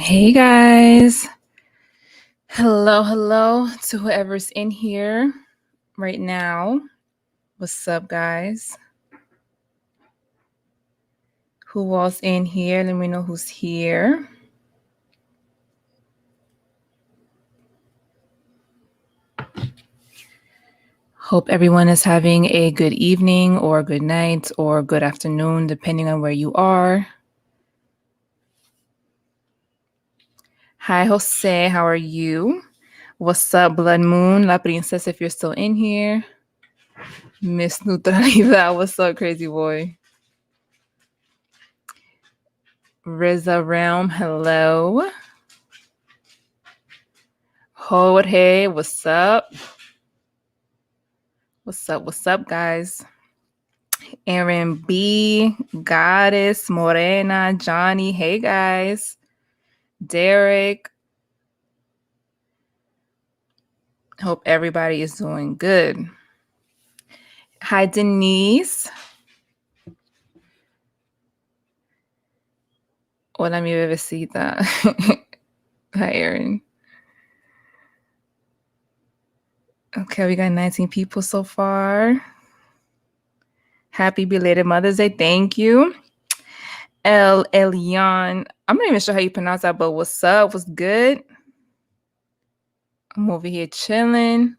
Hey guys. Hello to whoever's in here right now. What's up, guys? Who all's in here? Let me know who's here. Hope everyone is having a good evening or good night or good afternoon, depending on where you are. Hi, Jose. How are you? What's up, Blood Moon? La Princesa, if you're still in here. Miss Neutralidad. What's up, crazy boy? Riza Realm. Hello. Jorge, what's up? What's up, guys? Aaron B, Goddess, Morena, Johnny, hey guys. Derek. Hope everybody is doing good. Hi, Denise. Hola, mi bebecita. Hi, Aaron. Okay, we got 19 people so far. Happy belated Mother's Day. Thank you. El Elian. I'm not even sure how you pronounce that, but what's up? What's good? I'm over here chilling.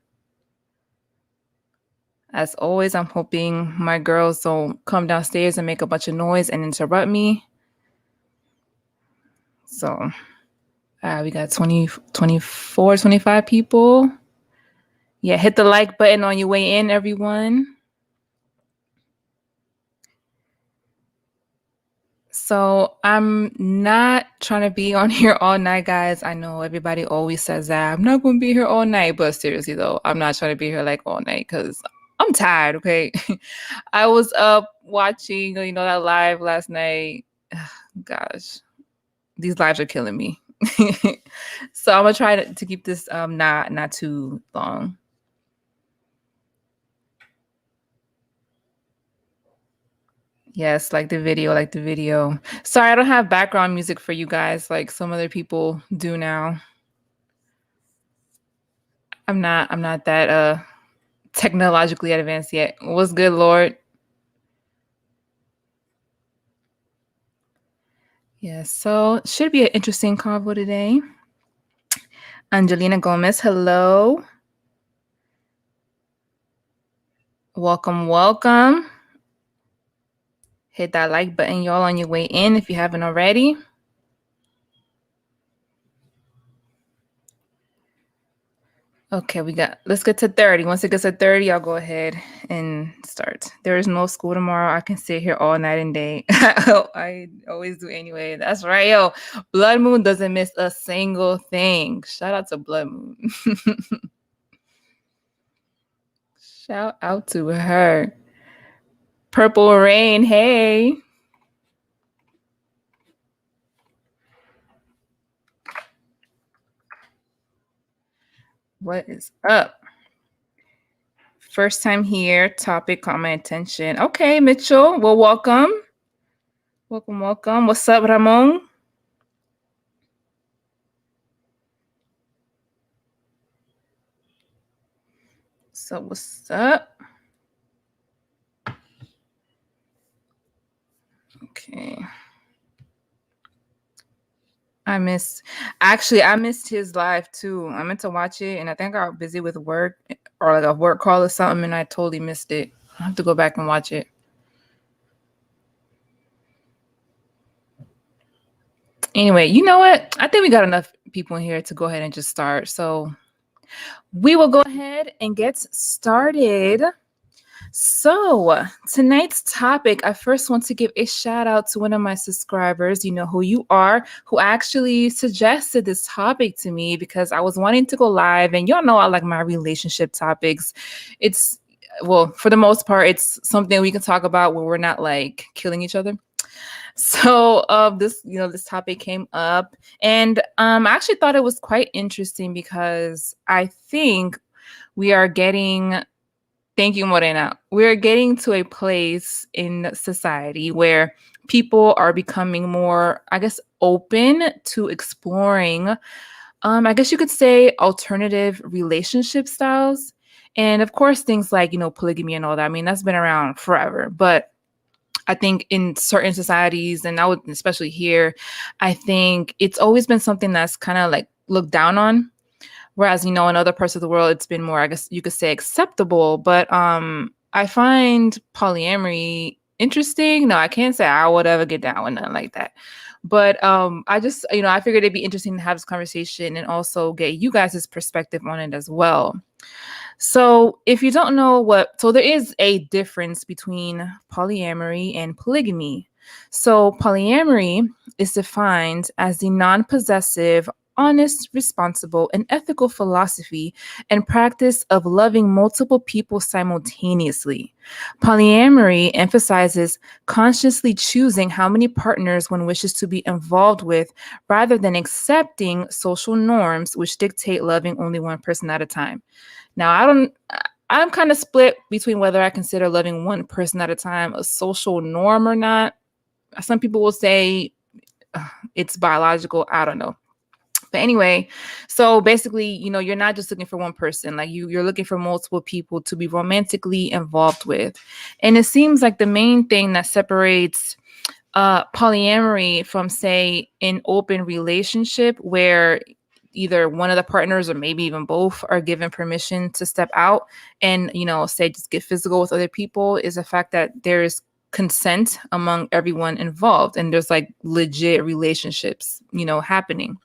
As always, I'm hoping my girls don't come downstairs and make a bunch of noise and interrupt me. So we got 20, 24, 25 people. Yeah, hit the like button on your way in, everyone. So I'm not trying to be on here all night, guys. I know everybody always says that. I'm not going to be here all night. But seriously, though, I'm not trying to be here like all night because I'm tired, okay? I was up watching, that live last night. Gosh, these lives are killing me. So I'm going to try to keep this not too long. Yes, like the video. Sorry, I don't have background music for you guys like some other people do now. I'm not that technologically advanced yet. What's good, Lord? Yeah, so should be an interesting convo today. Angelina Gomez, hello. Welcome. Hit that like button, y'all, on your way in if you haven't already. Okay, let's get to 30. Once it gets to 30, I'll go ahead and start. There is no school tomorrow. I can sit here all night and day. I always do anyway. That's right, yo. Blood Moon doesn't miss a single thing. Shout out to Blood Moon. Shout out to her. Purple Rain, hey. What is up? First time here. Topic caught my attention. Okay, Mitchell. Well, welcome. Welcome. What's up, Ramon? What's up? Okay. I missed his live too. I meant to watch it and I think I got busy with work or like a work call or something and I totally missed it. I have to go back and watch it. Anyway, you know what? I think we got enough people in here to go ahead and just start. So we will go ahead and get started. So tonight's topic, I first want to give a shout out to one of my subscribers, you know who you are, who actually suggested this topic to me because I was wanting to go live and y'all know I like my relationship topics. It's, well, for the most part, it's something we can talk about where we're not like killing each other. So this topic came up and I actually thought it was quite interesting because I think we are getting Thank you, Morena. We're getting to a place in society where people are becoming more, I guess, open to exploring, I guess you could say, alternative relationship styles. And of course, things like, polygamy and all that. I mean, that's been around forever. But I think in certain societies, and especially here, I think it's always been something that's kind of like looked down on. Whereas, in other parts of the world, it's been more, I guess you could say, acceptable. But I find polyamory interesting. No, I can't say I would ever get down with nothing like that. But I just, I figured it'd be interesting to have this conversation and also get you guys' perspective on it as well. So if you don't know so there is a difference between polyamory and polygamy. So polyamory is defined as the non-possessive, honest, responsible, and ethical philosophy and practice of loving multiple people simultaneously. Polyamory emphasizes consciously choosing how many partners one wishes to be involved with rather than accepting social norms which dictate loving only one person at a time. Now, I'm kind of split between whether I consider loving one person at a time a social norm or not. Some people will say it's biological. I don't know. But anyway, so basically, you're not just looking for one person, like you're looking for multiple people to be romantically involved with. And it seems like the main thing that separates polyamory from, say, an open relationship where either one of the partners or maybe even both are given permission to step out and, say, just get physical with other people, is the fact that there's consent among everyone involved and there's like legit relationships, happening.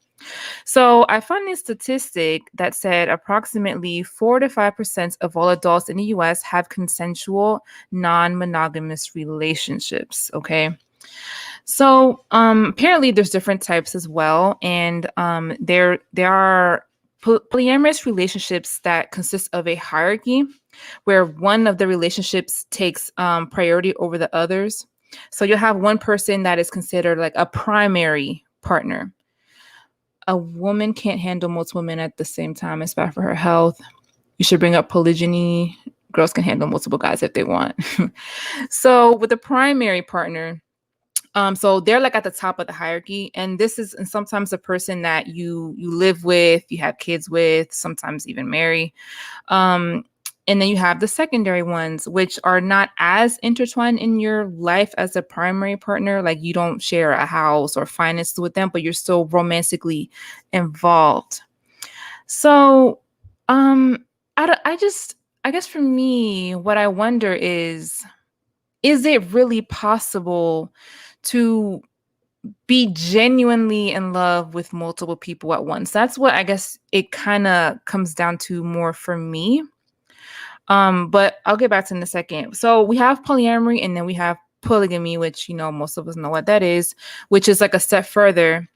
So I found this statistic that said approximately 4 to 5% of all adults in the US have consensual non-monogamous relationships. Okay. So apparently there's different types as well. And there are polyamorous relationships that consist of a hierarchy where one of the relationships takes priority over the others. So you'll have one person that is considered like a primary partner. A woman can't handle multiple men at the same time. It's bad for her health. You should bring up polygyny. Girls can handle multiple guys if they want. So with a primary partner, so they're like at the top of the hierarchy, and this is sometimes a person that you live with, you have kids with, sometimes even marry. And then you have the secondary ones, which are not as intertwined in your life as a primary partner. Like you don't share a house or finances with them, but you're still romantically involved. So, I guess for me, what I wonder is it really possible to be genuinely in love with multiple people at once? That's what I guess it kind of comes down to more for me. But I'll get back to it in a second. So we have polyamory and then we have polygamy, which, most of us know what that is, which is like a step further.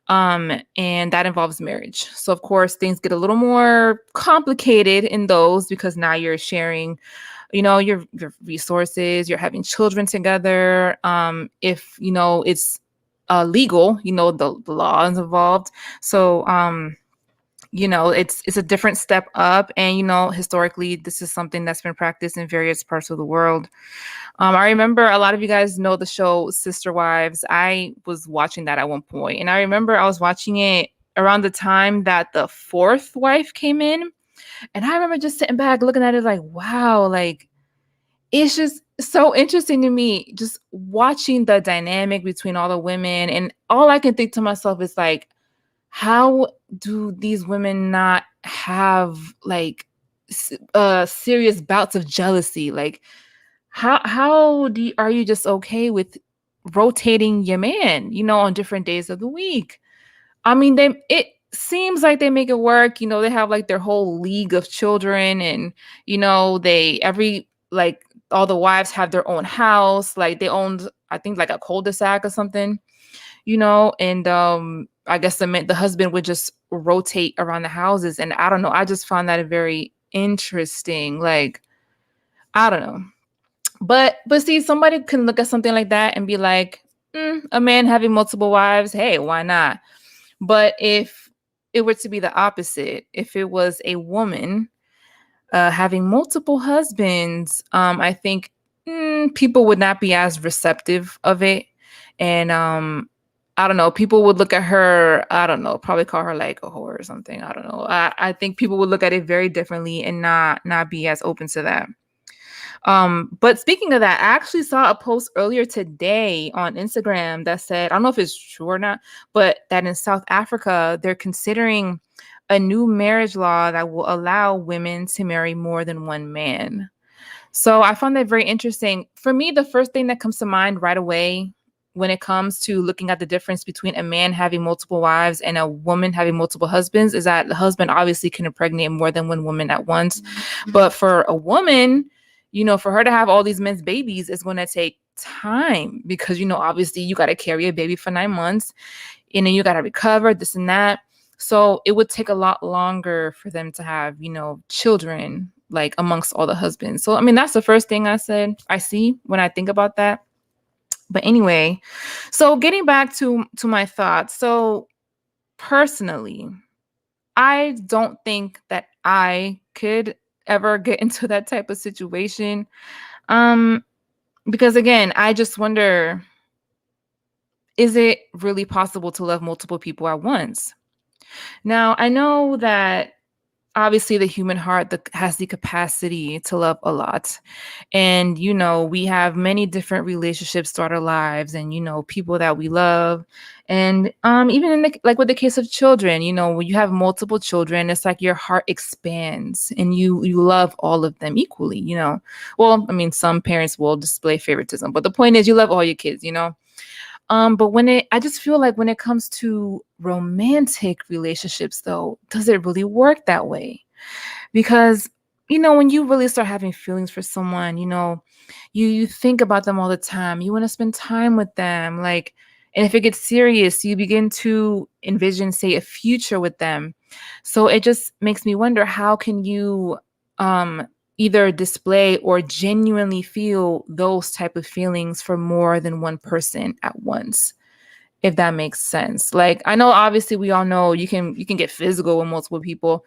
And that involves marriage. So of course things get a little more complicated in those because now you're sharing, your resources, you're having children together. If, it's legal, the law is involved. So, it's a different step up. And, historically, this is something that's been practiced in various parts of the world. I remember a lot of you guys know the show Sister Wives. I was watching that at one point, and I remember I was watching it around the time that the fourth wife came in. And I remember just sitting back looking at it like, wow, like it's just so interesting to me just watching the dynamic between all the women. And all I can think to myself is like, how do these women not have like serious bouts of jealousy? Like how are you just okay with rotating your man, on different days of the week? I mean, it seems like they make it work. They have like their whole league of children, and like all the wives have their own house. Like they owned, I think, like a cul-de-sac or something, and I guess the husband would just rotate around the houses. And I don't know, I just found that very interesting. Like, I don't know. But see, somebody can look at something like that and be like, a man having multiple wives, hey, why not? But if it were to be the opposite, if it was a woman having multiple husbands, I think people would not be as receptive of it. And I don't know, people would look at her, I don't know, probably call her like a whore or something. I don't know. I think people would look at it very differently and not be as open to that. But speaking of that, I actually saw a post earlier today on Instagram that said, I don't know if it's true or not, but that in South Africa, they're considering a new marriage law that will allow women to marry more than one man. So I found that very interesting. For me, the first thing that comes to mind right away when it comes to looking at the difference between a man having multiple wives and a woman having multiple husbands is that the husband obviously can impregnate more than one woman at once. But for a woman, for her to have all these men's babies is going to take time because, obviously you got to carry a baby for 9 months and then you got to recover this and that. So it would take a lot longer for them to have, children like amongst all the husbands. So, I mean, that's the first thing I see when I think about that. But anyway, so getting back to my thoughts. So personally, I don't think that I could ever get into that type of situation. Because again, I just wonder, is it really possible to love multiple people at once? Now, I know that obviously the human heart has the capacity to love a lot. And, we have many different relationships throughout our lives and, people that we love. And even in like with the case of children, when you have multiple children, it's like your heart expands and you love all of them equally. Well, I mean, some parents will display favoritism, but the point is you love all your kids. But I just feel like when it comes to romantic relationships, though, does it really work that way? Because, when you really start having feelings for someone, you think about them all the time. You want to spend time with them. Like, and if it gets serious, you begin to envision, say, a future with them. So it just makes me wonder, how can you either display or genuinely feel those type of feelings for more than one person at once, if that makes sense? Like, I know obviously we all know you can get physical with multiple people,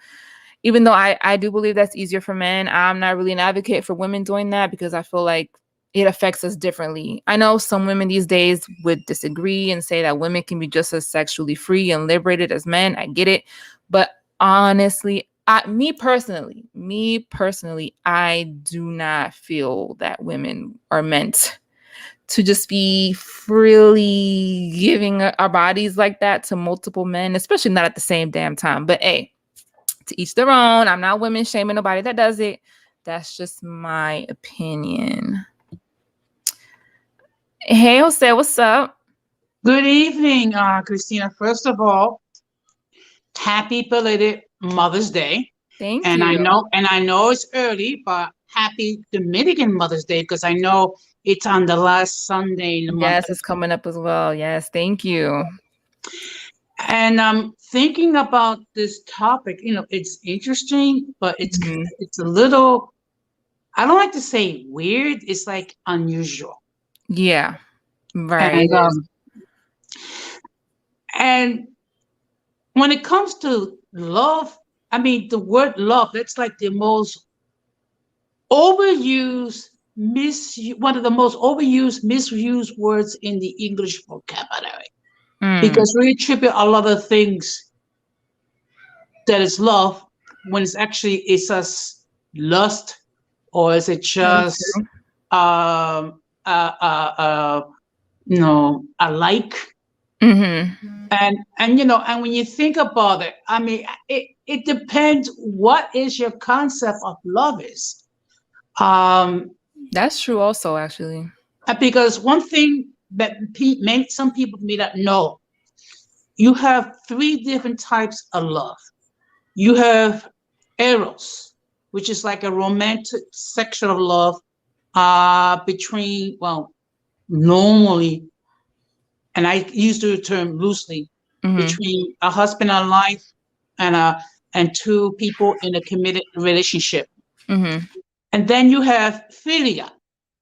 even though I do believe that's easier for men. I'm not really an advocate for women doing that because I feel like it affects us differently. I know some women these days would disagree and say that women can be just as sexually free and liberated as men. I get it. But honestly, me personally, I do not feel that women are meant to just be freely giving our bodies like that to multiple men, especially not at the same damn time. But hey, to each their own. I'm not women shaming nobody that does it. That's just my opinion. Hey, Jose, what's up? Good evening, Christina. First of all, happy belated Mother's Day. Thank And I you. know and I know it's early, but happy Dominican Mother's Day because I know it's on the last Sunday in the month. Yes, it's coming up as well. Yes, thank you. And I'm thinking about this topic. It's interesting, but Mhm. it's a little, I don't like to say weird. It's like unusual. Yeah, right. And It is. and when it comes to love, I mean the word love, that's like the most overused, one of the most overused, misused words in the English vocabulary. Mm, Because we attribute a lot of things that is love when it's just lust, or is it that is just true. um uh uh uh a like. Mm-hmm. And when you think about it, I mean, it depends what is your concept of love is. um That's true also, actually. Because one thing that some people may not know, you have three different types of love. You have eros, which is like a romantic sexual love between, well, normally, and I use the term loosely, Mm-hmm. between a husband and wife and two people in a committed relationship. Mm-hmm. And then you have philia,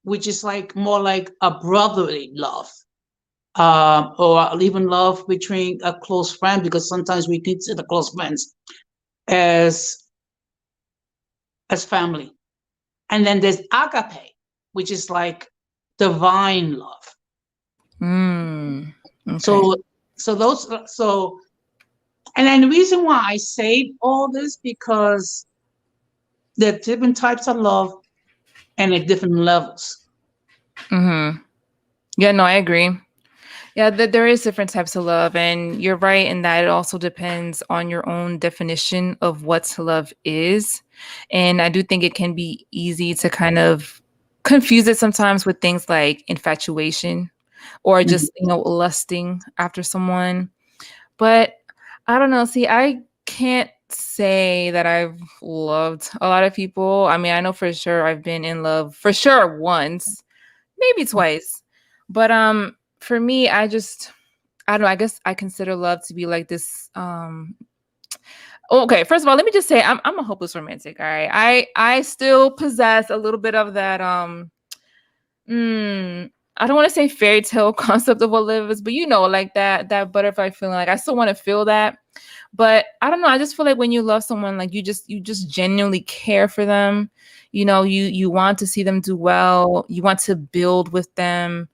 which is like more like a brotherly love, or even love between a close friend, because sometimes we consider close friends as family. And then there's agape, which is like divine love. Mm. Okay. So those and then the reason why I say all this because there are different types of love and at different levels. Mm-hmm. Yeah, no, I agree. Yeah, there is different types of love, and you're right in that it also depends on your own definition of what love is. And I do think it can be easy to kind of confuse it sometimes with things like infatuation or Mhm. just, lusting after someone. But I don't know. See, I can't say that I've loved a lot of people. I mean, I know for sure I've been in love for sure once, maybe twice. But for me, I don't know, I guess I consider love to be like this okay, first of all, let me just say I'm a hopeless romantic, all right? I still possess a little bit of that I don't want to say fairy tale concept of what love is, but like that butterfly feeling. Like I still want to feel that. But I don't know. I just feel like when you love someone, like you just genuinely care for them. You want to see them do well. You want to build with them.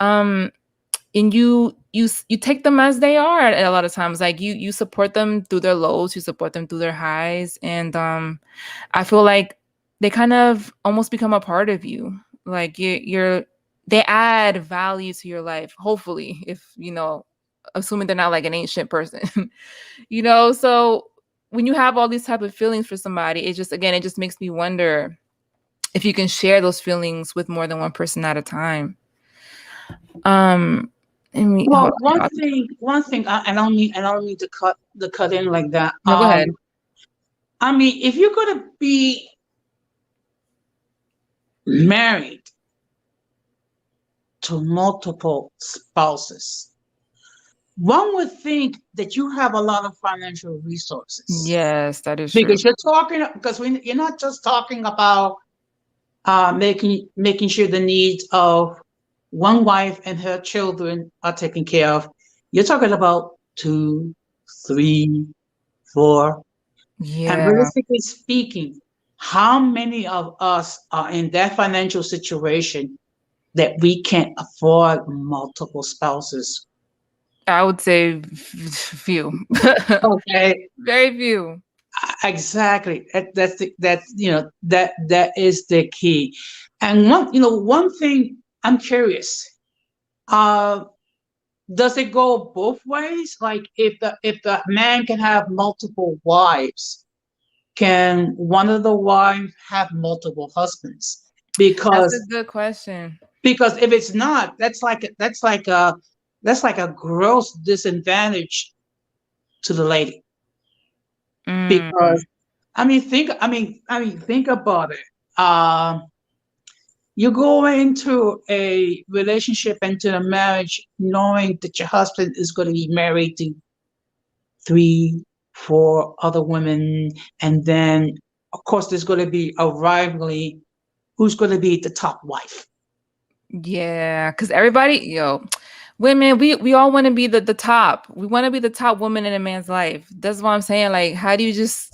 Um, and you take them as they are at a lot of times. Like you support them through their lows, you support them through their highs, and I feel like they kind of almost become a part of you. Like they add value to your life, hopefully, if assuming they're not like an ancient person. So when you have all these type of feelings for somebody, it just makes me wonder if you can share those feelings with more than one person at a time. um hold Well, on. one thing, I don't mean to cut in like that. No, go ahead. I mean, if you're gonna be married to multiple spouses, one would think that you have a lot of financial resources Yes, that is true. because you're not just talking about making sure the needs of one wife and her children are taken care of. You're talking about two, three, four, and Yeah, realistically speaking, how many of us are in that financial situation that we can't afford multiple spouses? I would say few. Okay, Very few. exactly. That is the key. And one thing I'm curious. Uh, does it go both ways? Like if the man can have multiple wives, can one of the wives have multiple husbands? That's a Because good question. if it's not, that's like a gross disadvantage to the lady. Mm, Because think about it. You go into a relationship, into a marriage, knowing that your husband is going to be married to three, four other women, and then of course there's going to be a rivalry. Who's going to be the top wife? yeah, because everybody, women, we all want to be the top. We want to be the top woman in a man's life. That's what I'm saying. Like, how do you just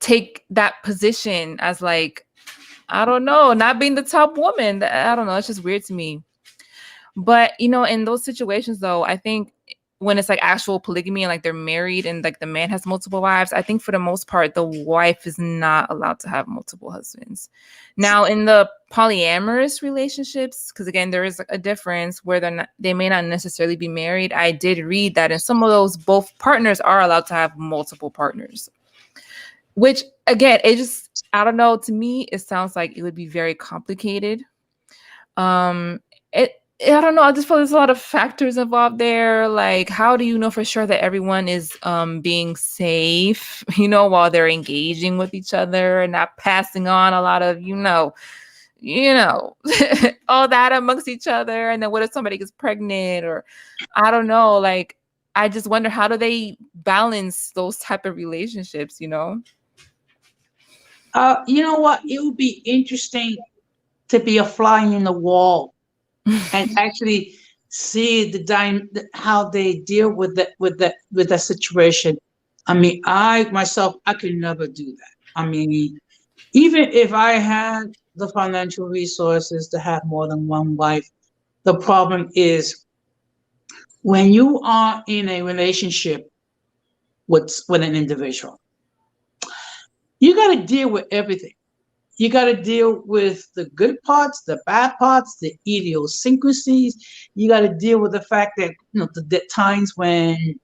take that position as like, I don't know, not being the top woman? I don't know. It's just weird to me. But in those situations though, I think when it's like actual polygamy and like they're married and like the man has multiple wives, I think for the most part the wife is not allowed to have multiple husbands. Now in the polyamorous relationships, because again there is a difference where they may not necessarily be married. I did read that in some of those both partners are allowed to have multiple partners, which again it just, I don't know, to me it sounds like it would be very complicated. um, I don't know. I just feel there's a lot of factors involved there. Like, how do you know for sure that everyone is being safe, while they're engaging with each other and not passing on a lot of, all that amongst each other. And then what if somebody gets pregnant, or I don't know. Like, I just wonder, how do they balance those type of relationships? You know what? It would be interesting to be a fly in the wall and actually see how they deal with the situation. I mean, I myself, I could never do that. I mean, even if I had the financial resources to have more than one wife, the problem is when you are in a relationship with an individual, you got to deal with everything. You got to deal with the good parts, the bad parts, the idiosyncrasies. You got to deal with the fact that, the times when,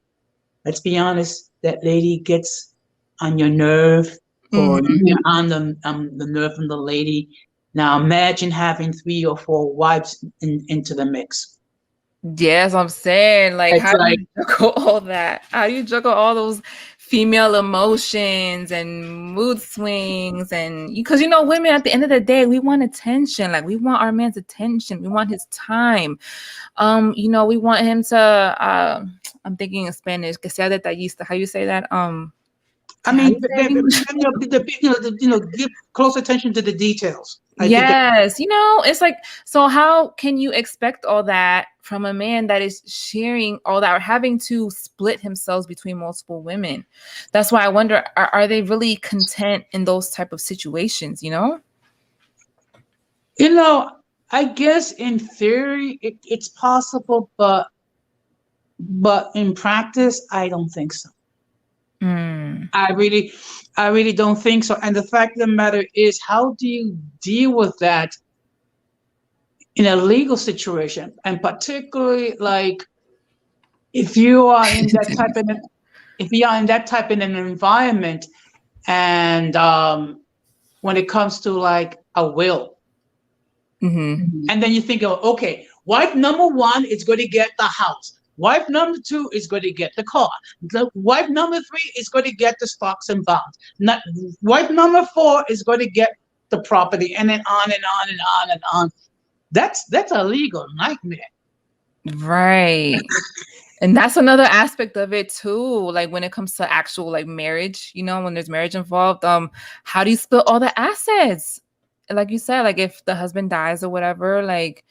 let's be honest, that lady gets on your nerve, or Mhm. you're on the nerve from the lady. Now imagine having 3 or 4 wives into the mix. Yes, I'm saying, like, It's how do like, you juggle all that? How do you juggle all those female emotions and mood swings? And because women at the end of the day, we want attention. Like, we want our man's attention. We want his time. We want him to. I'm thinking in Spanish, que sea detallista. How you say that? I How you mean, say it in English? give close attention to the details. I think that, Yes, it's like, so how can you expect all that from a man that is sharing all that or having to split himself between multiple women? That's why I wonder, are they really content in those type of situations, I guess in theory it's possible, but in practice, I don't think so. Mm. I really don't think so. And the fact of the matter is, how do you deal with that in a legal situation? And particularly, like, if you are in that type of if you are in that type of an environment, and when it comes to like a will, Mm-hmm. and then you think, oh, okay, wife number 1 is going to get the house. Wife number 2 is going to get the car. The wife number 3 is going to get the stocks and bonds. Not, wife number 4 is going to get the property, and then on and on and on and on. That's a legal nightmare. Right. And that's another aspect of it too. Like when it comes to actual like marriage, when there's marriage involved, how do you split all the assets? Like you said, like if the husband dies or whatever, like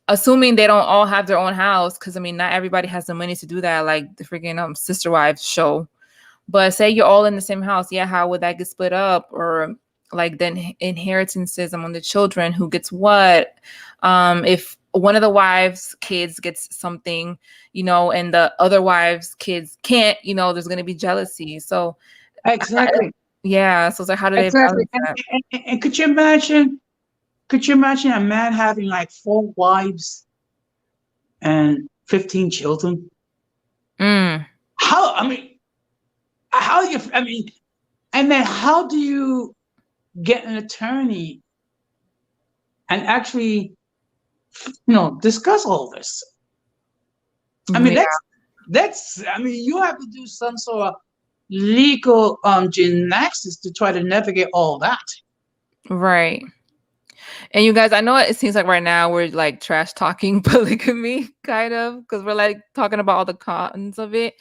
assuming they don't all have their own house, because I mean, not everybody has the money to do that, like the freaking Sister Wives show. But say you're all in the same house, yeah, how would that get split up? Or like then inheritances among the children, who gets what? If one of the wives' kids gets something, and the other wives' kids can't, there's going to be jealousy. So Exactly. yeah, so it's like, how do they Exactly. balance that? And could you imagine? Could you imagine a man having like 4 wives and 15 children? Mm. How? I mean, how do you? I mean, and then how do you get an attorney and actually, discuss all this? I mean, Yeah, that's. I mean, you have to do some sort of legal gymnastics to try to navigate all that. right. And you guys, I know it seems like right now we're like trash talking polygamy, kind of, because we're like talking about all the cons of it.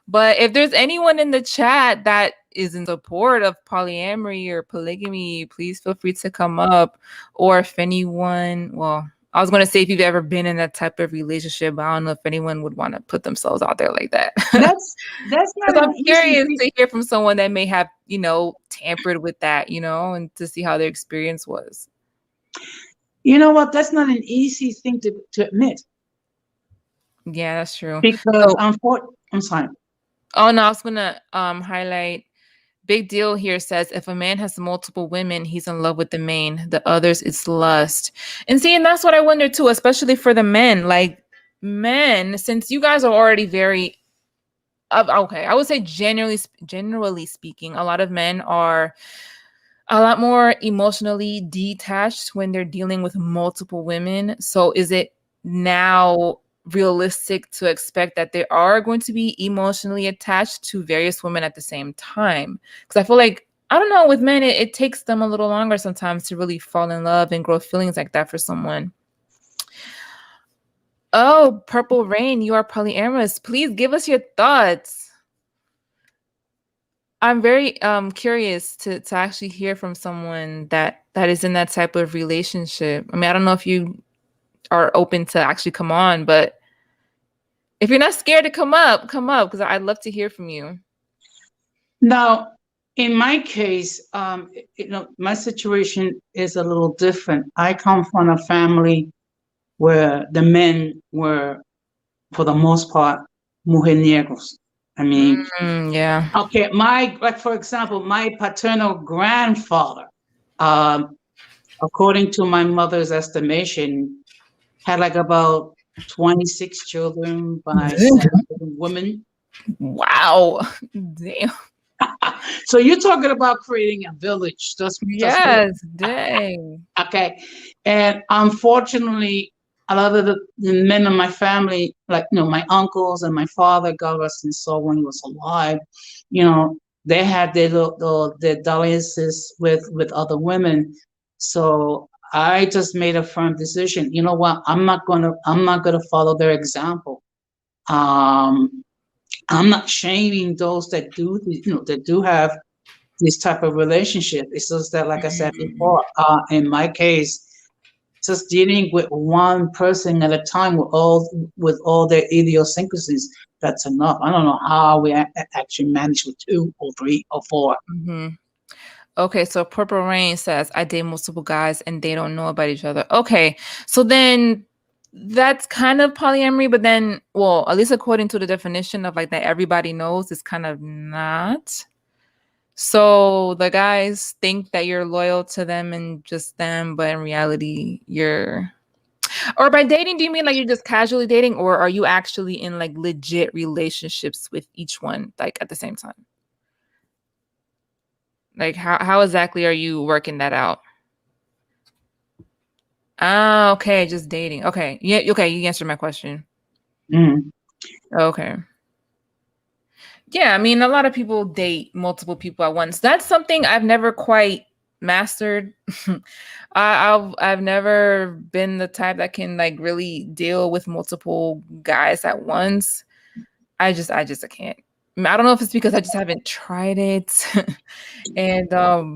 But if there's anyone in the chat that is in support of polyamory or polygamy, please feel free to come up. Or if anyone, well, I was going to say if you've ever been in that type of relationship, but I don't know if anyone would want to put themselves out there like that. That's not Because an I'm easy curious thing. to hear from someone that may have, tampered with that, and to see how their experience was. You know what? That's not an easy thing to admit, Yeah, that's true. because So, I'm sorry. oh no, I was gonna highlight Big Deal here says if a man has multiple women, he's in love with the main. The others it's lust. And see, and that's what I wonder too, especially for the men. Like men, since you guys are already very okay, I would say generally speaking, a lot of men are a lot more emotionally detached when they're dealing with multiple women. So is it now realistic to expect that they are going to be emotionally attached to various women at the same time? Because I feel like, I don't know, with men, it takes them a little longer sometimes to really fall in love and grow feelings like that for someone. Oh, Purple Rain, you are polyamorous. Please give us your thoughts. I'm very curious to actually hear from someone that is in that type of relationship. I mean, I don't know if you are open to actually come on, but if you're not scared to come up because I'd love to hear from you. Now, in my case, my situation is a little different. I come from a family where the men were for the most part, mujeriegos. I mean, Yeah. okay, like for example, my paternal grandfather, according to my mother's estimation, had like about 26 children by 7 women. Wow. Damn. So you're talking about creating a village. Just Yes. Dang. okay. And unfortunately, a lot of the men in my family, like my uncles and my father, God rest his soul, when he was alive, they had their dalliances with other women. So I just made a firm decision. You know what? I'm not gonna follow their example. Um, I'm not shaming those that do have this type of relationship. It's just that, like I said before, in my case, just dealing with one person at a time with all their idiosyncrasies, that's enough. I don't know how we actually manage with 2 or 3 or 4. Mm-hmm. Okay, so Purple Rain says, I date multiple guys and they don't know about each other. Okay, so then that's kind of polyamory, but then, well, at least according to the definition of like that everybody knows, it's kind of not. So the guys think that you're loyal to them and just them, but in reality, or by dating, do you mean like you're just casually dating, or are you actually in like legit relationships with each one, like at the same time? Like how exactly are you working that out? Ah, okay, just dating. Okay. Yeah, okay, you answered my question. Mm. Okay. Yeah, I mean, a lot of people date multiple people at once. That's something I've never quite mastered. I've never been the type that can like really deal with multiple guys at once. I can't. I don't know if it's because I just haven't tried it. And what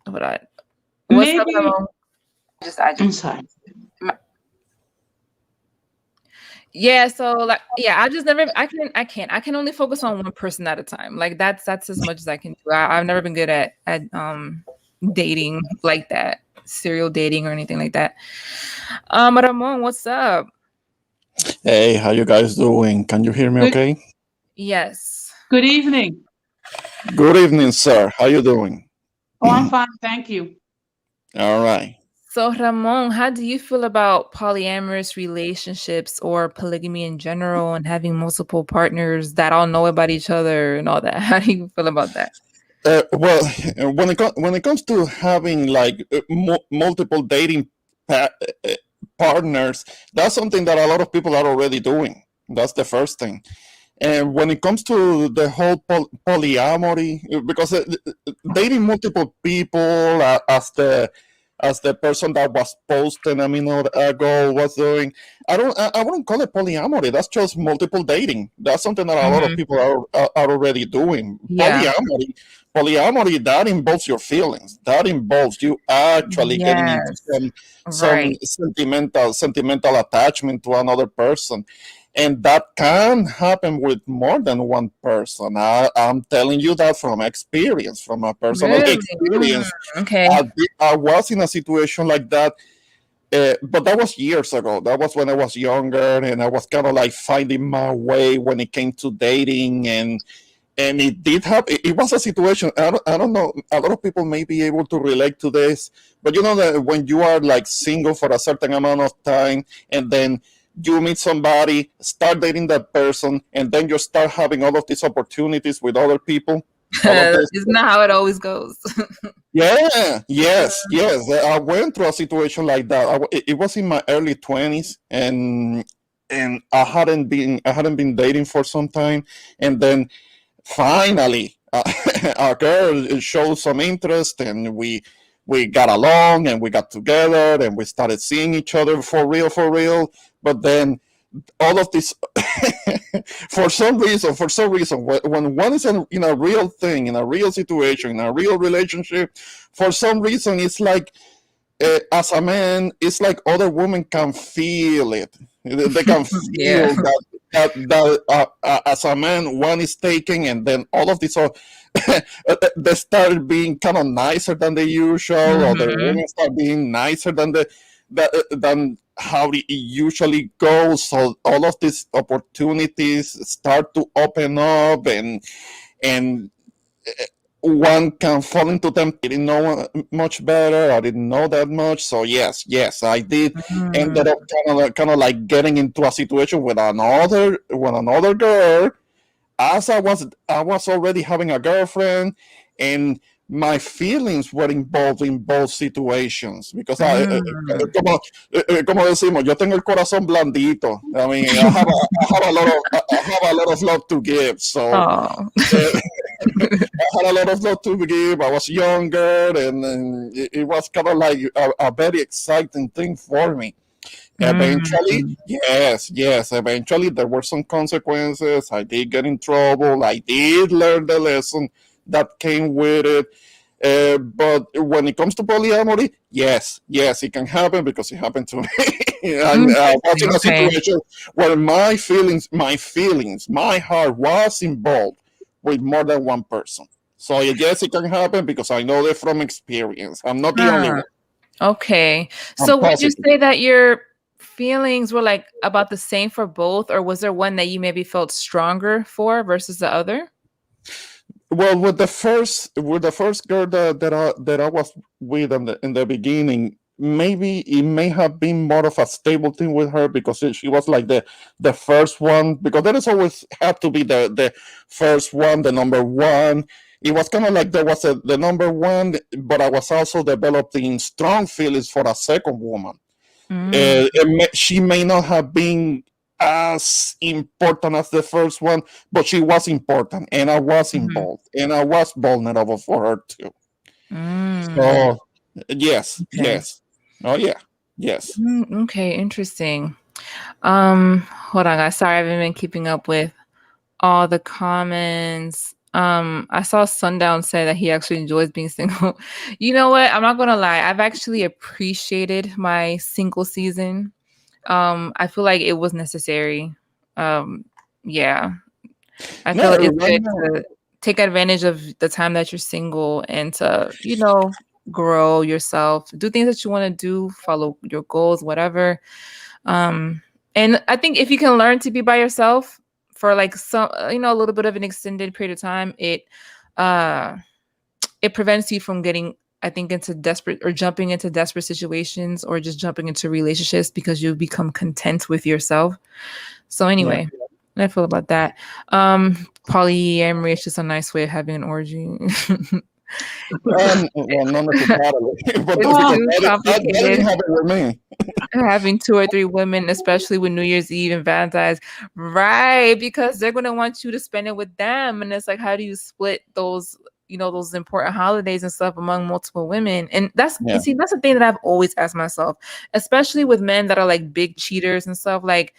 what's up, Maybe. Ramon? I'm sorry. Yeah, so like yeah, I can only focus on one person at a time. Like that's as much as I can do. I've never been good at dating like that, serial dating or anything like that. Ramon, what's up? Hey, how you guys doing? Can you hear me Good. okay? Yes. Good evening. Good evening, sir. How you doing? Oh, I'm fine, thank you. All right. So Ramon, how do you feel about polyamorous relationships or polygamy in general and having multiple partners that all know about each other and all that? How do you feel about that? Well, when it comes to having like multiple dating partners, that's something that a lot of people are already doing. That's the first thing. And when it comes to the whole polyamory, because dating multiple people as the person that was posting a minute ago was doing, I wouldn't call it polyamory. That's just multiple dating. That's something that a lot of people are already doing. Yeah. Polyamory, that involves your feelings. That involves you actually getting into Yes. some Right. sentimental attachment to another person, and that can happen with more than one person. I'm telling you that from experience, from a personal Really? experience. Okay. I was in a situation like that, but that was years ago. That was when I was younger, and I was kind of like finding my way when it came to dating, and it did happen. It was a situation. I don't know. A lot of people may be able to relate to this, but you know that when you are like single for a certain amount of time, and then you meet somebody, start dating that person, and then you start having all of these opportunities with other people. All of this. Isn't that how it always goes? Yeah, yes. I went through a situation like that. It was in my early 20s, and I hadn't been dating for some time, and then finally a girl showed some interest, and we got along, and we got together, and we started seeing each other for real. But then all of this for some reason when one is in a real thing, in a real situation, in a real relationship, for some reason it's like, as a man, it's like other women can feel it. They can Yeah. feel that as a man, one is taking, and then all of this, they start being kind of nicer than the usual, or the Mhm. women start being nicer than than how it usually goes. So all of these opportunities start to open up, and one can fall into them. I didn't know much better. I didn't know that much. So yes, I did. Ended up kind of like getting into a situation with another girl, as I was already having a girlfriend, and my feelings were involved in both situations because como decimos, yo tengo el corazón blandito. I mean, I have a lot of love to give. So Oh. I had a lot of love to give. I was younger, and it was kind of like a very exciting thing for me. Eventually, yes. Eventually, there were some consequences. I did get in trouble. I did learn the lesson that came with it. But when it comes to polyamory, yes, it can happen because it happened to me. And was in a situation where my heart was involved with more than one person. So yes, it can happen because I know that from experience. I'm not the only one. Okay. So would you say that your feelings were like about the same for both, or was there one that you maybe felt stronger for versus the other? Well, with the first girl that I was with in the beginning, maybe it may have been more of a stable thing with her because she was like the first one, because there is always had to be the first one, the number one. It was kind of like there was the number one, but I was also developing strong feelings for a second woman. She may not have been as important as the first one, but she was important, and I was involved, and I was vulnerable for her too. So yes. Oh yeah, yes. Okay, interesting. Hold on, guys. Sorry, I haven't been keeping up with all the comments. I saw Sundown say that he actually enjoys being single. You know what? I'm not gonna lie. I've actually appreciated my single season. I feel like it was necessary. Yeah. I feel like it's good to take advantage of the time that you're single and to, grow yourself, do things that you want to do, follow your goals, whatever. And I think if you can learn to be by yourself for like some, a little bit of an extended period of time, it prevents you from getting, I think, into desperate or jumping into desperate situations or just jumping into relationships because you become content with yourself. So anyway, I feel about that. Polyamory is just a nice way of having an orgy. Well, not necessarily. But It's too that didn't happen with me. Having 2 or 3 women, especially with New Year's Eve and Valentine's, right? Because they're gonna want you to spend it with them, and it's like, how do you split those, those important holidays and stuff among multiple women? And that's that's the thing that I've always asked myself, especially with men that are like big cheaters and stuff. Like,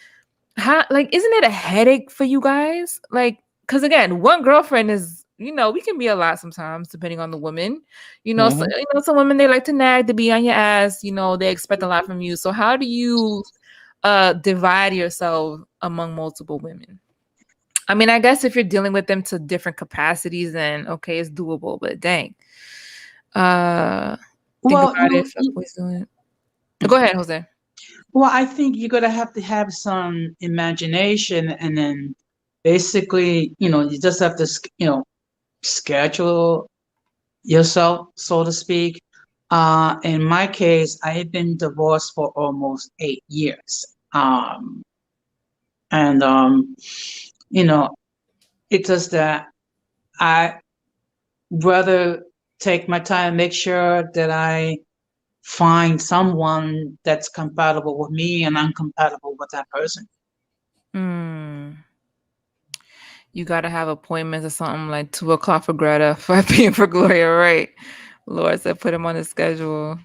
how, like, isn't it a headache for you guys? Like, because again, one girlfriend is, we can be a lot sometimes depending on the woman. Some women, they like to nag, to be on your ass. They expect a lot from you. So how do you divide yourself among multiple women? I mean, I guess if you're dealing with them to different capacities, then okay, it's doable. But dang, think about it. Go ahead, Jose. Well, I think you're gonna have to have some imagination, and then basically, you just have to, schedule yourself, so to speak. In my case, I had been divorced for almost 8 years. It's just that I rather take my time, make sure that I find someone that's compatible with me and I'm compatible with that person. You got to have appointments or something like 2:00 for Greta, 5 p.m. for Gloria, right? Lord said put him on the schedule.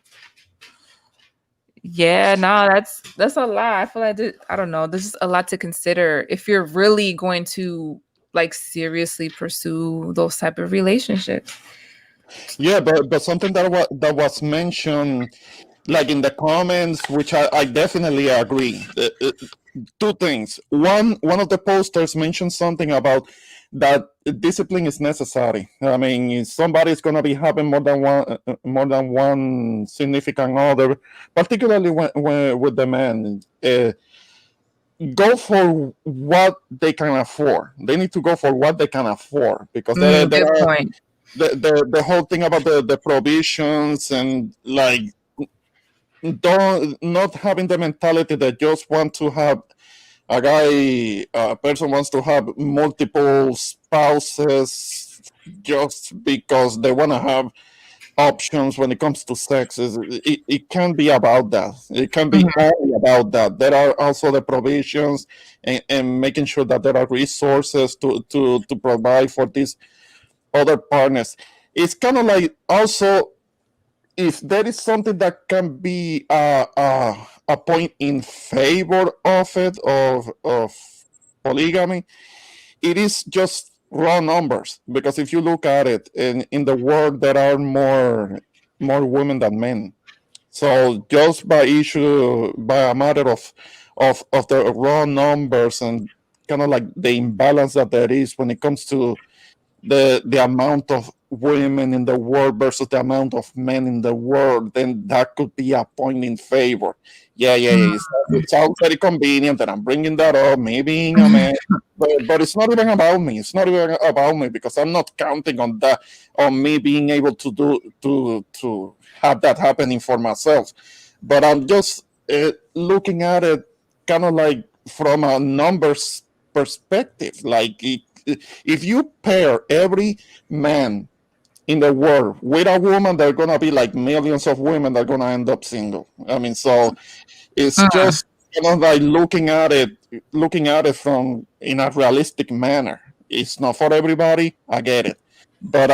Yeah, no, that's a lot. I feel like I don't know. There's just a lot to consider if you're really going to like seriously pursue those type of relationships. Yeah, but something that was mentioned, like in the comments, which I definitely agree. 2 things. One of the posters mentioned something about that discipline is necessary. I mean, somebody's gonna be having more than one significant other, particularly when with the men. Go for what they can afford. They need to go for what they can afford, because there Good are point. the whole thing about the provisions, and like don't not having the mentality that just want to have a person wants to have multiple spouses just because they want to have options when it comes to sex. It can't be about that. It can be Mhm. only about that. There are also the provisions, and making sure that there are resources to provide for these other partners. It's kind of like also, if there is something that can be a point in favor of it, of polygamy, it is just raw numbers. Because if you look at it, in the world there are more women than men. So just by a matter of the raw numbers, and kind of like the imbalance that there is when it comes to the amount of women in the world versus the amount of men in the world, then that could be a point in favor. Yeah. It sounds very convenient that I'm bringing that up, me being a man, but it's not even about me. It's not even about me, because I'm not counting on that, on me being able to have that happening for myself. But I'm just looking at it kind of like from a numbers perspective. Like, if you pair every man in the world with a woman, there are gonna be like millions of women that are gonna end up single. I mean, so it's Mm. just like looking at it from in a realistic manner. It's not for everybody. I get it, but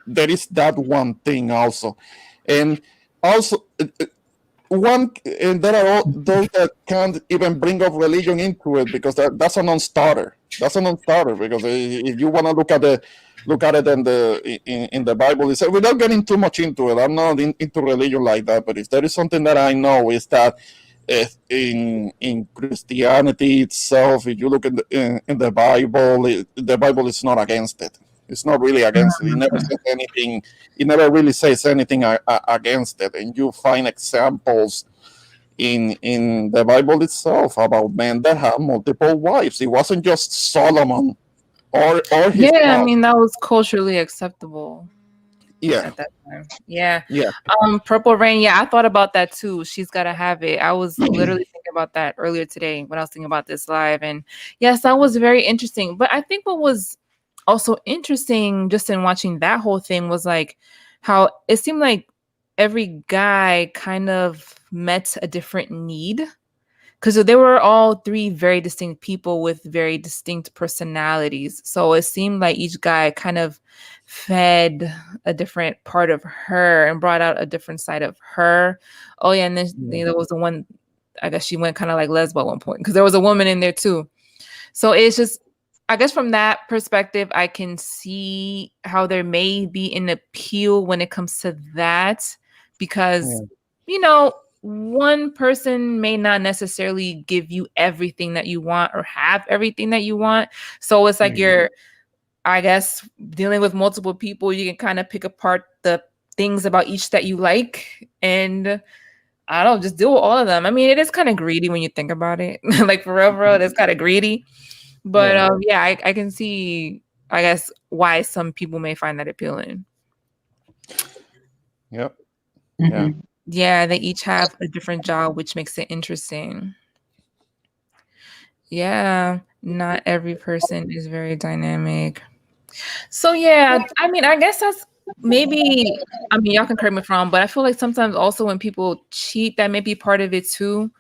there is that one thing also, and also one, and there are all those that can't even bring up religion into it, because that's a non-starter. That's a non-starter, because if you want to look at it in the Bible, it's, without getting too much into it. I'm not into religion like that, but if there is something that I know, is that in Christianity itself, if you look in the Bible, the Bible is not against it. It's not really against it. It never says anything. It never really says anything against it. And you find examples in the Bible itself about men that have multiple wives. It wasn't just Solomon or his Yeah, I mom. mean that was culturally acceptable Yeah, at that time. Yeah. yeah, Purple Rain, yeah, I thought about that too. She's gotta have it. I was literally thinking about that earlier today when I was thinking about this live. And yes, that was very interesting. But I think what was also interesting just in watching that whole thing was like how it seemed like every guy kind of met a different need. Because they were all three very distinct people with very distinct personalities. So it seemed like each guy kind of fed a different part of her and brought out a different side of her. Oh, yeah. And then there was the one, I guess she went kind of like lesbo at one point because there was a woman in there too. So it's just, I guess from that perspective, I can see how there may be an appeal when it comes to that because, you know, one person may not necessarily give you everything that you want or have everything that you want. So it's like you're, I guess, dealing with multiple people, you can kind of pick apart the things about each that you like and I don't know, just deal with all of them. I mean, it is kind of greedy when you think about it. Like for real, it's kind of greedy. But yeah, I can see, I guess, why some people may find that appealing. Yep. Mhm. Yeah, they each have a different job, which makes it interesting. Yeah, not every person is very dynamic. So yeah, I mean, I guess that's maybe, I mean, y'all can correct me if I'm wrong, but I feel like sometimes also when people cheat, that may be part of it too,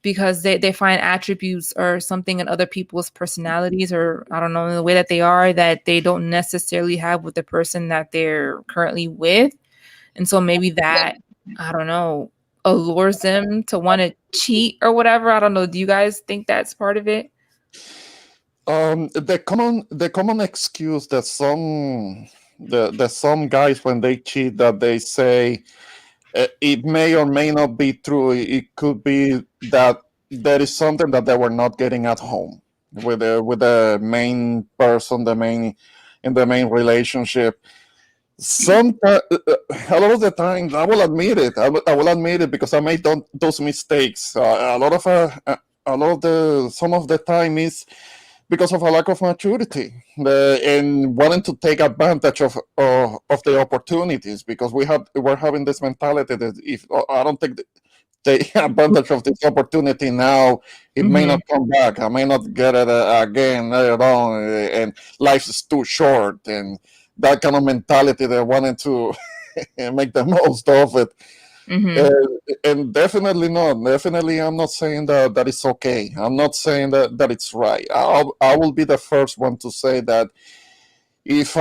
because they find attributes or something in other people's personalities or I don't know, in the way that they are that they don't necessarily have with the person that they're currently with. And so maybe that, I don't know, allures them to want to cheat or whatever. I don't know. Do you guys think that's part of it? The common excuse that some guys, when they cheat, that they say, it may or may not be true. It could be that there is something that they were not getting at home. with the main person, the main in the main relationship. Sometimes, a lot of the time, I will admit it. I will admit it because I made those mistakes. A lot of the some of the time is because of a lack of maturity and wanting to take advantage of the opportunities, because we're having this mentality that if I don't take advantage of this opportunity now, it may Mm-hmm. not come back. I may not get it again later on, and life is too short, and that kind of mentality that wanted to make the most of it. Mm-hmm. And definitely not. Definitely, I'm not saying that it's okay. I'm not saying that it's right. I will be the first one to say that if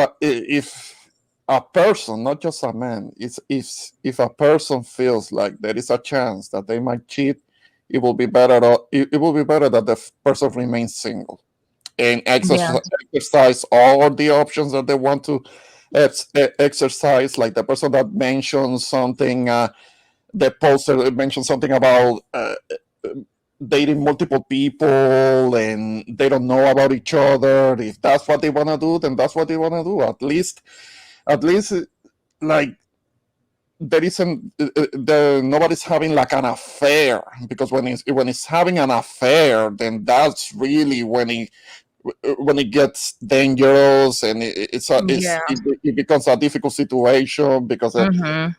a person, not just a man, if a person feels like there is a chance that they might cheat, it will be better that the person remains single and Yeah. exercise all the options that they want to exercise. Like the person that mentioned something, the poster mentioned something about dating multiple people and they don't know about each other. If that's what they want to do, then that's what they want to do. At least, like, there isn't nobody's having like an affair, because when it's having an affair, then that's really when it gets dangerous, and Yeah. it becomes a difficult situation, because Mm-hmm.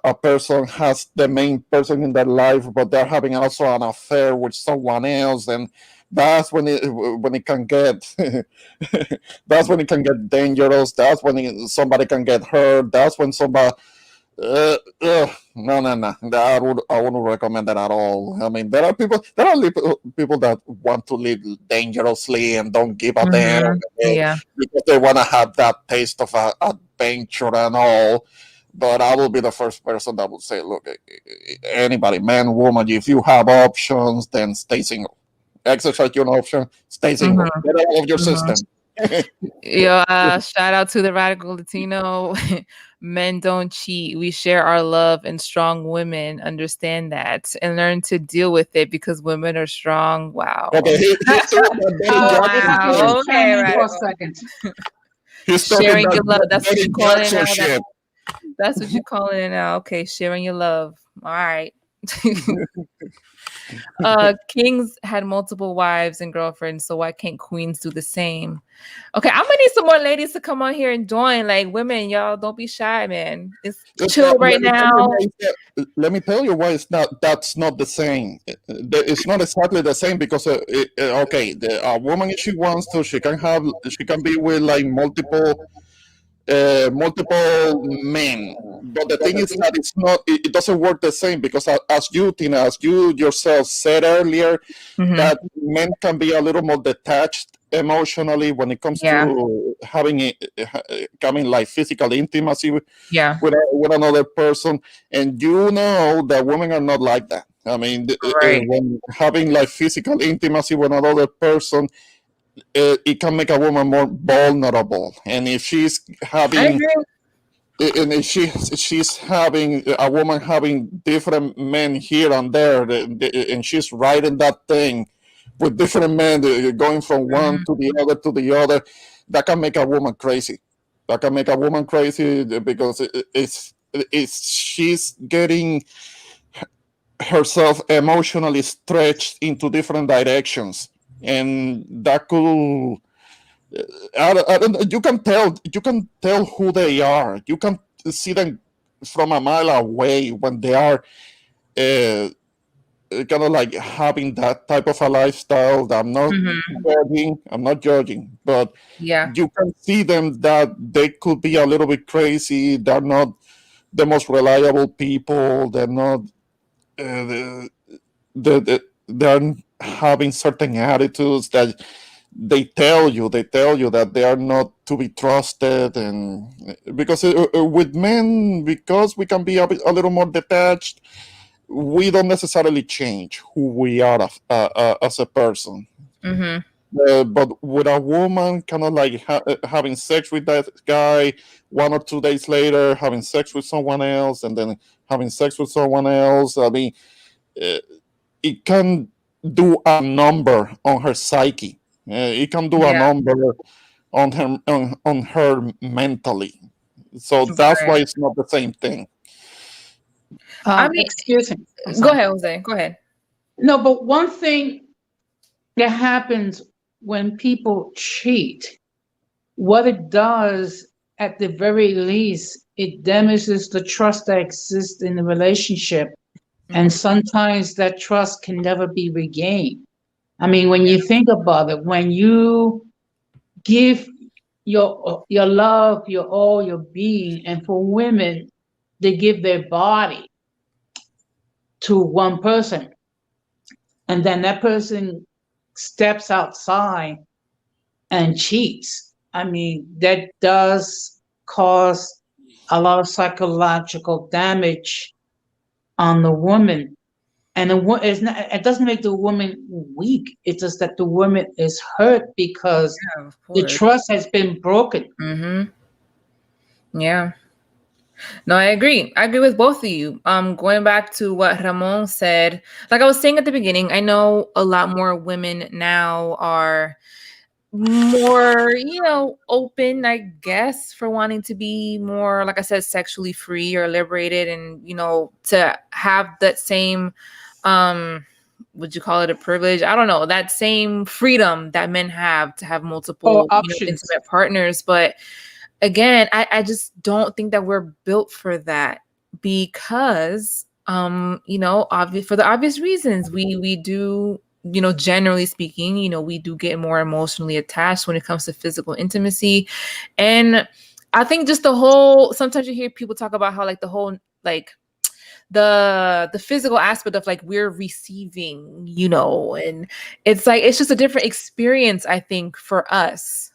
a person has the main person in their life, but they're having also an affair with someone else, and that's when it can get that's when it can get dangerous. That's when somebody can get hurt. That's when somebody no, no, no. I wouldn't recommend that at all. I mean, there are people that want to live dangerously and don't give a damn, Mm-hmm. Yeah. because they want to have that taste of adventure and all. But I will be the first person that would say, look, anybody, man, woman, if you have options, then stay single. Exercise your option, stay single. Mm-hmm. Get out of your Mm-hmm. system. Yeah, shout out to the radical Latino. Men don't cheat. We share our love, and strong women understand that and learn to deal with it because women are strong. Wow. Okay, he's talking that Betty If I Jackson could shit. Wow. just chime Okay, in for a radical. second. He's talking Sharing that your love. That's what Betty you calling it Jackson now. shit. That's what you calling it now. Okay, sharing your love. All right. Kings had multiple wives and girlfriends, so why can't queens do the same? Okay, I'm gonna need some more ladies to come on here and join. Like, women, y'all don't be shy, man. It's chill right now. Let me tell you why it's not. That's not the same. It's not exactly the same, because okay, a woman, if she wants to, she can be with like multiple men. But the thing is that it doesn't work the same, because as you, Tina, as you yourself said earlier, Mhm. that men can be a little more detached emotionally when it comes Yeah, to having like physical intimacy yeah, with another person. And you know that women are not like that. I mean, right. when having like physical intimacy with another person, it can make a woman more vulnerable. And if she's I having agree. and if she's having a woman having different men here and there, and she's riding that thing with different men, going from one Mhm. to the other, that can make a woman crazy. That can make a woman crazy, because it's she's getting herself emotionally stretched into different directions, and that could I don't, you can tell who they are. You can see them from a mile away when they are uh, kind of like having that type of a lifestyle. That Mhm. I'm not judging, but Yeah. you can see them that they could be a little bit crazy. They're not the most reliable people. They're not the, they're having certain attitudes that they tell you that they are not to be trusted. And because with men, because we can be a little more detached, we don't necessarily change who we are as a person. Mhm. But with a woman, kind of like having sex with that guy, 1 or 2 days later having sex with someone else, and then having sex with someone else, I mean, uh, it can do a number on her psyche. It can do a Yeah. number on her mentally. So that's why Right. it's not the same thing. I mean, Excuse me. I'm go sorry. ahead, Jose. Go ahead. No, but one thing that happens when people cheat, what it does at the very least, it damages the trust that exists in the relationship. And Mhm. sometimes that trust can never be regained. I mean, when you think about it, when you give your love, your all, your being, and for women, they give their body to one person, and then that person steps outside and cheats. I mean, that does cause a lot of psychological damage on the woman. And it doesn't make the woman weak. It's just that the woman is hurt because Yeah, of the course. trust has been broken. Mm-hmm. Yeah. No, I agree. I agree with both of you. Going back to what Ramon said, like I was saying at the beginning, I know a lot more women now are more, open, I guess, for wanting to be more, like I said, sexually free or liberated, and to have that same, would you call it a privilege? I don't know, that same freedom that men have to have Or multiple, options. intimate partners. But again, I just don't think that we're built for that because, for the obvious reasons, we do, generally speaking, we do get more emotionally attached when it comes to physical intimacy. And I think just sometimes you hear people talk about how like the whole, like the physical aspect of like we're receiving, and it's like it's just a different experience, I think, for us,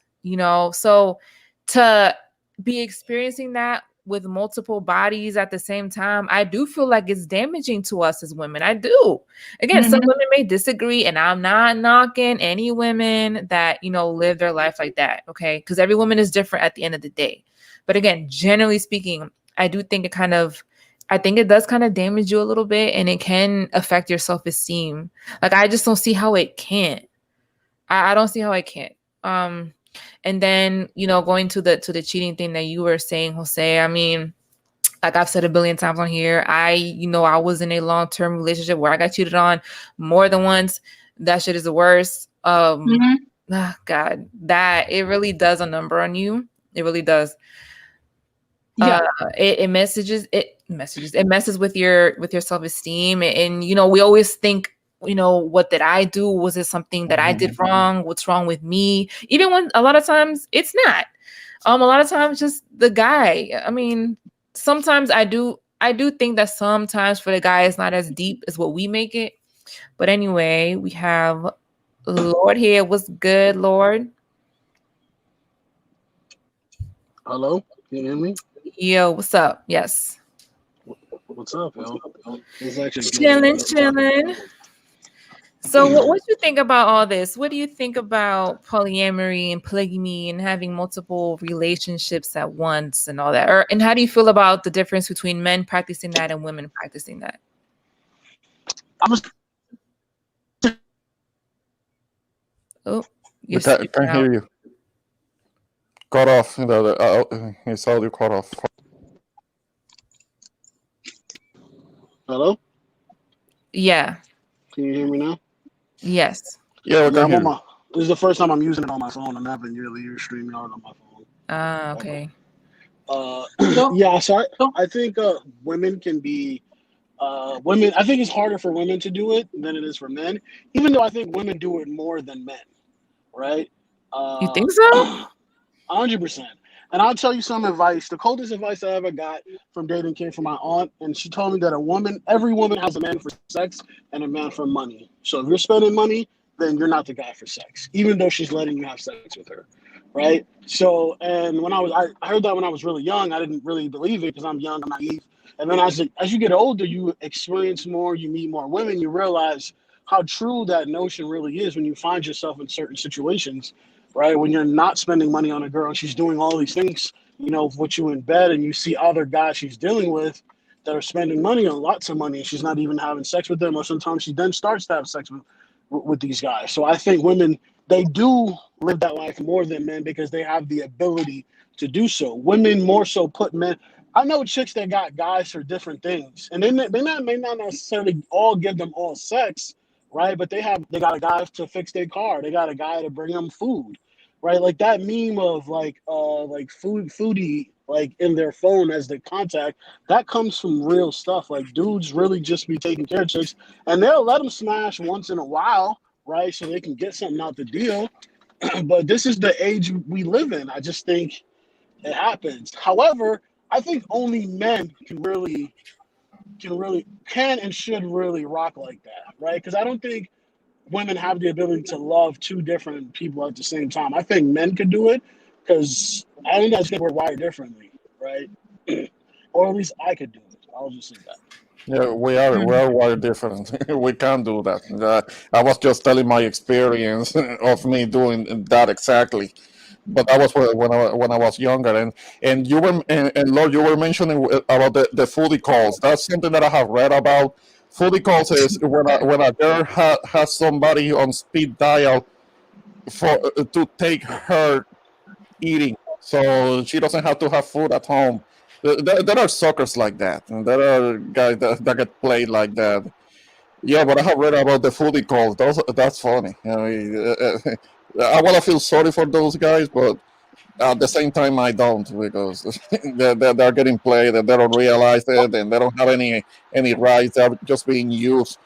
so to be experiencing that with multiple bodies at the same time, I do feel like it's damaging to us as women. I do. Again, some Mhm. women may disagree, and I'm not knocking any women that live their life like that, okay, because every woman is different at the end of the day. But again, generally speaking, I do think I think it does kind of damage you a little bit, and it can affect your self-esteem. Like, I just don't see how it can't. I don't see how it can't. And then, going to the cheating thing that you were saying, Jose, I mean, like I've said a billion times on here, I was in a long-term relationship where I got cheated on more than once. That shit is the worst. Mhm. God, that it really does a number on you. It really does. Yeah. It messes with your self-esteem, and we always think, what did I do? Was it something that I did wrong? What's wrong with me? Even when a lot of times it's not. A lot of times just the guy. I mean, sometimes I do think that sometimes for the guy it's not as deep as what we make it. But anyway, we have Lord here. What's good, Lord? Hello, can you hear me? Yo, what's up? Yes. What's up, yo? This is actually Chilling, good. chilling. So what do you think about all this? What do you think about polyamory and polygamy and having multiple relationships at once and all that? And how do you feel about the difference between men practicing that and women practicing that? I was Oh, We you're can't out. hear you. Cut off. His audio cut off. hello. Yeah. Can you hear me now? Yes. Yeah, we Yeah, can I'm hear on you. my. This is the first time I'm using it on my phone. I'm having you're streaming out on my phone. Ah, okay. Don't Yeah. So don't I think women can be women. I think it's harder for women to do it than it is for men. Even though I think women do it more than men, right? You think so? 100%. And I'll tell you some advice. The coldest advice I ever got from dating came from my aunt, and she told me that every woman has a man for sex and a man for money. So if you're spending money, then you're not the guy for sex, even though she's letting you have sex with her, right? So, and when I heard that when I was really young, I didn't really believe it because I'm young, I'm naive. And then as you get older, you experience more, you meet more women, you realize how true that notion really is when you find yourself in certain situations, right? When you're not spending money on a girl and she's doing all these things, with you in bed, and you see other guys she's dealing with that are spending money on lots of money, and she's not even having sex with them, or sometimes she then starts to have sex with these guys. So I think women, they do live that life more than men because they have the ability to do so. Women more so put men. I know chicks that got guys for different things, and they may not necessarily all give them all sex, right? But they got a guy to fix their car. They got a guy to bring them food, right? Like that meme of like foodie like in their phone as the contact. That comes from real stuff. Like dudes really just be taking care of chicks, and they'll let them smash once in a while, right? So they can get something out the deal. But this is the age we live in. I just think it happens. However, I think only men can and should really rock like that, right? Because I don't think women have the ability to love two different people at the same time. I think men could do it because I think that's we're wired differently, right? Or at least I could do it. I'll just say that. Yeah, we're wired different. We can't do that. I was just telling my experience of me doing that exactly. But that was when I was younger, and you were and Lord, you were mentioning about the foodie calls. That's something that I have read about. Foodie calls is when a girl has somebody on speed dial for to take her eating, so she doesn't have to have food at home. There are suckers like that, and there are guys that get played like that. Yeah, but I have read about the foodie calls. That's funny. I mean, I want to feel sorry for those guys, but at the same time, I don't because they're getting played and they don't realize it and they don't have any rights. They're just being used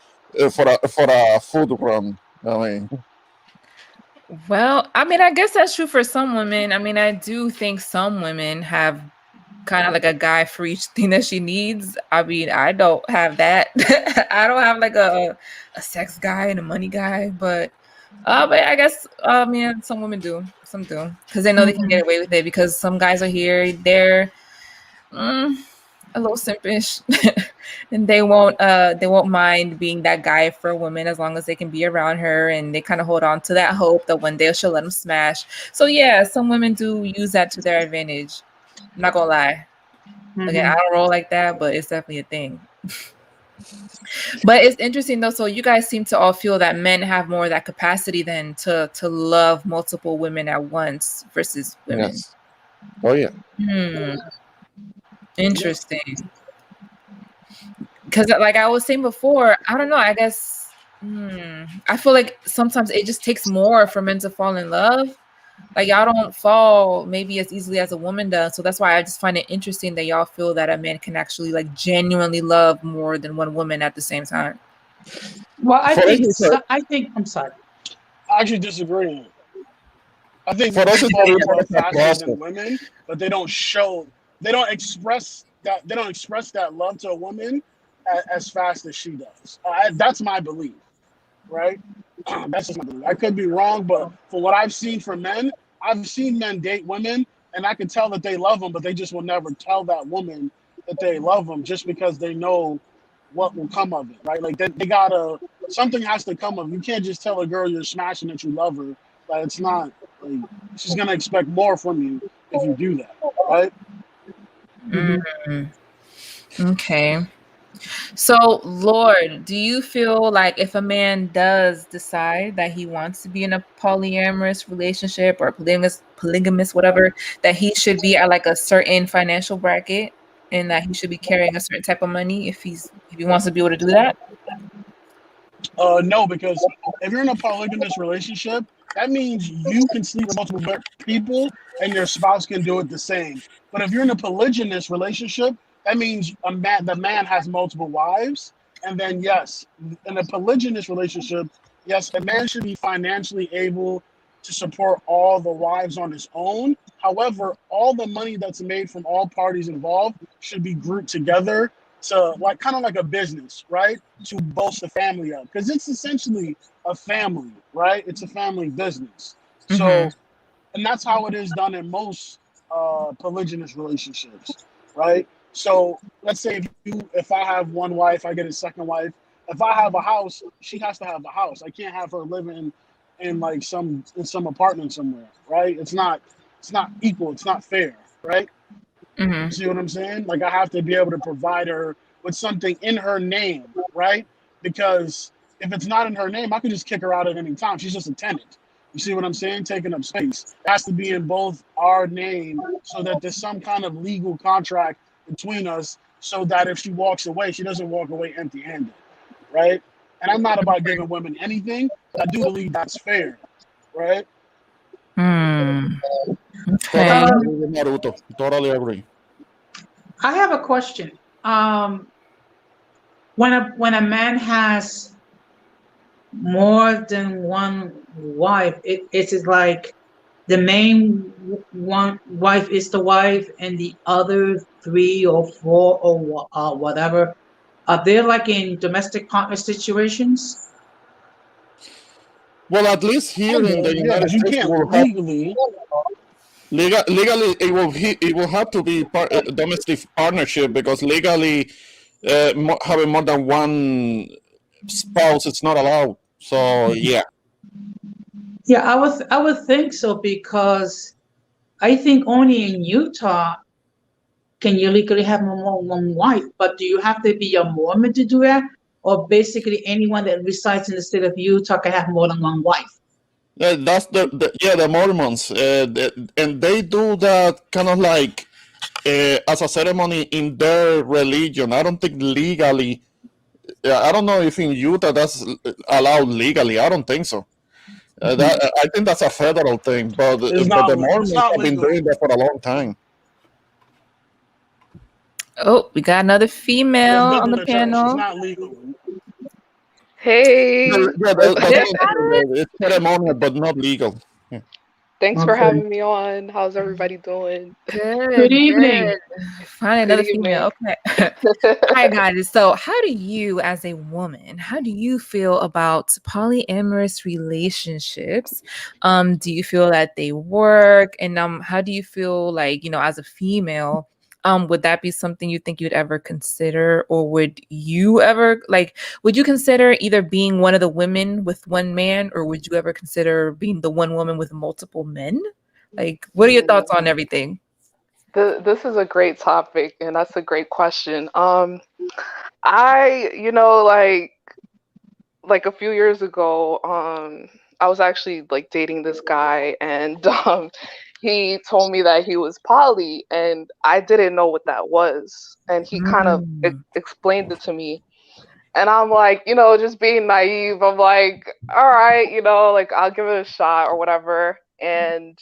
for a food run. I mean, Well, I mean, I guess that's true for some women. I mean, I do think some women have kind of like a guy for each thing that she needs. I mean, I don't have that. I don't have like a sex guy and a money guy, but I guess I mean some women do. Some do because they know they can get away with it because some guys are here, they're a little simpish and they won't mind being that guy for a woman as long as they can be around her, and they kind of hold on to that hope that one day she'll let them smash. So yeah, some women do use that to their advantage. I'm not gonna lie. Again, I don't roll like that, but it's definitely a thing. But it's interesting though. So you guys seem to all feel that men have more of that capacity than to love multiple women at once versus women. yes. Oh yeah. Interesting. Because like I was saying before, I don't know. I guess I feel like sometimes it just takes more for men to fall in love. Like y'all don't fall maybe as easily as a woman does. So that's why I just find it interesting that y'all feel that a man can actually like genuinely love more than one woman at the same time. Well, I think I'm sorry. I actually disagree. I think For us, it's men more love like a faster process. than women, but they don't express that love to a woman as fast as she does. That's my belief, right? That's just my belief. I could be wrong, but for what I've seen from men, I've seen men date women, and I can tell that they love them, but they just will never tell that woman that they love them just because they know what will come of it, right? Like they gotta, something has to come of it. You can't just tell a girl you're smashing that you love her. Like it's not, like, she's gonna expect more from you if you do that, right? Okay. So, Lord, do you feel like if a man does decide that he wants to be in a polyamorous relationship or polygamous, whatever, that he should be at like a certain financial bracket and that he should be carrying a certain type of money if he wants to be able to do that? No, because if you're in a polygamous relationship, that means you can sleep with multiple people and your spouse can do it the same. But if you're in a polygynous relationship, that means the man has multiple wives. And then, yes, in a polygynous relationship, yes, a man should be financially able to support all the wives on his own. However, all the money that's made from all parties involved should be grouped together to like kind of like a business, right? To bolster the family up, because it's essentially a family, right? It's a family business. So, and that's how it is done in most polygynous relationships, right? So let's say if I have one wife, I get a second wife. If I have a house, she has to have the house. I can't have her living in like some apartment somewhere, right? It's not equal. It's not fair, right? See what I'm saying? Like I have to be able to provide her with something in her name, right? Because if it's not in her name, I can just kick her out at any time. She's just a tenant. You see what I'm saying? Taking up space. It has to be in both our name so that there's some kind of legal contract between us so that if she walks away, she doesn't walk away empty-handed, right? And I'm not about giving women anything, but I do believe that's fair, right? Okay. Totally agree with Naruto. Totally agree. I have a question. When a man has more than one wife, it's like the main one wife is the wife, and the other 3 or 4 or whatever. Are they like in domestic partner situations? Well, at least here in the Yeah, United but you States, can't will have legally. legally it will have to be domestic partnership because legally having more than one spouse it's not allowed. So yeah, Yeah, I would think so, because I think only in Utah can you legally have more than one wife. But do you have to be a Mormon to do that? Or basically anyone that resides in the state of Utah can have more than one wife? that's the Mormons, and they do that kind of like as a ceremony in their religion. I don't think legally. I don't know if in Utah that's allowed legally. I don't think so. I think that's a federal thing, but It's the not. It's Mormons not have been legal. doing that for a long time. Oh, we got another It's female built on in the the church. It's panel. not legal. Hey, Yeah, that's Yeah, what I'm saying. It's ceremonial, but not legal. Yeah. thanks for Okay. having me on. How's everybody doing? Good good, evening. good. Finally, Good another female. evening. Okay. All right, guys. So, how do you, as a woman, how do you feel about polyamorous relationships? Do you feel that they work? And how do you feel like, as a female, would that be something you think you'd ever consider, or would you ever would you consider either being one of the women with one man, or would you ever consider being the one woman with multiple men? Like, what are your thoughts on everything? This is a great topic, and that's a great question. I, like a few years ago, I was actually like dating this guy, and he told me that he was poly, and I didn't know what that was, and he kind of Mm. explained it to me, and I'm like, just being naive. I'm like, all right, like I'll give it a shot or whatever, and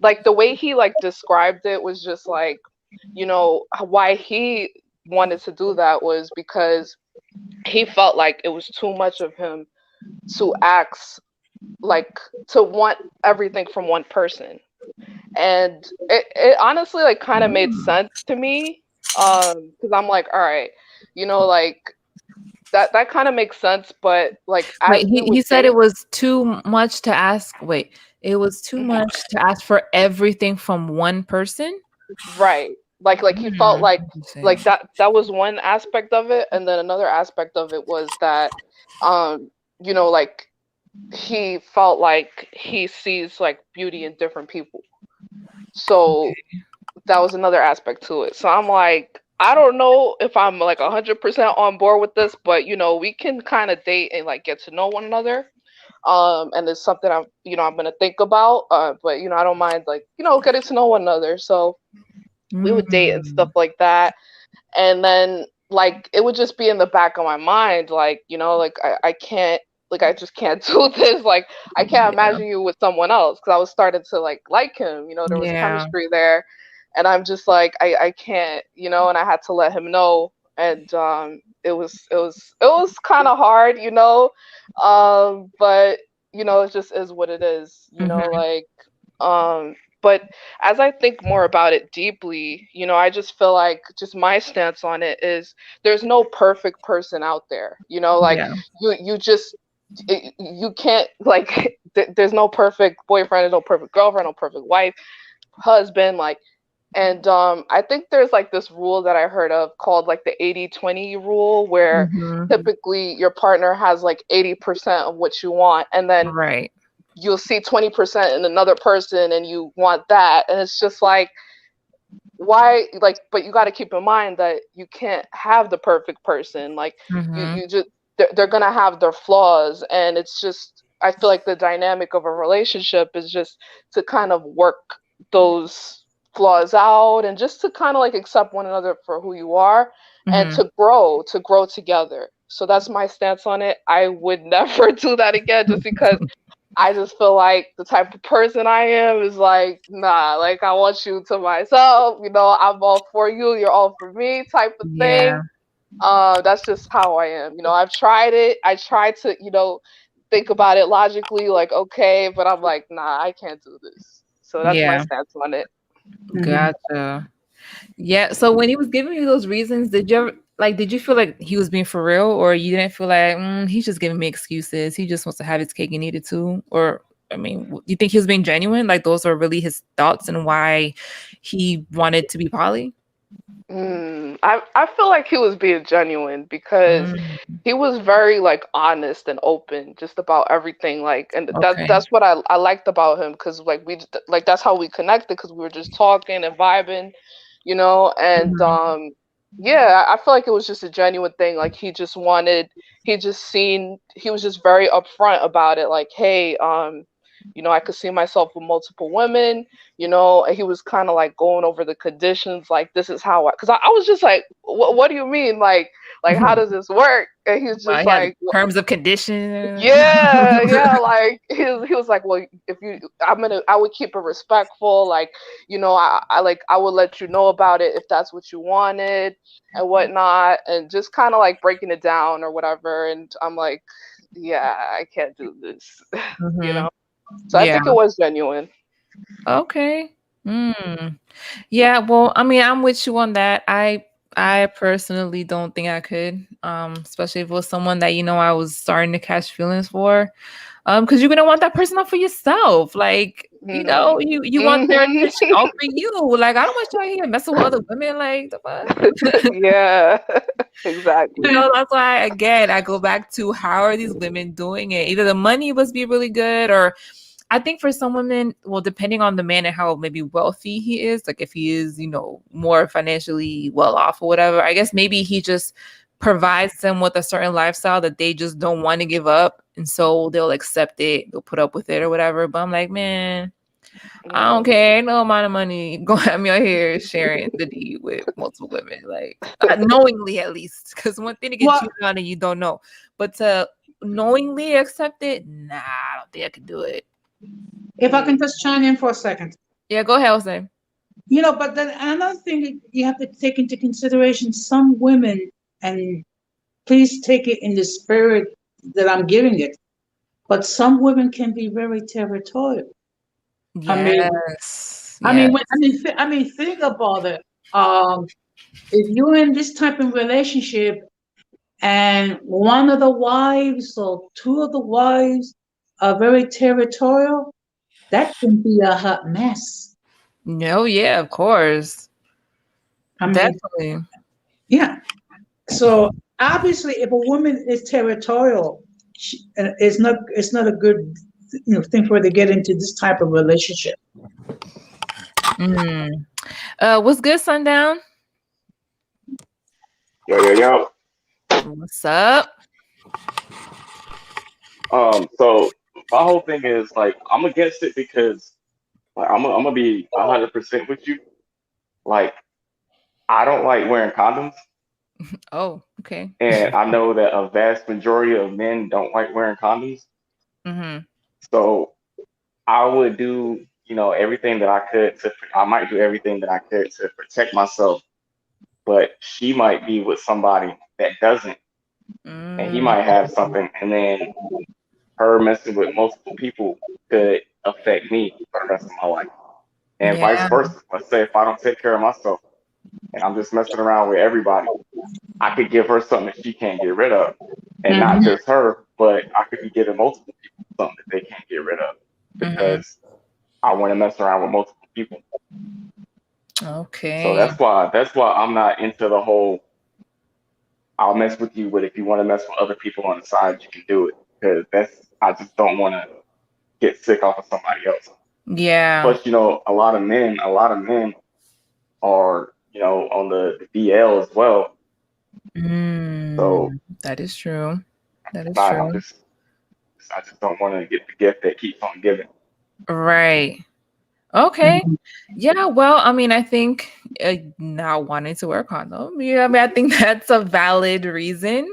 like the way he like described it was just like, why he wanted to do that was because he felt like it was too much of him to ask, like to want everything from one person. And it honestly like kind of made sense to me, because I'm like, all right, like that kind of makes sense, but like as Wait, we he would said it date. was too much to ask. Wait, it was too Mhm. much to ask for everything from one person? Right. Like he felt like Interesting. that was one aspect of it, and then another aspect of it was that like he felt like he sees like beauty in different people. So that was another aspect to it. So I'm like, I don't know if I'm like 100% on board with this, but we can kind of date and like get to know one another. And it's something I'm gonna think about. But I don't mind like getting to know one another. So we would date and stuff Mm. like that, and then like it would just be in the back of my mind, like like I can't, like I just can't do this, like I can't Yeah. imagine you with someone else, because I was starting to like him, there was Yeah. chemistry there, and I'm just like I can't, and I had to let him know, and it was kind of hard, but it just is what it is, Mhm. like but as I think more about it deeply, I just feel like just my stance on it is there's no perfect person out there. Like Yeah. you just you can't like there's no perfect boyfriend, there's no perfect girlfriend, no perfect wife, husband, like, and I think there's like this rule that I heard of called like the 80-20 rule, where Mhm. typically your partner has like 80% of what you want, and then Right. you'll see 20% in another person and you want that, and it's just like, why, like, but you got to keep in mind that you can't have the perfect person, like Mhm. you just they're gonna have their flaws, and it's just, I feel like the dynamic of a relationship is just to kind of work those flaws out, and just to kind of like accept one another for who you are, and Mhm. to grow together. So that's my stance on it. I would never do that again, just because I just feel like the type of person I am is like, nah, like I want you to myself, I'm all for you, you're all for me type of Yeah. thing. That's just how I am. I've tried it. I tried to, think about it logically, like, okay, but I'm like, nah, I can't do this. So that's my Yeah. stance on it. Gotcha. Yeah. So when he was giving you those reasons, did you feel like he was being for real, or you didn't feel like he's just giving me excuses? He just wants to have his cake and eat it too? Or, I mean, do you think he was being genuine? Like those are really his thoughts and why he wanted to be poly? I feel like he was being genuine, because Mm, he was very like honest and open just about everything, like, and okay. that's what I liked about him, because like like that's how we connected, because we were just talking and vibing, and Mhm. yeah, I feel like it was just a genuine thing. Like he was just very upfront about it, like, hey, I could see myself with multiple women, and he was kind of like going over the conditions, like, this is how because I was just like, what do you mean, like how does this work? And he was Well, just he has like, terms of conditions. yeah, like he was like, well, if you, I would keep it respectful, like, I would let you know about it if that's what you wanted and whatnot, and just kind of like breaking it down or whatever. And I'm like, yeah, I can't do this, you Mhm. know. So I Yeah. think it was genuine. Okay. Mm. Yeah, well, I mean, I'm with you on that. I personally don't think I could, especially if it was someone that I was starting to catch feelings for. Because you're gonna want that person up for yourself. Like, Mm. you want their Hmm. attention all for you. Like, I don't want you out here messing with other women. Like, the fuck? Yeah, exactly. That's why again I go back to how are these women doing it? Either the money must be really good, or I think for some women, well, depending on the man and how maybe wealthy he is, like if he is, more financially well off or whatever, I guess maybe he just provides them with a certain lifestyle that they just don't want to give up. And so they'll accept it, they'll put up with it or whatever. But I'm like, man, I don't Yeah. care. Ain't no amount of money going to have me out here sharing the D with multiple women, like knowingly at least. Because one thing to get Well, cheated on and you don't know, but to knowingly accept it, nah, I don't think I could do it. if I can just chime in for a second. Yeah, go ahead, Jose. But then another thing you have to take into consideration, some women, and please take it in the spirit that I'm giving it, but some women can be very territorial. I mean, Yes. Yeah. think about it. If you're in this type of relationship and one of the wives or two of the wives are very territorial, that can be a hot mess. No, yeah, of course. I mean, Definitely. yeah. So obviously, if a woman is territorial, it's not a good thing for her to get into this type of relationship. Mm. What's good, Sundown? Yo, yo, yo. What's up? So my whole thing is like I'm against it because like I'm gonna be 100% with you. Like I don't like wearing condoms, Oh, okay. and I know that a vast majority of men don't like wearing condoms. Mm-hmm. So I would do, everything that I could to. I might do everything that I could to protect myself, but she might be with somebody that doesn't, and he Mm, might have something, and then her messing with multiple people could affect me for the rest of my life. And vice yeah. versa. Let's say if I don't take care of myself and I'm just messing around with everybody, I could give her something that she can't get rid of. And not Mhm. just her, but I could be giving multiple people something that they can't get rid of Mm-hmm. because I want to mess around with multiple people. So Okay. that's why I'm not into the whole I'll mess with you, but if you want to mess with other people on the side, you can do it. Because I just don't want to get sick off of somebody else. Yeah. Plus, a lot of men are, on the DL as well. So That is true. That is Not, true. I just don't want to get the gift that keeps on giving. Right. Okay. Yeah, well, I mean, I think not wanting to wear a condom. Yeah, I mean, I think that's a valid reason.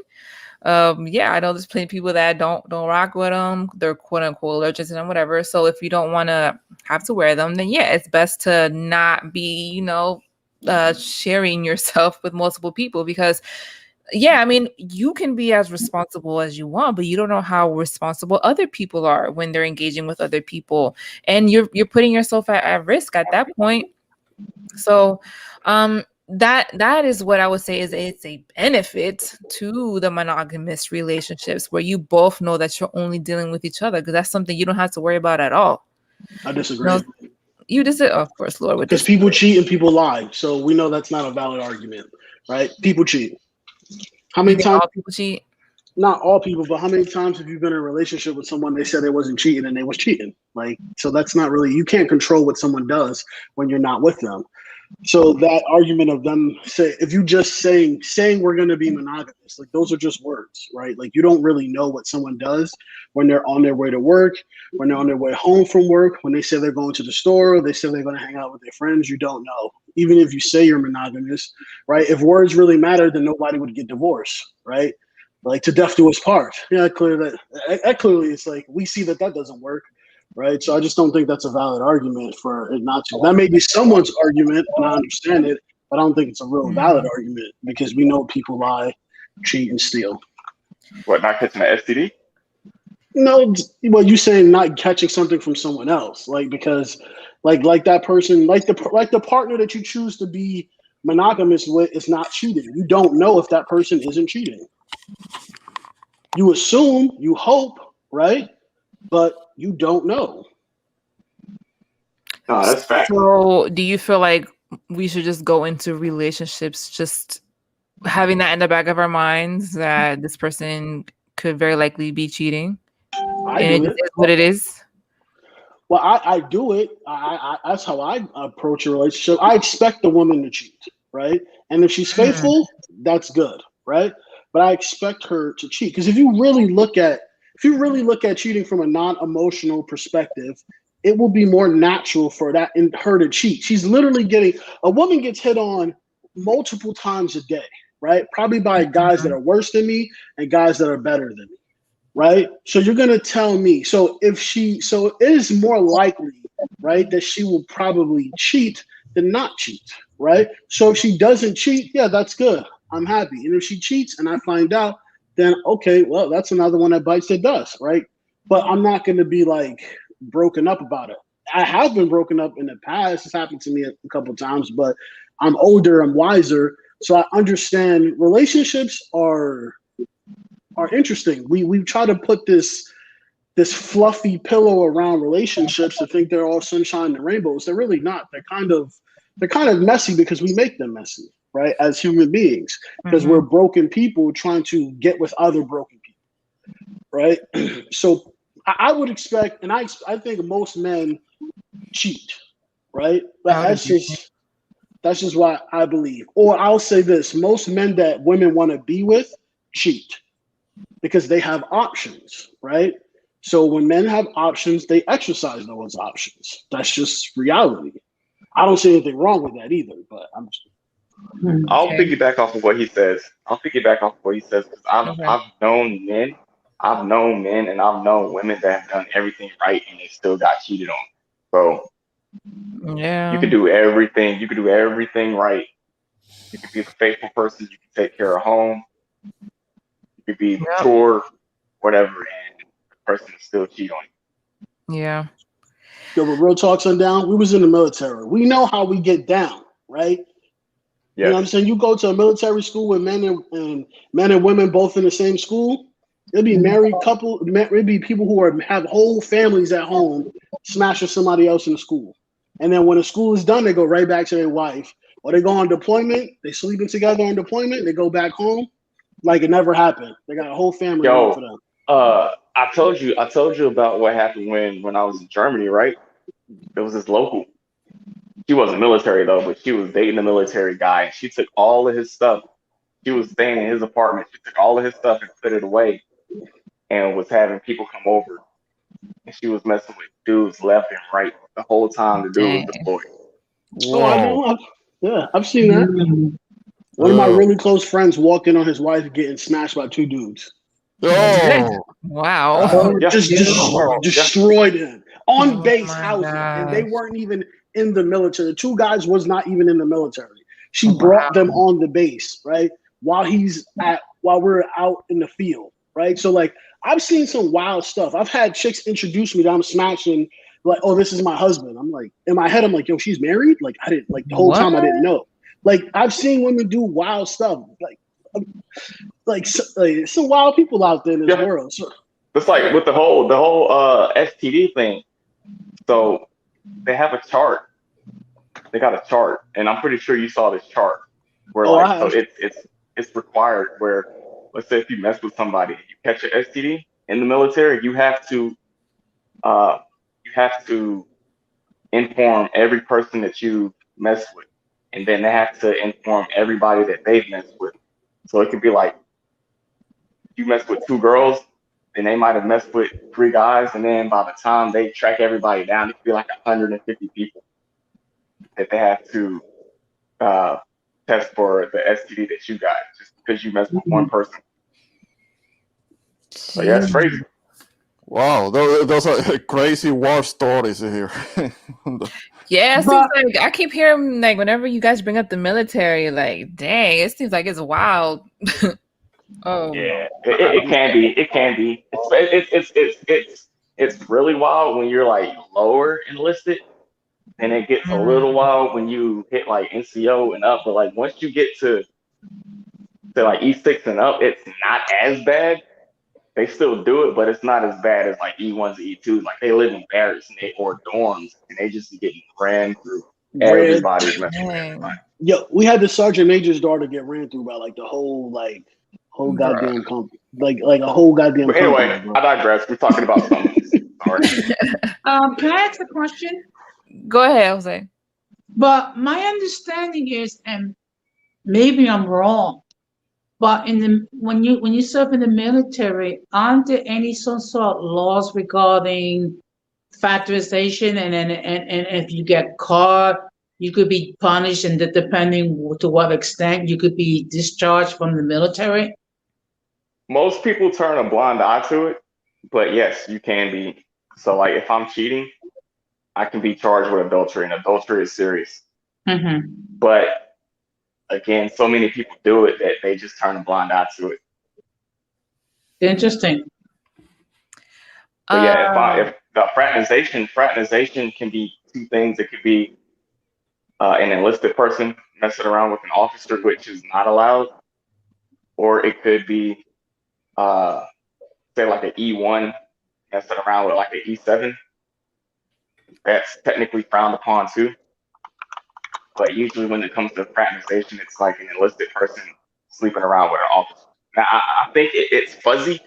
Yeah, I know there's plenty of people that don't rock with them. They're quote unquote allergic to them, whatever. So if you don't want to have to wear them, then yeah, it's best to not be, sharing yourself with multiple people because yeah, I mean, you can be as responsible as you want, but you don't know how responsible other people are when they're engaging with other people. And you're putting yourself at risk at that point. So that is what I would say is it's a benefit to the monogamous relationships where you both know that you're only dealing with each other because that's something you don't have to worry about at all. I disagree. You just of course, Lord, with Because people cheat and people lie, so we know that's not a valid argument, right? People cheat. How many times? All people cheat? Not all people, but how many times have you been in a relationship with someone they said they wasn't cheating and they was cheating? Like, so that's not really, you can't control what someone does when you're not with them. So that argument of them say, if you just saying we're going to be monogamous, like those are just words, right? Like you don't really know what someone does when they're on their way to work, when they're on their way home from work, when they say they're going to the store, they say they're going to hang out with their friends. You don't know. Even if you say you're monogamous, right? If words really matter, then nobody would get divorced, right? Like to death do us part. Yeah, clearly it's like we see that doesn't work, right? So I just don't think that's a valid argument for it not to. That may be someone's argument, and I understand it, but I don't think it's a real valid argument because we know people lie, cheat, and steal. What, not catching an STD? No, well, you saying not catching something from someone else, like because, like that person, like the partner that you choose to be monogamous with is not cheating. You don't know if that person isn't cheating. You assume, you hope, right? But you don't know. No, that's fact. So do you feel like we should just go into relationships just having that in the back of our minds that this person could very likely be cheating? And it is what it is? Well, I do it. I that's how I approach a relationship. I expect the woman to cheat, right? And if she's faithful, that's good, right? But I expect her to cheat because if you really look at cheating from a non-emotional perspective, it will be more natural for that in her to cheat. She's literally a woman gets hit on multiple times a day, right? Probably by guys that are worse than me and guys that are better than me, right? So you're gonna tell me. So it is more likely, right, that she will probably cheat than not cheat, right? So if she doesn't cheat, yeah, that's good. I'm happy. And if she cheats and I find out, then okay, well, that's another one that bites the dust, right? But I'm not going to be like broken up about it. I have been broken up in the past. It's happened to me a couple of times, but I'm older, I'm wiser, so I understand relationships are interesting. We try to put this fluffy pillow around relationships and think they're all sunshine and rainbows. They're really not. They're kind of messy because we make them messy, right? As human beings, because we're broken people trying to get with other broken people, right? So I would expect, and I think most men cheat, right? But that's just what I believe. Or I'll say this: most men that women want to be with cheat because they have options, right? So when men have options, they exercise those options. That's just reality. I don't see anything wrong with that either, but I'm just. I'll piggyback off of what he says. Because I've known men, and I've known women that have done everything right and they still got cheated on. So yeah, you can do everything. You can do everything right. You can be the faithful person. You can take care of home. You could be mature, whatever, and the person will still cheat on you. Yeah. Yo, but real talk, sundown. We was in the military. We know how we get down, right? You know what I'm saying? You go to a military school with men and women both in the same school. It'd be married couple. It'd be people who have whole families at home, smashing somebody else in the school. And then when the school is done, they go right back to their wife. Or they go on deployment. They sleeping together on deployment. They go back home like it never happened. They got a whole family for them. I told you about what happened when I was in Germany, right? There was this local. She wasn't military though, but she was dating a military guy. And she took all of his stuff. She was staying in his apartment. She took all of his stuff and put it away. and was having people come over, and she was messing with dudes left and right the whole time the dude was Dang. deployed. Oh, I Whoa. know. Yeah, I've seen that. Mm. One of my Oh. really close friends walked in on his wife getting smashed by 2 dudes. Oh. Wow. Yeah. Just Oh. destroyed him on Oh base my housing, and they gosh. weren't even in the military. The 2 guys was not even in the military. She Wow. brought them on the base, right? While we're out in the field, right? So like I've seen some wild stuff. I've had chicks introduce me that I'm smashing, like, oh, this is my husband. I'm like, in my head, I'm like, yo, she's married? Like, I didn't, like, the whole time I didn't know. Like, I've seen women do wild stuff. Like some wild people out there in this world. So, It's like with the whole STD thing. So they have a chart. They got a chart, and I'm pretty sure you saw this chart where so it's required where, let's say if you mess with somebody, you catch an STD in the military, you have to inform every person that you mess with, and then they have to inform everybody that they've messed with. So it could be like you mess with 2 girls, then they might have messed with 3 guys, and then by the time they track everybody down, it could be like 150 people that they have to test for the STD that you got just because you messed with one person. So yeah, it's crazy. Wow, those are crazy war stories here. Yeah, it seems But like I keep hearing like whenever you guys bring up the military, like, dang, it seems like it's wild. Oh Yeah, it can be. It can be. It's really wild when you're like lower enlisted, and it gets a little wild when you hit like NCO and up. But like once you get to like E6 and up, it's not as bad. They still do it, but it's not as bad as like E1s, E2s. Like they live in barracks or dorms, and they just be getting ran through. Everybody's messing with everybody. Yo, we had the sergeant major's daughter get ran through by like the whole Bruh. goddamn company, like a whole goddamn. But anyway, company, bro. I digress. We're talking about something else. Sorry. can I ask a question? Go ahead, Jose. But my understanding is, and maybe I'm wrong, but when you serve in the military, aren't there any some sort of laws regarding factorization, and if you get caught, you could be punished, and depending to what extent you could be discharged from the military? Most people turn a blind eye to it, but yes, you can be. So like if I'm cheating, I can be charged with adultery, and adultery is serious. Mm-hmm. But again, so many people do it that they just turn a blind eye to it. Interesting. But yeah, if the fraternization can be 2 things. It could be an enlisted person messing around with an officer, which is not allowed, or it could be say like an E1 messing around with like an E7. That's technically frowned upon too. But usually when it comes to fraternization, it's like an enlisted person sleeping around with an officer. Now, I think it's fuzzy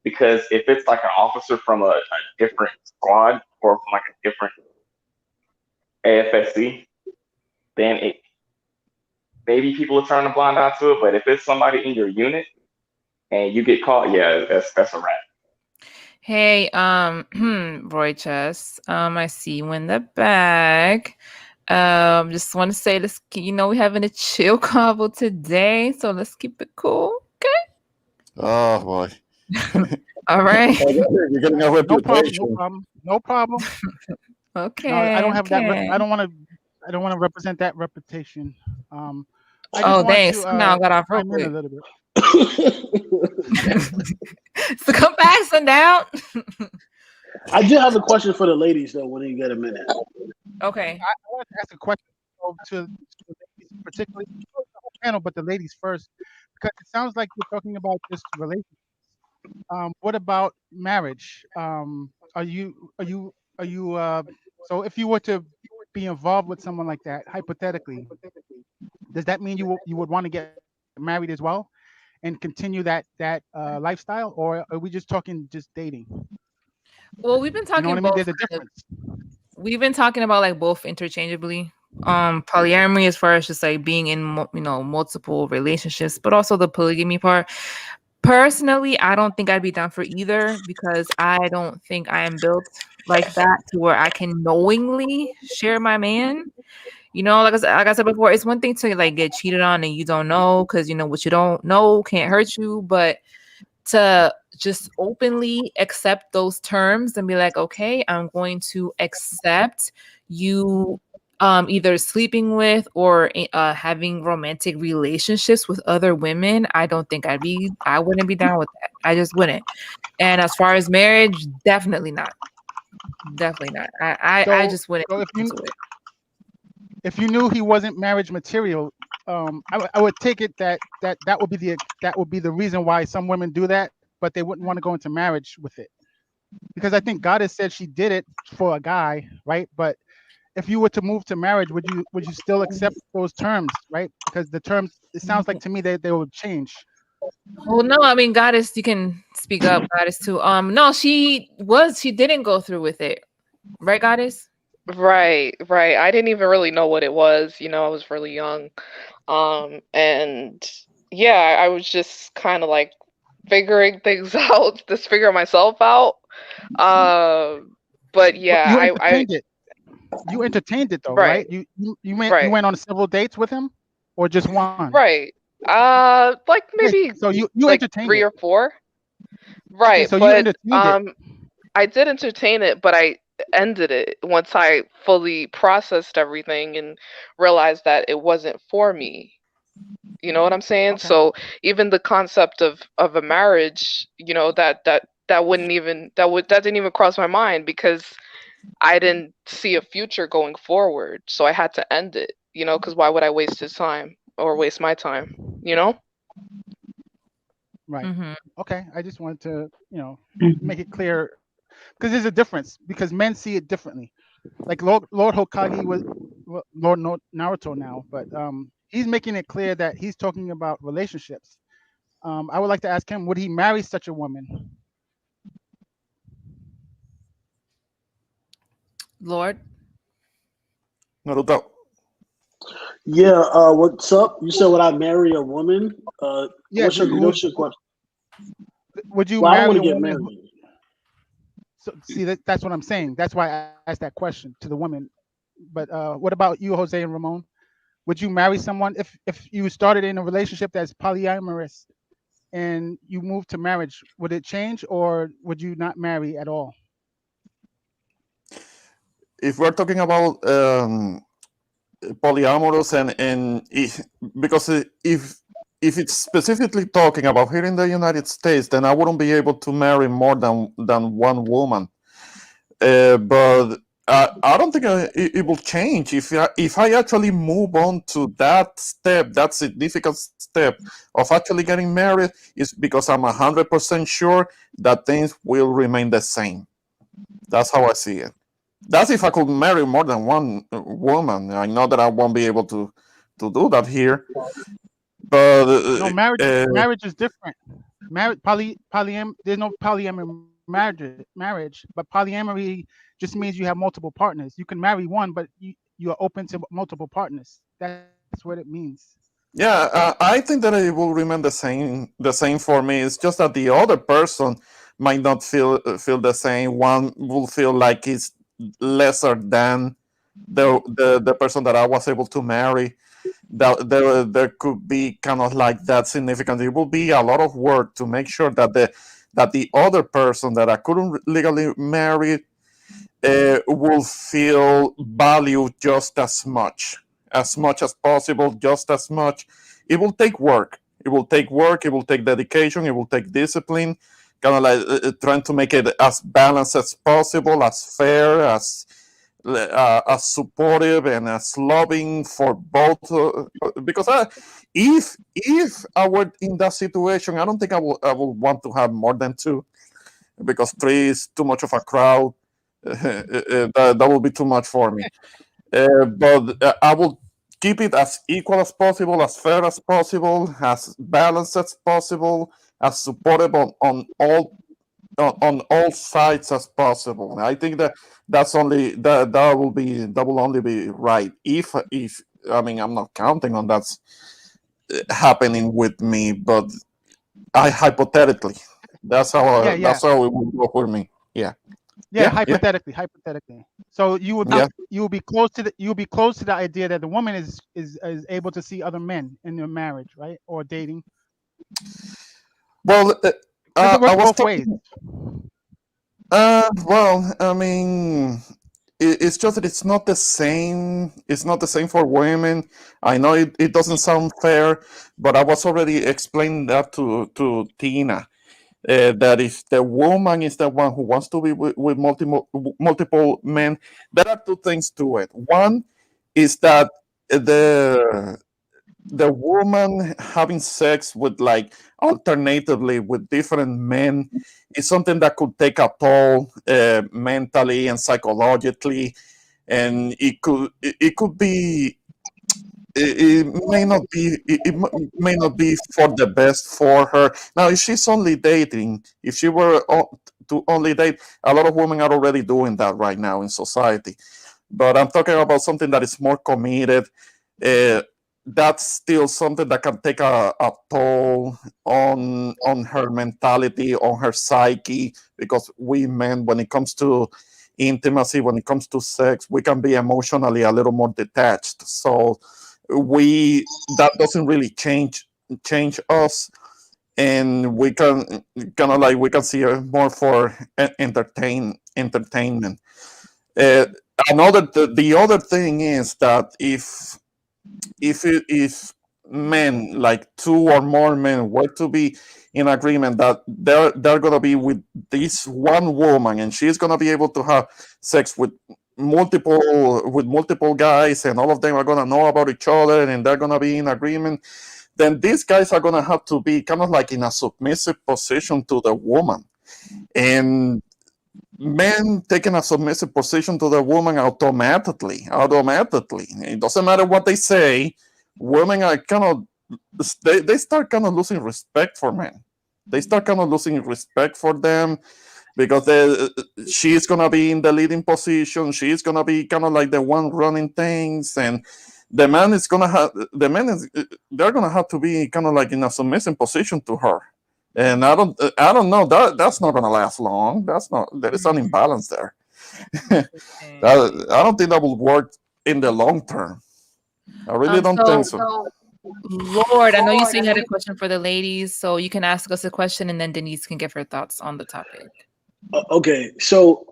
because if it's like an officer from a different squad or from like a different AFSC, then maybe people are turning a blind eye to it. But if it's somebody in your unit and you get caught, yeah, that's a wrap. Hey, Roy Chess. I see you in the back. Just want to say this. We're having a chill convo today, so let's keep it cool. Okay. Oh boy. All right. You're getting a reputation. No problem. Okay. No, I don't have that. okay. I don't want to represent that reputation. I just Oh, want thanks. to Now I got off real chime in a quick. little bit. So come back, sundown. I do have a question for the ladies though. When you get a minute, Okay. I want to ask a question to the ladies, particularly the whole panel, but the ladies first, because it sounds like you're talking about this relationship. What about marriage? Are you so if you were to be involved with someone like that, hypothetically, does that mean you would want to get married as well and continue that lifestyle, or are we just talking just dating? Well, we've been You talking know what I mean? both. There's a difference. We've been talking about like both interchangeably. Polyamory as far as just like being in multiple relationships, but also the polygamy part. Personally, I don't think I'd be down for either because I don't think I am built like that to where I can knowingly share my man. You know, like I said before, it's one thing to like get cheated on and you don't know because you know what you don't know can't hurt you, but to just openly accept those terms and be like, okay, I'm going to accept you either sleeping with or having romantic relationships with other women. I wouldn't be down with that. I just wouldn't. And as far as marriage, definitely not. Definitely not. I So, just wouldn't so be into it. if you knew he wasn't marriage material, I would take it that would be the reason why some women do that, but they wouldn't want to go into marriage with it, because I think God has said she did it for a guy, right? But if you were to move to marriage, would you still accept those terms, right? Because the terms, it sounds like to me they would change. Well, no, I mean, Goddess, you can speak up, Goddess too. No, she didn't go through with it, right, Goddess? Right, right. I didn't even really know what it was. I was really young. And yeah, I was just kind of like figuring things out, just figuring myself out. But But yeah, I you entertained it though, right? right, You right, went on several dates with him, or just one? right. Like Okay, maybe so you like entertained three it. or four. Okay, Right, so you but entertained it. I did entertain it, but I ended it once I fully processed everything and realized that it wasn't for me. You know what I'm saying? Okay. So even the concept of a marriage, that didn't even cross my mind because I didn't see a future going forward. So I had to end it, because why would I waste his time or waste my time, you know? Right. Mm-hmm. Okay. I just wanted to, Mhm. make it clear, because there's a difference, because men see it differently. Like Lord Hokage was Lord Naruto now, but he's making it clear that he's talking about relationships. I would like to ask him, would he marry such a woman? Lord. Naruto. Yeah, what's up? You said would I marry a woman? Yeah. What's your question? Would you Well, I don't marry want a to get woman who? married. So, see, that's what I'm saying. That's why I asked that question to the woman. But what about you, Jose and Ramon? Would you marry someone if you started in a relationship that's polyamorous and you moved to marriage? Would it change, or would you not marry at all? If we're talking about polyamorous because if it's specifically talking about here in the United States, then I wouldn't be able to marry more than one woman. But I don't think it will change if I actually move on to that step, that significant step of actually getting married, is because I'm 100% sure that things will remain the same. That's how I see it. That's if I could marry more than one woman. I know that I won't be able to do that here, but No, marriage is different. Marriage polyam there's no polyamorous marriage, but polyamory just means you have multiple partners. You can marry one, but you are open to multiple partners. That's what it means. yeah, I think that it will remain the same for me. It's just that the other person might not feel the same. One will feel like it's lesser than the person that I was able to marry. That there could be kind of like that significant. It will be a lot of work to make sure that the other person that I couldn't legally marry will feel valued just as much as possible, just as much. It will take work. It will take work. It will take dedication. It will take discipline. Kind of like trying to make it as balanced as possible, as fair, as supportive and as loving for both. Because if I were in that situation, I don't think I will want to have more than two, because three is too much of a crowd. That will be too much for me. But I will keep it as equal as possible, as fair as possible, as balanced as possible, as supportive on all sides as possible. I think that will only be right if I mean, I'm not counting on that's happening with me, but I hypothetically. Yeah, yeah, That's how it would go for me. Yeah. yeah. Yeah. Yeah. Hypothetically. So Yeah. you will be close to the idea that the woman is able to see other men in their marriage, right, or dating, Well, because it I works was both ways. talking. Well, I mean, it's just that it's not the same. It's not the same for women. I know it doesn't sound fair, but I was already explaining that to Tina. That if the woman is the one who wants to be with multiple men, there are two things to it. One is that the the woman having sex with like alternatively with different men is something that could take a toll mentally and psychologically, and it could be it may not be may not be for the best for her. Now if she's only dating, if she were to only date, a lot of women are already doing that right now in society, but I'm talking about something that is more committed. uh, that's still something that can take a toll on her mentality, on her psyche, because we men, when it comes to intimacy, when it comes to sex, we can be emotionally a little more detached. So we that doesn't really change us, and we can kind of like we can see it more for entertainment. uh, the other thing is that if men, like two or more men, were to be in agreement that they're gonna be with this one woman, and she's gonna be able to have sex with multiple guys, and all of them are gonna know about each other, and they're gonna be in agreement, then these guys are gonna have to be kind of like in a submissive position to the woman. And men taking a submissive position to the woman automatically, it doesn't matter what they say. Women are kind of they start kind of losing respect for men. They start kind of losing respect for them, because she's gonna be in the leading position. She's gonna be kind of like the one running things, and the man is they're gonna have to be kind of like in a submissive position to her. And I don't know, that's not gonna last long. There is an imbalance there. I don't think that will work in the long term. I really don't think So so. Lord, I know you said you had a question for the ladies, so you can ask us a question, and then Denise can give her thoughts on the topic. Okay, so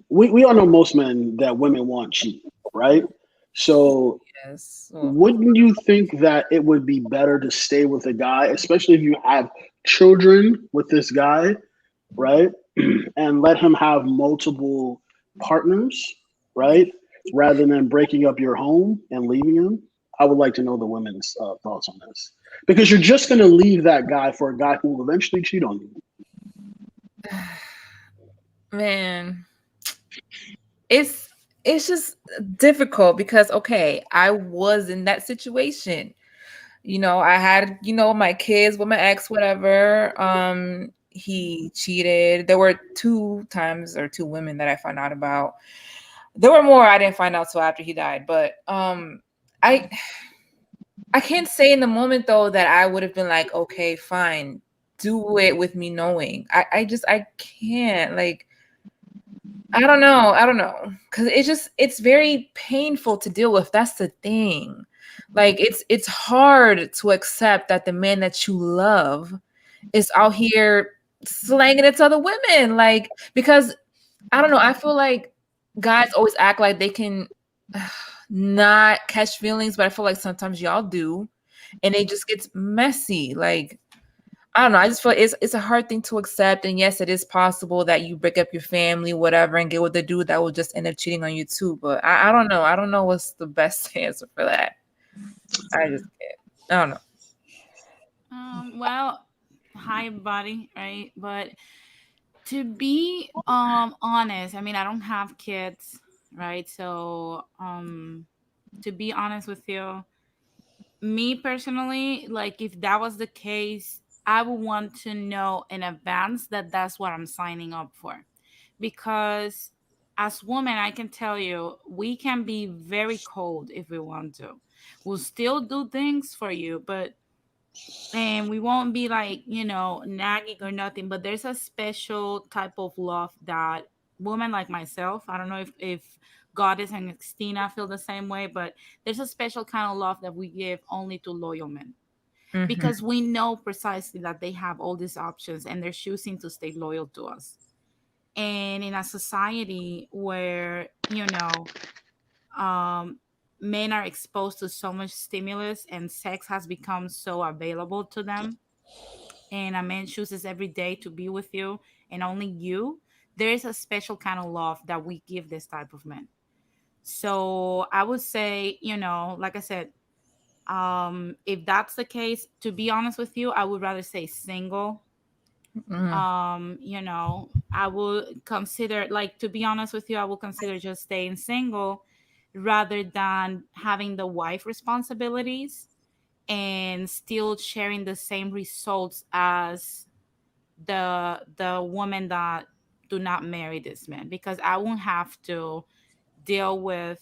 we all know most men that women want cheap, right? So Yes. wouldn't you think that it would be better to stay with a guy, especially if you have children with this guy, right? And let him have multiple partners, right? Rather than breaking up your home and leaving him. I would like to know the women's thoughts on this, because you're just going to leave that guy for a guy who will eventually cheat on you. Man, it's just difficult because okay, I was in that situation. I had, my kids with my ex, whatever. He cheated. There were 2 times or 2 women that I found out about. There were more I didn't find out till after he died. But I can't say in the moment though that I would have been like, okay, fine, do it with me knowing. I can't, like, I don't know, because it's very painful to deal with. That's the thing. Like it's hard to accept that the man that you love is out here slanging it to other women. Like, because I don't know, I feel like guys always act like they can not catch feelings, but I feel like sometimes y'all do, and it just gets messy. Like, I don't know. I just feel like it's a hard thing to accept. And yes, it is possible that you break up your family, whatever, and get with the dude that will just end up cheating on you too. But I don't know. I don't know what's the best answer for that. I just can't. I don't know. Well, hi, buddy, right? But to be honest, I mean, I don't have kids, right? So to be honest with you, me personally, like if that was the case, I would want to know in advance that that's what I'm signing up for. Because as women, I can tell you, we can be very cold if we want to. We'll still do things for you, but And we won't be like, nagging or nothing, but there's a special type of love that women like myself, I don't know if Goddess and Christina feel the same way, but there's a special kind of love that we give only to loyal men, Mm-hmm. because we know precisely that they have all these options and they're choosing to stay loyal to us. And in a society where, um, men are exposed to so much stimulus and sex has become so available to them, and a man chooses every day to be with you and only you, there is a special kind of love that we give this type of men. So I would say, like I said, if that's the case, to be honest with you, I would rather say single. Mm-hmm. I would consider, like, to be honest with you, I would consider just staying single rather than having the wife responsibilities and still sharing the same results as the woman that do not marry this man, because I won't have to deal with,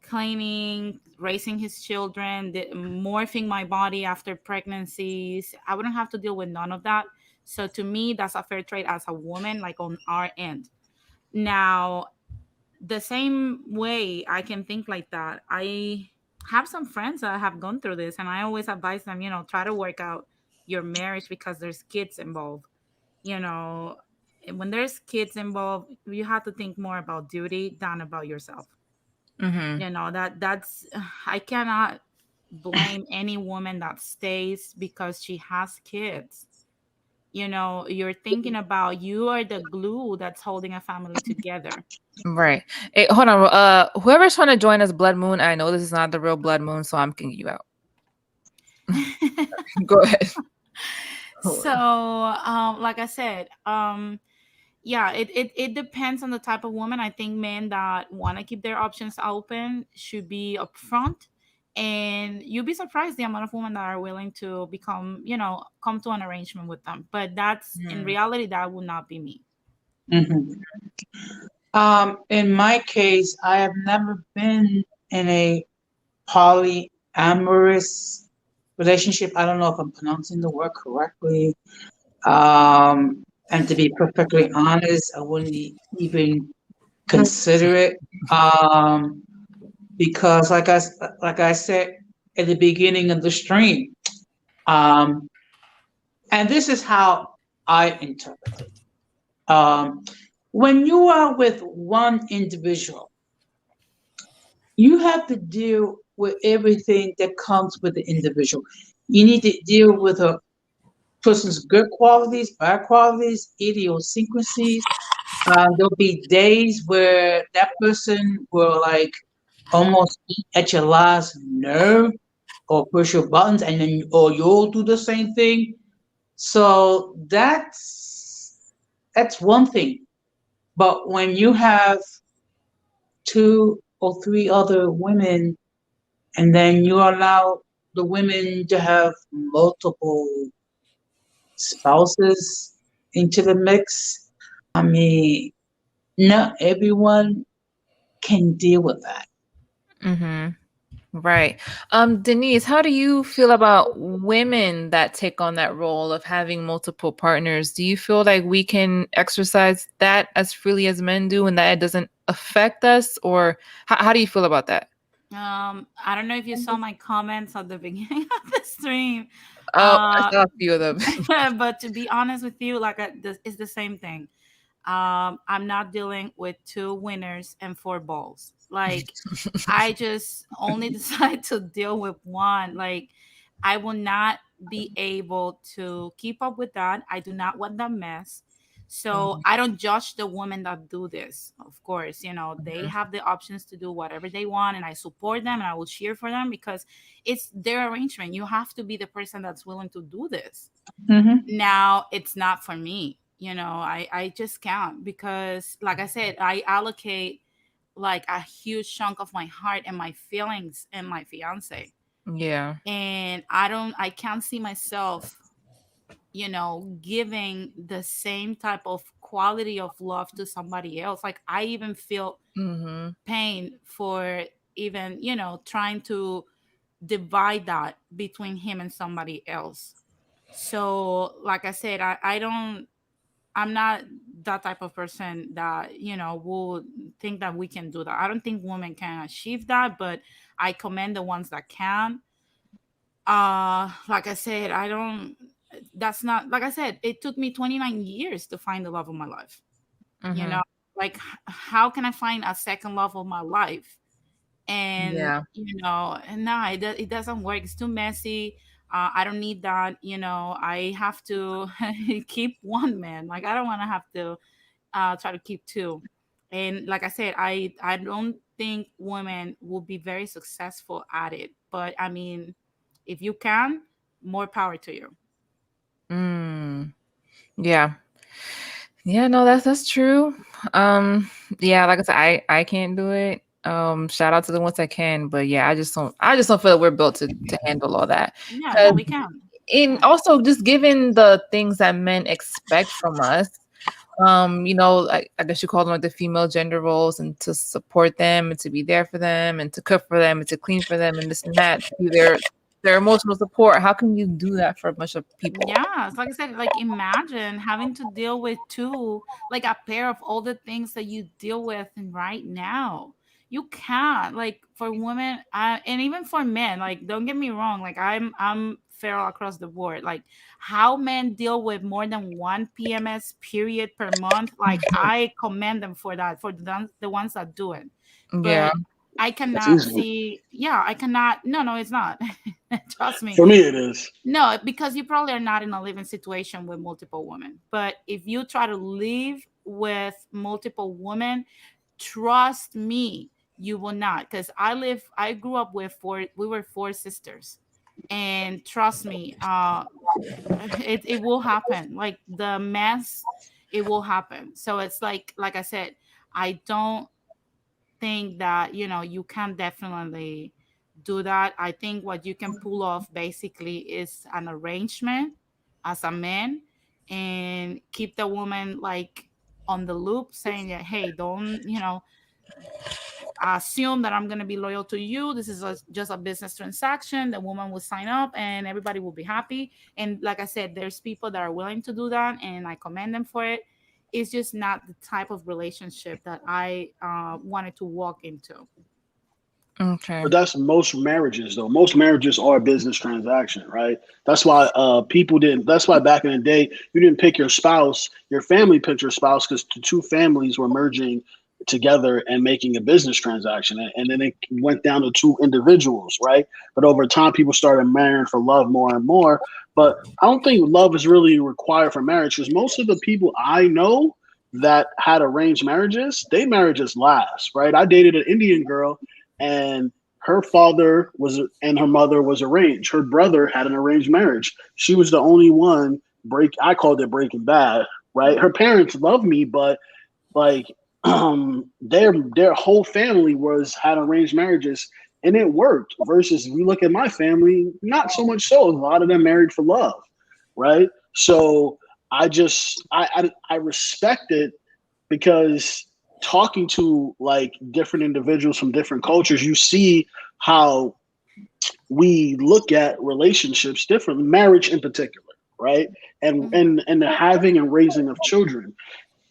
cleaning, raising his children, morphing my body after pregnancies. I wouldn't have to deal with none of that. So to me, that's a fair trade as a woman, like on our end. Now, the same way I can think like that, I have some friends that have gone through this, and I always advise them, try to work out your marriage because there's kids involved. You know, when there's kids involved, you have to think more about duty than about yourself. Mm-hmm. That's I cannot blame any woman that stays because she has kids. You're thinking about, you are the glue that's holding a family together. Right. Hey, hold on. Whoever's trying to join us, Blood Moon. I know this is not the real Blood Moon, so I'm kicking you out. Go ahead. So, like I said, yeah, it depends on the type of woman. I think men that want to keep their options open should be upfront, and you'd be surprised the amount of women that are willing to come to an arrangement with them. But that's, in Mhm. reality, that would not be me. Mhm. In my case, I have never been in a polyamorous relationship. I don't know if I'm pronouncing the word correctly. And to be perfectly honest, I wouldn't even consider it. Because like I said at the beginning of the stream, um, and this is how I interpret it. When you are with one individual, you have to deal with everything that comes with the individual. You need to deal with a person's good qualities, bad qualities, idiosyncrasies. There'll be days where that person will like almost eat at your last nerve or push your buttons, and then or you'll do the same thing. So that's one thing. But when you have two or three other women, and then you allow the women to have multiple spouses into the mix, I mean, not everyone can deal with that. Mm-hmm. Right. Denise, how do you feel about women that take on that role of having multiple partners? Do you feel like we can exercise that as freely as men do and that it doesn't affect us? Or how do you feel about that? I don't know if you saw my comments at the beginning of the stream. Oh, I saw a few of them. But to be honest with you, like, it's the same thing. I'm not dealing with two winners and four balls. Like, I just only decide to deal with one. Like, I will not be able to keep up with that. I do not want that mess. So I don't judge the women that do this. Of course, they have the options to do whatever they want, and I support them and I will cheer for them because it's their arrangement. You have to be the person that's willing to do this. Mm-hmm. Now, it's not for me. I just can't, because, like I said, I allocate like a huge chunk of my heart and my feelings and my fiance, Yeah. and I can't see myself giving the same type of quality of love to somebody else. Like, I even feel Mm-hmm. pain for even trying to divide that between him and somebody else. So like I said, I'm not that type of person that, will think that we can do that. I don't think women can achieve that, but I commend the ones that can. Like I said, I don't that's not, like I said, it took me 29 years to find the love of my life. You Mm-hmm. know, like how can I find a second love of my life? And Yeah. and no, it doesn't work. It's too messy. I don't need that. I have to keep one man. Like I don't want to have to try to keep two. And like I said, I don't think women will be very successful at it. But I mean, if you can, more power to you. Mm. Yeah. Yeah, no, that's true. Um, yeah, like I said, I can't do it. Shout out to the ones that can, but yeah, I just don't feel that we're built to handle all that. Yeah, no, 'Cause we can. in also just given the things that men expect from us, I guess you call them like the female gender roles, and to support them and to be there for them and to cook for them and to clean for them and this and that, to be their emotional support. How can you do that for a bunch of people? Yeah, it's like I said, like imagine having to deal with two, like a pair of all the things that you deal with right now. You can't, like, for women, and even for men. Like, don't get me wrong, like I'm fair across the board. Like, how men deal with more than one PMS period per month, like I commend them for that, for the ones that do it. Yeah. But I That's cannot easy. see. Yeah, I cannot. No, it's not. Trust me. For me, it is. No, because you probably are not in a living situation with multiple women. But if you try to live with multiple women, trust me, you will not. Because I grew up with we were four sisters. And trust me, it will happen. Like the mess, it will happen. So it's like I said, I don't think that you can definitely do that. I think what you can pull off basically is an arrangement as a man, and keep the woman like on the loop, saying that, hey, don't assume that I'm going to be loyal to you. This is just a business transaction. The woman will sign up and everybody will be happy. And like I said, there's people that are willing to do that, and I commend them for it. It's just not the type of relationship that I wanted to walk into. Okay. But that's most marriages, though. Most marriages are a business transaction, right? That's why people didn't. That's why back in the day, you didn't pick your spouse. Your family picked your spouse because the two families were merging together and making a business transaction, and then it went down to two individuals, right? But over time, people started marrying for love more and more. But I don't think love is really required for marriage, because most of the people I know that had arranged marriages, they marriages last, right? I dated an Indian girl, and her father was and her mother was arranged. Her brother had an arranged marriage. She was the only one I called it Breaking Bad, right? Her parents loved me, but like their whole family had arranged marriages, and it worked. Versus we look at my family, not so much so. A lot of them married for love, right? So I respect it, because talking to like different individuals from different cultures, you see how we look at relationships differently, marriage in particular, right? And Mhm. and the having and raising of children.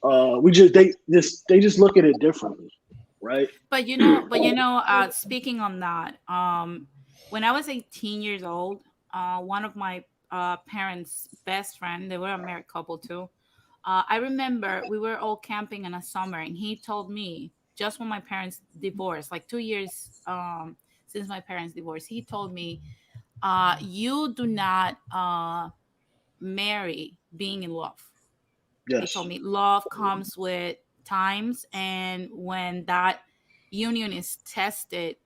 They just look at it differently, right? Speaking on that, when I was 18 years old, one of my parents' best friend, they were a married couple too. I remember we were all camping in a summer, and he told me, just when my parents divorced, like 2 years since my parents divorced, he told me, "You do not marry being in love." He told Yes. me love comes with times, and when that union is tested,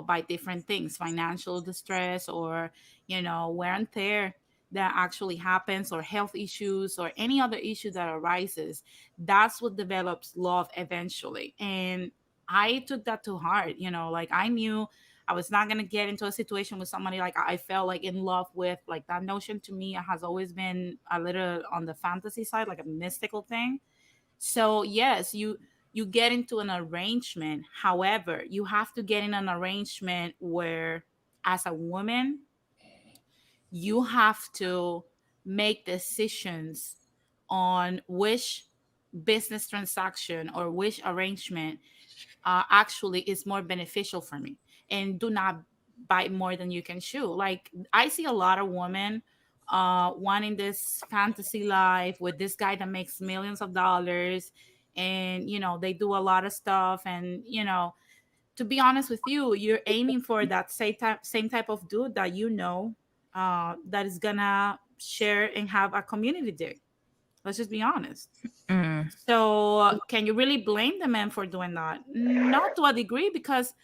by different things, financial distress, or wear and tear that actually happens, or health issues, or any other issue that arises, that's what develops love eventually. And I took that to heart. Like I knew I was not going to get into a situation with somebody like I felt like in love with. Like that notion to me has always been a little on the fantasy side, like a mystical thing. So yes, you get into an arrangement. However, you have to get in an arrangement where as a woman, you have to make decisions on which business transaction or which arrangement actually is more beneficial for me, and do not bite more than you can chew. Like, I see a lot of women wanting this fantasy life with this guy that makes millions of dollars, and they do a lot of stuff, and to be honest with you, you're aiming for that same type of dude that that is gonna share and have a community dick. Let's just be honest. Mm. So can you really blame the man for doing that? Not to a degree, because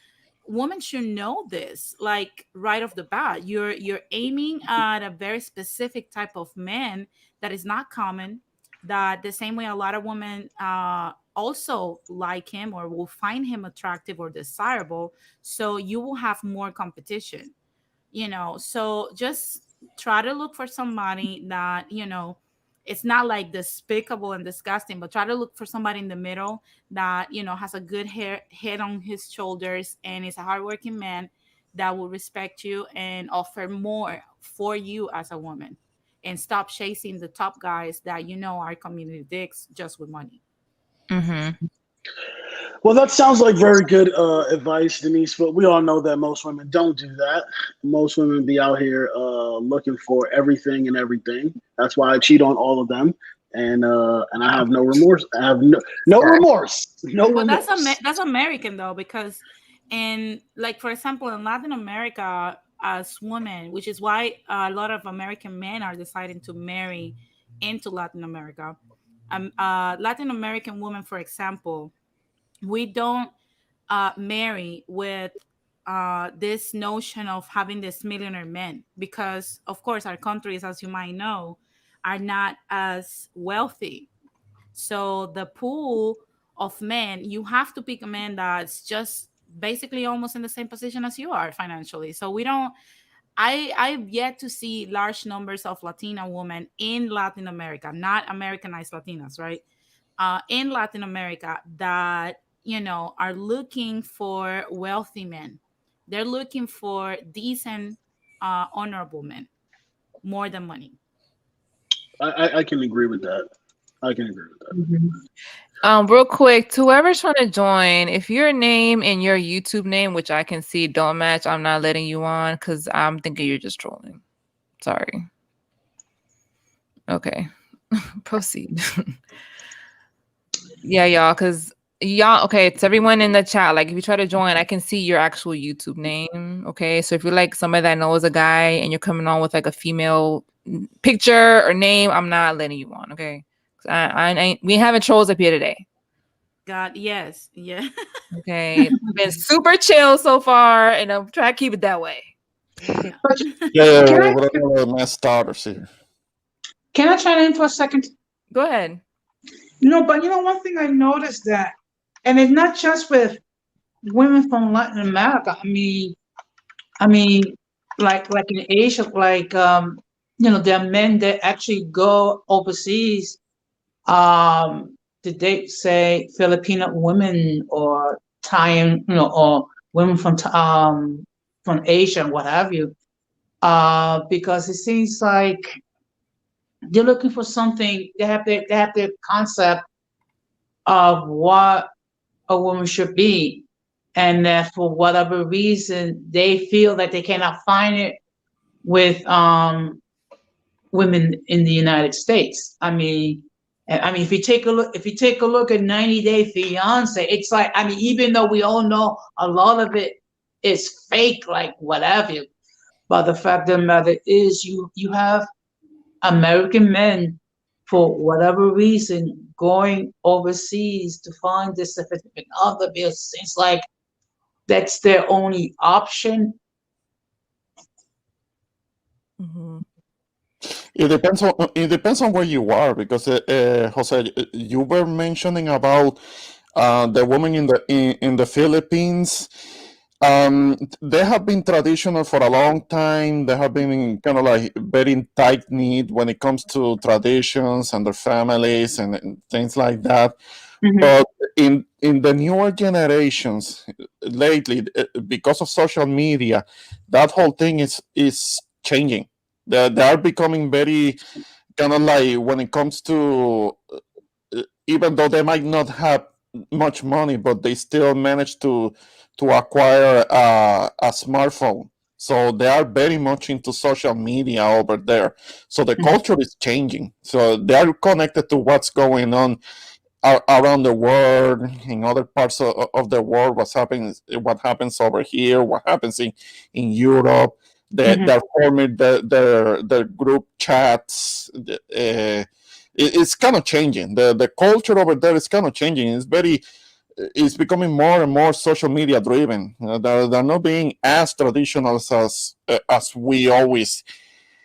women should know this, like, right off the bat. You're aiming at a very specific type of man that is not common, that the same way a lot of women also like him or will find him attractive or desirable. So you will have more competition, so just try to look for somebody that it's not like despicable and disgusting, but try to look for somebody in the middle that has a good head on his shoulders and is a hardworking man that will respect you and offer more for you as a woman, and stop chasing the top guys that are community dicks just with money. Mm-hmm. Well, that sounds like very good advice, Denise, but we all know that most women don't do that. Most women be out here looking for everything and everything. That's why I cheat on all of them, and I have no remorse. I have no remorse. No Well, remorse. that's American though, because like, for example, in Latin America, as women, which is why a lot of American men are deciding to marry into Latin America. Latin American women, for example, we don't marry with this notion of having this millionaire men, because of course our countries, as you might know, are not as wealthy. So the pool of men, you have to pick a man that's just basically almost in the same position as you are financially. So we don't I've yet to see large numbers of Latina women in Latin America, not Americanized Latinas, right? In Latin America, that are looking for wealthy men. They're looking for decent, honorable men more than money. I can agree with that. I can agree with that. Mm-hmm. Real quick, to whoever's trying to join, if your name and your YouTube name, which I can see, don't match, I'm not letting you on because I'm thinking you're just trolling. Sorry. Okay. Proceed. Yeah, y'all, because y'all, okay, it's everyone in the chat. Like, if you try to join, I can see your actual YouTube name. Okay. So if you're like somebody that knows a guy and you're coming on with like a female picture or name, I'm not letting you on. Okay. We haven't trolls up here today. God, yes. Yeah. Okay. It's been super chill so far, and I'm trying to keep it that way. But Yeah, can I we're mass starters here. can I chime in for a second? Go ahead. But one thing I noticed that, and it's not just with women from Latin America. I mean, like in Asia, like there are men that actually go overseas, to date, say, Filipino women or Thai, or women from Asia and what have you, because it seems like they're looking for something. They have their concept of what a woman should be, and that for whatever reason they feel that they cannot find it with women in the United States. If you take a look at 90 Day Fiance, it's like, even though we all know a lot of it is fake, like whatever, but the fact of the matter is, you have American men, for whatever reason, going overseas to find this significant other, because it seems like that's their only option. Mm-hmm. It depends on where you are, because Jose, you were mentioning about the women in the Philippines. They have been traditional for a long time. They have been kind of like very tight knit when it comes to traditions and their families and things like that. But in the newer generations lately, because of social media, that whole thing is changing. They are becoming very kind of like when it comes to even though they might not have much money, but they still manage to acquire a smartphone. So they are very much into social media over there. So the culture is changing. So they are connected to what's going on around the world, in other parts of the world, what happens over here, what happens in Europe. They're forming their group chats. It's kind of changing. The culture over there is kind of changing. It's becoming more and more social media driven. They're not being as traditional as we always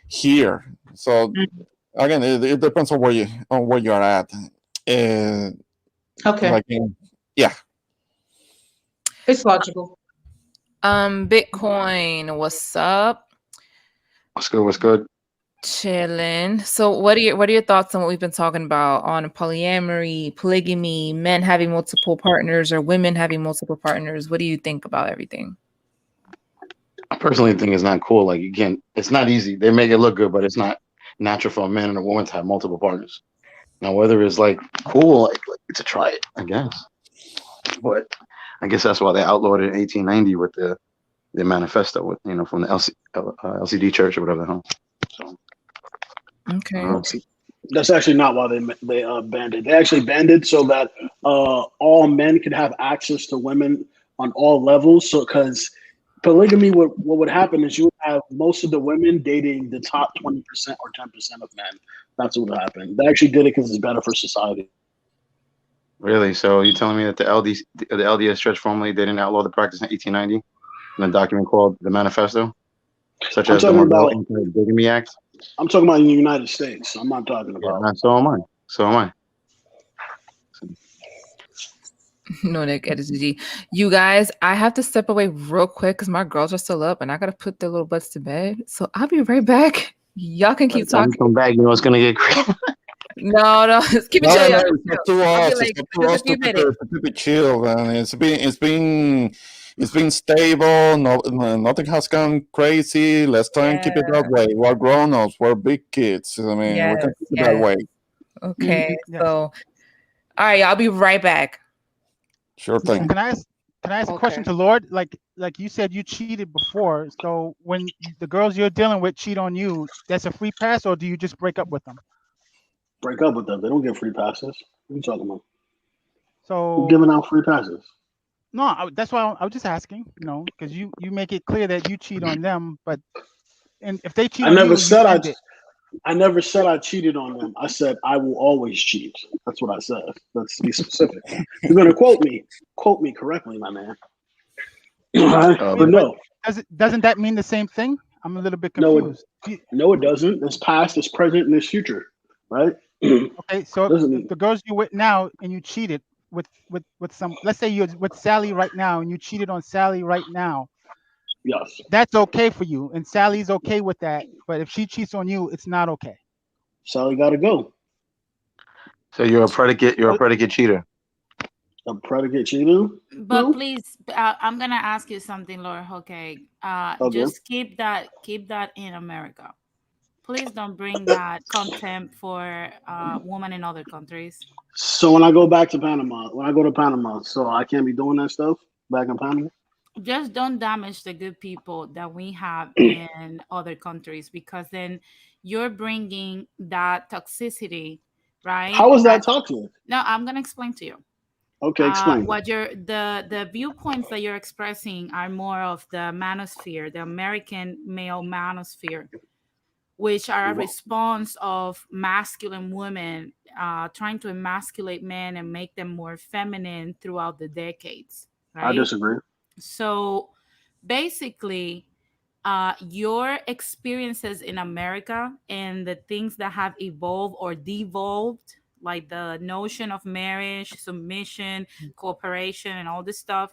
hear. So again, it depends on where you are at. Okay. Like, yeah. It's logical. Bitcoin, what's up? What's good? What's good? Chilling. So what are your thoughts on what we've been talking about on polyamory, polygamy, men having multiple partners or women having multiple partners? What do you think about everything? I personally think it's not cool. Like, again, it's not easy. They make it look good, but it's not natural for a man and a woman to have multiple partners. Now, whether it's like cool, like to try it, I guess. But I guess that's why they outlawed it in 1890 with the manifesto, with from the LCD Church or whatever the hell. So, okay. That's actually not why they banned it. They actually banned it so that all men could have access to women on all levels. So, because polygamy, what would happen is you would have most of the women dating the top 20% or 10% of men. That's what would happen. They actually did it because it's better for society. really? So you're telling me that the LDS Church formally they didn't outlaw the practice in 1890 in a document called the Manifesto, such as the Monroe Anti-Bigamy Act? I'm talking about in the United States. I'm not talking about. Yeah, so am I. So am I. No, Nick, edited. You guys, I have to step away real quick because my girls are still up and I gotta put their little butts to bed. So I'll be right back. Y'all can keep talking. Come back, you know it's gonna get crazy. No, keep it chill. It's up to us. It's up to us to keep it chill, man. It's been stable. Nothing has gone crazy. Let's try and keep it that way. We're grown-ups. We're big kids. I mean, we can keep it that way. Okay, so all right, I'll be right back. Sure thing. Can I ask a question to Lord? Like you said, you cheated before. So when the girls you're dealing with cheat on you, that's a free pass, or do you just break up with them? Break up with them. They don't get free passes. What are you talking about? So who's giving out free passes? No, that's why I was just asking. Because you make it clear that you cheat on them, and if they cheat on you, I never said I cheated on them. I said I will always cheat. That's what I said. Let's be specific. You're gonna quote me correctly, my man. But no. Doesn't that mean the same thing? I'm a little bit confused. No, it doesn't. There's past, there's present, and there's future, right? Okay, so the girls you're with now and you cheated with some, let's say you're with Sally right now and you cheated on Sally right now. Yes. That's okay for you, and Sally's okay with that. But if she cheats on you, it's not okay. Sally gotta go. So you're a predicate cheater. A predicate cheater? But please, I'm gonna ask you something, Lord. Okay. Just keep that in America. Please don't bring that contempt for women in other countries. So when I go back to Panama, so I can't be doing that stuff back in Panama? Just don't damage the good people that we have in other countries, because then you're bringing that toxicity, right? How is that toxic? No, I'm going to explain to you. Okay, explain. What the viewpoints that you're expressing are more of the manosphere, the American male manosphere, which are a response of masculine women trying to emasculate men and make them more feminine throughout the decades. Right? I disagree. So basically, your experiences in America and the things that have evolved or devolved, like the notion of marriage, submission, cooperation, and all this stuff,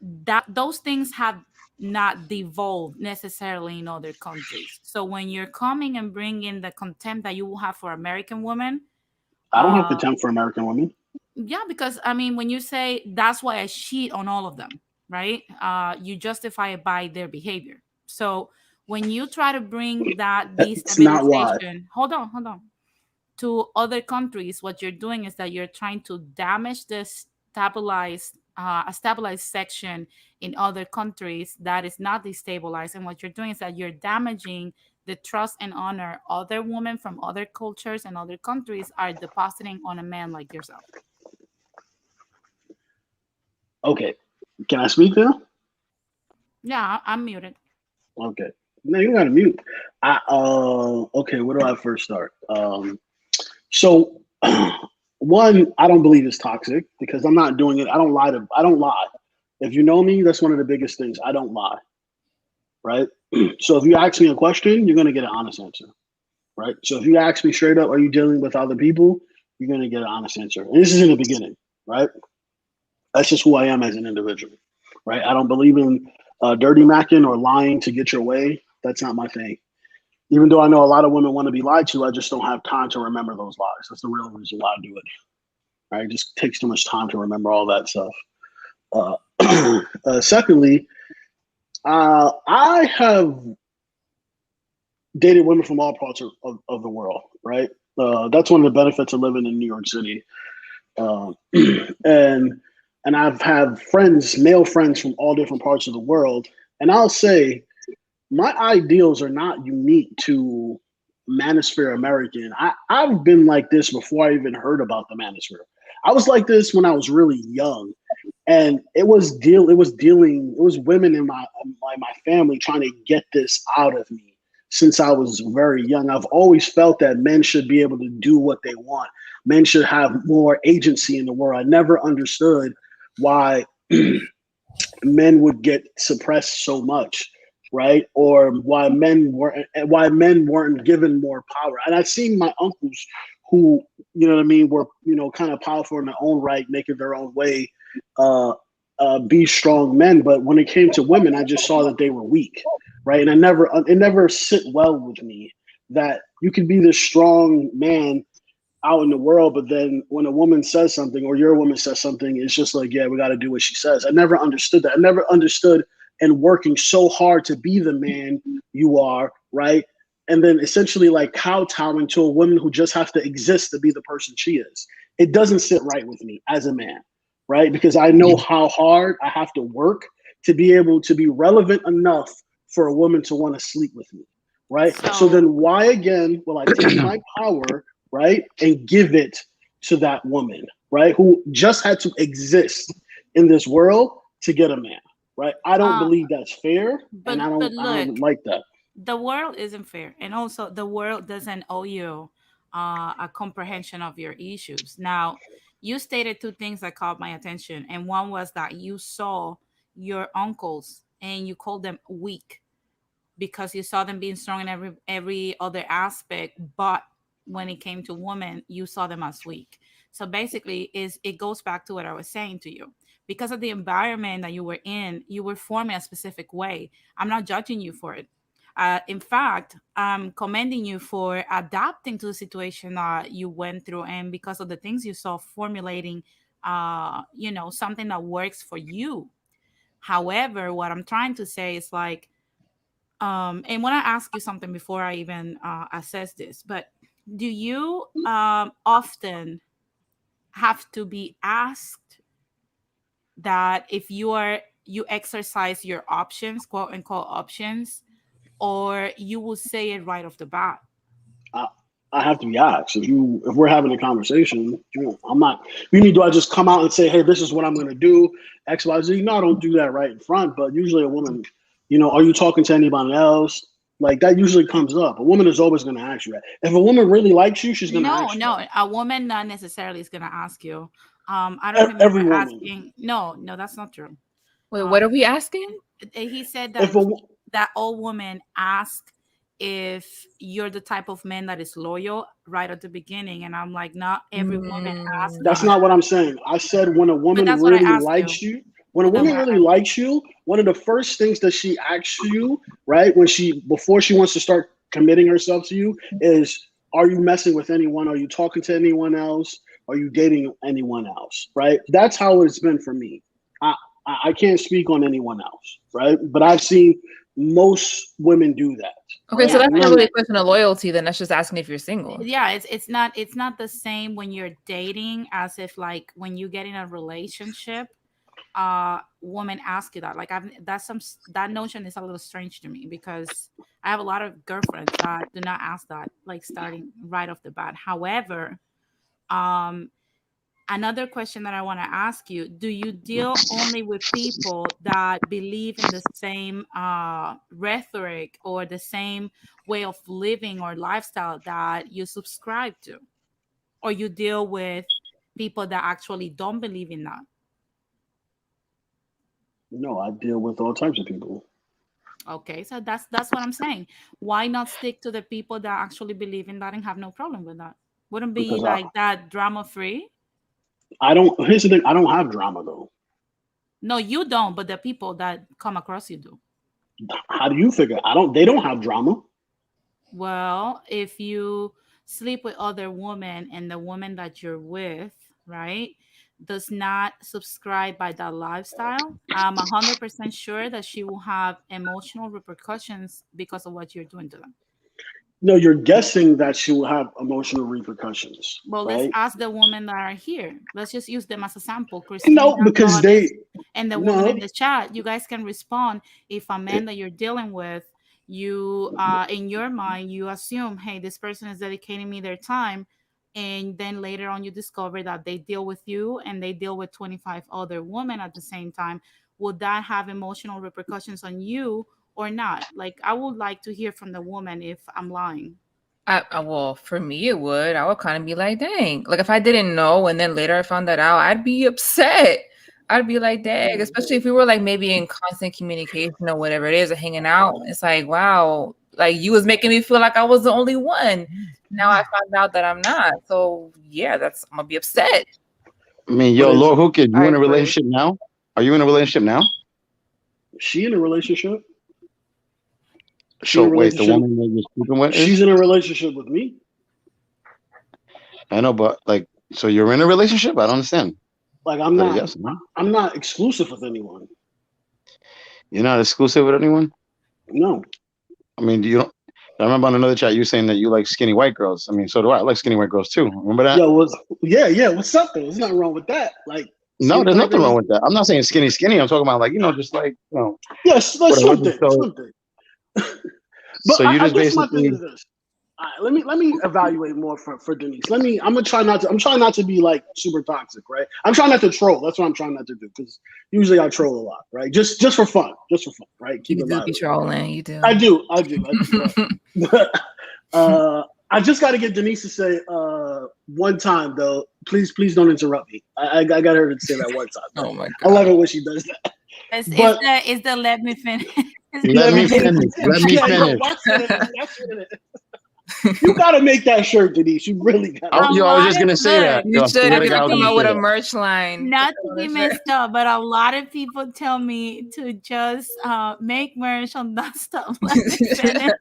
that those things have not devolved necessarily in other countries. So when you're coming and bringing the contempt that you will have for American women, I don't have contempt for American women. Yeah, because I mean, when you say that's why I cheat on all of them, right? You justify it by their behavior. So when you try to bring that It's not why. destabilization, hold on, to other countries, what you're doing is that you're trying to damage this stabilized, a stabilized section in other countries that is not destabilized. And what you're doing is that you're damaging the trust and honor other women from other cultures and other countries are depositing on a man like yourself. Okay, can I speak now? Yeah, I'm muted. Okay, no, you don't got to mute. Okay, where do I first start? So one, I don't believe it's toxic because I'm not doing it. I don't lie. If you know me, that's one of the biggest things. I don't lie, right? So if you ask me a question, you're gonna get an honest answer, right? So if you ask me straight up, are you dealing with other people? You're gonna get an honest answer. And this is in the beginning, right? That's just who I am as an individual, right? I don't believe in dirty macking or lying to get your way. That's not my thing. Even though I know a lot of women want to be lied to, I just don't have time to remember those lies. That's the real reason why I do it. Right? It just takes too much time to remember all that stuff. Secondly, I have dated women from all parts of the world, right? That's one of the benefits of living in New York City. And I've had friends, male friends from all different parts of the world. And I'll say my ideals are not unique to Manosphere American. I've been like this before I even heard about the Manosphere. I was like this when I was really young. And it was women in my family trying to get this out of me since I was very young. I've always felt that men should be able to do what they want. Men should have more agency in the world. I never understood why men would get suppressed so much, right? Or why men weren't given more power. And I've seen my uncles who, you know what I mean, were, you know, kind of powerful in their own right, making their own way, be strong men. But when it came to women, I just saw that they were weak, right? And it never sit well with me that you can be this strong man out in the world, but then when a woman says something or your woman says something, it's just like, yeah, we got to do what she says. I never understood that. I never understood, and working so hard to be the man you are, right? And then essentially like kowtowing to a woman who just has to exist to be the person she is. It doesn't sit right with me as a man, right? Because I know how hard I have to work to be able to be relevant enough for a woman to want to sleep with me, right? So then why again will I take my power, right, and give it to that woman, right, who just had to exist in this world to get a man, right? I don't believe that's fair, and I don't like that. The world isn't fair, and also the world doesn't owe you a comprehension of your issues. Now, you stated two things that caught my attention, and one was that you saw your uncles and you called them weak because you saw them being strong in every other aspect, but when it came to women, you saw them as weak. So basically, it goes back to what I was saying to you. Because of the environment that you were in, you were formed in a specific way. I'm not judging you for it. In fact, I'm commending you for adapting to the situation that you went through, and because of the things you saw, formulating, something that works for you. However, what I'm trying to say is like, and when I ask you something before I even assess this, but do you often have to be asked that if you exercise your options, quote unquote options, or you will say it right off the bat? I have to be asked. If we're having a conversation, I'm not. Do I just come out and say, "Hey, this is what I'm going to do"? X, Y, Z. No, I don't do that right in front. But usually, a woman, are you talking to anybody else? Like that usually comes up. A woman is always going to ask you that. If a woman really likes you, she's going to ask you. No, a woman not necessarily is going to ask you. I don't remember every woman. asking. No, that's not true. Wait, what are we asking? He said that that all women ask if you're the type of man that is loyal right at the beginning, and I'm like, not every woman asks. That's not what I'm saying. I said when a woman really likes you. When a woman really likes you, one of the first things that she asks you, right, before she wants to start committing herself to you, is, are you messing with anyone? Are you talking to anyone else? Are you dating anyone else? Right? That's how it's been for me. I can't speak on anyone else, right? But I've seen most women do that. Okay, right? so that's not Women- really a question of loyalty. Then that's just asking if you're single. Yeah, it's not the same when you're dating as if like when you get in a relationship, women ask you that. Like that notion is a little strange to me because I have a lot of girlfriends that do not ask that, like starting right off the bat. However, another question that I want to ask you, do you deal only with people that believe in the same rhetoric or the same way of living or lifestyle that you subscribe to? Or you deal with people that actually don't believe in that? No, I deal with all types of people. Okay, so that's what I'm saying. Why not stick to the people that actually believe in that and have no problem with that? Wouldn't be Because like that drama free? I don't. Here's the thing. I don't have drama though. No, you don't, but the people that come across you do. How do you figure? I don't. They don't have drama. Well, if you sleep with other women and the woman that you're with, right, does not subscribe by that lifestyle, I'm 100% sure that she will have emotional repercussions because of what you're doing to them. No, you're guessing that she will have emotional repercussions. Well, right? let's ask the women that are here. Let's just use them as a sample. Christina, No, because Goddess, they. and the woman No. in the chat, you guys can respond. If a man that you're dealing with, you in your mind you assume, hey, this person is dedicating me their time, and then later on you discover that they deal with you and they deal with 25 other women at the same time, would that have emotional repercussions on you or not? Like, I would like to hear from the woman if I'm lying. Well, for me, it would. I would kind of be like, dang. Like, if I didn't know and then later I found that out, I'd be upset. I'd be like, dang. Especially if we were like maybe in constant communication or whatever it is, or hanging out. It's like, wow, like you was making me feel like I was the only one. Now I found out that I'm not. So yeah, I'm gonna be upset. I mean, yo, Lord Hookah, you I in a agree. relationship now? Are you in a relationship now? She in a relationship. So wait, the woman that you're speaking with is? She's in a relationship with me. I know, but like, so you're in a relationship? I don't understand. Like I'm But not. yes, no? I'm not exclusive with anyone. You're not exclusive with anyone? No. I mean, you don't. I remember on another chat you saying that you like skinny white girls. I mean, so do I. I like skinny white girls too. Remember that? Yo, yeah. What's up though? There's nothing wrong with that. Like, No, there's white nothing girls- wrong with that. I'm not saying skinny. I'm talking about like, just like, Yes, like whatever. something. So- Something. But so you I just guess my thing basically. is this. All right, let me evaluate more for Denise. I'm trying not to be like super toxic, right? I'm trying not to troll. That's what I'm trying not to do, because usually I troll a lot, right? Just for fun, right? Keep You it do light. be trolling. You do. I do. But, I just got to get Denise to say one time though. Please don't interrupt me. I got her to say that one time. Oh my god. I love it when she does that. It's the let me finish. Let me finish. Let me Yeah, yo, finish. that's what it is. You gotta make that shirt, Denise. You really got. I was just gonna say that. You Yo, I should swear have to to God, I was come gonna out with say a that. merch line. Not to be messed up, but a lot of people tell me to just make merch on that stuff. Let me finish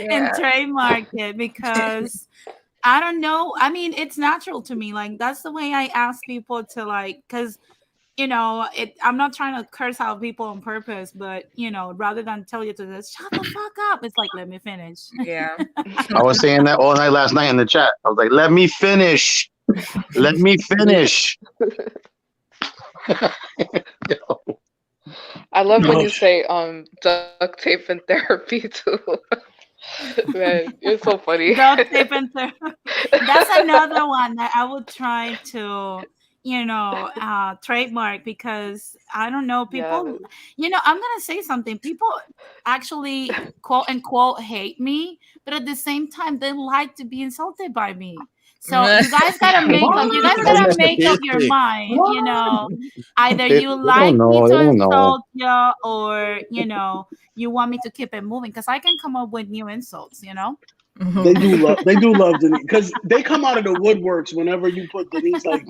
and trademark it, because I don't know. I mean, it's natural to me. Like, that's the way I ask people to, like, because I'm not trying to curse out people on purpose, but rather than tell you to just shut the fuck up, it's like, let me finish. Yeah. I was saying that all night last night in the chat. I was like, let me finish. Let me finish. I love when you say duct tape and therapy too. Man, you're so funny. Duct tape and that's another one that I would try to trademark, because I don't know, people I'm gonna say something. People actually quote unquote hate me, but at the same time they like to be insulted by me. So you guys gotta make up your mind. Either you like me to insult you, or you want me to keep it moving, because I can come up with new insults. They do love Denise, because they come out of the woodworks whenever you put Denise like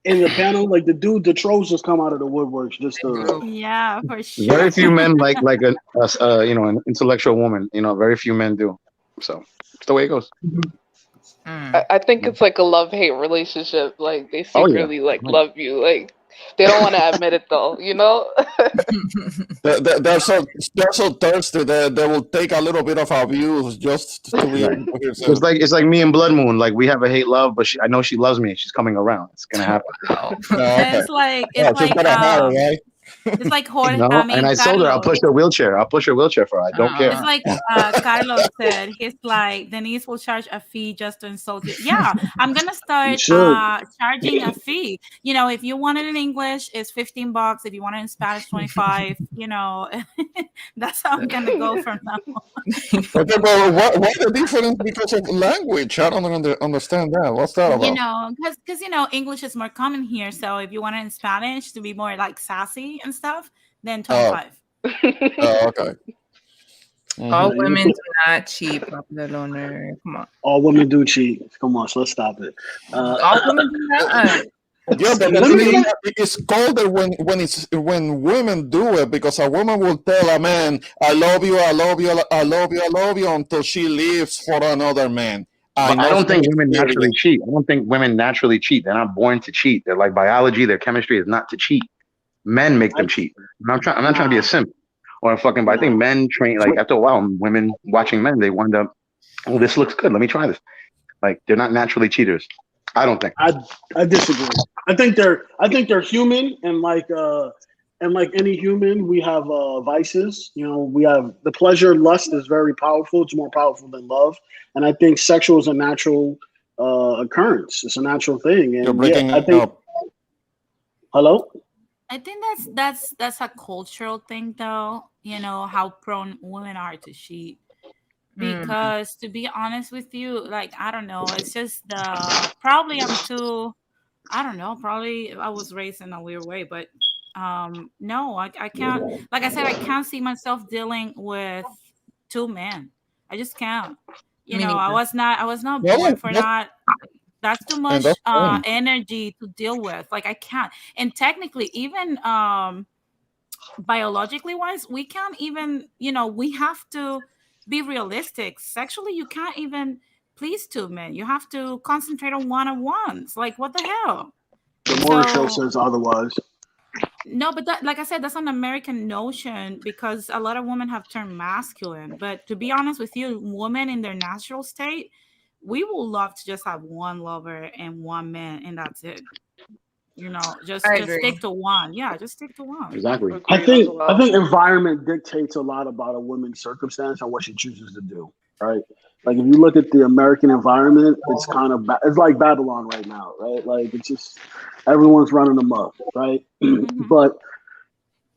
in the panel. Like the trolls just come out of the woodworks just to. Yeah, for sure. Very few men like an intellectual woman. Very few men do. So it's the way it goes. I think it's like a love-hate relationship. Like they Oh yeah. secretly like love you. Like they don't want to admit it though, you know? They're so thirsty that they will take a little bit of abuse just to be Right. able to hear It's like me and Blood Moon. Like we have a hate love, but I know she loves me. She's coming around. It's gonna happen. Wow. okay. It's like Yeah, she's got a hat, right? it's like Jorge. No, I and mean, I told her I'll Carlos. push her wheelchair. I'll push her wheelchair for her. I don't care. It's like Carlos said. He's like, Denise will charge a fee just to insult you. Yeah, I'm gonna start should. charging a fee. You know, if you want it in English, it's $15. If you want it in Spanish, 25. You know, that's how I'm gonna go from now on. Okay, but what's the difference because of language? I don't understand that. What's that You about? know, because you know, English is more common here. So if you want it in Spanish to be more like sassy and stuff, then 25. Oh, okay. All Mhm. women do not cheat, popular loner. Come on. All women do cheat. Come on, so let's stop it. All women do not. Yeah, but Let me- it's colder when women do it because a woman will tell a man, "I love you, I love you, I love you, I love you," until she leaves for another man. But I know don't think from women naturally experience. cheat. I don't think women naturally cheat. They're not born to cheat. They're like biology. Their chemistry is not to cheat. Men make them cheat. I'm not trying to be a simp or a fucking. But I think men train like after a while. Women watching men, they wind up. Oh, this looks good. Let me try this. Like they're not naturally cheaters. I don't think. I disagree. I think they're human, and like any human, we have vices. You know, we have the pleasure. Lust is very powerful. It's more powerful than love, and I think sexual is a natural occurrence. It's a natural thing. And You're breaking I think. up. Hello. I think that's a cultural thing, though. You know how prone women are to cheat. Because to be honest with you, like I don't know, it's just probably I'm too. I don't know. Probably I was raised in a weird way, but no, I can't. Like I said, I can't see myself dealing with two men. I just can't. You Me know, I neither. was not Well, born for that. That's too and much that's fine. energy to deal with. Like I can't. And technically, even biologically wise, we can't even. You know, we have to be realistic. Sexually, you can't even please two men. You have to concentrate on one at once. Like what the hell? The morning show So says otherwise. no, but that, like I said, that's an American notion because a lot of women have turned masculine. But to be honest with you, women in their natural state, we will love to just have one lover and one man, and that's it. You know, just I just agree. stick to one. Yeah, just stick to one. Exactly. I Agreed as think well. environment dictates a lot about a woman's circumstance and what she chooses to do. Right. Like if you look at the American environment, it's kind of it's like Babylon right now, right? Like it's just everyone's running amok, right? Mhm. But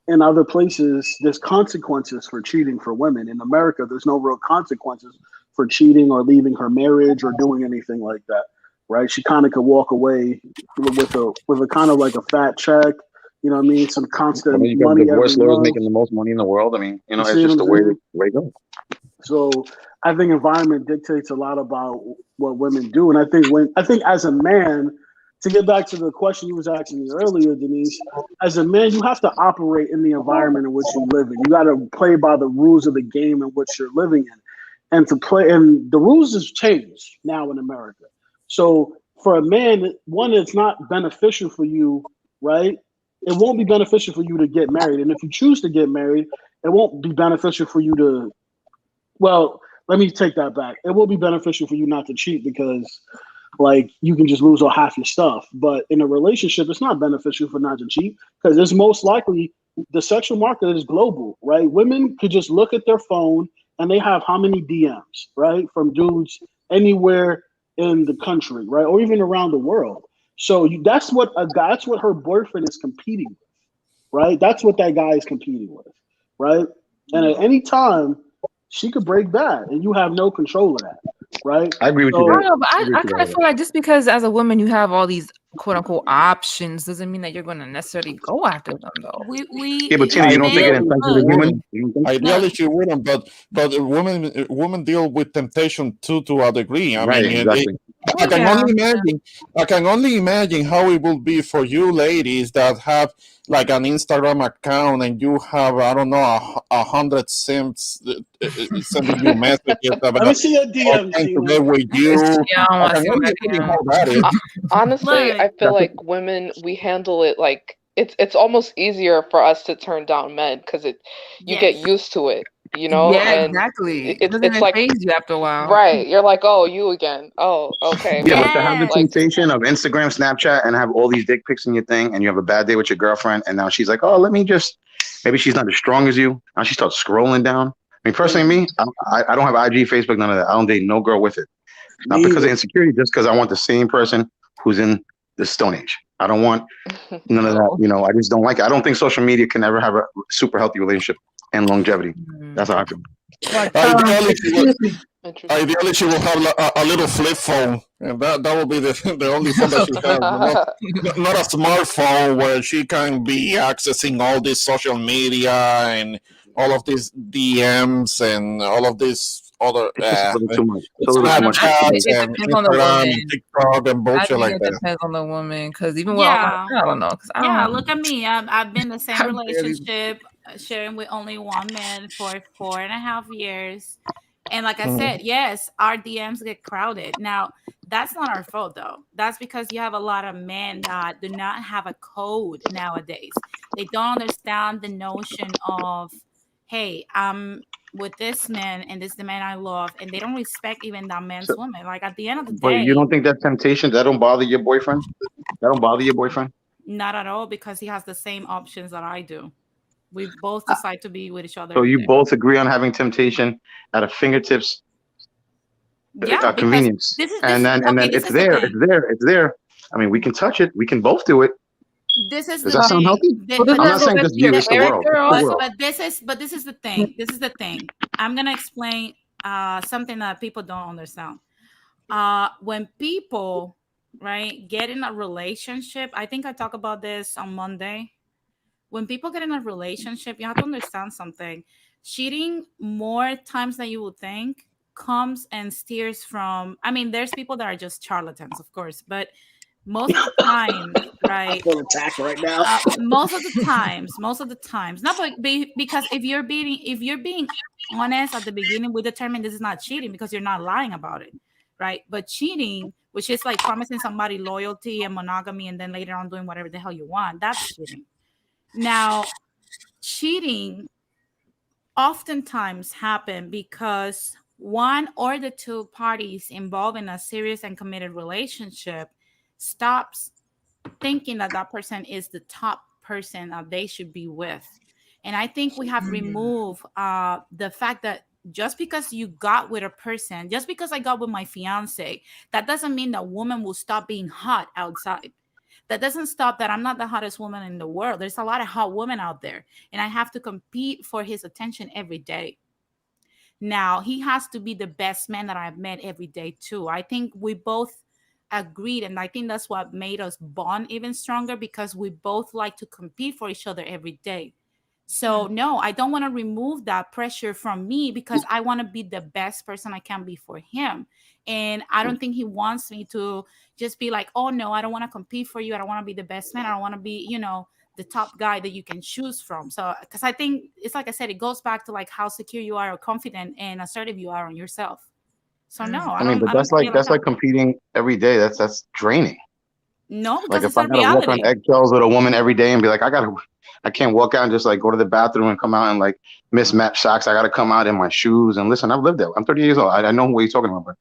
in other places, there's consequences for cheating for women. In America, there's no real consequences for cheating or leaving her marriage or doing anything like that, right? She kind of could walk away with a kind of like a fat check, you know what I mean? Some I constant mean, you got money every divorce lawyers month. making the most money in the world. I mean, You it's see what just I'm the way saying? it goes. So I think environment dictates a lot about what women do, and I think as a man, to get back to the question you was asking me earlier, Denise, as a man, you have to operate in the environment in which you live in. You got to play by the rules of the game in which you're living in, and the rules has changed now in America. So for a man, one, it's not beneficial for you, right? It won't be beneficial for you to get married, and if you choose to get married, it won't be beneficial for you to. Well, let me take that back. It will be beneficial for you not to cheat because, like, you can just lose all half your stuff. But in a relationship, it's not beneficial for not to cheat because it's most likely the sexual market is global, right? Women could just look at their phone and they have how many DMs, right, from dudes anywhere in the country, right, or even around the world. So that's what her boyfriend is competing with, right? That's what that guy is competing with, right? And at any time, she could break bad, and you have no control of that, right? I agree with you I there. don't know, but I agree I with you kind of there. feel like just because as a woman you have all these quote unquote options doesn't mean that you're going to necessarily go after them, though. We Yeah, but Tina, you don't think it men. entices a Look, woman? You don't think? Ideally, look. she wouldn't, but women deal with temptation too to a degree. I Right, mean, exactly. I Oh can yeah. only imagine. I can only imagine how it will be for you ladies that have like an Instagram account and you have I don't know 100 simps sending you messages Let me about see your DM, trying to Steven. get with you. Yeah, I I want to can see only my imagine DM. how that is. Honestly, Look, I feel That's like women, we handle it like it's almost easier for us to turn down men because you get yes. used to it, you know, Yeah, and exactly. It doesn't it's even like phase you after a while. right, you're like, oh, you again. Oh, okay, Yeah, well, but to have the Yes. like temptation of Instagram, Snapchat, and have all these dick pics in your thing, and you have a bad day with your girlfriend, and now she's like, "Oh, let me just." Maybe she's not as strong as you. Now she starts scrolling down. I mean, personally, me, I don't have IG, Facebook, none of that. I don't date no girl with it. Not because of insecurity, just because I want the same person who's in the Stone Age. I don't want none of that. Oh. You know, I just don't like it. I don't think social media can ever have a super healthy relationship and longevity. That's how I feel. Like, Ideally, Excuse me. interesting. ideally, she will have a little flip phone, and that will be the only phone that she has. Not a smartphone where she can be accessing all this social media and all of these DMs and all of this other It's just a little too much. It's a little too much. I Snapchat think it and depends on the Instagram woman. and TikTok and I bullshit think like it that. depends on the woman, because even with Yeah. I don't know, because I Yeah, don't. look at me. I've been in the same I barely- relationship, sharing with only one man for 4.5 years. And like I Mhm. said, yes, our DMs get crowded. Now, that's not our fault though. That's because you have a lot of men that do not have a code nowadays. They don't understand the notion of, hey, I'm with this man and this is the man I love, and they don't respect even that man's So, woman. Like at the end of the but you day, don't think that's temptation? That don't bother your boyfriend? That don't bother your boyfriend? not at all, because he has the same options that I do. We both decide to be with each other So every you day. both agree on having temptation at a fingertips Yeah, because convenience, this is and this then okay, this it's is the there, thing. it's there. I mean, we can touch it. We can both do it. This is Does the that sound thing. healthy? Well, this I'm not not go saying back just to your you. The- It's the parent world. It's girl. the but world. this is the thing. This is the thing. I'm gonna explain something that people don't understand. When people, right, get in a relationship, I think I talked about this on Monday. When people get in a relationship, you have to understand something. Cheating more times than you would think comes and steers from, I mean, there's people that are just charlatans, of course, but most of the times, I right? feel attacked right now. Most of the times, not because if you're being honest at the beginning, we determine this is not cheating because you're not lying about it, right? But cheating, which is like promising somebody loyalty and monogamy, and then later on doing whatever the hell you want, that's cheating. Now, cheating oftentimes happen because one or the two parties involved in a serious and committed relationship stops thinking that that person is the top person that they should be with. And I think we have removed the fact that just because you got with a person, just because I got with my fiance, that doesn't mean that woman will stop being hot outside. That doesn't stop that I'm not the hottest woman in the world. There's a lot of hot women out there, and I have to compete for his attention every day. Now, he has to be the best man that I've met every day, too. I think we both agreed, and I think that's what made us bond even stronger because we both like to compete for each other every day. So, no, I don't want to remove that pressure from me because I want to be the best person I can be for him. And I don't think he wants me to just be like, oh, no, I don't want to compete for you. I don't want to be the best man. I don't want to be, the top guy that you can choose from. So, because I think it's like I said, it goes back to like how secure you are or confident and assertive you are on yourself. So no, I mean, but I don't feel like that's like competing every day. That's draining. no, Like because if it's I a gotta walk on reality. eggshells with a woman every day and be like, I can't walk out and just like go to the bathroom and come out and like mismatch socks. I gotta come out in my shoes and listen. I've lived there. I'm 30 years old. I know what you're talking about, but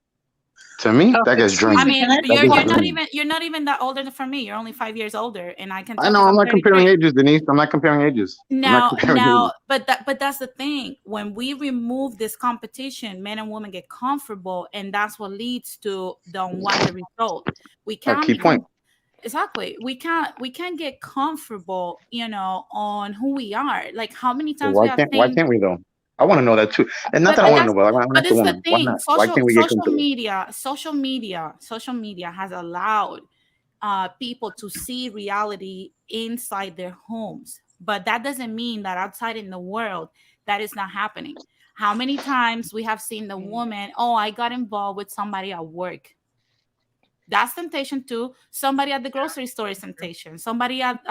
to me, that gets Excuse I draining. me, mean, can I That you're gets pause? not draining. even that older from me. You're only 5 years older, and I can I tell know. because I'm I'm not comparing 33. ages, Denise. I'm not comparing ages. I'm not comparing ages. But that's the thing. When we remove this competition, men and women get comfortable, and that's what leads to the unwanted result. We A can't key become point. exactly. We can't get comfortable, on who we are. Like how many Well, times we have why seen. can't we though? I want to know that too. And not but that I but want to that's know, but I want to but ask the this is the woman. Why thing. not? Why can't we get comfortable? Social media has allowed people to see reality inside their homes, but that doesn't mean that outside in the world that is not happening. How many times we have seen the woman, oh, I got involved with somebody at work. That's temptation too. Somebody at the grocery store is temptation. Somebody at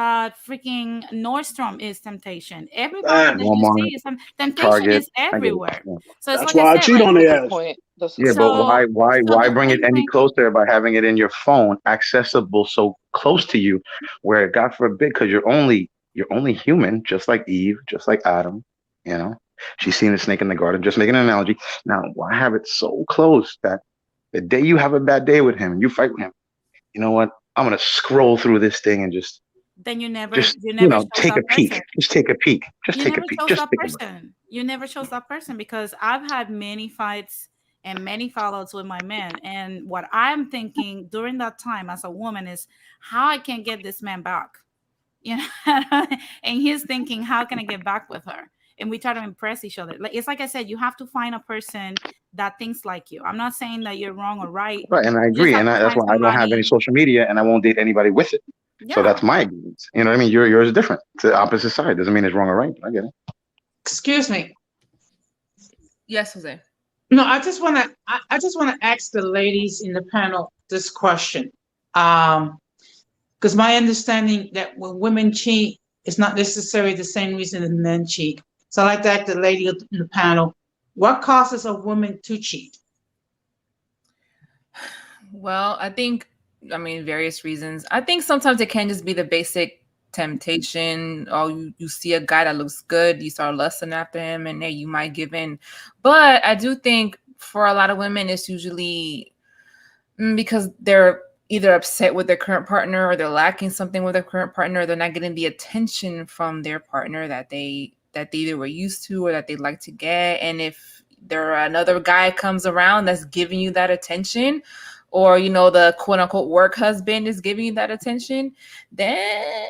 freaking Nordstrom is temptation. Everybody that you Walmart, see is temptation Target. is I get it. everywhere. Yeah. So it's That's like I why I said, cheat like on That's their a good ass. point. That's a Yeah, good but point. so so why the bring it same any thing. closer by having it in your phone, accessible so close to you, where God forbid, because you're only human, just like Eve, just like Adam. You know, she's seen the snake in the garden. Just making an analogy. Now, why have it so close that the day you have a bad day with him, you fight with him? You know what? I'm gonna scroll through this thing and Then just you never chose take a that person. peek. Just take a peek. Just You take a never peek. chose Just that take a look. person. You never chose that person because I've had many fights and many fallouts with my man. And what I'm thinking during that time as a woman is how I can get this man back. You know, and he's thinking, how can I get back with her? And we try to impress each other. Like it's like I said, you have to find a person that thinks like you. I'm not saying that you're wrong or right. Right, and I You just agree, have and to that's find why I don't have any somebody. social media, and I won't date anybody with it. So Yeah. that's my agreement. You know what I mean? Yours is different. It's the opposite side. Doesn't mean it's wrong or right. I get it. Excuse me. Yes, Jose. No, I just wanna ask the ladies in the panel this question. Because my understanding that when women cheat, it's not necessarily the same reason that men cheat. So I'd like to ask the lady in the panel, what causes a woman to cheat? Well, I mean, various reasons. I think sometimes it can just be the basic temptation. Oh, you see a guy that looks good, you start lusting after him, and then you might give in. But I do think for a lot of women, it's usually because they're either upset with their current partner or they're lacking something with their current partner. Or they're not getting the attention from their partner that they either were used to or that they like to get. And if another guy comes around that's giving you that attention, or the quote unquote work husband is giving you that attention, then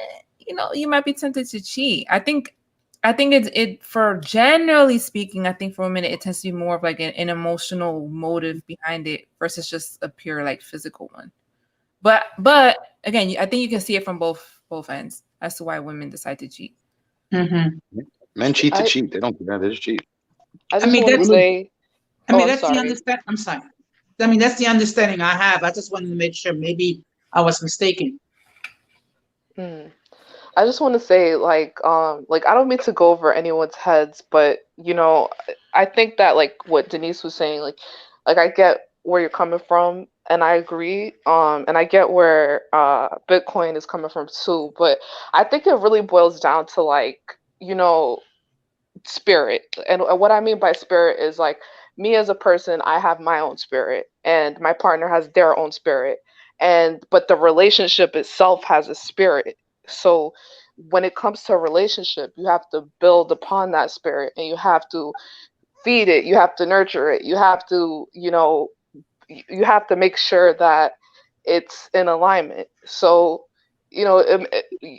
you might be tempted to cheat. I think it for generally speaking, I think for women it tends to be more of like an emotional motive behind it versus just a pure like physical one. But again, I think you can see it from both ends as to why women decide to cheat. Mm-hmm. Men cheat to I cheat. They don't do that. They just cheat. I I just mean, want to that's, Women, say, I oh, mean, I'm that's the sorry. understand. I'm sorry. I mean, that's the understanding I have. I just wanted to make sure maybe I was mistaken. Hmm. I just want to say, like I don't mean to go over anyone's heads, but I think that like what Denise was saying, like I get where you're coming from, and I agree, and I get where Bitcoin is coming from too, but I think it really boils down to like, spirit. And what I mean by spirit is like me as a person, I have my own spirit, and my partner has their own spirit, and but the relationship itself has a spirit. So when it comes to a relationship, you have to build upon that spirit, and you have to feed it, you have to nurture it, you have to, you have to make sure that it's in alignment. So,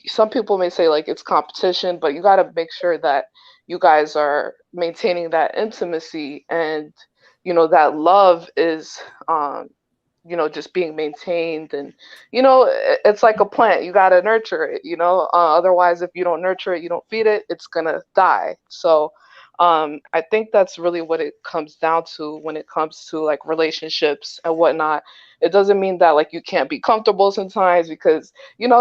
some people may say like it's competition, but you got to make sure that you guys are maintaining that intimacy, and that love is just being maintained. And it's like a plant, you got to nurture it, otherwise if you don't nurture it, you don't feed it, it's gonna die. So I think that's really what it comes down to when it comes to like relationships and whatnot. It doesn't mean that like you can't be comfortable sometimes, because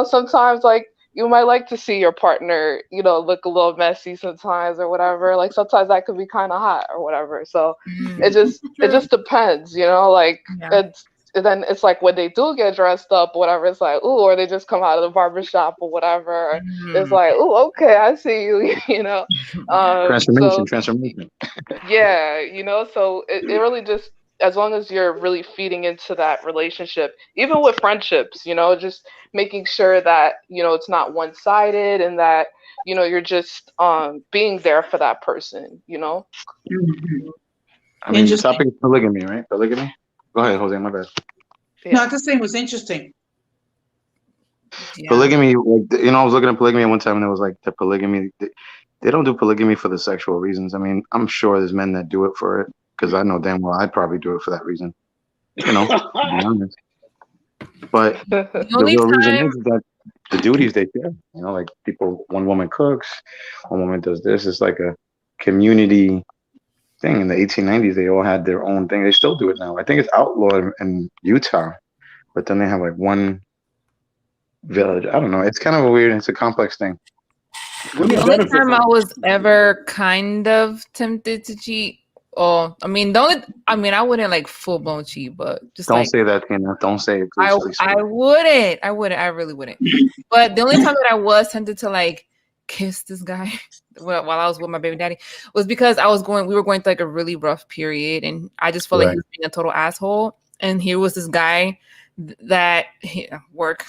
sometimes like you might like to see your partner look a little messy sometimes or whatever. Like sometimes that could be kind of hot or whatever. So it just depends, like Yeah. it's and then it's like when they do get dressed up, whatever, it's like, ooh, or they just come out of the barber shop or whatever. It's like, ooh, okay, I see you, Yeah. Transformation, So transformation. yeah, so it really just, as long as you're really feeding into that relationship, even with friendships, just making sure that, it's not one-sided, and that, you're just being there for that person. Mhm. I mean, the Interesting. topic is polygamy, right? Polygamy. Go ahead, Jose. My bad. No, I Yeah. just saying it was interesting. Yeah. Polygamy, like, I was looking at polygamy at one time, and it was like the polygamy. They don't do polygamy for the sexual reasons. I mean, I'm sure there's men that do it for it, because I know damn well I'd probably do it for that reason. To be honest. But The the only real reason time is that the duties they share. Like people, one woman cooks, one woman does this. It's like a community thing. In the 1890s, they all had their own thing. They still do it now. I think it's outlawed in Utah, but then they have like one village. I don't know. It's kind of a weird. It's a complex thing. Women The only benefit time from I it. was ever kind of tempted to cheat, or I mean, I wouldn't like full blown cheat, but just Don't like say that, Tina. Don't say it, please. Please. I wouldn't, I really wouldn't. But the only time that I was tempted to like kiss this guy while I was with my baby daddy was because we were going through like a really rough period, and I just felt like he was being a total asshole. And here was this guy that work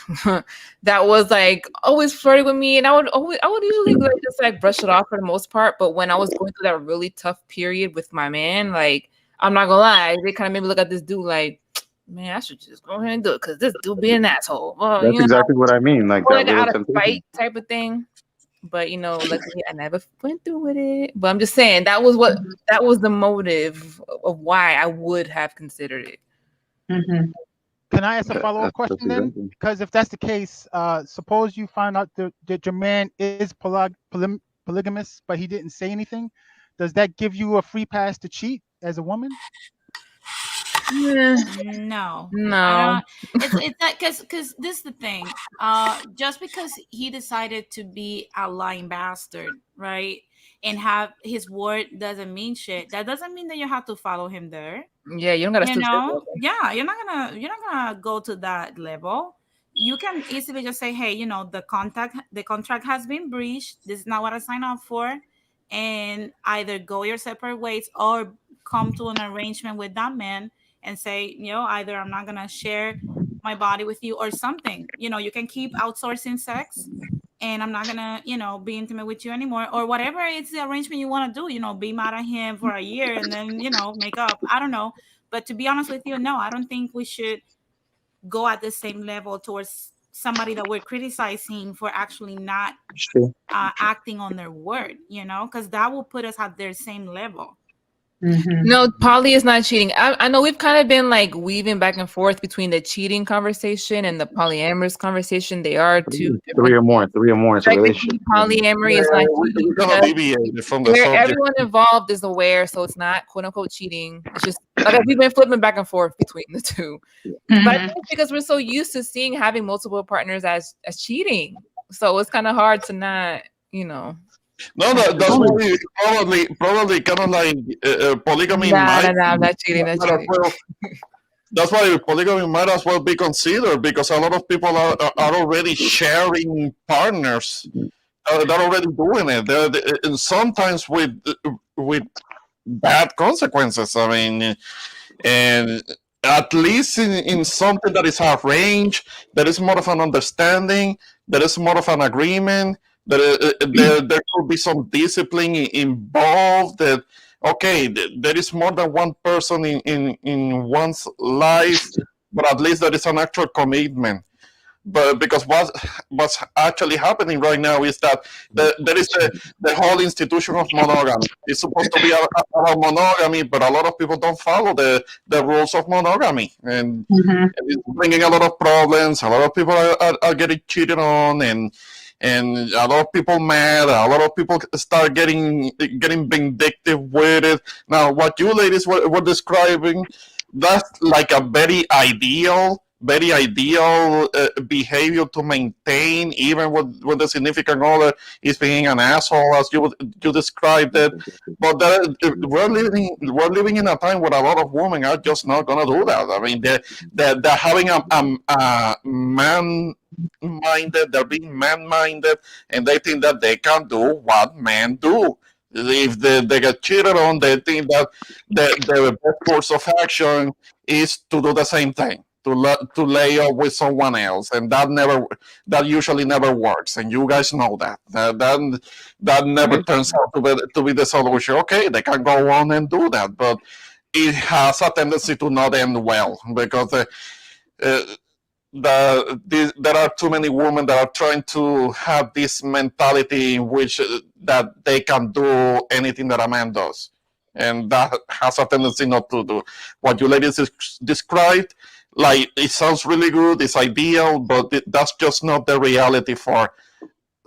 that was like always flirting with me, and I would usually like just like brush it off for the most part. But when I was going through that really tough period with my man, like I'm not gonna lie, they kind of made me look at this dude like, man, I should just go ahead and do it because this dude being an asshole. Well, That's exactly what I mean. Like like that little out of temptation. spite type of thing. But luckily I never went through with it. But I'm just saying that was the motive of why I would have considered it. Mm-hmm. Can I ask a follow-up That's question then? exactly. Because if that's the case, suppose you find out that your man is polygamous, but he didn't say anything. Does that give you a free pass to cheat as a woman? No, No. I don't. It's that because this is the thing. Just because he decided to be a lying bastard, right, and have his word doesn't mean shit. That doesn't mean that you have to follow him there. Yeah, you don't gotta You stoop to that know, level. yeah, you're not gonna go to that level. You can easily just say, hey, the contract has been breached. This is not what I signed up for, and either go your separate ways or come to an arrangement with that man and say, either I'm not gonna share my body with you or something. You can keep outsourcing sex, and I'm not gonna, be intimate with you anymore, or whatever it's the arrangement you want to do. Be mad at him for a year and then, make up. I don't know. But to be honest with you, no, I don't think we should go at the same level towards somebody that we're criticizing for actually not Sure. acting on their word, because that will put us at their same level. Mm-hmm. No, poly is not cheating. I know we've kind of been like weaving back and forth between the cheating conversation and the polyamorous conversation. They are two Three or more. It's a relationship. technically polyamory is not cheating We're gonna because deviate from the where subject. everyone involved is aware, so it's not quote unquote cheating. It's just like we've been flipping back and forth between the two. But I think it's because we're so used to seeing having multiple partners as cheating, so it's kind of hard to not, No, that's why we probably kind of like polygamy might. I'm not cheating. That's might as cheating. well- That's why polygamy might as well be considered because a lot of people are already sharing partners. They're already doing it. And sometimes with bad consequences. I mean, and at least in something that is arranged, there is more of an understanding, there is more of an agreement, there could be some discipline involved. That okay, there is more than one person in one's life, but at least there is an actual commitment. But because what's actually happening right now is that there is the whole institution of monogamy. It's supposed to be about monogamy, but a lot of people don't follow the rules of monogamy, and it's bringing a lot of problems. A lot of people are getting cheated on, and a lot of people mad. A lot of people start getting vindictive with it. Now, what you ladies were describing, that's like a very ideal behavior to maintain, even when the significant other is being an asshole, as you described it. But we're living in a time where a lot of women are just not gonna do that. I mean, they're having a man-minded, they're being man-minded, and they think that they can do what men do. If they get cheated on, they think that the best course of action is to do the same thing, to lay up with someone else, and that usually never works, and you guys know that never turns out to be the solution. Okay, they can go on and do that, but it has a tendency to not end well because there are too many women that are trying to have this mentality in which that they can do anything that a man does, and that has a tendency not to do what you ladies described. Like, it sounds really good, it's ideal, but that's just not the reality for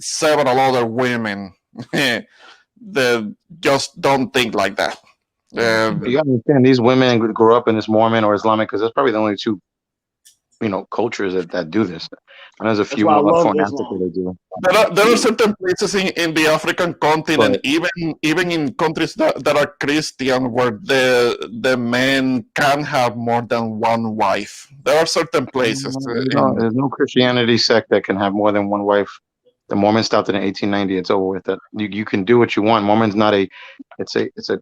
several other women that just don't think like that. You gotta understand, these women grow up in this Mormon or Islamic, because that's probably the only two cultures that do this, and there's a That's few why I more love for Africa Islam. they do. There are certain places in the African continent, But even in countries that are Christian, where the men can have more than one wife. There are certain places. there's no Christianity sect that can have more than one wife. The Mormons stopped it in 1890. It's over with. That you can do what you want. Mormon's not it's a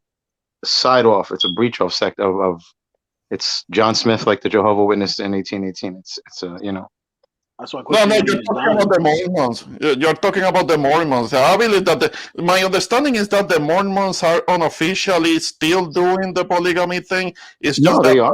side off. It's a breach off sect of it's John Smith, like the Jehovah Witness in 1818. It's That's why No, Christianity you're is talking dying. about the Mormons. You're talking about the Mormons. I believe that my understanding is that the Mormons are unofficially still doing the polygamy thing. It's just no, that they are.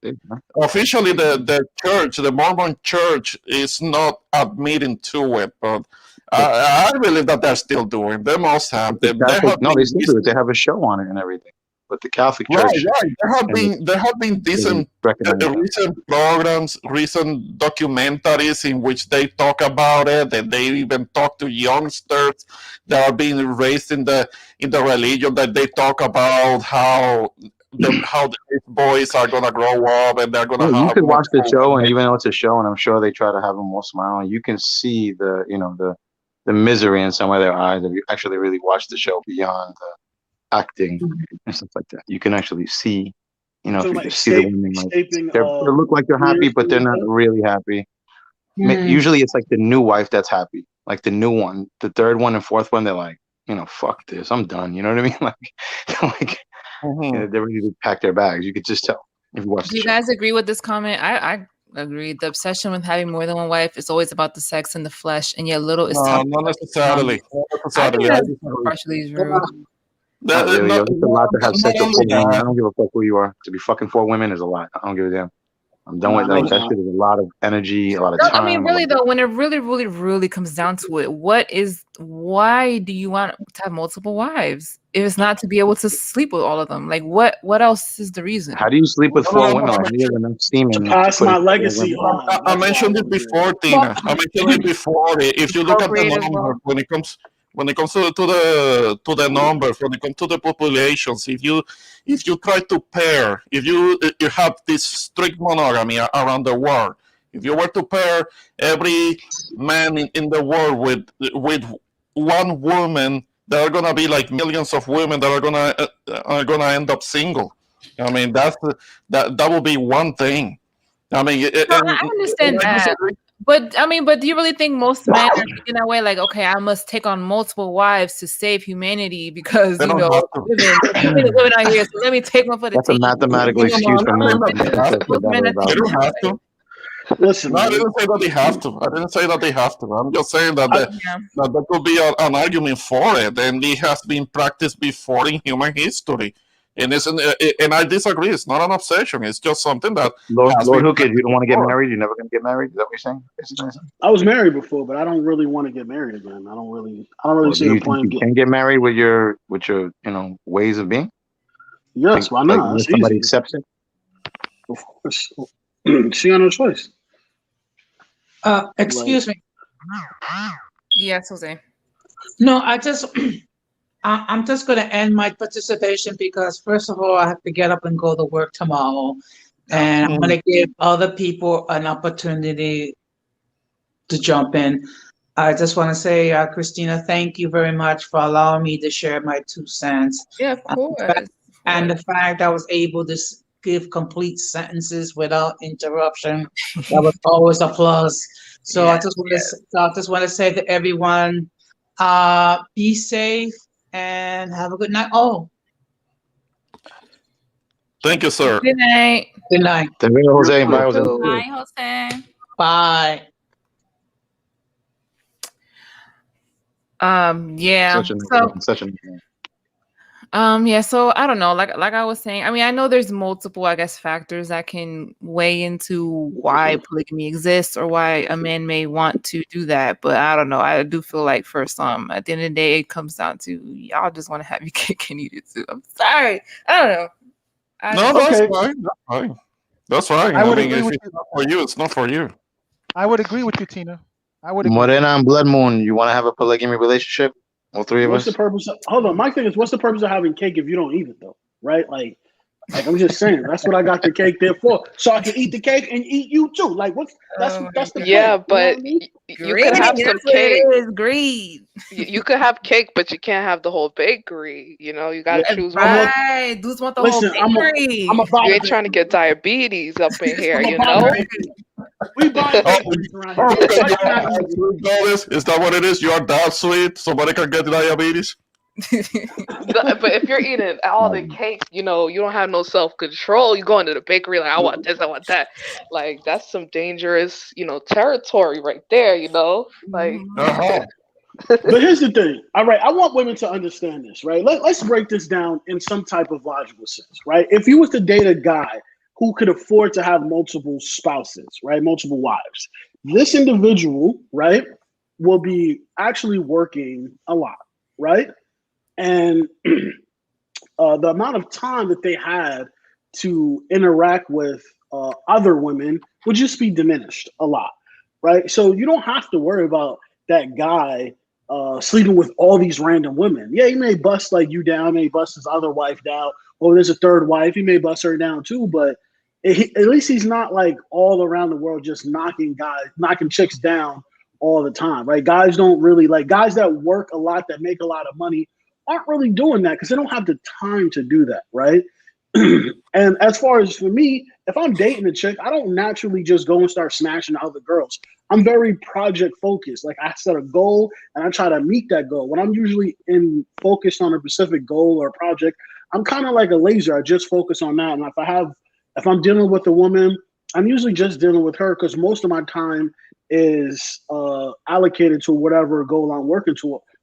They are. officially the church, the Mormon church, is not admitting to it. But I believe that they're still doing. They must have. The They Catholic, have no, they been still do it. They have a show on it and everything. But the Catholic Church right. There have been they decent recognize that. recent programs, recent documentaries in which they talk about it, and they even talk to youngsters that are being raised in the religion. That they talk about how the boys are gonna grow up and they're gonna No, you have could watch the multiple show, and wives. even though it's a show, and I'm sure they try to have them all smiling, you can see the misery in some of their eyes if you actually really watch the show beyond the acting and stuff like that. You can actually see, if Talking you about just see the women like escaping they look like they're happy, but they're not really happy. Usually, it's like the new wife that's happy, like the new one, the third one and fourth one. They're like, fuck this, I'm done. You know what I mean? Like they're ready to pack their bags. You could just tell if you watch Do the you show. guys agree with this comment? I agree. The obsession with having more than one wife is always about the sex and the flesh, and yet little is No, talked not about. necessarily. Not I think necessarily. I that's disagree. partially true. Not really, yo. It's a lot to have sex with only 4 women. I that. don't give a fuck who you are. To be fucking 4 women is a lot. I don't give a damn. I'm done Nah, with no, like it's that not. shit is a lot of energy, a lot of No, time. I mean, really though, when it really, really, really comes down to it, why do you want to have multiple wives if it's not to be able to sleep with all of them? Like, what else is the reason? How do you sleep with 4 women? Like, you have enough To semen to pass put my it 4 legacy women. on. I That's why I mentioned it want to do before, it. Tina. I mentioned it before. If you look at the Procreative numbers, love. when it comes to the numbers, when it comes to the populations, if you try to pair, if you have this strict monogamy around the world, if you were to pair every man in the world with one woman, there are gonna be like millions of women that are gonna end up single. I mean, that will be one thing. I mean, No, I understand I that. disagree. But I mean, do you really think most men are thinking that way? Like, okay, I must take on multiple wives to save humanity because They don't have to. women are here, so let me take one for the That's a team. mathematical excuse for men to make themselves feel Most men better are about They it. thinking don't that have way. to. Listen, No, I man. didn't say that they have to. I didn't say that they have to. I'm just saying that Yeah. that there could be an argument for it, and it has been practiced before in human history. And I disagree. It's not an obsession. It's just something that Lord has been Hookers, you don't want to get before. married? You're never going to get married? Is that what you're saying? Basically? I was married before, but I don't really want to get married again. I don't really Well, see do the you think point. you can get married with your ways of being? Yes, why Like, not? if It's somebody easy. accepts it? Of course. She got no choice. Excuse me. Yes, Jose. No, I'm just going to end my participation because, first of all, I have to get up and go to work tomorrow. And I'm going to give other people an opportunity to jump in. I just want to say, Christina, thank you very much for allowing me to share my 2 cents. Yeah, of course. And the fact I was able to give complete sentences without interruption, that was always a plus. So I just want to say to everyone, be safe and have a good night. Oh, Thank you, sir. Good night. good night. Thank you, Jose. Bye, Jose. Bye, Jose. Bye. Yeah. Such a Yeah, so I don't know, like I was saying, I mean, I know there's multiple, I guess, factors that can weigh into why polygamy exists or why a man may want to do that, but I don't know. I do feel like for some, at the end of the day, it comes down to y'all just want to have your cake and eat it too. I'm sorry. I don't know. No, that's Okay. fine. That's fine. That's fine. I would mean, agree if with it's you. not for you, it's not for you. I would agree with you, Tina. I would agree. Morena and Blood Moon, you want to have a polygamy relationship? All 3 of What's us? the purpose? Hold on. My thing is, what's the purpose of having cake if you don't eat it, though? Right? Like, Like, I'm just saying, that's what I got the cake there for, so I can eat the cake and eat you too. Like, that's Oh my that's the God. Yeah, plan. You know what but I mean? you could Greed. have some That's what cake. it is. Greed. You could have cake, but you can't have the whole bakery. You know, you gotta Yeah, choose I'm a one. Right. Dudes want the whole listen. I'm a bakery. buy You the ain't trying to bakery. get diabetes up in here, I'm a you buy the know? bakery. We buying Oh, bakeries around here. okay, you Life are not that easy. sweet, Doris? Is that what it is? You are that sweet, somebody can get diabetes. But if you're eating all the cake, you know, you don't have no self control. You go into the bakery like, I want this, I want that. Like that's some dangerous, you know, territory right there. You know, like Uh-huh. But here's the thing. All right, I want women to understand this, right? Let's break this down in some type of logical sense, right? If you was to date a guy who could afford to have multiple spouses, right, multiple wives, this individual, right, will be actually working a lot, right? And the amount of time that they had to interact with other women would just be diminished a lot, right? So you don't have to worry about that guy sleeping with all these random women. Yeah, he may bust like you down, may bust his other wife down, or there's a third wife, he may bust her down too, but at least he's not like all around the world just knocking chicks down all the time, right? Guys don't really like guys that work a lot, that make a lot of money aren't really doing that because they don't have the time to do that, right? And as far as for me, if I'm dating a chick, I don't naturally just go and start smashing other girls. I'm very project focused. Like I set a goal and I try to meet that goal. When I'm usually in focused on a specific goal or project, I'm kind of like a laser. I just focus on that. And if I'm dealing with a woman, I'm usually just dealing with her because most of my time is allocated to whatever goal I'm working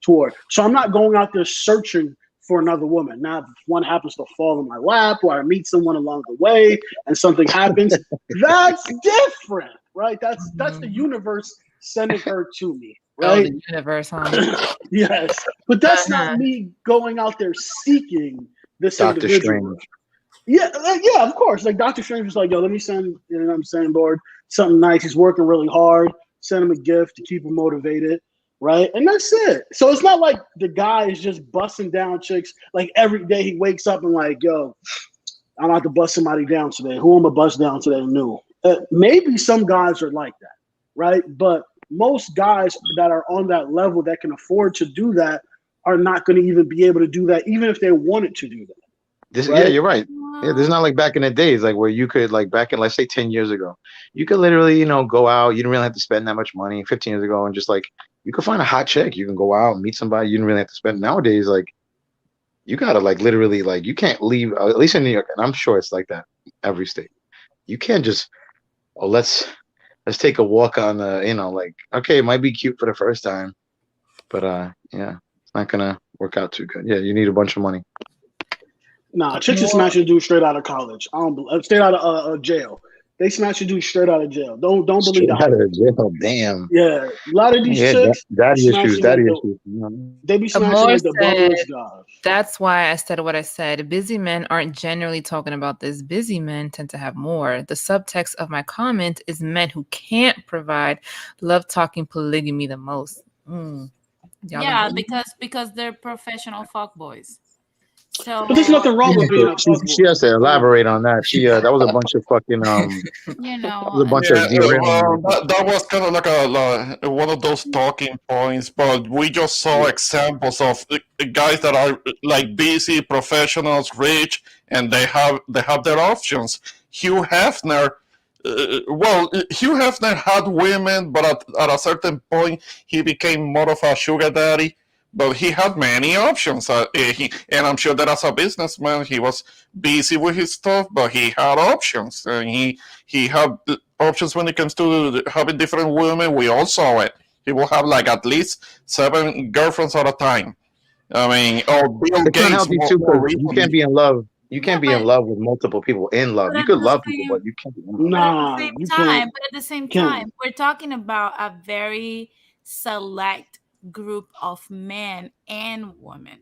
toward. So I'm not going out there searching for another woman. Now, if one happens to fall in my lap or I meet someone along the way and something happens, that's different, right? That's the universe sending her to me, Oh, right? the universe, huh? Yes, but that's not Uh-huh. me going out there seeking this Doctor individual. Strange. Yeah, yeah, of course. Like Doctor Strange was like, yo, let me send, you know what I'm saying, Lord, something nice. He's working really hard. Send him a gift to keep him motivated, right? And that's it. So it's not like the guy is just busting down chicks. Like every day he wakes up and like, yo, I'm about to bust somebody down today. Who am I bust down today? New. Maybe some guys are like that, right? But most guys that are on that level that can afford to do that are not going to even be able to do that, even if they wanted to do that, Yeah, right? you're right. Yeah, this is not like back in the days, like where you could like back in let's say 10 years ago, you could literally, go out. You didn't really have to spend that much money 15 years ago, and just like you could find a hot chick. You can go out and meet somebody. You didn't really have to spend. Nowadays, like you gotta like literally like you can't leave. At least in New York, and I'm sure it's like that every state. You can't just let's take a walk on the like okay, it might be cute for the first time, but yeah, it's not gonna work out too good. Yeah, you need a bunch of money. Nah, chicks are Well, smashing dudes straight out of college. I don't straight out of jail. They smashing dudes straight out of jail. Don't believe Straight the out hype. of jail. Damn. Yeah, a lot of these Yeah, chicks daddy issues. smashing like Daddy the issues. they be smashing Amor like the said, bumless guys. that's why I said what I said. Busy men aren't generally talking about this. Busy men tend to have more. The subtext of my comment is men who can't provide love talking polygamy the most. Y'all Yeah, agree? because they're professional fuckboys. But there's So nothing wrong with being a She fuckboy. has to elaborate on that. That was a bunch of fucking you that was know, a bunch Yeah, of derailing. that was kind of like one of those talking points, but we just saw Yeah. examples of guys that are like busy professionals, rich, and they have their options. Hugh Hefner, Hugh Hefner had women, but at a certain point he became more of a sugar daddy. But he had many options, and I'm sure that as a businessman, he was busy with his stuff, but he had options, and he had options when it comes to having different women. We all saw it. He will have like at least 7 girlfriends at a time. I mean, oh, Bill It's not Gates healthy more, too more because you can't recently. be in love. You yeah, can't be in love with multiple people in love. but You at could the love people, same but you can't be in love. but at the Nah, same you time, can't. but at the same Can't. time, we're talking about a very select group of men and women.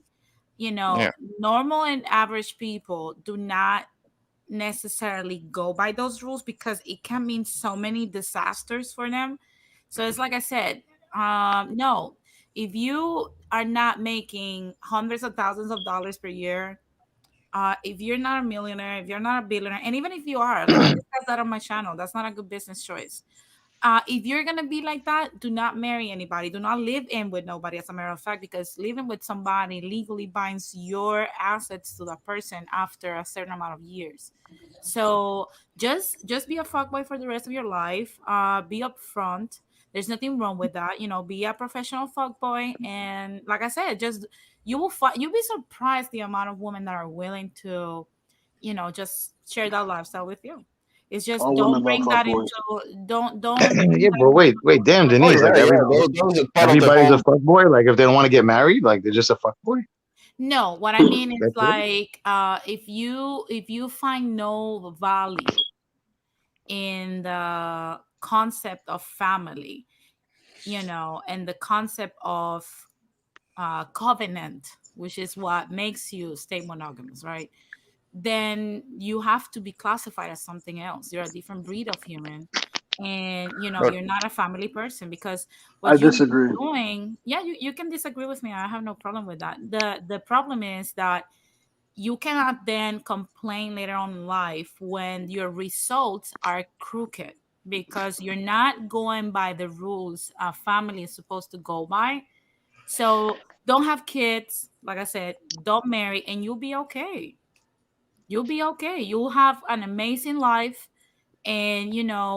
You know, Yeah, normal and average people do not necessarily go by those rules because it can mean so many disasters for them. So it's like I said, no, if you are not making hundreds of thousands of dollars per year, If you're not a millionaire, if you're not a billionaire, and even if you are, like I discussed that on my channel, that's not a good business choice. If you're gonna be like that, do not marry anybody. Do not live in with nobody. As a matter of fact, because living with somebody legally binds your assets to that person after a certain amount of years. So just be a fuckboy for the rest of your life. Be upfront. There's nothing wrong with that. You know, be a professional fuckboy, and like I said, just you'll be surprised the amount of women that are willing to, just share that lifestyle with you. It's just All women don't love bring that fuckboys. into don't bring Yeah, that but into wait, damn, Oh Denise, yeah, like yeah. Those are part of the everybody's a whole. fuckboy. Like if they don't want to get married, like they're just a fuckboy. no, what I mean is That's it. like if you find no value in the concept of family, and the concept of covenant, which is what makes you stay monogamous, right? Then you have to be classified as something else. You're a different breed of human. And But you're not a family person, because I what you'll be disagree. doing, yeah, you can disagree with me. I have no problem with that. The problem is that you cannot then complain later on in life when your results are crooked, because you're not going by the rules a family is supposed to go by. So don't have kids, like I said, don't marry, and you'll be okay. You'll be okay. You'll have an amazing life. And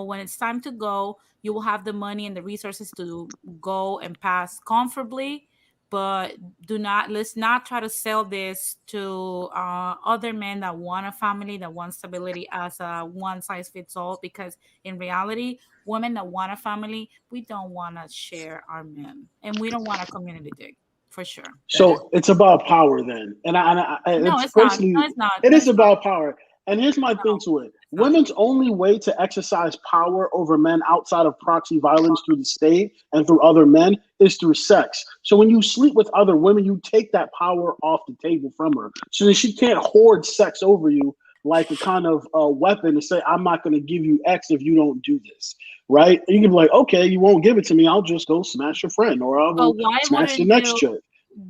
when it's time to go, you will have the money and the resources to go and pass comfortably. But let's not try to sell this to other men that want a family, that want stability, as a one size fits all. Because in reality, women that want a family, we don't want to share our men, and we don't want a community dig, for sure. So it's about power then, and No, it's it's not. No, personally, it's not. it No, is it's not. about power. And here's my thing No, to it: it's not. women's only way to exercise power over men outside of proxy violence through the state and through other men is through sex. So when you sleep with other women, you take that power off the table from her, so that she can't hoard sex over you like a kind of weapon to say, "I'm not going to give you X if you don't do this." Right? And you can be like, "Okay, you won't give it to me. I'll just go smash your friend, or I'll But go smash the next chick."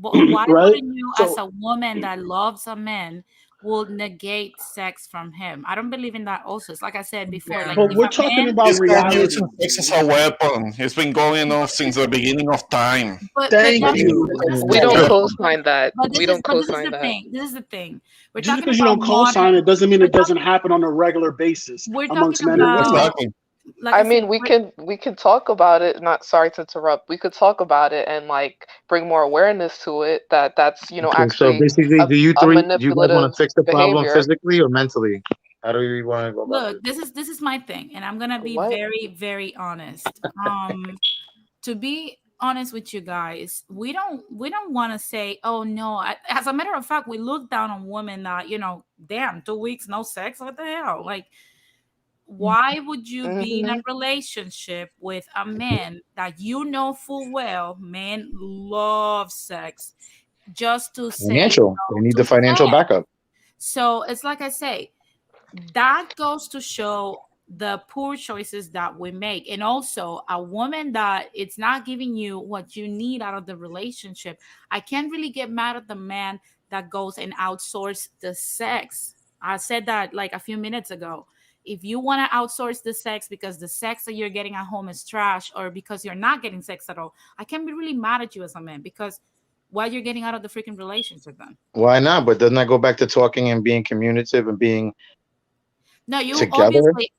Right? wouldn't you, as So, a woman that loves a man, will negate sex from him? I don't believe in that. Also, it's like I said before. Like, Yeah. but if we're a talking man, about this guy reality. using sex as a weapon. It's been going on since the beginning of time. but Thank that's Using you. sex as this is We the a don't thing. weapon. co-sign that. We don't But this is co-sign the that. thing. This is the thing. We're Just talking because you about don't co-sign modern. it doesn't mean We're it doesn't talking. happen on a regular basis We're talking amongst men and women. about. Exactly. Like I I said, mean, we can talk about it. Not sorry to interrupt. We could talk about it and like bring more awareness to it. That's Okay, so actually basically, a do you guys want manipulative to fix the problem behavior. physically or mentally? How do you want to go about look. this? This is my thing, and I'm gonna be What? very, very honest. To be honest with you guys, we don't want to say, oh no. As a matter of fact, we look down on women that, damn, 2 weeks no sex, what the hell? Like, why would you be in a Hmm. relationship with a man that you know full well men love sex, just to say Financial. They no need to the financial sex? backup. So it's like I say, that goes to show the poor choices that we make. And also, a woman that it's not giving you what you need out of the relationship, I can't really get mad at the man that goes and outsource the sex. I said that like a few minutes ago. If you want to outsource the sex because the sex that you're getting at home is trash, or because you're not getting sex at all, I can't be really mad at you as a man, because what you're getting out of the freaking relationship then? Why not? But doesn't that go back to talking and being communicative and being No, you together? obviously,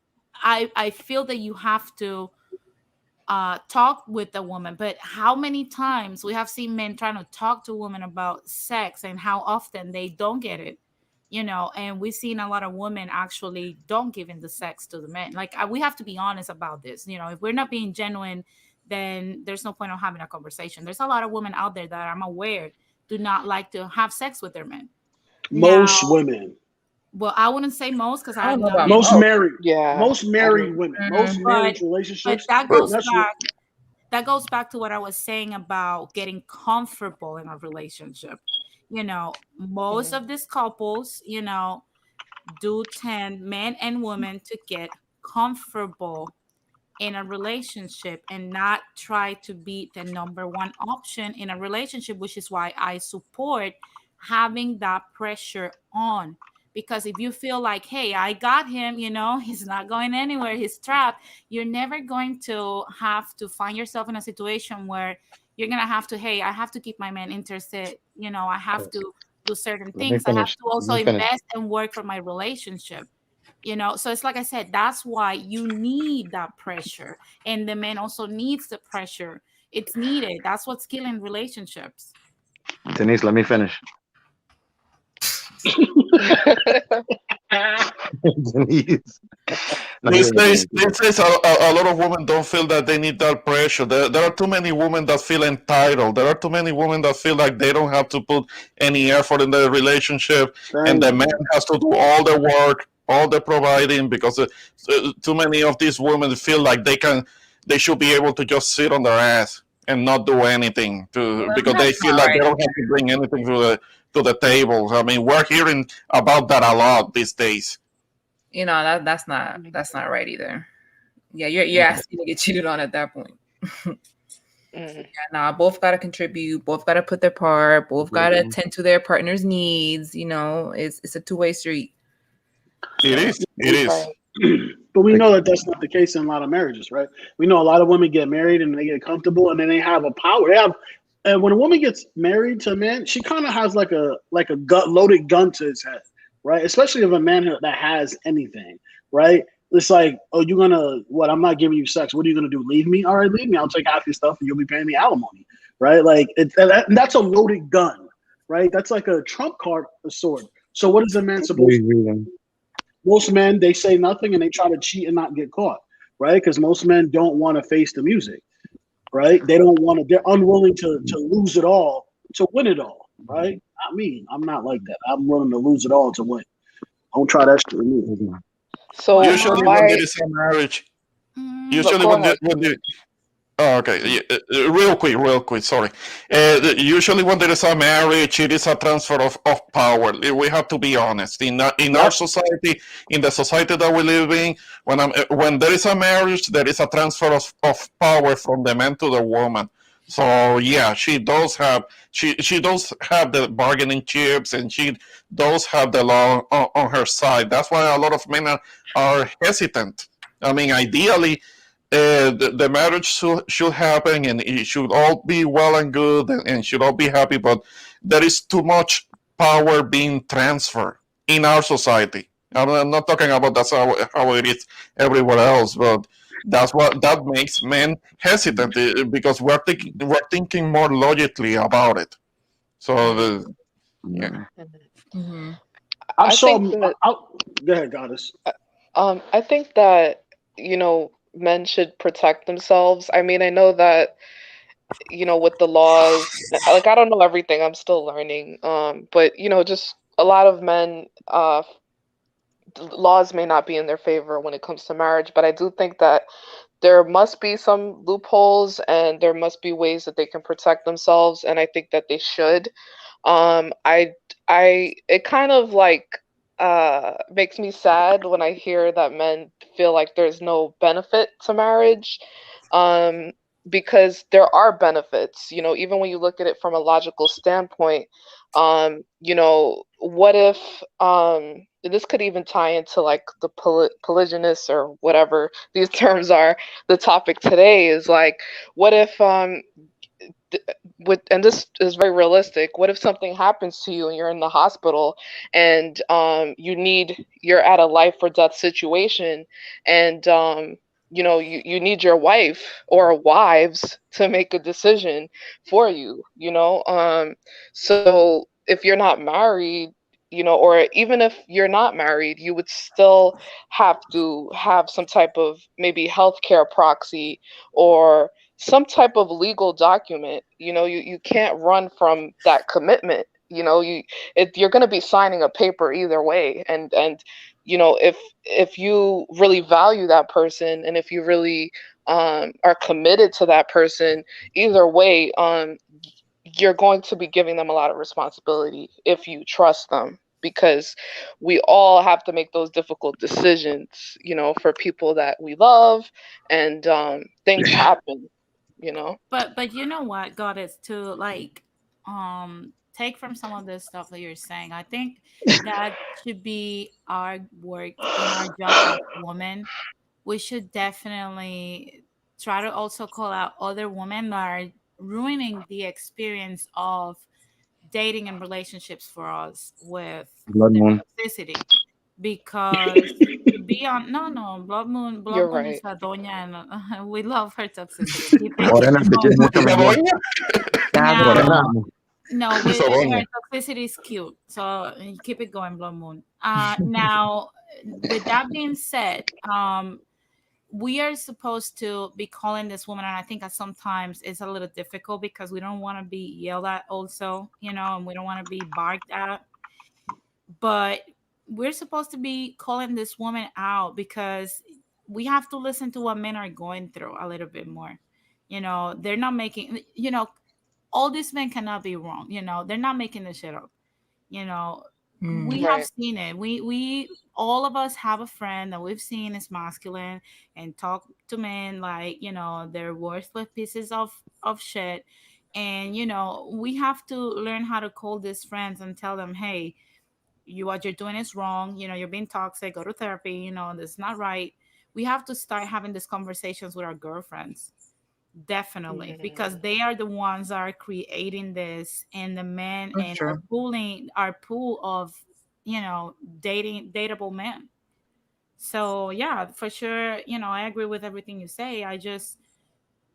I feel that you have to talk with a woman. But how many times we have seen men trying to talk to women about sex, and how often they don't get it, and we've seen a lot of women actually don't give in the sex to the men. Like, we have to be honest about this. If we're not being genuine, then there's no point of having a conversation. There's a lot of women out there that I'm aware do not like to have sex with their men. Now, Most women, well, I wouldn't say most, because I I don't know know about men. most most. married, Yeah. most I married don't. women, most Mm, but marriage but relationships. that But goes That's what. back to what I was saying about getting comfortable in a relationship. Most Mhm. of these couples, do tend, men and women, to get comfortable in a relationship and not try to be the number one option in a relationship, which is why I support having that pressure on. Because if you feel like, hey, I got him, he's not going anywhere, he's trapped, you're never going to have to find yourself in a situation where you're going to have to, hey, I have to keep my man interested. I have to do certain Let me things. I have finish. to also invest and work for my relationship. So it's like I said, that's why you need that pressure. And the man also needs the pressure. It's needed. That's what's killing relationships. Denise, let me finish. Denise. No, These you're days, right. these days a lot of women don't feel that they need that pressure. There are too many women that feel entitled. There are too many women that feel like they don't have to put any effort in the relationship, and Thank the you. man has to do all the work, all the providing, because too many of these women feel like they should be able to just sit on their ass and not do anything Well, because they that's feel not like they right. don't have to bring anything to the table. I mean, we're hearing about that a lot these days. That's not right either. Yeah, you're asking to get cheated on at that point. Mm. Nah, both gotta contribute, both gotta put their part, both gotta tend to their partner's needs. It's a two-way street. It So is. It is. Right. But we know that that's not the case in a lot of marriages, right? We know a lot of women get married and they get comfortable, and then they have a power. And when a woman gets married to a man, she kind of has like a loaded gun to his head, right? Especially if a man that has anything, right? It's like, oh, you're gonna what? I'm not giving you sex. What are you gonna do? Leave me? All right, leave me. I'll take half your stuff, and you'll be paying me alimony, right? Like and that's a loaded gun, right? That's like a trump card, a sword. So what is a man supposed to do? Most men, they say nothing and they try to cheat and not get caught, right? Because most men don't want to face the music, right? They don't want to. They're unwilling to lose it all to win it all, right? Not me. I'm not like that. I'm willing to lose it all to win. Don't try that shit with me. So Usually, when there is a marriage, no, usually go ahead. when there oh, okay. Yeah, real quick. Sorry. Usually, when there is a marriage, it is a transfer of power. We have to be honest. In our society, in the society that we live in, when there is a marriage, there is a transfer of power from the man to the woman. So yeah, she does have the bargaining chips, and she does have the law on her side. That's why a lot of men are hesitant. I mean, ideally, the marriage should happen and it should all be well and good and should all be happy, but there is too much power being transferred in our society. I'm not talking about that's how it is everywhere else, but that makes men hesitant because we're thinking more logically about it. So yeah. Mm-hmm. I think that Go ahead, Goddess. I think that men should protect themselves. I mean, I know that with the laws, like I don't know everything. I'm still learning. But just a lot of men laws may not be in their favor when it comes to marriage, but I do think that there must be some loopholes and there must be ways that they can protect themselves, and I think that they should. Um, I it kind of like makes me sad when I hear that men feel like there's no benefit to marriage. Um, because there are benefits, even when you look at it from a logical standpoint. What if this could even tie into like the polygynous or whatever these terms are. The topic today is like, what if and this is very realistic, what if something happens to you and you're in the hospital and you're at a life or death situation, and you need your wife or wives to make a decision for you, so if you're not married, or even if you're not married, you would still have to have some type of maybe healthcare proxy or some type of legal document. You can't run from that commitment. You're going to be signing a paper either way, and if you really value that person and if you really are committed to that person, either way, you're going to be giving them a lot of responsibility if you trust them, because we all have to make those difficult decisions, for people that we love, and things happen. But you know what, Goddess, to like take from some of the stuff that you're saying. I think that should be our work and our job as women. We should definitely try to also call out other women that are ruining the experience of dating and relationships for us with Blood their moon. toxicity. Because to be on, no, You're Blood Moon is right. a doña, and we love her toxicity. Keep Morena, it te quiero going. mucho, mi amor. Morena. Now, no, It's a her bonus. toxicity is cute, so keep it going, Blood Moon. Now, with that being said, we are supposed to be calling this woman, and I think that sometimes it's a little difficult because we don't want to be yelled at, also, and we don't want to be barked at. But we're supposed to be calling this woman out because we have to listen to what men are going through a little bit more. They're not making, all these men cannot be wrong. They're not making this shit up. You know, we have Right. seen it. We all of us have a friend that we've seen is masculine and talk to men like, they're worthless pieces of shit. And we have to learn how to call these friends and tell them, hey, what you're doing is wrong. You're being toxic. Go to therapy. This is not right. We have to start having these conversations with our girlfriends. Definitely, because Mhm. they are the ones that are creating this, and the men That's and true. our pool of, dateable men. So yeah, for sure, I agree with everything you say. I just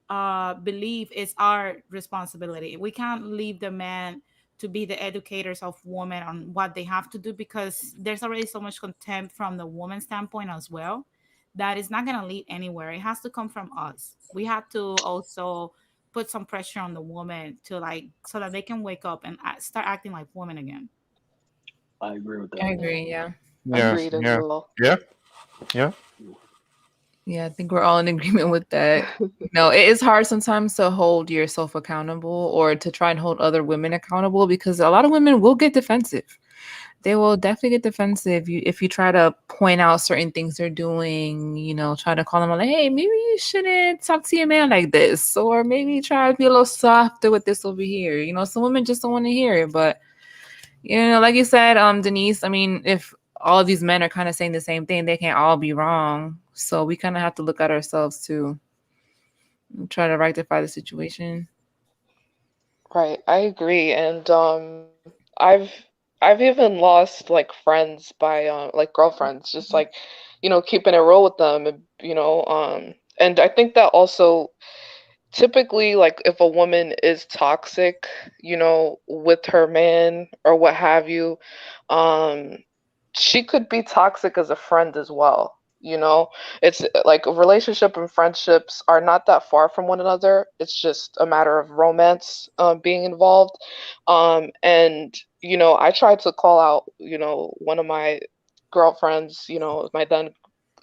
believe it's our responsibility. We can't leave the men to be the educators of women on what they have to do, because there's already so much contempt from the woman standpoint as well, that is not going to lead anywhere. It has to come from us. We have to also put some pressure on the woman to, like, so that they can wake up and start acting like women again. I agree with I that. agree. Yeah. Yes, Agreed as yeah, well. yeah, yeah. Yeah, I think we're all in agreement with that. No, it is hard sometimes to hold yourself accountable or to try and hold other women accountable, because a lot of women will get defensive. They will definitely get defensive if you try to point out certain things they're doing, try to call them out like, hey, maybe you shouldn't talk to your man like this, or maybe try to be a little softer with this over here. Some women just don't want to hear it. But like you said, Denise, I mean, if all of these men are kind of saying the same thing, they can't all be wrong. So we kind of have to look at ourselves too and try to rectify the situation. Right. I agree. And I've I've even lost like friends by like girlfriends, just like, keeping it real with them, and I think that also typically, like, if a woman is toxic, with her man or what have you, um she could be toxic as a friend as well. It's like a relationship and friendships are not that far from one another. It's just a matter of romance being involved. And I tried to call out one of my girlfriends, my then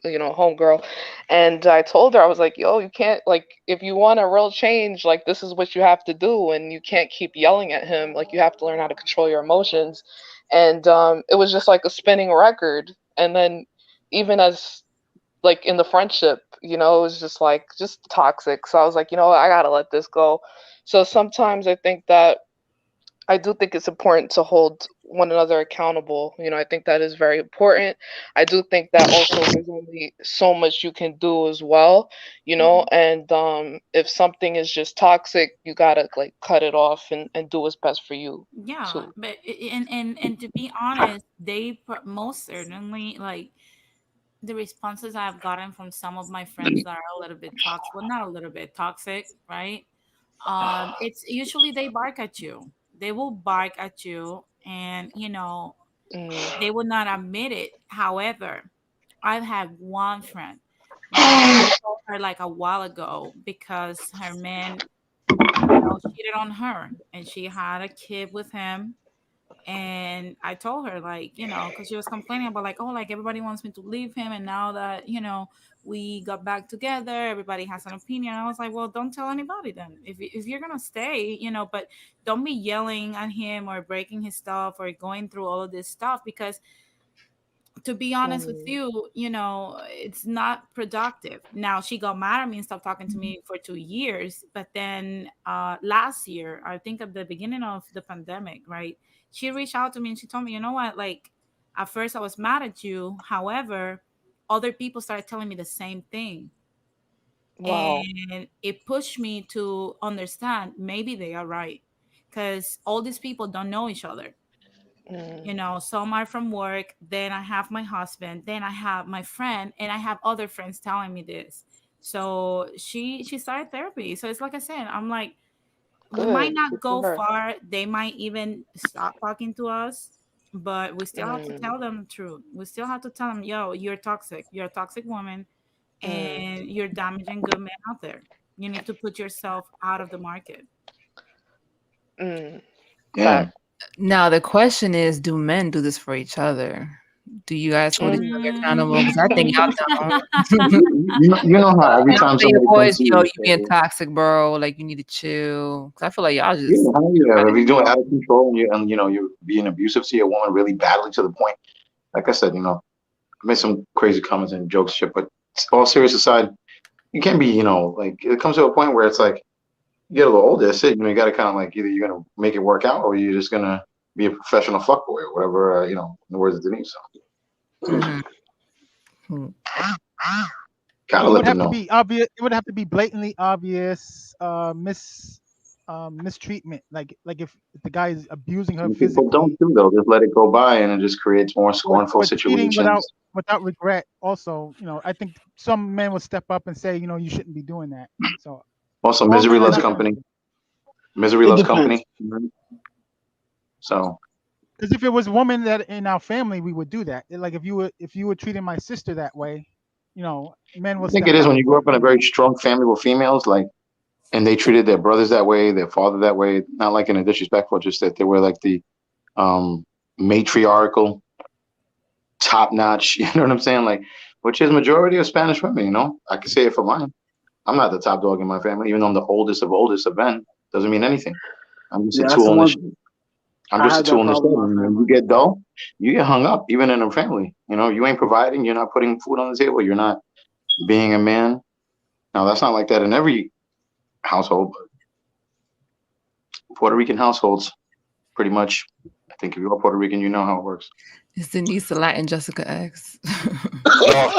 homegirl, and I told her, I was like, yo, you can't, like, if you want a real change, like, this is what you have to do, and you can't keep yelling at him. Like, you have to learn how to control your emotions. And it was just like a spinning record. And then even as, like, in the friendship, it was just like just toxic. So I was like, what, I gotta let this go. So sometimes I do think it's important to hold one another accountable. I think that is very important. I do think that also there's only so much you can do as well, and if something is just toxic, you gotta, like, cut it off and do what's best for you Yeah, too. but and to be honest, most certainly, like, the responses I've gotten from some of my friends that are a little bit toxic, well, not a little bit toxic, right? It's usually they bark at you. They will bark at you, and Mm. they will not admit it. However, I've had one friend that I told her like a while ago because her man, cheated on her, and she had a kid with him. And I told her, like, because she was complaining about, like, oh, like, everybody wants me to leave him, and now that we got back together, everybody has an opinion. I was like, well, don't tell anybody then. If you're gonna stay, but don't be yelling at him or breaking his stuff or going through all of this stuff, because to be honest with Mm. you, it's not productive. Now she got mad at me and stopped talking to me for 2 years. But then last year, I think at the beginning of the pandemic, right? She reached out to me and she told me, you know what? Like, at first I was mad at you. However, other people started telling me the same thing. Wow. And it pushed me to understand maybe they are right. Because all these people don't know each other. Mm. Some are from work, then I have my husband, then I have my friend, and I have other friends telling me this. So she started therapy. So it's like I said, I'm like, we might Good. not Good for go her. far, they might even stop talking to us, but we still have to Mm. tell them the truth. We still have to tell them, yo, you're toxic, you're a toxic woman, Mm. and you're damaging good men out there. You need to put yourself out of the market. Mm. Yeah. Fact. Now the question is, do men do this for each other? Do you guys hold each Mm. other accountable? Because I think y'all don't. You know how every Y'all time tell your somebody boys, comes to yo, you, you being toxic, bro. Like, you need to chill. 'Cause I feel like y'all yeah, just how you have, if running you're doing your out of mouth. control and you're being abusive to your woman really badly to the point, like I said, I made some crazy comments and jokes, shit, but all serious aside, you can't be, like it comes to a point where it's like you get a little older, that's it. You got to kind of like either you're gonna make it work out or you're just gonna be a professional fuckboy or whatever, in the words of Denise. So Mhm. gotta It would let them have to know. be obvious. It would have to be blatantly obvious mistreatment. Like if the guy is abusing her And people don't physically do though; just let it go by, and it just creates more scornful or cheating situations. without regret. Also, I think some men will step up and say, you shouldn't be doing that. So Also, all misery men are loves not going to company. do it. Misery It loves depends. company. So Because if it was a woman that in our family, we would do that. Like if you were treating my sister that way, men will I think step it is up. when you grew up in a very strong family with females, like, and they treated their brothers that way, their father that way, not like in a disrespectful, just that they were like the um, matriarchal, top notch. You know what I'm saying? Like, which is majority of Spanish women. I can say it for mine. I'm not the top dog in my family, even though I'm the oldest of men. Doesn't mean anything. I'm just a Yeah, that's the tool in one. the I'm I just a had that tool in the shed. problem in my And when you family. get dull, you get hung up, even in a family. You ain't providing, you're not putting food on the table, you're not being a man. Now that's not like that in every household, but Puerto Rican households, pretty much. I think if you're Puerto Rican, you know how it works. Is Denise the Latin Jessica X? Oh,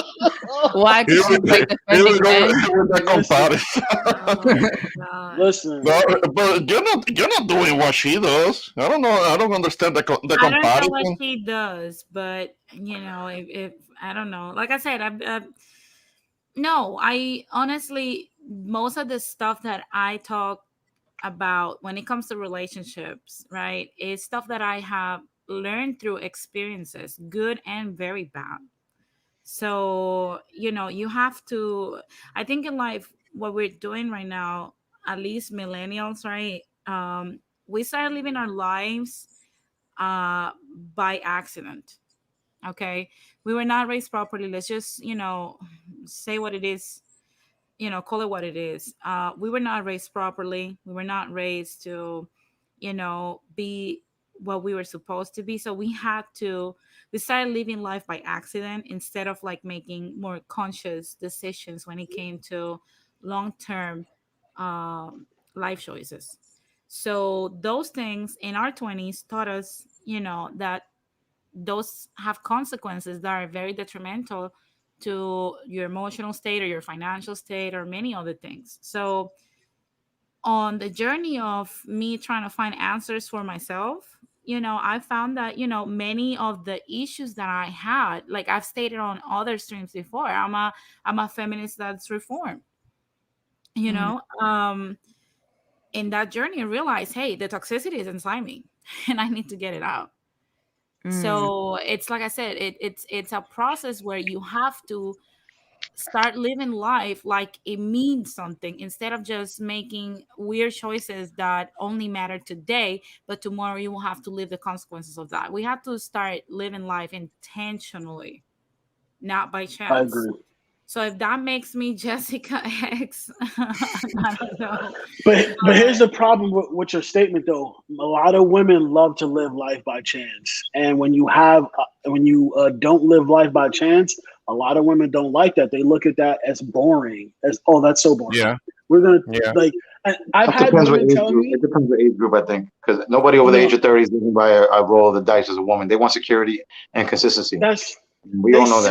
Why? Because here we, she's like here we defending go men. with that Listen, comparison. Oh my god. listen. No, but you're not doing what she does. I don't know. I don't understand the I don't know what comparison. she does, but if I don't know. Like I said, no, I honestly, most of the stuff that I talk about when it comes to relationships, right, is stuff that I have learned through experiences, good and very bad. So, you have to, I think in life, what we're doing right now, at least millennials, right? We start living our lives by accident. Okay. We were not raised properly. Let's just, say what it is, call it what it is. We were not raised properly. We were not raised to, be what we were supposed to be. So we started living life by accident instead of like making more conscious decisions when it came to long-term um, life choices. So those things in our 20s taught us, that those have consequences that are very detrimental to your emotional state or your financial state or many other things. So, on the journey of me trying to find answers for myself, I found that, many of the issues that I had, like I've stated on other streams before, I'm a feminist that's reformed, you Mm, know. In that journey, I realized, hey, the toxicity is inside me and I need to get it out. mm, So it's like I said, it's a process where you have to start living life like it means something instead of just making weird choices that only matter today, but tomorrow you will have to live the consequences of that. We have to start living life intentionally, not by I chance. agree. So if that makes me Jessica X, I don't know. But here's the problem with your statement though. A lot of women love to live life by chance, and when you don't live life by chance, a lot of women don't like that. They look at that as boring. As oh, that's so boring. Yeah, We're gonna yeah. like. I've It had depends what women age tell group. me. It depends what age group, I think, because nobody over the age of 30 is looking by a roll of the dice as a woman. They want security and consistency. We all know that.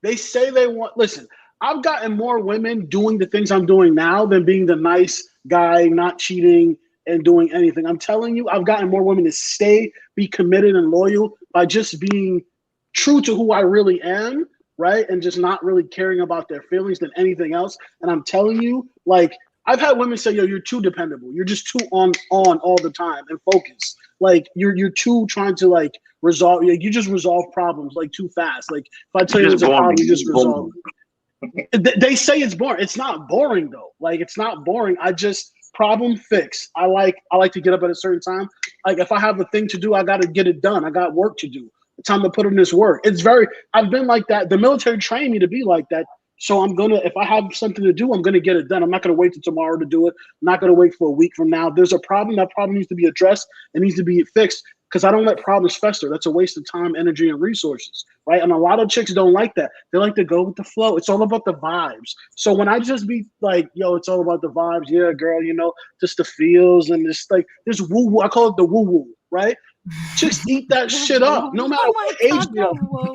They say they want. Listen, I've gotten more women doing the things I'm doing now than being the nice guy, not cheating and doing anything. I'm telling you, I've gotten more women to stay, be committed and loyal by just being true to who I really am, right? And just not really caring about their feelings than anything else. And I'm telling you, like, I've had women say, yo, you're too dependable. You're just too on all the time and focused. Like you're too trying to like resolve. You just resolve problems like too fast. Like if I tell you there's a problem, you just resolve it. They say it's boring. It's not boring though. Like it's not boring. I just problem fix. I like to get up at a certain time. Like if I have a thing to do, I got to get it done. I got work to do. It's time to put in this work. I've been like that. The military trained me to be like that. So if I have something to do, I'm gonna get it done. I'm not gonna wait till tomorrow to do it. I'm not gonna wait for a week from now. There's a problem. That problem needs to be addressed. It needs to be fixed because I don't let problems fester. That's a waste of time, energy, and resources, right? And a lot of chicks don't like that. They like to go with the flow. It's all about the vibes. So when I just be like, yo, it's all about the vibes. Yeah, girl, just the feels and this like this woo woo. I call it the woo woo, right? Chicks eat that shit up, no matter what age they are.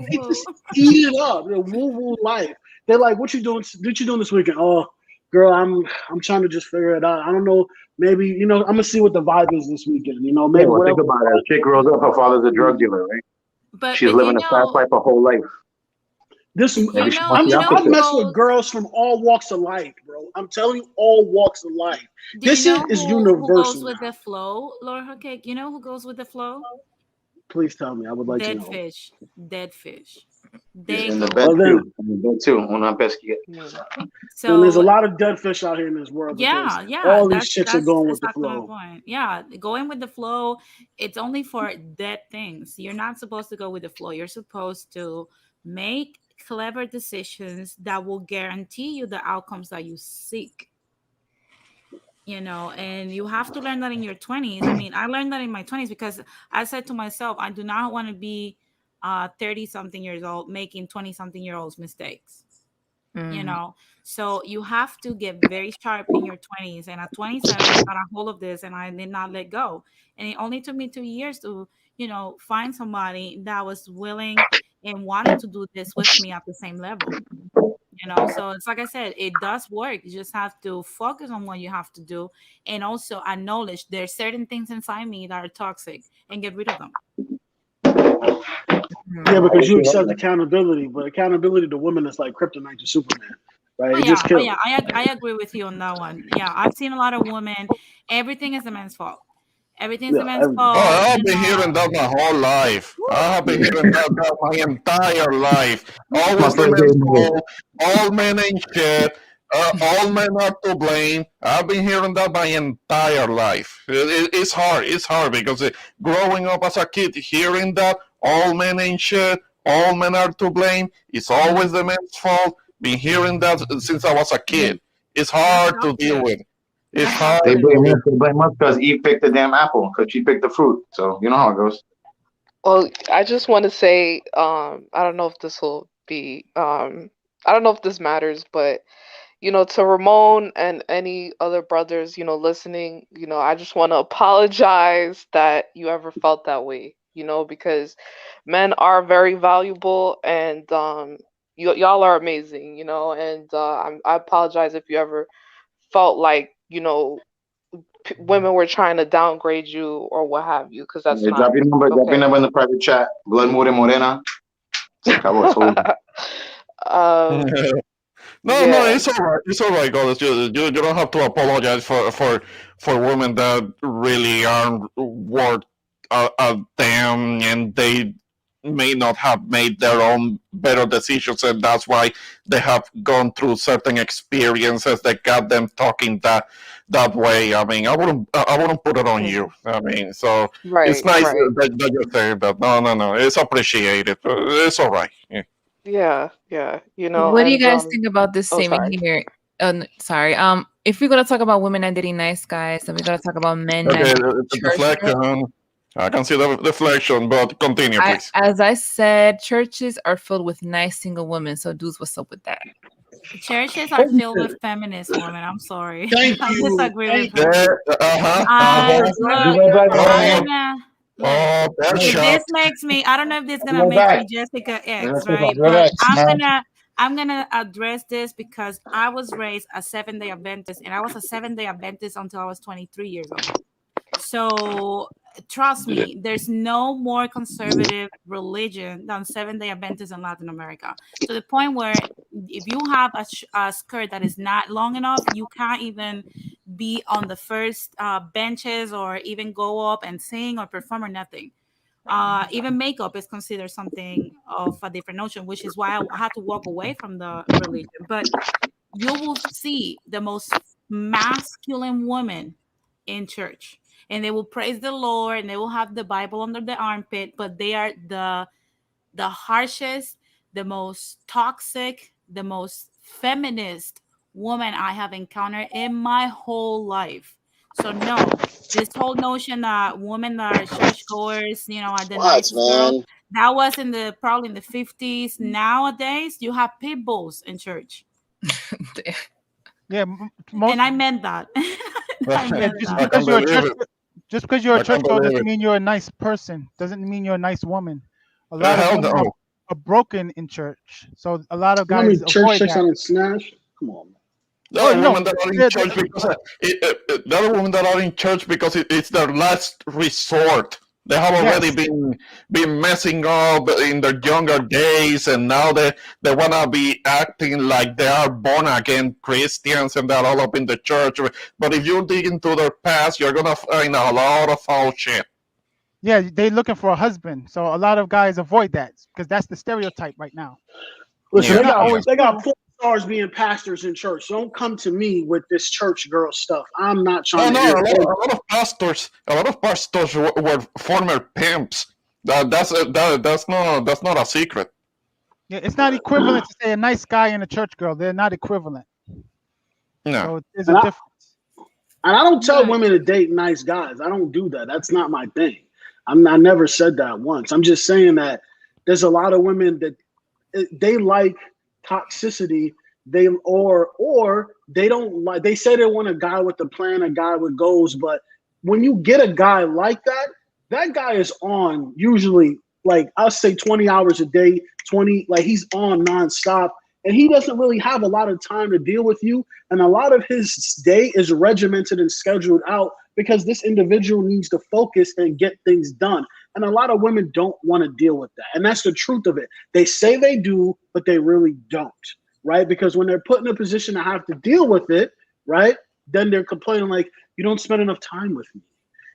They just eat it up. The woo woo life. They're like, "What you doing? What you doing this weekend?" Oh, girl, I'm trying to just figure it out. I don't know. Maybe I'm gonna see what the vibe is this weekend. Maybe think about it. A chick grows up, her father's a drug dealer, right? But She's living a fast life her whole life. I mess with girls from all walks of life, bro. I'm telling you, all walks of life. This is universal. Who goes with the flow, Lord Cake? You know who goes with the flow? Please tell me. I would like to know. Dead fish. In the bed too. Una pesquilla. So there's a lot of dead fish out here in this world. Yeah. All these chicks are going with the flow. Point. Yeah, going with the flow. It's only for dead things. You're not supposed to go with the flow. You're supposed to make clever decisions that will guarantee you the outcomes that you seek. And you have to learn that in your 20s. I mean, I learned that in my 20s because I said to myself, I do not want to be 30-something years old making 20-something-year-olds mistakes. So you have to get very sharp in your 20s. And at 27, I got a hold of this and I did not let go. And it only took me 2 years to, find somebody that was willing and wanted to do this with me at the same level. So it's like I said, it does work. You just have to focus on what you have to do and also acknowledge there's certain things inside me that are toxic and get rid of them. Yeah, because you accept accountability, but accountability to women is like kryptonite to Superman, right? I agree with you on that one. Yeah, I've seen a lot of women. Everything is the man's fault. Everything's the man's fault. Oh, I've been hearing that my whole life. I have been hearing that my entire life. Always the men's fault. All men ain't shit. All men are to blame. I've been hearing that my entire life. It's hard. It's hard because growing up as a kid, hearing that all men ain't shit, all men are to blame. It's always the men's fault. Been hearing that since I was a kid. It's hard to deal with. It's hard. They blame us because Eve picked the damn apple because she picked the fruit. So you know how it goes. Well, I just want to say, I don't know if this will be, I don't know if this matters, but to Ramon and any other brothers, listening, I just want to apologize that you ever felt that way, because men are very valuable and y'all are amazing, and I apologize if you ever felt like, women were trying to downgrade you or what have you, because that's not drop your number, okay. Drop your number in the private chat. Blood Mure Morena. No, it's all right. It's all right, guys. You don't have to apologize for women that really aren't worth a damn, and they may not have made their own better decisions, and that's why they have gone through certain experiences that got them talking that way. I mean, I wouldn't put it on you. I mean, so it's nice that you're saying that. No, it's appreciated. It's all right. Yeah. Yeah, yeah, What do you and guys think about this oh, statement sorry. here? Sorry. If we're gonna talk about women not dating nice guys, then we gotta talk about men not Okay, dating the church girls. deflection. I can see the deflection, but continue, please. As I said, churches are filled with nice single women. So, dudes, what's up with that? Churches are filled with feminist women. I'm sorry. Thank I you. disagree with Thank her. Yeah, Look, You went back I'm on. oh, gonna look. oh, that's If You this shot. makes me, I don't know if this is gonna went make back. me Jessica Let's X, go right? back. But I'm gonna address this because I was raised a 7-day Adventist, and I was a 7-day Adventist until I was 23 years old. So trust me, there's no more conservative religion than 7-day Adventists in Latin America. To the point where if you have a skirt that is not long enough, you can't even be on the first benches or even go up and sing or perform or nothing. Even makeup is considered something of a different notion, which is why I had to walk away from the religion. But you will see the most masculine woman in church, and they will praise the Lord, and they will have the Bible under the armpit, but they are the harshest, the most toxic, the most feminist woman I have encountered in my whole life. So no, this whole notion that women that are churchgoers, are the What, nicest girls, man? that was probably in the 50s. Nowadays, you have pit bulls in church. Yeah, most. And I meant that. I Yeah, meant just I that. can't because you're a believe church, it. just because you're a I can't church girl believe doesn't it. mean you're a nice person. Doesn't mean you're a nice woman. A lot of Hell women no. are broken in church, so a lot of You know how many guys church avoid chicks that. I done smashed? Come on, man. There Oh are women no, that are in the- church the- because there are women that are in church because it's their last resort. They have already yes, been messing up in their younger days, and now they wanna be acting like they are born again Christians and they're all up in the church. But if you dig into their past, you're gonna find a lot of foul shit. yeah, they looking for a husband. So a lot of guys avoid that because that's the stereotype right now. Listen, It's Yeah, they not got yeah. always they true. got porn stars being pastors in church. So don't come to me with this church girl stuff. I'm not Oh trying to no, hear it. a lot of pastors were former pimps. That's not a secret. Yeah, it's not equivalent to say a nice guy and a church girl. They're not equivalent. No. So there's a And I difference. and I don't tell Look, women to date nice guys. I don't do that. That's not my thing. I never said that once. I'm just saying that there's a lot of women that they like toxicity. Or they don't like. They say they want a guy with a plan, a guy with goals. But when you get a guy like that, that guy is on usually like I'll say 20 hours a day, 20 like he's on nonstop, and he doesn't really have a lot of time to deal with you. And a lot of his day is regimented and scheduled out because this individual needs to focus and get things done. And a lot of women don't want to deal with that. And that's the truth of it. They say they do, but they really don't, right? Because when they're put in a position to have to deal with it, right, then they're complaining like, you don't spend enough time with me.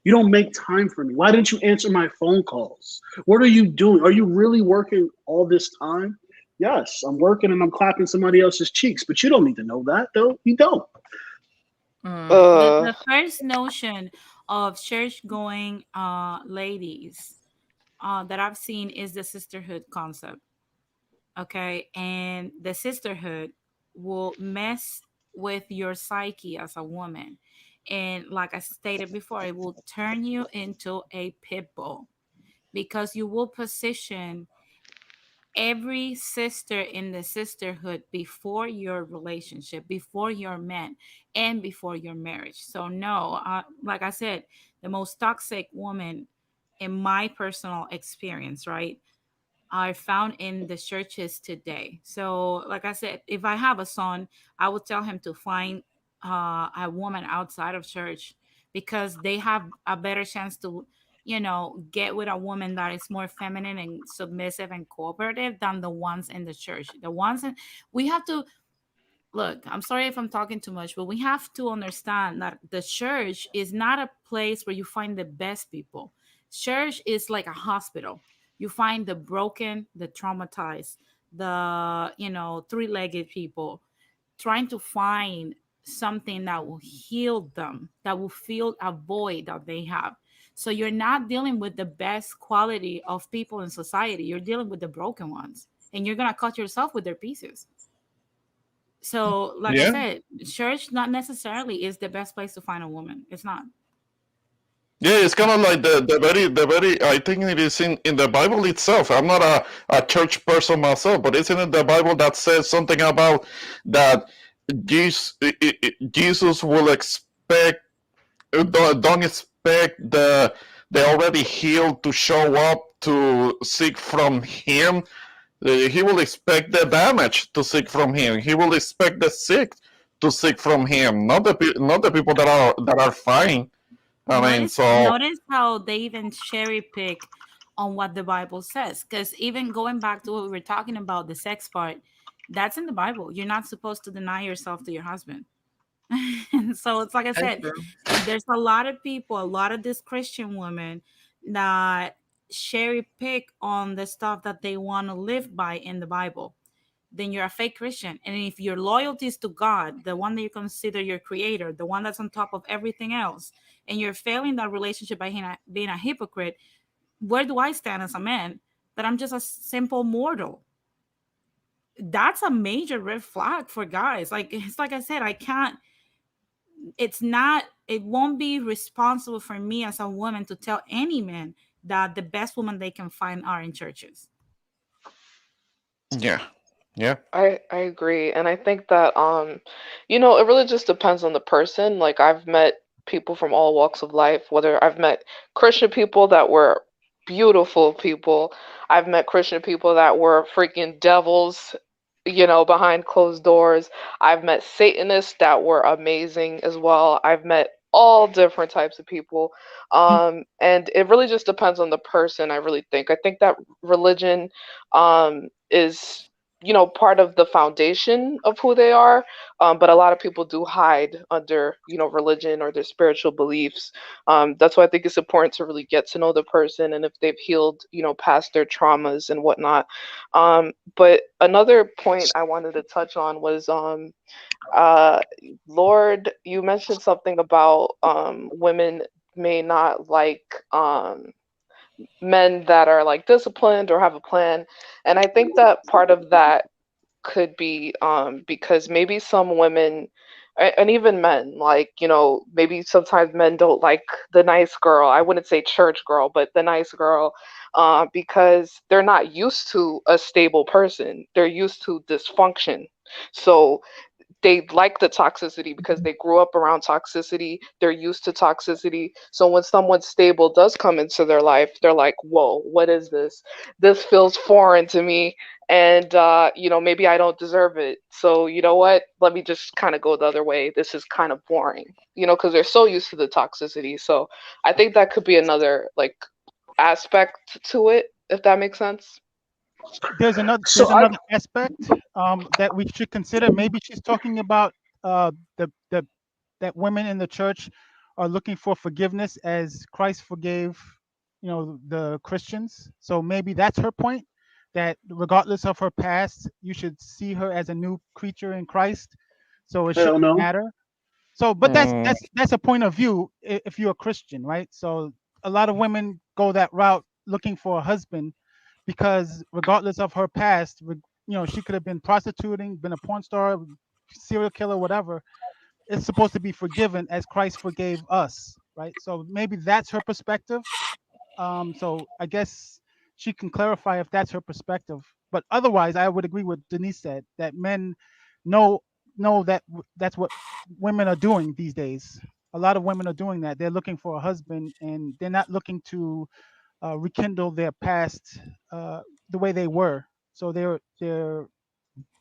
You don't make time for me. Why didn't you answer my phone calls? What are you doing? Are you really working all this time? Yes, I'm working and I'm clapping somebody else's cheeks, but you don't need to know that, though. You don't. the Uh, first notion of church going ladies that I've seen is the sisterhood concept. Okay. And the sisterhood will mess with your psyche as a woman. And like I stated before, it will turn you into a pit bull because you will position every sister in the sisterhood before your relationship, before your man, and before your marriage. So, no, like I said, the most toxic woman in my personal experience, right, are found in the churches today. So, like I said, if I have a son, I would tell him to find a woman outside of church because they have a better chance to, get with a woman that is more feminine and submissive and cooperative than the ones in the church. The ones in, we have to look, I'm sorry if I'm talking too much, but we have to understand that the church is not a place where you find the best people. Church is like a hospital. You find the broken, the traumatized, the, three-legged people trying to find something that will heal them, that will fill a void that they have. So you're not dealing with the best quality of people in society. You're dealing with the broken ones. and you're gonna cut yourself with their pieces. So, like I Yeah. said, church not necessarily is the best place to find a woman. It's not. Yeah, it's kind of like the very. I think it is in the Bible itself. I'm not a church person myself, but isn't it the Bible that says something about that Jesus will expect don't expect the already healed to show up to seek from him. He will expect the damage to seek from him. He will expect the sick to seek from him, not the people that are fine. I mean, so Notice how they even cherry pick on what the Bible says. Because even going back to what we were talking about, the sex part, that's in the Bible. You're not supposed to deny yourself to your husband. And so it's like I That's said, true. there's a lot of people, a lot of these Christian women that cherry pick on the stuff that they want to live by in the Bible. Then you're a fake Christian. And if your loyalty is to God, the one that you consider your creator, the one that's on top of everything else, and you're failing that relationship by being a hypocrite, where do I stand as a man? That I'm just a simple mortal. That's a major red flag for guys. Like, it's like I said, I can't, it's not, it won't be responsible for me as a woman to tell any man that the best woman they can find are in churches. yeah, yeah. I agree, and I think that it really just depends on the person. Like I've met people from all walks of life, whether I've met Christian people that were beautiful people, I've met Christian people that were freaking devils, behind closed doors. I've met Satanists that were amazing as well. I've met all different types of people. And it really just depends on the person, I really think. I think that religion is part of the foundation of who they are, but a lot of people do hide under religion or their spiritual beliefs. That's why I think it's important to really get to know the person and if they've healed past their traumas and whatnot. But another point I wanted to touch on was uh Lord, you mentioned something about women may not like men that are like disciplined or have a plan. And I think that part of that could be because maybe some women and even men, like, maybe sometimes men don't like the nice girl. I wouldn't say church girl, but the nice girl, because they're not used to a stable person. They're used to dysfunction. So they like the toxicity because they grew up around toxicity. They're used to toxicity. So when someone stable does come into their life, they're like, whoa, what is this? This feels foreign to me. And, maybe I don't deserve it. So, you know what? Let me just kind of go the other way. This is kind of boring, because they're so used to the toxicity. So I think that could be another like aspect to it, if that makes sense. There's another So there's I another aspect that we should consider. Maybe she's talking about the that women in the church are looking for forgiveness as Christ forgave, the Christians. So maybe that's her point. That regardless of her past, you should see her as a new creature in Christ. So it hell shouldn't no. matter. So, but that's Mm, that's that's a point of view if you're a Christian, right? So a lot of women go that route looking for a husband because regardless of her past, she could have been prostituting, been a porn star, serial killer, whatever. It's supposed to be forgiven as Christ forgave us, right? So maybe that's her perspective. So I guess she can clarify if that's her perspective. But otherwise, I would agree with Denise said that men know know that that's what women are doing these days. A lot of women are doing that. They're looking for a husband, and they're not looking to rekindle their past the way they were. So they're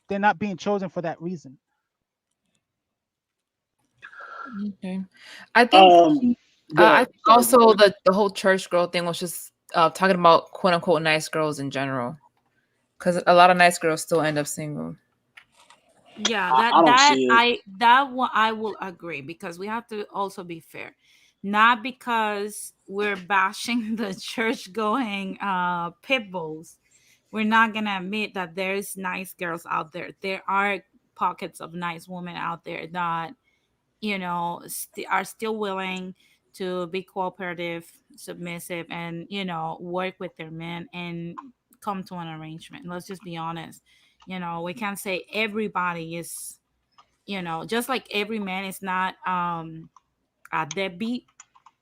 not being chosen for that reason. Okay. I think Go I ahead. think Sorry, also Denise. the whole church girl thing was just talking about quote unquote nice girls in general, because a lot of nice girls still end up single. Yeah, I don't see it. that one I will agree, because we have to also be fair. Not because we're bashing the church going pit bulls, we're not gonna admit that there's nice girls out there. There are pockets of nice women out there that are still willing to be cooperative, submissive, and work with their men and come to an arrangement. Let's just be honest. We can't say everybody is, just like every man is not a deadbeat.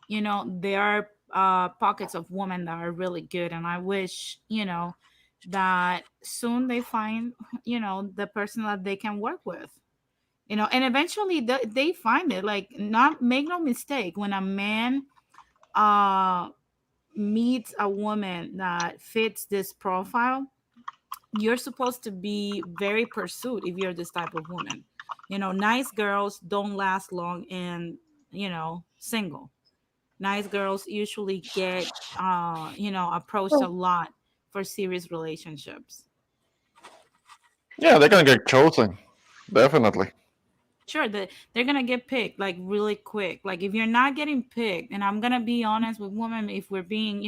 There are pockets of women that are really good, and I wish, that soon they find, the person that they can work with. And eventually they find it. Like, not make no mistake, when a man uh meets a woman that fits this profile, you're supposed to be very pursued if you're this type of woman. Nice girls don't last long in, single. Nice girls usually get approached a lot for serious relationships. Yeah, they're gonna get chosen, definitely. Sure, they're gonna get picked like really quick. Like, if you're not getting picked, and I'm gonna be honest with women, if we're being,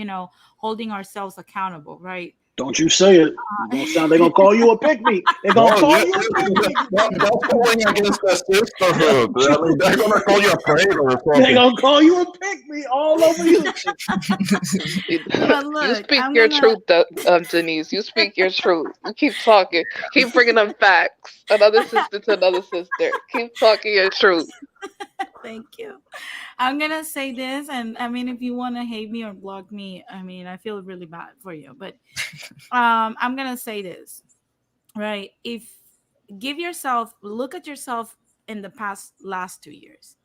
holding ourselves accountable, right? Don't you say it. They're gonna call you a pick me. They're gonna call you a pick me. That's going against the sisterhood. I mean, they're gonna call you a traitor or They're something. gonna call you a pick me all over you. But You look, speak I'm your gonna truth, Denise. You speak your truth. You keep talking. Keep bringing them facts. Another sister to another sister. Keep talking your truth. thank you. I'm gonna say this, and I mean, if you want to hate me or block me, I mean, I feel really bad for you, but I'm gonna say this, right? If look at yourself in the past last 2 years.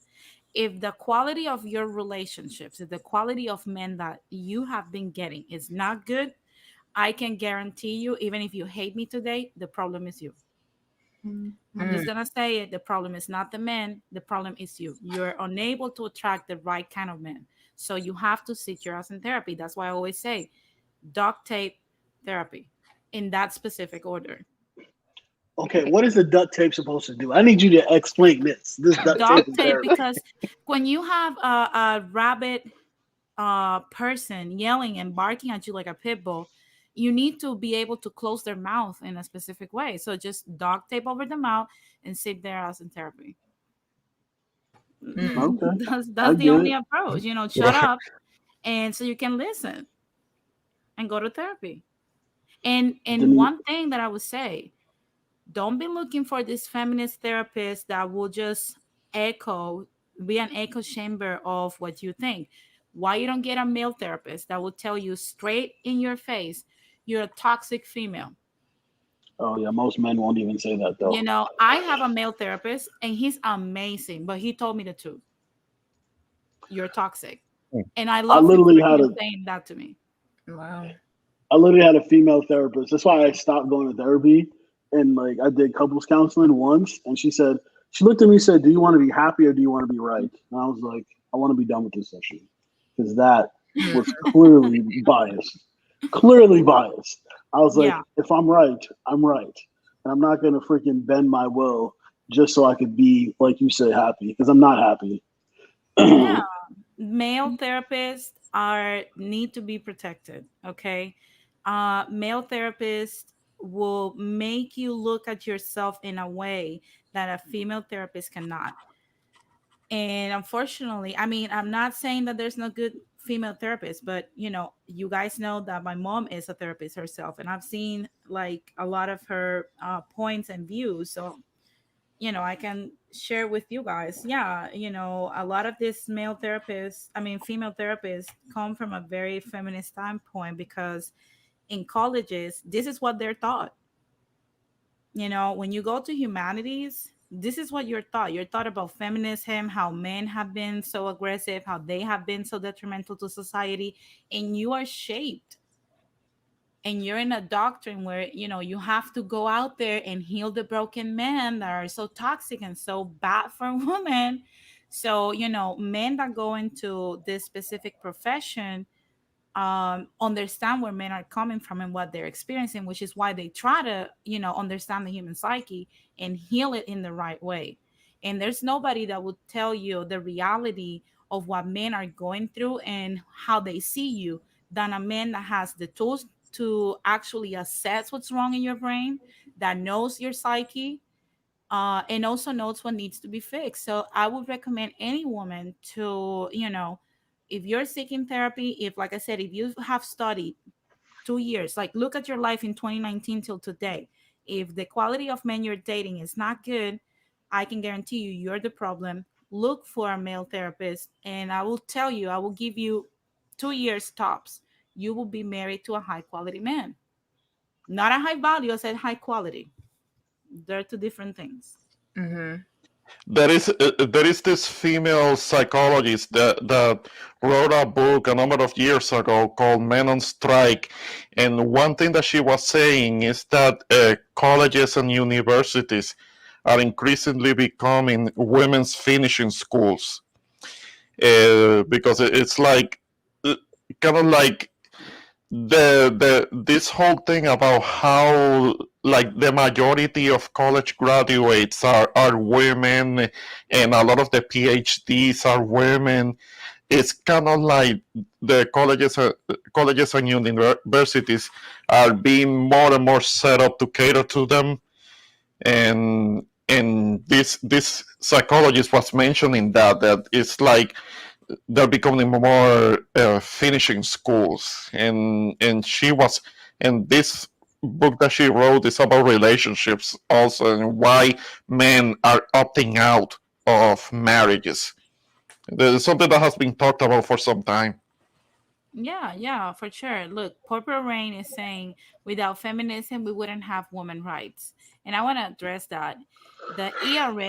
If the quality of your relationships, if the quality of men that you have been getting is not good, I can guarantee you, even if you hate me today, the problem is you. I'm just gonna say it. The problem is not the men. The problem is you. You're unable to attract the right kind of men. So you have to seek your ass in therapy. That's why I always say duct tape therapy in that specific order. Okay, what is the duct tape supposed to do? I need you to explain this. This duct tape Duct is tape, therapy. because when you have a rabid person yelling and barking at you like a pit bull, you need to be able to close their mouth in a specific way. So just duct tape over the mouth and sit there as in therapy. Okay, I That's the get only it. approach. Shut up, and so you can listen and go to therapy. And Denise, one thing that I would say, don't be looking for this feminist therapist that will just echo be an echo chamber of what you think. Why you don't get a male therapist that will tell you straight in your face you're a toxic female? oh yeah, most men won't even say that though. I have a male therapist and he's amazing, but he told me the truth. You're toxic. And I I love him literally for had even a saying that to me. Wow. I literally had a female therapist. That's why I stopped going to therapy. And like I did couples counseling once, and she looked at me and said, "Do you want to be happy or do you want to be right?" And I was like, "I want to be done with this session," because that was clearly biased. Clearly biased. I was like, Yeah. if I'm right, I'm right, and I'm not gonna freaking bend my will just so I could be like you say happy because I'm not happy. Yeah. Male therapists are need to be protected. Okay. Male therapists will make you look at yourself in a way that a female therapist cannot. And unfortunately, I mean, I'm not saying that there's no good female therapists, but you guys know that my mom is a therapist herself, and I've seen like a lot of her points and views. So I can share with you guys. Yeah, a lot of these female therapists come from a very feminist standpoint, because in colleges this is what they're taught. When you go to humanities, this is what you're taught. You're taught about feminism, how men have been so aggressive, how they have been so detrimental to society, and you are shaped, and you're in a doctrine where you have to go out there and heal the broken men that are so toxic and so bad for women. So men that go into this specific profession understand where men are coming from and what they're experiencing, which is why they try to understand the human psyche and heal it in the right way. And there's nobody that would tell you the reality of what men are going through and how they see you than a man that has the tools to actually assess what's wrong in your brain, that knows your psyche, and also knows what needs to be fixed. So I would recommend any woman to, if you're seeking therapy, if, like I said, if you have studied 2 years. Like, look at your life in 2019 till today. If the quality of men you're dating is not good, I can guarantee you you're the problem. Look for a male therapist, and I will tell you, I will give you 2 years tops. You will be married to a high quality man. Not a high value, I said high quality. They're two different things. Mm-hmm. There is this female psychologist that wrote a book a number of years ago called Men on Strike, and one thing that she was saying is that colleges and universities are increasingly becoming women's finishing schools, because it's like kind of like the this whole thing about how like the majority of college graduates are women, and a lot of the PhDs are women. It's kind of like the colleges and universities are being more and more set up to cater to them, and this psychologist was mentioning that it's like they're becoming more finishing schools, and she was, and this book that she wrote is about relationships also, and why men are opting out of marriages. There's something that has been talked about for some time. Yeah, for sure. Look, Purple Rain is saying without feminism, we wouldn't have women rights. And I want to address that. The ERA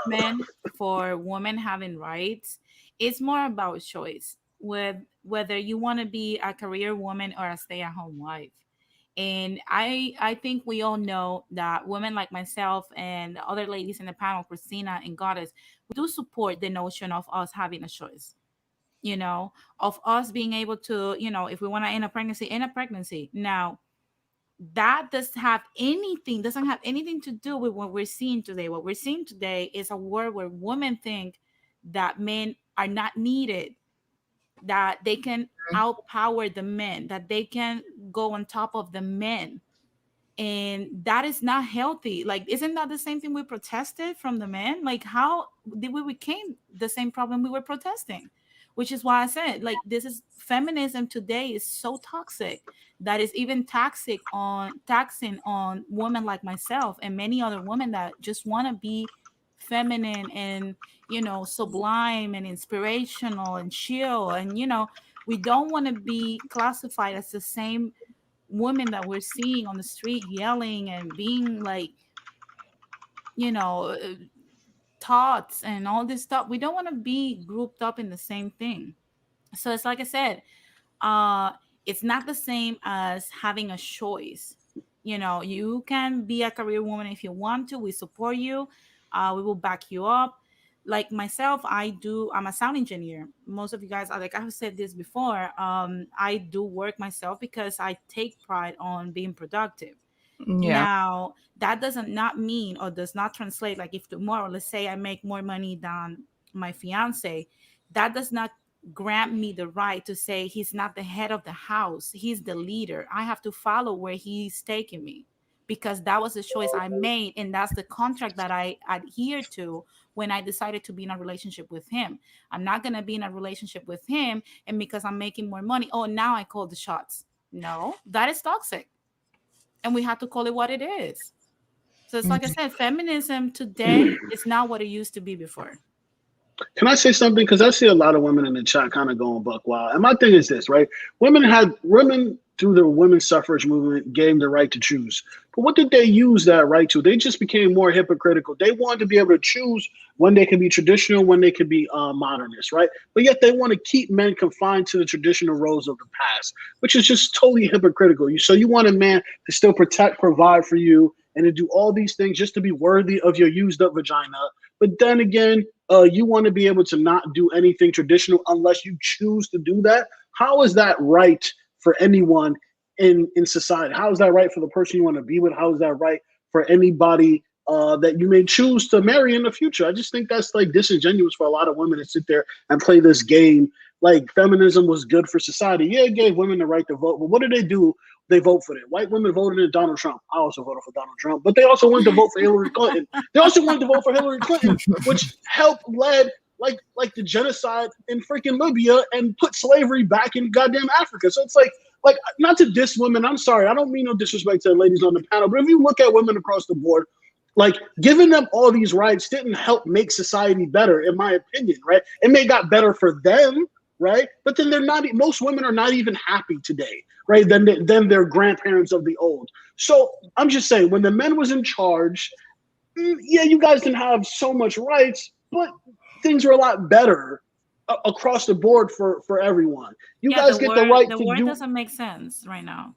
movement for women having rights is more about choice, with whether you want to be a career woman or a stay-at-home wife. And I think we all know that women like myself and the other ladies in the panel, Christina and Goddess, we do support the notion of us having a choice, of us being able to, if we want to end a pregnancy. Now, that doesn't have anything to do with what we're seeing today. What we're seeing today is a world where women think that men are not needed, that they can outpower the men, that they can go on top of the men. And that is not healthy. Like, isn't that the same thing we protested from the men? Like, how did we became the same problem we were protesting? Which is why I said, like, this is feminism today is so toxic that is even taxing on women like myself and many other women that just want to be feminine and, sublime and inspirational and chill. And, we don't want to be classified as the same women that we're seeing on the street yelling and being like, thoughts and all this stuff. We don't want to be grouped up in the same thing. So it's like I said, it's not the same as having a choice. You can be a career woman if you want to. We support you. We will back you up. Like myself, I'm a sound engineer. Most of you guys are like, I've said this before. I do work myself because I take pride on being productive. Yeah. Now, that does not translate, like if tomorrow, let's say I make more money than my fiance, that does not grant me the right to say he's not the head of the house. He's the leader. I have to follow where he's taking me because that was the choice I made. And that's the contract that I adhere to when I decided to be in a relationship with him. I'm not going to be in a relationship with him. And because I'm making more money, now I call the shots. No, that is toxic. And we have to call it what it is. So it's like I said, feminism today is not what it used to be before. Can I say something? Because I see a lot of women in the chat kind of going buck wild. And my thing is this, right? Women through the women's suffrage movement gained the right to choose. But what did they use that right to? They just became more hypocritical. They wanted to be able to choose when they could be traditional, when they could be modernist, right? But yet they want to keep men confined to the traditional roles of the past, which is just totally hypocritical. So you want a man to still protect, provide for you, and to do all these things just to be worthy of your used up vagina. But then again, you want to be able to not do anything traditional unless you choose to do that. How is that right for anyone in society? How is that right for the person you want to be with? How is that right for anybody that you may choose to marry in the future? I just think that's like disingenuous for a lot of women to sit there and play this game. Like feminism was good for society. Yeah, it gave women the right to vote. But what did they do? They vote for it. White women voted in Donald Trump. I also voted for Donald Trump. But they also wanted to vote for Hillary Clinton. They also wanted to vote for Hillary Clinton, which helped lead like the genocide in freaking Libya and put slavery back in goddamn Africa. So it's like like, not to diss women. I'm sorry. I don't mean no disrespect to the ladies on the panel, but if you look at women across the board, like giving them all these rights didn't help make society better, in my opinion, right? It may got better for them, right? But then most women are not even happy today, right? Than their grandparents of the old. So I'm just saying, when the men was in charge, yeah, you guys didn't have so much rights, but things were a lot better across the board for everyone. You guys get the right to do. The word doesn't make sense right now.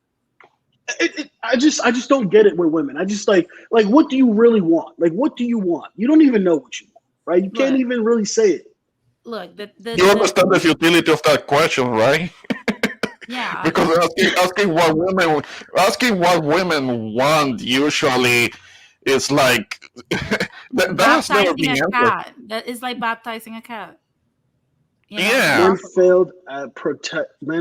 I just don't get it with women. I just like what do you really want? Like, what do you want? You don't even know what you want, right? You can't even really say it. Look, you understand the futility of that question, right? Yeah. Because asking what women want usually is like that's never been answered. That is like baptizing a cat. You know? Yeah. Men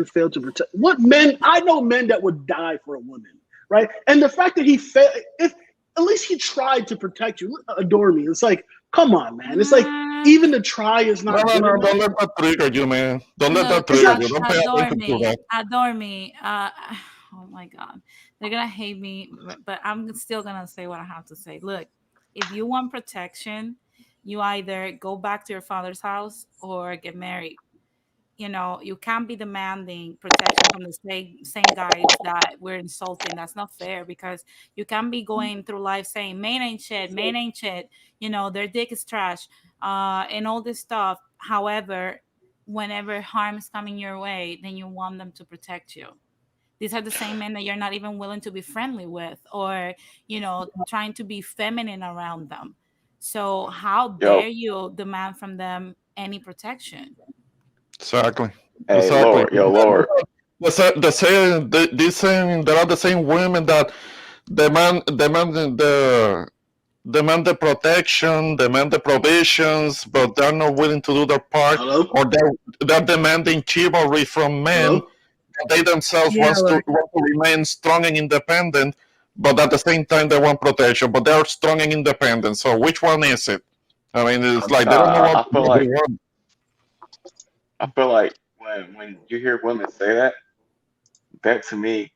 failed to protect. What men? I know men that would die for a woman, right? And the fact that he failed, if at least he tried to protect you, adore me. It's like, come on, man. It's like even the try is not. No, don't let that trigger you, man. Don't let that trigger you. Don't pay attention to that. Adore me. Oh my God, they're gonna hate me, but I'm still gonna say what I have to say. Look, if you want protection, you either go back to your father's house or get married. You know, you can't be demanding protection from the same guys that we're insulting. That's not fair, because you can't be going through life saying men ain't shit, you know, their dick is trash, and all this stuff. However, whenever harm is coming your way, then you want them to protect you. These are the same men that you're not even willing to be friendly with, or, you know, trying to be feminine around them. So how dare you demand from them any protection? Exactly. Hey, exactly. Lord. There are the same women that demand the protection, demand the provisions, but they're not willing to do their part. Hello? Or they're demanding chivalry from men. Hello? They themselves want to remain strong and independent, but at the same time they want protection, but they're strong and independent. So which one is it? I mean, it's like they don't know what they want. I feel like when you hear women say that to me,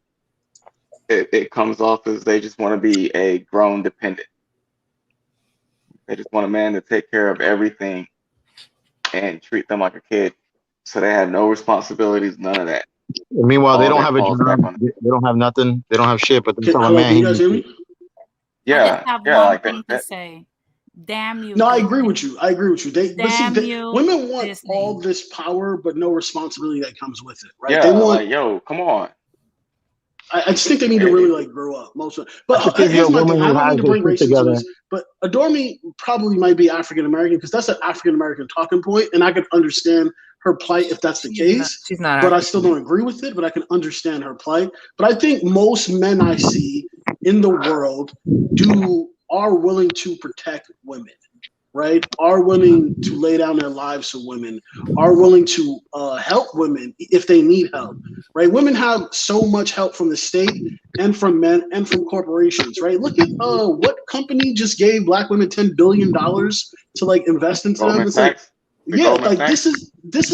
it comes off as they just want to be a grown dependent. They just want a man to take care of everything and treat them like a kid. So they have no responsibilities, none of that. Meanwhile, they don't have a job. They don't have nothing. They don't have shit. But they tell a man. You guys hear me? Yeah, I just have one thing to say. Damn you. No, I agree with you. Women want Disney. all this power, but no responsibility that comes with it, right? Yeah, they want, like, yo, come on. I just think they need to really like grow up. Most of it. But here's my thing. I don't need to bring race into this, but Adore Me probably might be African American, because that's an African American talking point, and I can understand her plight if that's the case. She's not. But I still don't agree with it. But I can understand her plight. But I think most men I see in the world are willing to protect women, right? Are willing to lay down their lives for women, are willing to help women if they need help, right? Women have so much help from the state and from men and from corporations, right? Look at what company just gave black women $10 billion to like invest into them. It's like, yeah, like this is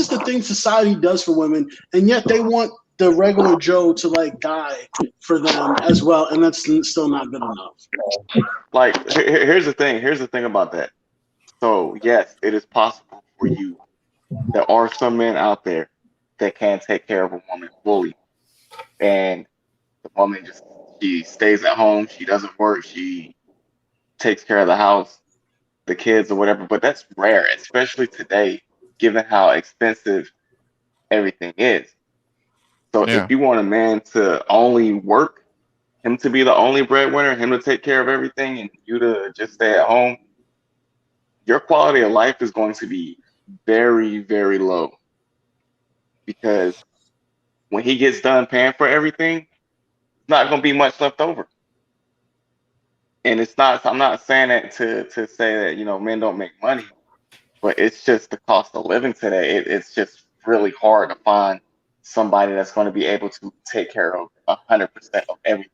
the thing society does for women, and yet they want the regular Joe to like die for them as well, and that's still not good enough. Like, here's the thing about that. So yes, it is possible for you. There are some men out there that can take care of a woman fully, and the woman she stays at home, she doesn't work, she takes care of the house, the kids, or whatever. But that's rare, especially today, given how expensive everything is. So if you want a man to only work, him to be the only breadwinner, him to take care of everything, and you to just stay at home, your quality of life is going to be very, very low. Because when he gets done paying for everything, it's not going to be much left over. And I'm not saying that to say that, you know, men don't make money, but it's just the cost of living today. It's just really hard to find somebody that's going to be able to take care of 100% of everything.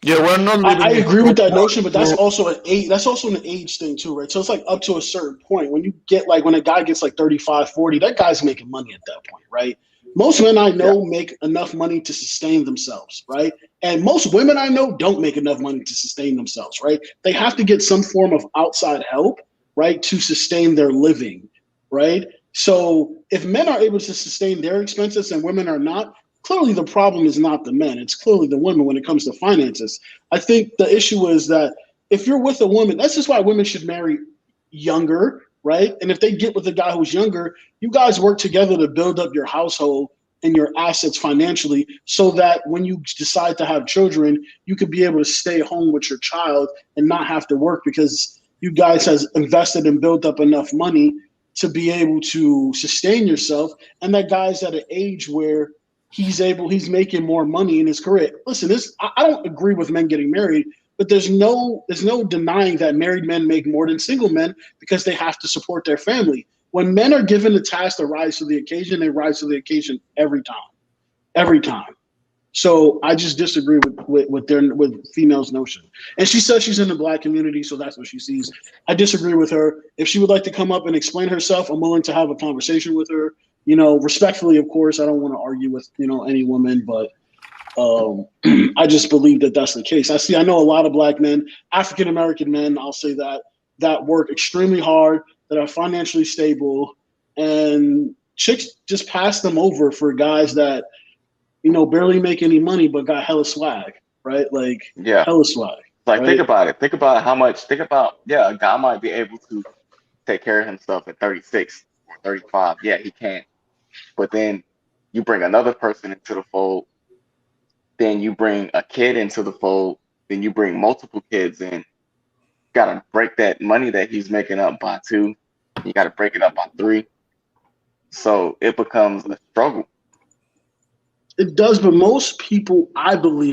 Yeah, we're not. I agree with that notion, but that's also an age thing too, right? So it's like up to a certain point. When you get like when a guy gets like 35, 40, that guy's making money at that point, right? Most men I know make enough money to sustain themselves, right? And most women I know don't make enough money to sustain themselves, right? They have to get some form of outside help, right, to sustain their living, right? So if men are able to sustain their expenses and women are not, clearly the problem is not the men. It's clearly the women when it comes to finances. I think the issue is that if you're with a woman, that's just why women should marry younger, right? And if they get with a guy who's younger, you guys work together to build up your household and your assets financially so that when you decide to have children, you could be able to stay home with your child and not have to work because you guys has invested and built up enough money to be able to sustain yourself. And that guy's at an age where he's making more money in his career. Listen, I don't agree with men getting married, but there's no denying that married men make more than single men because they have to support their family. When men are given the task to rise to the occasion, they rise to the occasion every time. So I just disagree with females' notion. And she says she's in the Black community, so that's what she sees. I disagree with her. If she would like to come up and explain herself, I'm willing to have a conversation with her. Respectfully, of course. I don't want to argue with any woman, but I just believe that that's the case. I know a lot of Black men, African American men, I'll say that work extremely hard, that are financially stable, and chicks just pass them over for guys that barely make any money but got hella swag, right? Like hella swag. Like right? think about it. Think about how much. A guy might be able to take care of himself at 36 or 35. Yeah, he can. But then you bring another person into the fold. Then you bring a kid into the fold. Then you bring multiple kids in. Got to break that money that he's making up by 2. You got to break it up by 3. So it becomes a struggle. It does, but most people,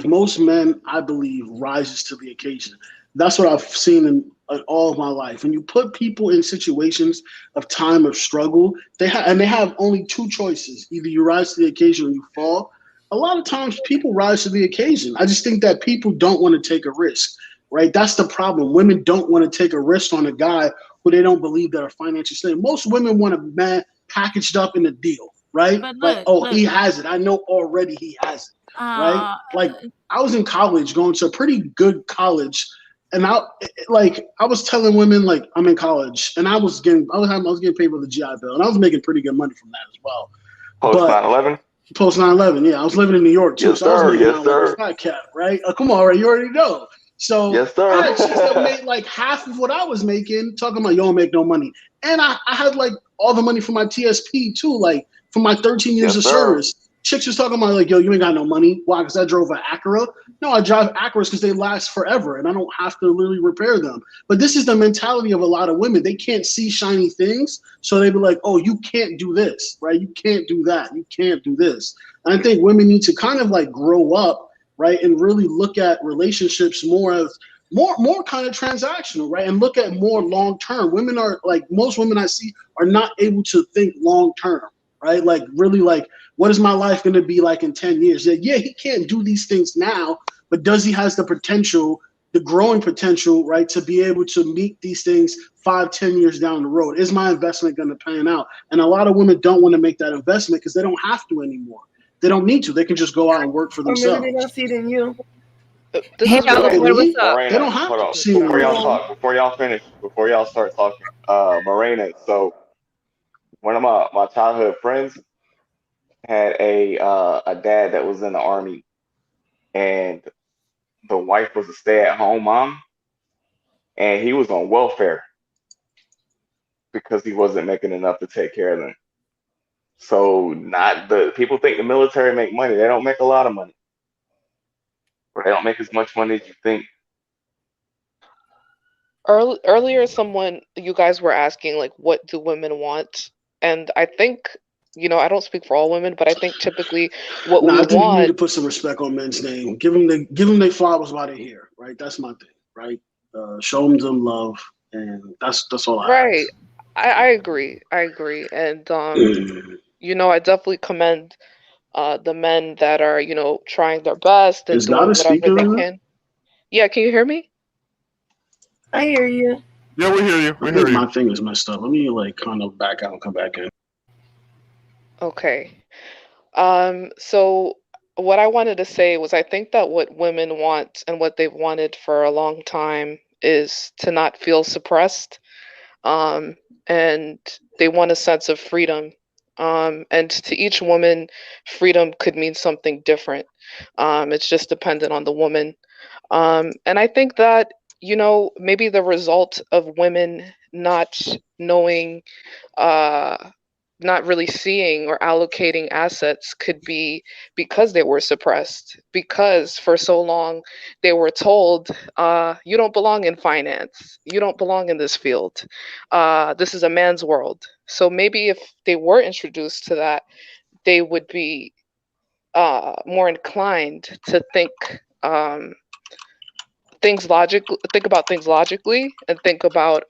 most men, rises to the occasion. That's what I've seen in all of my life. When you put people in situations of time of struggle, they have only 2 choices. Either you rise to the occasion or you fall. A lot of times people rise to the occasion. I just think that people don't want to take a risk, right? That's the problem. Women don't want to take a risk on a guy who they don't believe that are financially stable. Most women want a man packaged up in a deal. Right? He has it. I know already he has it. Right? Like I was in college, going to a pretty good college, and I was telling women like I'm in college, and I was getting paid with a GI Bill, and I was making pretty good money from that as well. Post 9/11. Post 9/11, yeah, I was living in New York too, yes, so I was making yes, sir. Like a fat cat, right? Come on, right? You already know. So yes, sir. I had chicks that made like half of what I was making, talking about you don't make no money, and I had like all the money for my TSP too, like. For my 13 years of service, chicks was talking about like, yo, you ain't got no money. Why? Because I drove an Acura. No, I drive Acuras because they last forever and I don't have to literally repair them. But this is the mentality of a lot of women. They can't see shiny things. So they be like, oh, you can't do this, right? You can't do that. You can't do this. And I think women need to kind of like grow up, right? And really look at relationships more as more kind of transactional, right? And look at more long-term. Women are like, most women I see are not able to think long-term. Right? Like really like, what is my life going to be like in 10 years? Yeah, he can't do these things now, but does he has the potential, the growing potential, right? To be able to meet these things 5-10 years down the road. Is my investment going to pan out? And a lot of women don't want to make that investment because they don't have to anymore. They don't need to. They can just go out and work for themselves. Or maybe they don't see it in you. Hey, what's up? Morena, they don't have to see before y'all talk, before y'all finish, before y'all start talking, Morena, so one of my childhood friends had a dad that was in the Army, and the wife was a stay-at-home mom, and he was on welfare because he wasn't making enough to take care of them. So people think the military make money. They don't make a lot of money, or they don't make as much money as you think. Earlier, you guys were asking like, what do women want? And I think, I don't speak for all women, but I think typically what we I think want. You need to put some respect on men's name. Give them their flowers while they're here, right? That's my thing, right? Show them some love, and that's all I have. Right. I agree. And I definitely commend the men that are, trying their best and doing whatever they can. Yeah, can you hear me? I hear you. Yeah, we hear you. I think my thing is messed up. Let me like kind of back out and come back in. Okay. So what I wanted to say was I think that what women want and what they've wanted for a long time is to not feel suppressed. Um, and they want a sense of freedom. And to each woman, freedom could mean something different. It's just dependent on the woman. And I think that, maybe the result of women not knowing, uh, not really seeing or allocating assets could be because they were suppressed, because for so long they were told, you don't belong in finance, you don't belong in this field, this is a man's world. So maybe if they were introduced to that, they would be more inclined to um, think about things logically, and think about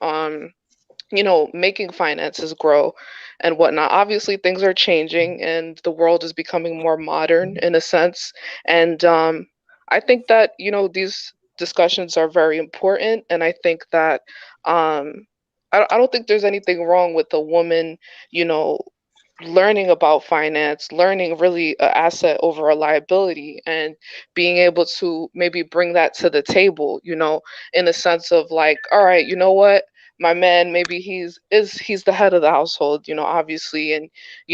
making finances grow and whatnot. Obviously, things are changing and the world is becoming more modern in a sense. And I think that, these discussions are very important. And I think that I don't think there's anything wrong with a woman, you know, learning about finance, learning really a asset over a liability, and being able to maybe bring that to the table, in a sense of like, all right, you know what? My man, maybe he's the head of the household, obviously, and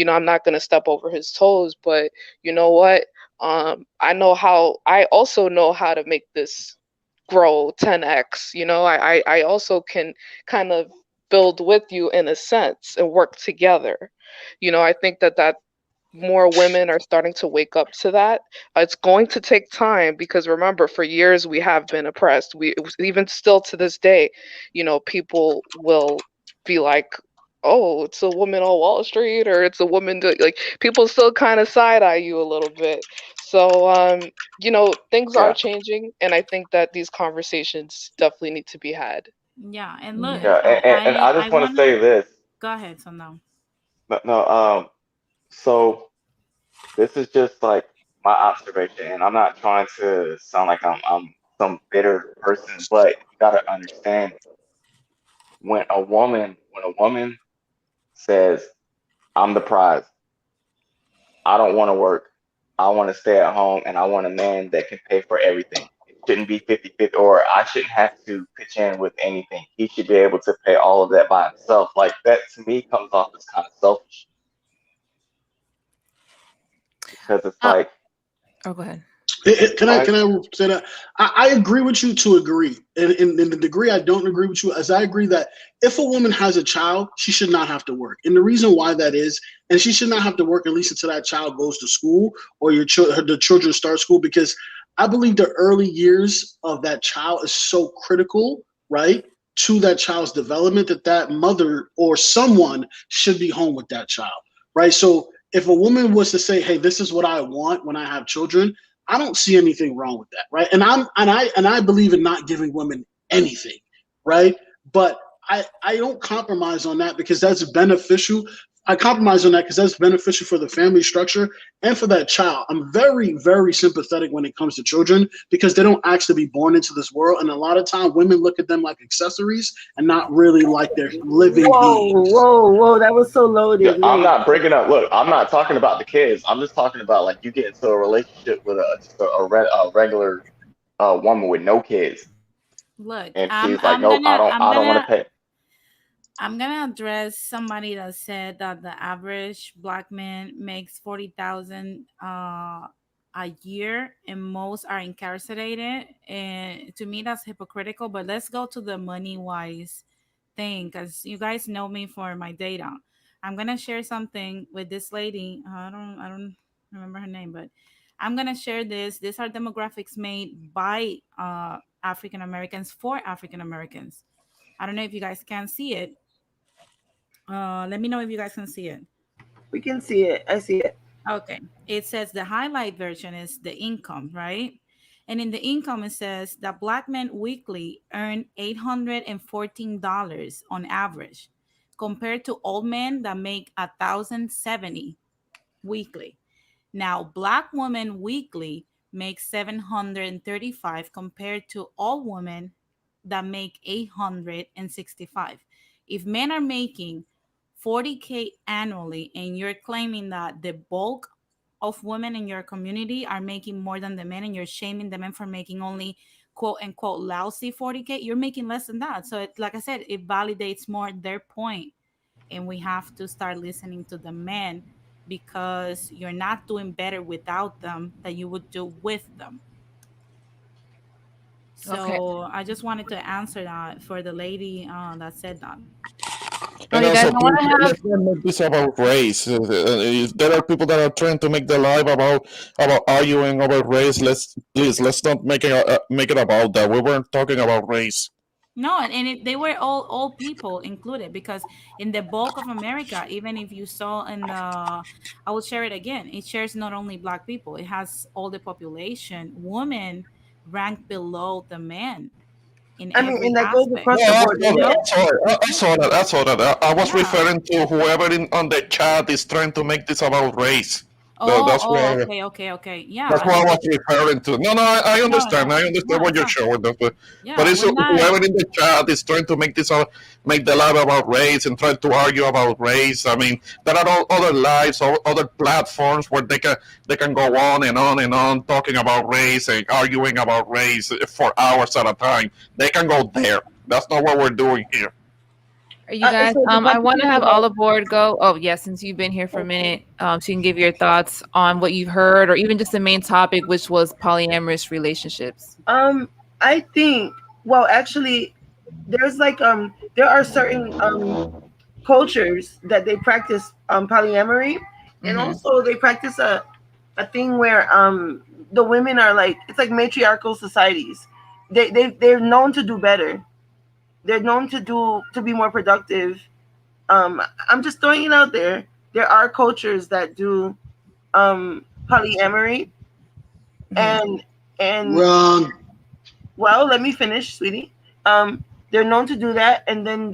I'm not gonna step over his toes, but you know what? I also know how to make this grow 10x. I also can kind of build with you in a sense and work together. I think that more women are starting to wake up to that. It's going to take time because remember, for years we have been oppressed. Even still to this day, people will be like, "Oh, it's a woman on Wall Street," or "It's a woman." Like people still kind of side eye you a little bit. So, things are Yeah, changing, and I think that these conversations definitely need to be had. Yeah, and look, yeah, and I I just want to wanna say this. go ahead. So now, No, no, so this is just like my observation, and I'm not trying to sound like I'm some bitter person, but you gotta understand when a woman says, "I'm the prize. I don't want to work. I want to stay at home, and I want a man that can pay for everything. It shouldn't be 50-50, or I shouldn't have to pitch in with anything. He should be able to pay all of that by himself." Like that to me comes off as kind of selfish because it's Uh, like, oh, go ahead. Can go I ahead. can I say that I agree with you to agree, and in the degree I don't agree with you, as I agree that if a woman has a child, she should not have to work, and the reason why that is, and she should not have to work at least until that child goes to school or the children start school, because I believe the early years of that child is so critical, right, to that child's development that that mother or someone should be home with that child, right? So if a woman was to say, "Hey, this is what I want when I have children," I don't see anything wrong with that, right? And I believe in not giving women anything, right? But I don't compromise on that because that's beneficial. I compromise on that because that's beneficial for the family structure and for that child. I'm very, very sympathetic when it comes to children because they don't actually be born into this world, and a lot of time women look at them like accessories and not really like they're living Whoa, beings. whoa, whoa! That was so Yeah, loaded. I'm Wait, not bringing up. Look, I'm not talking about the kids. I'm just talking about like you get into a relationship with a regular woman with no kids, look, and she's like, "Nope, I don't want to pay." I'm gonna address somebody that said that the average black man makes 40,000 a year, and most are incarcerated. And to me, that's hypocritical. But let's go to the money wise thing, because you guys know me for my data. I'm gonna share something with this lady. I don't remember her name, but I'm gonna share this. These are demographics made by African Americans for African Americans. I don't know if you guys can see it. Let me know if you guys can see it. we can see it. I see it. Okay. It says the highlight version is the income, right? And in the income, it says that black men weekly earn $814 on average, compared to old men that make 1,070 weekly. Now, black women weekly make 735 compared to all women that make 865. If men are making 40K annually and you're claiming that the bulk of women in your community are making more than the men, and you're shaming the men for making only quote unquote lousy 40K, you're making less than that. So it, like I said, it validates more their point, and we have to start listening to the men, because you're not doing better without them than you would do with them. Okay. So I just wanted to answer that for the lady that said that. Oh, And you guys also, don't want please, to have. let's not make this about race. There are people that are trying to make their life about arguing over race. Let's not make it about that. We weren't talking about race. No, and they were all people included, because in the bulk of America, even if you saw in the, I will share it again, it shares not only Black people, it has all the population. Women rank below the men in I mean, every and that goes aspect. across the Yeah, board, doesn't it? I saw that. I saw that. I was Yeah. referring to whoever on the chat is trying to make this about race. That's where. Okay. Yeah, That's what I was referring to. No, I no, understand. I no, understand what it's you're not. showing. But Yeah, it's we're not. whoever in the chat is trying to make this make the live about race and trying to argue about race. I mean, there are other lives or other platforms where they can go on and on and on talking about race and arguing about race for hours at a time. They can go there. That's not what we're doing here. Are you guys? So the I want to conversation have about, all aboard go. Oh, yes, since you've been here for a minute, so you can give your thoughts on what you've heard, or even just the main topic, which was polyamorous relationships. I think, well, actually, there's like there are certain cultures that they practice polyamory, and Mhm. also they practice a thing where the women are like, it's like matriarchal societies. They're known to do better. They're known to be more productive. I'm just throwing it out there. There are cultures that do polyamory, Mhm. and Wrong. well, let me finish, sweetie. They're known to do that, and then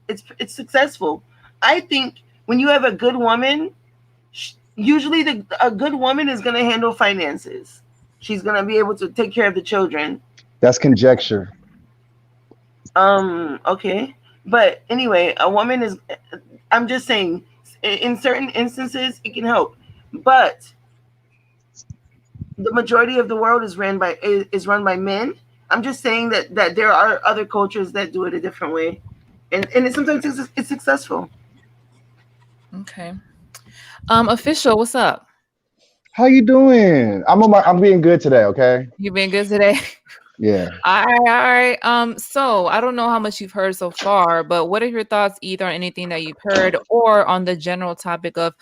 it's successful. I think when you have a good woman, usually a good woman is going to handle finances. She's going to be able to take care of the children. That's conjecture. Okay, but anyway, a woman is. I'm just saying, in certain instances, it can help, but the majority of the world is run by men. I'm just saying that there are other cultures that do it a different way, and sometimes it's successful. Okay. Official, what's up? How you doing? I'm being good today, okay? You been good today? Yeah. All right. So I don't know how much you've heard so far, but what are your thoughts either on anything that you've heard or on the general topic of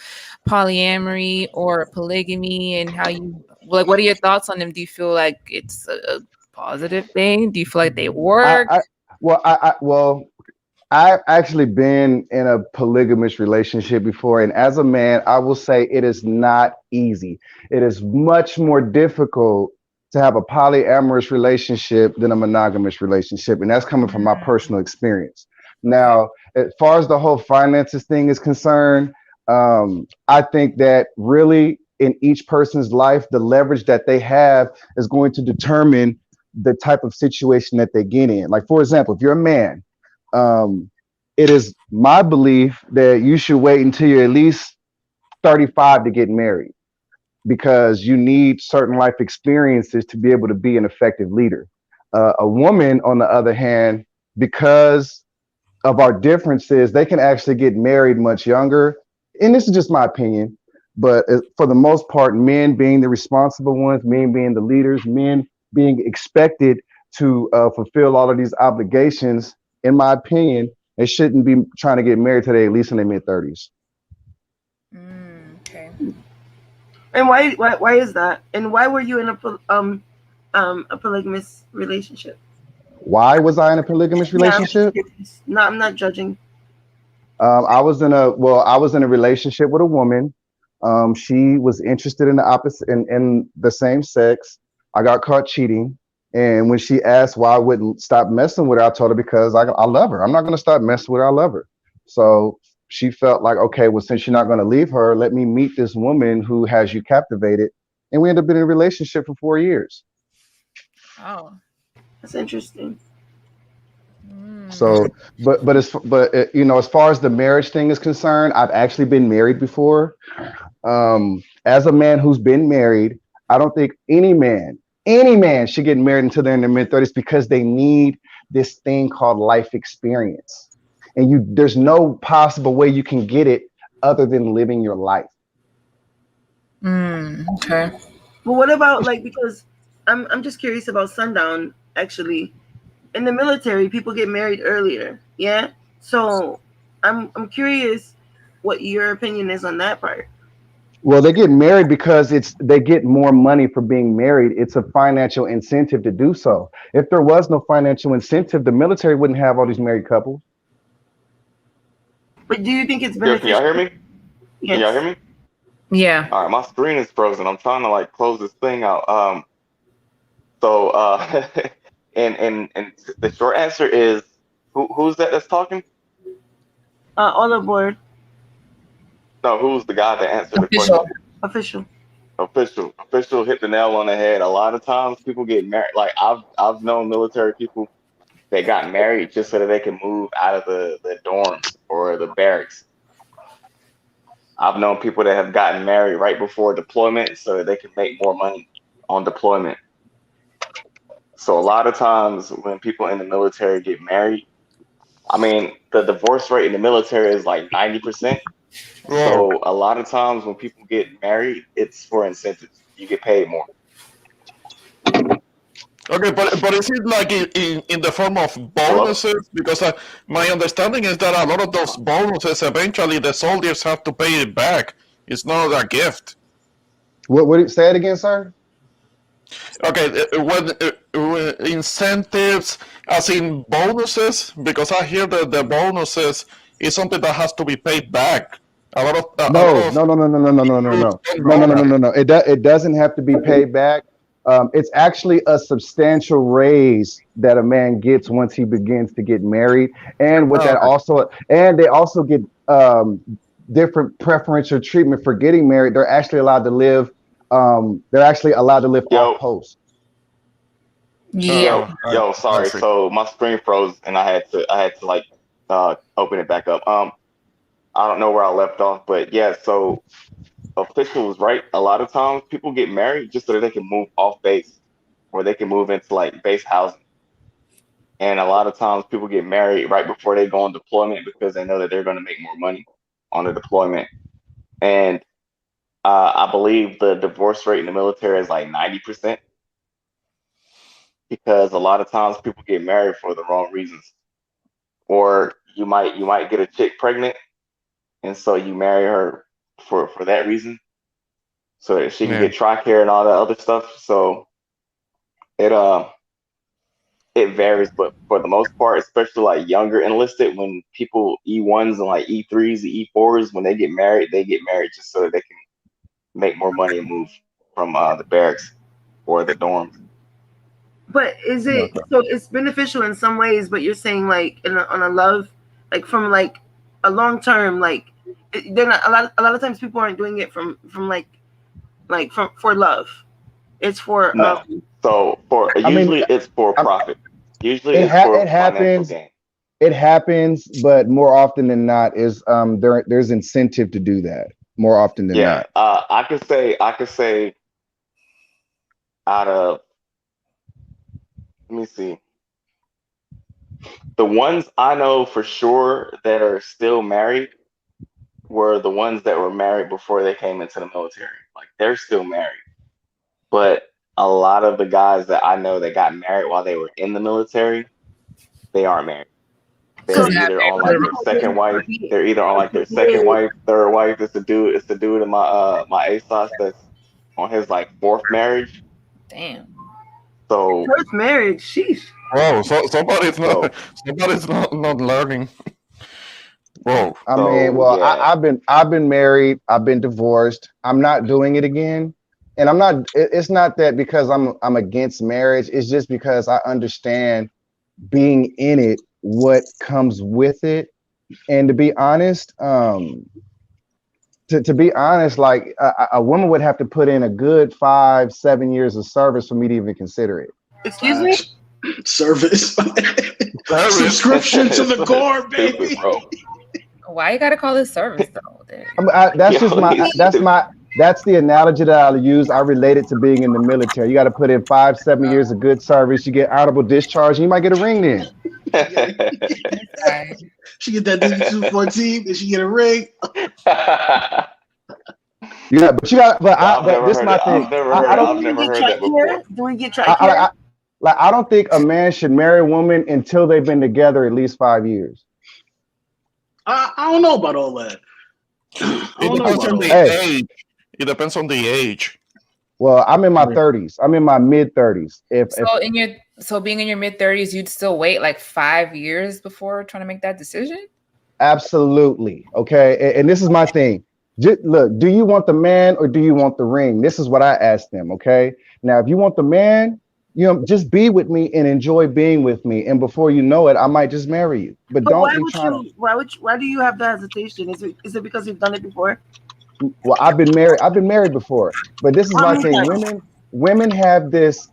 polyamory or polygamy, and how you like, what are your thoughts on them? Do you feel like it's a positive thing? Do you feel like they work? Well, I've actually been in a polygamous relationship before, and as a man, I will say it is not easy. It is much more difficult to have a polyamorous relationship than a monogamous relationship, and that's coming from my personal experience. Now, as far as the whole finances thing is concerned, I think that really in each person's life, the leverage that they have is going to determine the type of situation that they get in. Like, for example, if you're a man, it is my belief that you should wait until you're at least 35 to get married, because you need certain life experiences to be able to be an effective leader. A woman, on the other hand, because of our differences, they can actually get married much younger. And this is just my opinion, but for the most part, men being the responsible ones, men being the leaders, men being expected to fulfill all of these obligations, in my opinion, they shouldn't be trying to get married today, at least in their mid-30s. Okay. And why is that? And why were you in a polygamous relationship? Why was I in a polygamous relationship? No, I'm not judging. I was in a relationship with a woman. She was interested in the opposite, in the same sex. I got caught cheating. And when she asked why I wouldn't stop messing with her, I told her because I love her. I'm not going to stop messing with her. I love her. So she felt like, okay, well, since you're not going to leave her, let me meet this woman who has you captivated. And we ended up being in a relationship for 4 years. Oh, that's interesting. So, you know, as far as the marriage thing is concerned, I've actually been married before. As a man who's been married, I don't think any man should get married until they're in their mid-30s because they need this thing called life experience. And there's no possible way you can get it other than living your life. Okay. But what about like, because I'm just curious about sundown actually. In the military, people get married earlier. Yeah. So I'm curious what your opinion is on that part. Well, they get married because they get more money for being married. It's a financial incentive to do so. If there was no financial incentive, the military wouldn't have all these married couples. But do you think it's Yo, beneficial? can y'all hear me? Yes. Can y'all hear me? Yeah. All right, my screen is frozen. I'm trying to like close this thing out. And the short answer is who's that's talking? All aboard. No, who's the guy that answered the Official. question? Official hit the nail on the head. A lot of times people get married. Like I've known military people that got married just so that they can move out of the dorms or the barracks. I've known people that have gotten married right before deployment so that they can make more money on deployment. So a lot of times when people in the military get married, I mean, the divorce rate in the military is like 90%. So a lot of times when people get married, it's for incentives. You get paid more. Okay, but is it like in the form of bonuses? Because my understanding is that a lot of those bonuses eventually the soldiers have to pay it back. It's not a gift. What would it say it again, sir? Okay, when incentives, as in bonuses, because I hear that the bonuses is something that has to be paid back. No. It doesn't have to be paid back. It's actually a substantial raise that a man gets once he begins to get married, and they also get different preferential treatment for getting married. They're actually allowed to live. Off post. Yeah. Yo, sorry. So my screen froze and I had to like open it back up. I don't know where I left off, but yeah, so Official was right. A lot of times people get married just so that they can move off base or they can move into like base housing. And a lot of times people get married right before they go on deployment because they know that they're going to make more money on the deployment. And I believe the divorce rate in the military is like 90% because a lot of times people get married for the wrong reasons. Or you might get a chick pregnant and so you marry her for that reason so that she can get TRICARE and all that other stuff. So it varies, but for the most part, especially like younger enlisted, when people E1s and like E3s and E4s, when they get married just so that they can make more money and move from the barracks or the dorms. But is it so? It's beneficial in some ways, but you're saying like on a love, like from like a long term, like they're not a lot of times people aren't doing it from for love. It's for no. So it's for profit. Usually it's for financial gain. It happens, but more often than not is there's incentive to do that more often than not. I could say out of, let me see, the ones I know for sure that are still married were the ones that were married before they came into the military. Like they're still married, but a lot of the guys that I know that got married while they were in the military, they aren't married. They're either on like their second wife. They're either on like their second wife, third wife. It's the dude in my ASOS that's on his like fourth marriage. Damn. So fourth marriage, sheesh. Whoa, so somebody's not learning. Whoa. I mean, well, I've been married. I've been divorced. I'm not doing it again. And I'm not. It's not that because I'm against marriage. It's just because I understand being in it, what comes with it, and to be honest, to be honest, like a woman would have to put in a good 5-7 years of service for me to even consider it. Excuse me? Service. Subscription to the core, baby. Bro. Why you gotta call this service though? That's the analogy that I'll use. I relate it to being in the military. You got to put in 5-7 years of good service. You get honorable discharge, and you might get a ring then. She get that DB-214, and she get a ring. Yeah, but you got. But this is my thing. I've never heard that before. Do we get tricare? I don't think a man should marry a woman until they've been together at least 5 years. I don't know about all that. It depends on the age. Well, I'm in my 30s. I'm in my mid 30s. So being in your mid 30s, you'd still wait like 5 years before trying to make that decision? Absolutely. Okay. And this is my thing. Look, do you want the man or do you want the ring? This is what I asked them. Okay. Now, if you want the man, just be with me and enjoy being with me. And before you know it, I might just marry you. But don't be trying to. Why do you have the hesitation? Is it because you've done it before? Well, I've been married before, but this is my thing. Women have this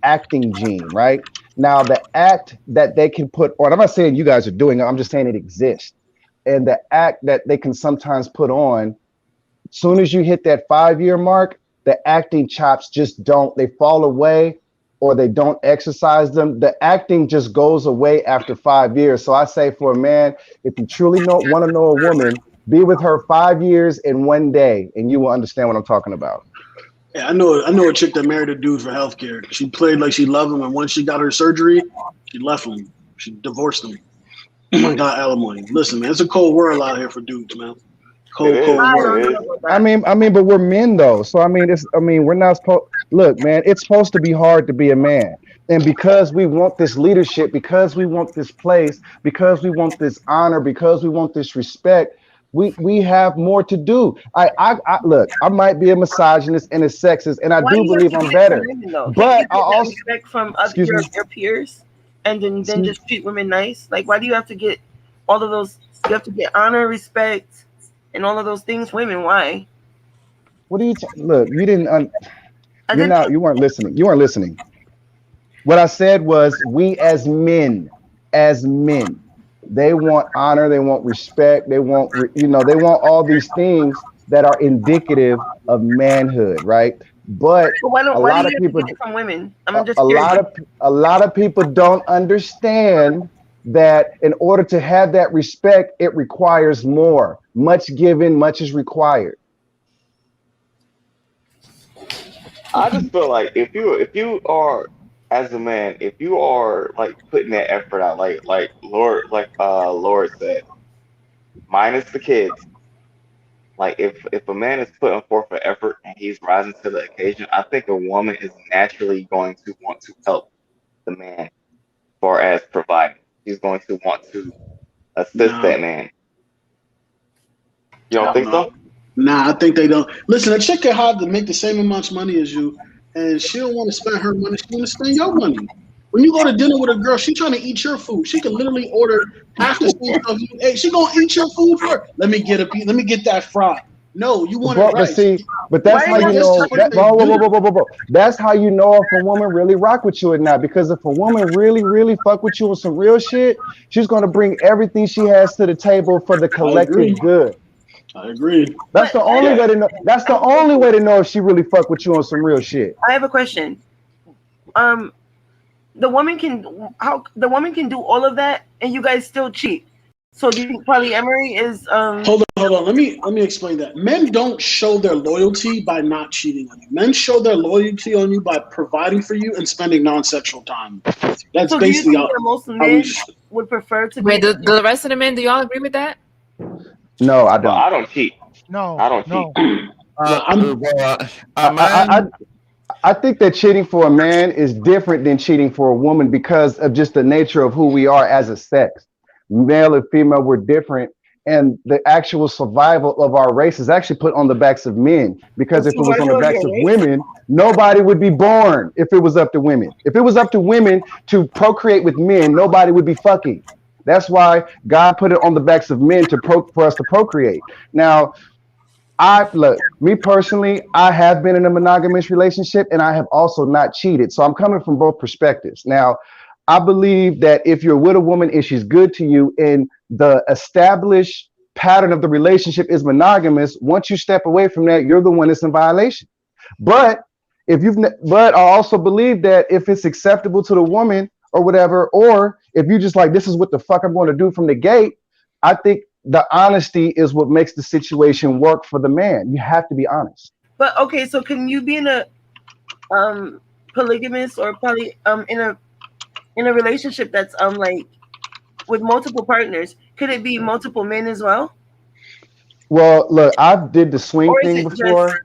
acting gene, right? Now, the act that they can put on, I'm not saying you guys are doing it, I'm just saying it exists. And the act that they can sometimes put on, as soon as you hit that 5-year mark, the acting chops just they fall away, or they don't exercise them. The acting just goes away after 5 years. So I say for a man, if you truly want to know a woman, be with her 5 years and 1 day, and you will understand what I'm talking about. Yeah, I know a chick that married a dude for healthcare. She played like she loved him, and once she got her surgery, she left him. She divorced him. Oh my God, alimony. Listen, man, it's a cold world out here for dudes, man. Cold world. I mean, but we're men though, so we're not supposed. Look, man, it's supposed to be hard to be a man, and because we want this leadership, because we want this place, because we want this honor, because we want this respect. We have more to do. I look, I might be a misogynist and a sexist, and I do believe I'm better. But I also respect from your peers, and then just treat women nice. Like, why do you have to get all of those? You have to get honor, respect, and all of those things. Women, why? What do you look? You didn't. You weren't listening. You weren't listening. What I said was, we as men. They want honor, they want respect, they want they want all these things that are indicative of manhood, right? But a lot of people from women. A lot of people don't understand that in order to have that respect, it requires more. Much given, much is required. I just feel like if you are, as a man, if you are like putting that effort out, like Lord said, minus the kids, like if a man is putting forth an effort and he's rising to the occasion, I think a woman is naturally going to want to help the man as far as providing. She's going to want to assist that man. You don't think so? Nah, I think they don't. Listen, a chick can have to make the same amount of money as you, and she don't want to spend her money. She want to spend your money. When you go to dinner with a girl, she trying to eat your food. She can literally order half the same stuff. Hey, she gonna eat your food first. Let me get that fry. No, you want it right. But that's how you know. That's how you know if a woman really rock with you or not. Because if a woman really fuck with you with some real shit, she's gonna bring everything she has to the table for the collective good. I agree. That's the only way to know. That's the only way to know if she really fuck with you on some real shit. I have a question. The woman can do all of that, and you guys still cheat. So do you think polyamory is? Hold on. Let me explain that. Men don't show their loyalty by not cheating on you. Men show their loyalty on you by providing for you and spending non-sexual time. That's so basically do you think that most men would prefer to. Wait, the rest of the men, do y'all agree with that? No, I don't. Well, I don't cheat. No, I don't cheat. I think that cheating for a man is different than cheating for a woman because of just the nature of who we are as a sex. Male and female, we're different, and the actual survival of our race is actually put on the backs of men. Because if it was on the backs of women, nobody would be born. If it was up to women, if it was up to women to procreate with men, nobody would be fucking. That's why God put it on the backs of men for us to procreate. Now, me personally, I have been in a monogamous relationship and I have also not cheated. So I'm coming from both perspectives. Now, I believe that if you're with a woman and she's good to you and the established pattern of the relationship is monogamous, once you step away from that, you're the one that's in violation. But but I also believe that if it's acceptable to the woman or whatever, or if you just like, this is what the fuck I'm going to do from the gate, I think the honesty is what makes the situation work for the man. You have to be honest. But okay, so can you be in a polygamous or in a relationship that's like with multiple partners? Could it be multiple men as well? Well, look, I did the swing Or is thing it before. just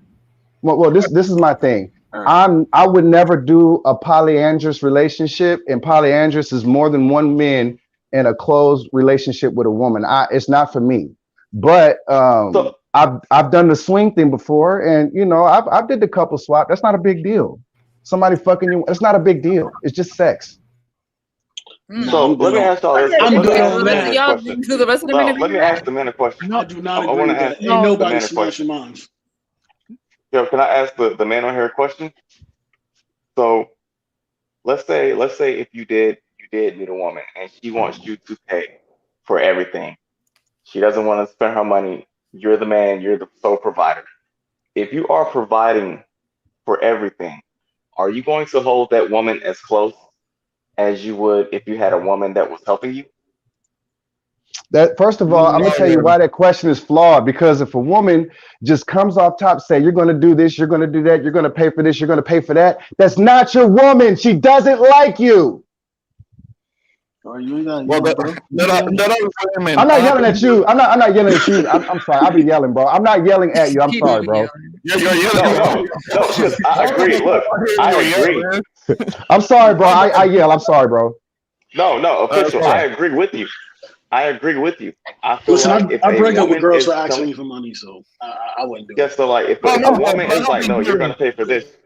Well, this is my thing. I would never do a polyandrous relationship, and polyandrous is more than one man in a closed relationship with a woman. It's not for me. But So I've done the swing thing before, and you know, I've did the couple swap. That's not a big deal. Somebody fucking you, it's not a big deal. It's just sex. So let me ask y'all this. I'm Let me good ask on the men that. this Y'all question. do the rest of the No, minute. let me ask the men a question. I do not I agree want with to that. ask Ain't the nobody men a smashing question. moms. Yo, can I ask the man on here a question? So let's say if you did meet a woman and she wants you to pay for everything. She doesn't want to spend her money. You're the man, you're the sole provider. If you are providing for everything, are you going to hold that woman as close as you would if you had a woman that was helping you? That first of all, I'm gonna tell you why that question is flawed. Because if a woman just comes off top, say you're gonna do this, you're gonna do that, you're gonna pay for this, you're gonna pay for that, that's not your woman. She doesn't like you. Oh, you ain't got Well, bro. there are women. I'm not yelling at you. I'm not yelling at you. I'm sorry. I'll be yelling, bro. I'm not yelling at you. I'm sorry, bro. You're yelling. No, because I agree. Look, I agree. I'm sorry, bro. I yell. I'm sorry, bro. No, official. I agree with you. I agree with you. I feel Listen, like if I a break up with woman girls is for asking telling, me for money, so I wouldn't do yes, it. so like if a woman is like, no, you're gonna pay for this.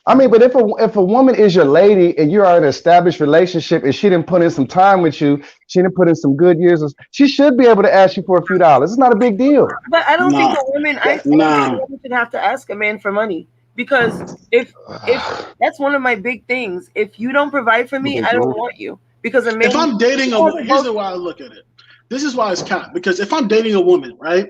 I mean, but if a woman is your lady and you are in an established relationship and she didn't put in some time with you, she didn't put in some good years, she should be able to ask you for a few dollars. It's not a big deal. But I don't think Nah. a woman. I don't Nah. think a woman should have to ask a man for money, because if that's one of my big things. If you don't provide for me, I don't want you. Because a man. If I'm dating here's the way I look at it. This is why it's cap. Because if I'm dating a woman, right,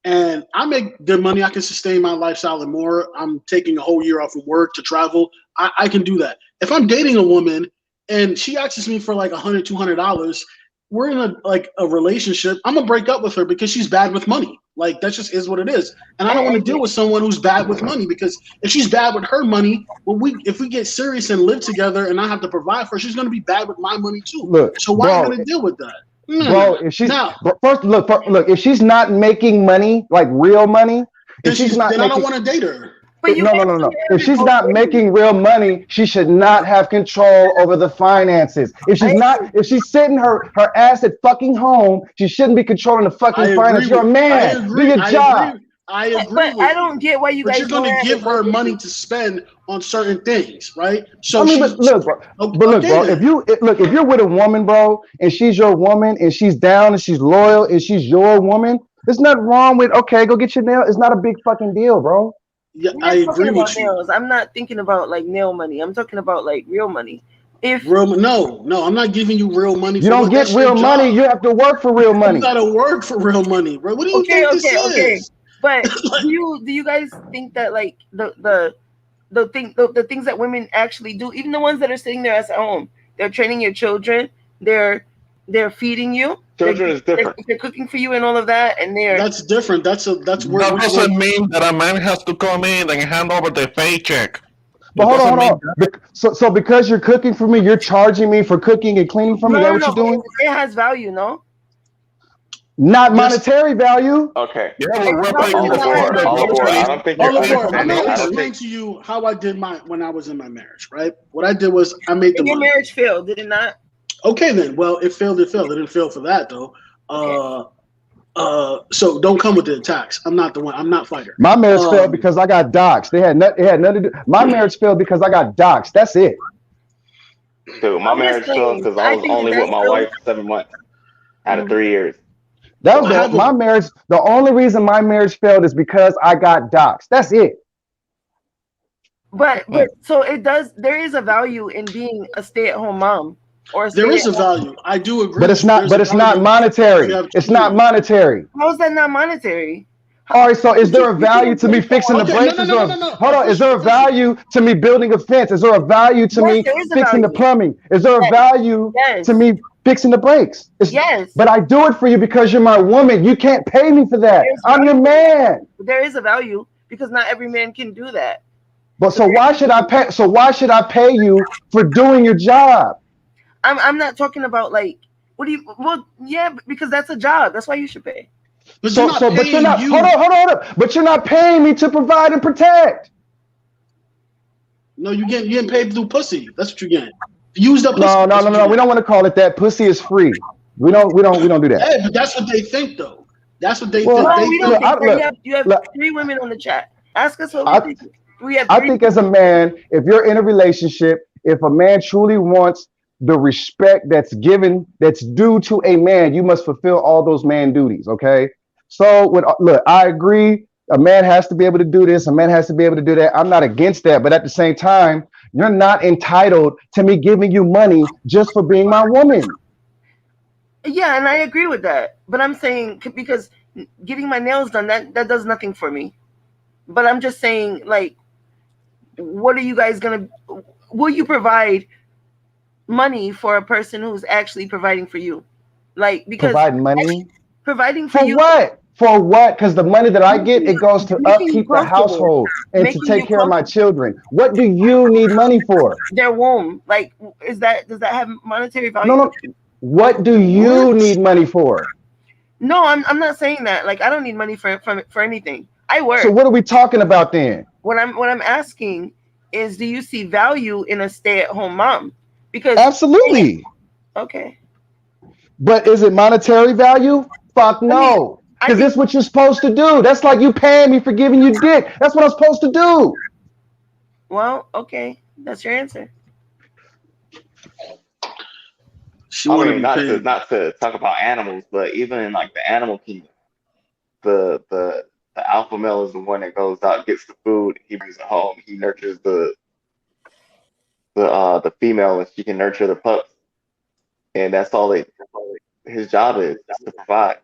and I make good money, I can sustain my lifestyle and more. I'm taking a whole year off from work to travel. I can do that. If I'm dating a woman and she asks me for like $100, $200, we're in a relationship. I'm gonna break up with her because she's bad with money. Like that just is what it is. And I don't want to deal with someone who's bad with money, because if she's bad with her money, if we get serious and live together and I have to provide for her, she's gonna be bad with my money too. Look, so why bro, are you gonna deal with that? Bro, if she's look, if she's not making money, like real money, if she's not then making, I don't want to date her. No. If she's not making real money, she should not have control over the finances. If she's sitting her ass at fucking home, she shouldn't be controlling the fucking finance. You're a man. Do your job. I agree. But I don't get why you guys. But you're going to give her money to spend on certain things, right? So I mean, but look, bro. If you're with a woman, bro, and she's your woman, and she's down, and she's loyal, and she's your woman, there's nothing wrong with go get your nail. It's not a big fucking deal, bro. Yeah, I agree with you. Nails. I'm not thinking about like nail money. I'm talking about like real money. No, I'm not giving you real money. You don't get real money. You have to work for real money. You gotta work for real money, bro. What do you think this is? But do you guys think that like the things that women actually do, even the ones that are sitting there at home, they're training your children, they're feeding you. Children is different. They're cooking for you and all of that, and that's different. That's where that doesn't mean that a man has to come in and hand over the paycheck. But hold on. So because you're cooking for me, you're charging me for cooking and cleaning for me. Is that what you're doing? It has value, no? Not monetary value. Okay. Yeah, all aboard. I don't think you're I'm gonna explain to you how I did when I was in my marriage, right? What I did was I made the money. Your marriage failed, did it not? Okay, then. Well, it failed. It didn't fail for that though. So don't come with the attacks. I'm not the one. I'm not fighter. My marriage failed because I got doxxed. It had nothing to do. My marriage failed because I got doxxed. That's it. Dude, my marriage failed because I was only with my wife 7 months out of 3 years. That was my marriage. The only reason my marriage failed is because I got doxxed. That's it. But so it does. There is a value in being a stay-at-home mom. or There is stay a value. I do agree. But it's not. But it's not monetary. It's not monetary. How is that not monetary? All right. So is there a value to me fixing the Okay, brakes? no. Hold on. Is there a value to me building a fence? Is there a value to me there is a fixing the value. plumbing? Is there a value to me fixing the brakes? Yes. But I do it for you because you're my woman. You can't pay me for that. I'm your man. There is a value because not every man can do that. But so why should I pay? So why should I pay you for doing your job? I'm not talking about like what do you? Well, yeah, because that's a job. That's why you should pay. But you're not. Hold on. But you're not paying me to provide and protect. No, you getting paid through pussy. That's what you're getting. Used up pussy. No. We don't want to call it that. Pussy is free. We don't do that. Hey, but that's what they think, though. That's what they think. No, we don't think. You have 3 women on the chat. Ask us what we think. I think as a man, if you're in a relationship, if a man truly wants the respect that's due to a man, you must fulfill all those man duties. Okay. So look, I agree. A man has to be able to do this. A man has to be able to do that. I'm not against that. But at the same time, you're not entitled to me giving you money just for being my woman. Yeah, and I agree with that. But I'm saying because getting my nails done, that does nothing for me. But I'm just saying, like, what are you guys will you provide money for a person who's actually providing for you? Like, because provide money? Providing for you. What? For what? Because the money that I get, it goes to upkeep the household and to take care of my children. What do you need money for? Their womb. Like, does that have monetary value? No. What do you need money for? No, I'm not saying that. Like, I don't need money for anything. I work. So what are we talking about then? What I'm asking is, do you see value in a stay-at-home mom? Because absolutely. Okay. But is it monetary value? Fuck no. Because that's what you're supposed to do. That's like you paying me for giving you dick. That's what I'm supposed to do. Well, okay. That's your answer. I mean, not to talk about animals, but even in like the animal kingdom, the alpha male is the one that goes out, gets the food, he brings it home, he nurtures the female, and she can nurture the pups, and that's all his job is to provide.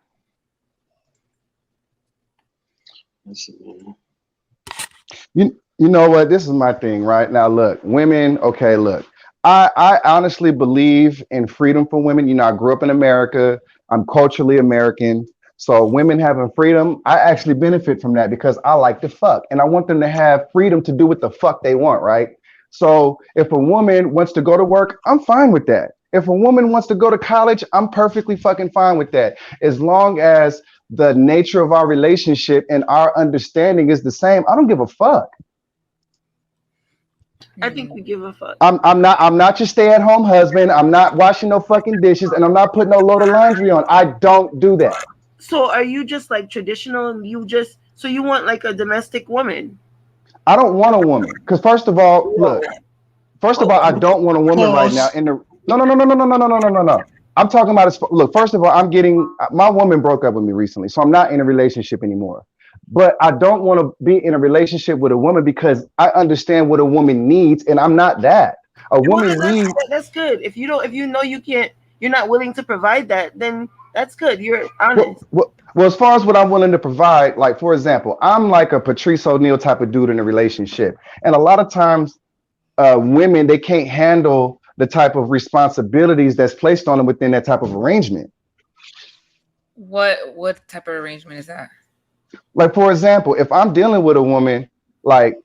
You know what? This is my thing right now. Look, women. Okay, look. I honestly believe in freedom for women. You know, I grew up in America. I'm culturally American. So women having freedom, I actually benefit from that because I like to fuck and I want them to have freedom to do what the fuck they want, right? So if a woman wants to go to work, I'm fine with that. If a woman wants to go to college, I'm perfectly fucking fine with that. As long as the nature of our relationship and our understanding is the same, I don't give a fuck. I think we give a fuck. I'm not your stay-at-home husband. I'm not washing no fucking dishes and I'm not putting no load of laundry on. I don't do that. So are you just like traditional and you want like a domestic woman? I don't want a woman. Because first of all, look, I don't want a woman right now in the No. I'm talking about look, first of all, my woman broke up with me recently, so I'm not in a relationship anymore. But I don't want to be in a relationship with a woman because I understand what a woman needs, and I'm not that. That's good. If you know you're not willing to provide that, then that's good. You're honest. Well, as far as what I'm willing to provide, like for example, I'm like a Patrice O'Neal type of dude in a relationship, and a lot of times, women, they can't handle the type of responsibilities that's placed on them within that type of arrangement. What type of arrangement is that? Like, for example, if I'm dealing with a woman, like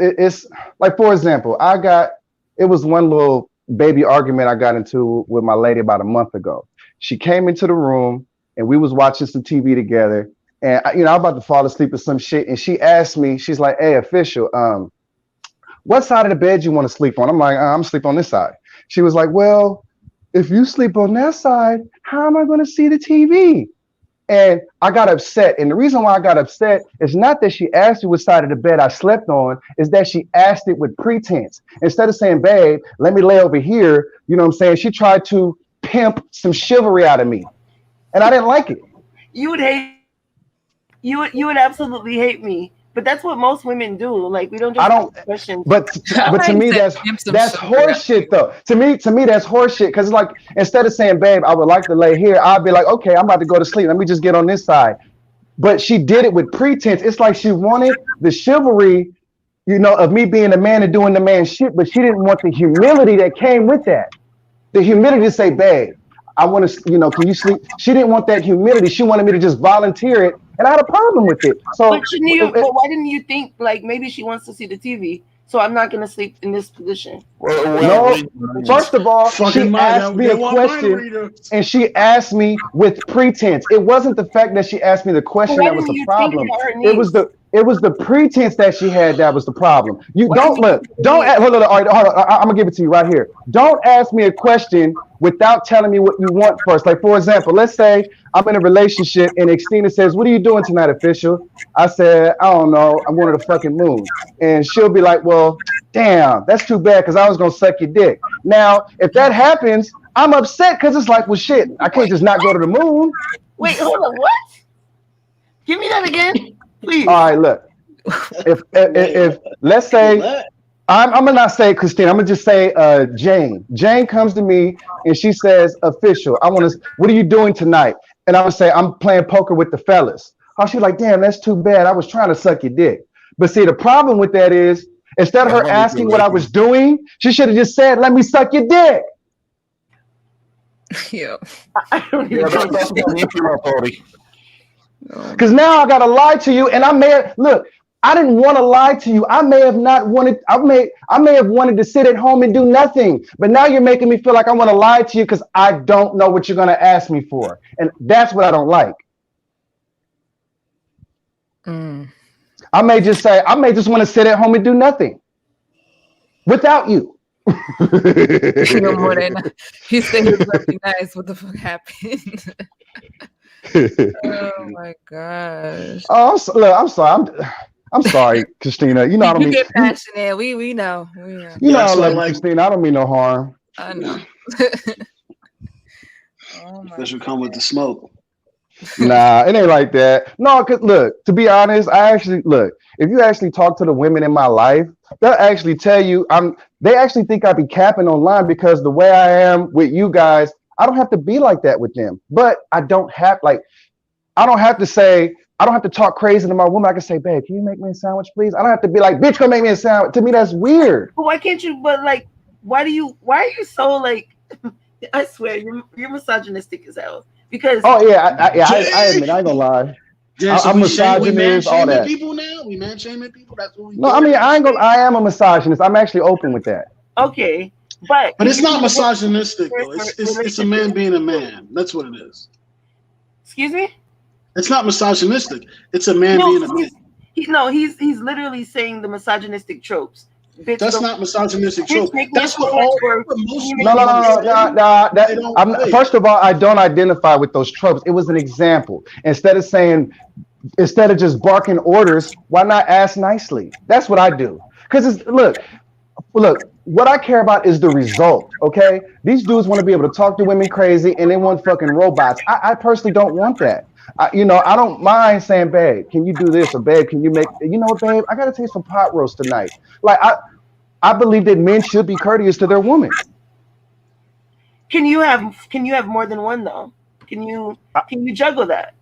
it's like, for example, it was one little baby argument I got into with my lady about a month ago. She came into the room and we was watching some TV together, and I'm about to fall asleep or some shit. And she asked me, she's like, "Hey, official, what side of the bed you want to sleep on?" I'm like, I'm sleep on this side. She was like, "Well, if you sleep on that side, how am I going to see the TV?" And I got upset. And the reason why I got upset is not that she asked me what side of the bed I slept on, is that she asked it with pretense. Instead of saying, "Babe, let me lay over here," you know what I'm saying? She tried to pimp some chivalry out of me. And I didn't like it. You would absolutely hate me. But that's what most women do. Like we don't just I don't. ask questions. But to me, that's horse shit though. To me, that's horse shit. Because like instead of saying, "Babe, I would like to lay here," I'd be like, "Okay, I'm about to go to sleep. Let me just get on this side." But she did it with pretense. It's like she wanted the chivalry, of me being the man and doing the man shit, but she didn't want the humility that came with that. The humility to say, "Babe, I want to, can you sleep?" She didn't want that humility. She wanted me to just volunteer it, and I had a problem with it. So, but why didn't you think like maybe she wants to see the TV? So I'm not gonna sleep in this position. No, first of all, she asked me a question, and she asked me with pretense. It wasn't the fact that she asked me the question that was the problem. It was the pretense that she had that was the problem. You don't look. Don't hold on. All right, hold on. I'm gonna give it to you right here. Don't ask me a question without telling me what you want first. Like for example, let's say I'm in a relationship and Xtina says, "What are you doing tonight, official?" I said, "I don't know. I'm going to the fucking moon." And she'll be like, "Well, damn, that's too bad because I was gonna suck your dick." Now, if that happens, I'm upset because it's like, well, shit, I can't just not go to the moon. Wait, hold on. What? Give me that again, please. All right, look. If let's say I'm gonna not say Christine, I'm gonna just say Jane. Jane comes to me and she says, "Official, what are you doing tonight?" And I would say, "I'm playing poker with the fellas." Oh, she's like, "Damn, that's too bad. I was trying to suck your dick." But see, the problem with that is instead of her asking what I was doing, she should have just said, "Let me suck your dick." Yeah. I don't even know. Because now I gotta lie to you, and I didn't want to lie to you. I may have wanted to sit at home and do nothing, but now you're making me feel like I want to lie to you because I don't know what you're gonna ask me for, and that's what I don't like. I may just want to sit at home and do nothing without you. More than he said he was gonna be nice. What the fuck happened? Oh my gosh. Oh, I'm sorry. I'm sorry, Christina. You know I don't mean. You get passionate. We know. You know I love you, Christina. I don't mean no harm. I know. This will come with the smoke. Nah, it ain't like that. No, cause look, to be honest, if you actually talk to the women in my life, they'll actually tell you they actually think I be capping online because the way I am with you guys, I don't have to be like that with them. But I don't have to talk crazy to my woman. I can say, "Babe, can you make me a sandwich, please?" I don't have to be like, "Bitch, go make me a sandwich." To me, that's weird. But why can't you? But like, why are you so like? I swear, you're misogynistic as hell. Because I admit, I ain't gonna lie. Yeah, so I'm misogynist, all that. People now, we man shaming people. That's what we do. No, I mean, I am a misogynist. I'm actually open with that. Okay, but it's not misogynistic though. It's a man being a man. That's what it is. Excuse me. It's not misogynistic. It's a man being a man. He's literally saying the misogynistic tropes. Bitch, that's not misogynistic trope. That's what No. First of all, I don't identify with those tropes. It was an example. Instead of just barking orders, why not ask nicely? That's what I do. Because look, what I care about is the result. Okay, these dudes want to be able to talk to women crazy, and they want fucking robots. I personally don't want that. I don't mind saying, "Babe, can you do this?" Or, "Babe, can you make?" Babe, I gotta taste some pot roast tonight. Like I believe that men should be courteous to their women. Can you have more than one though? Can you juggle that?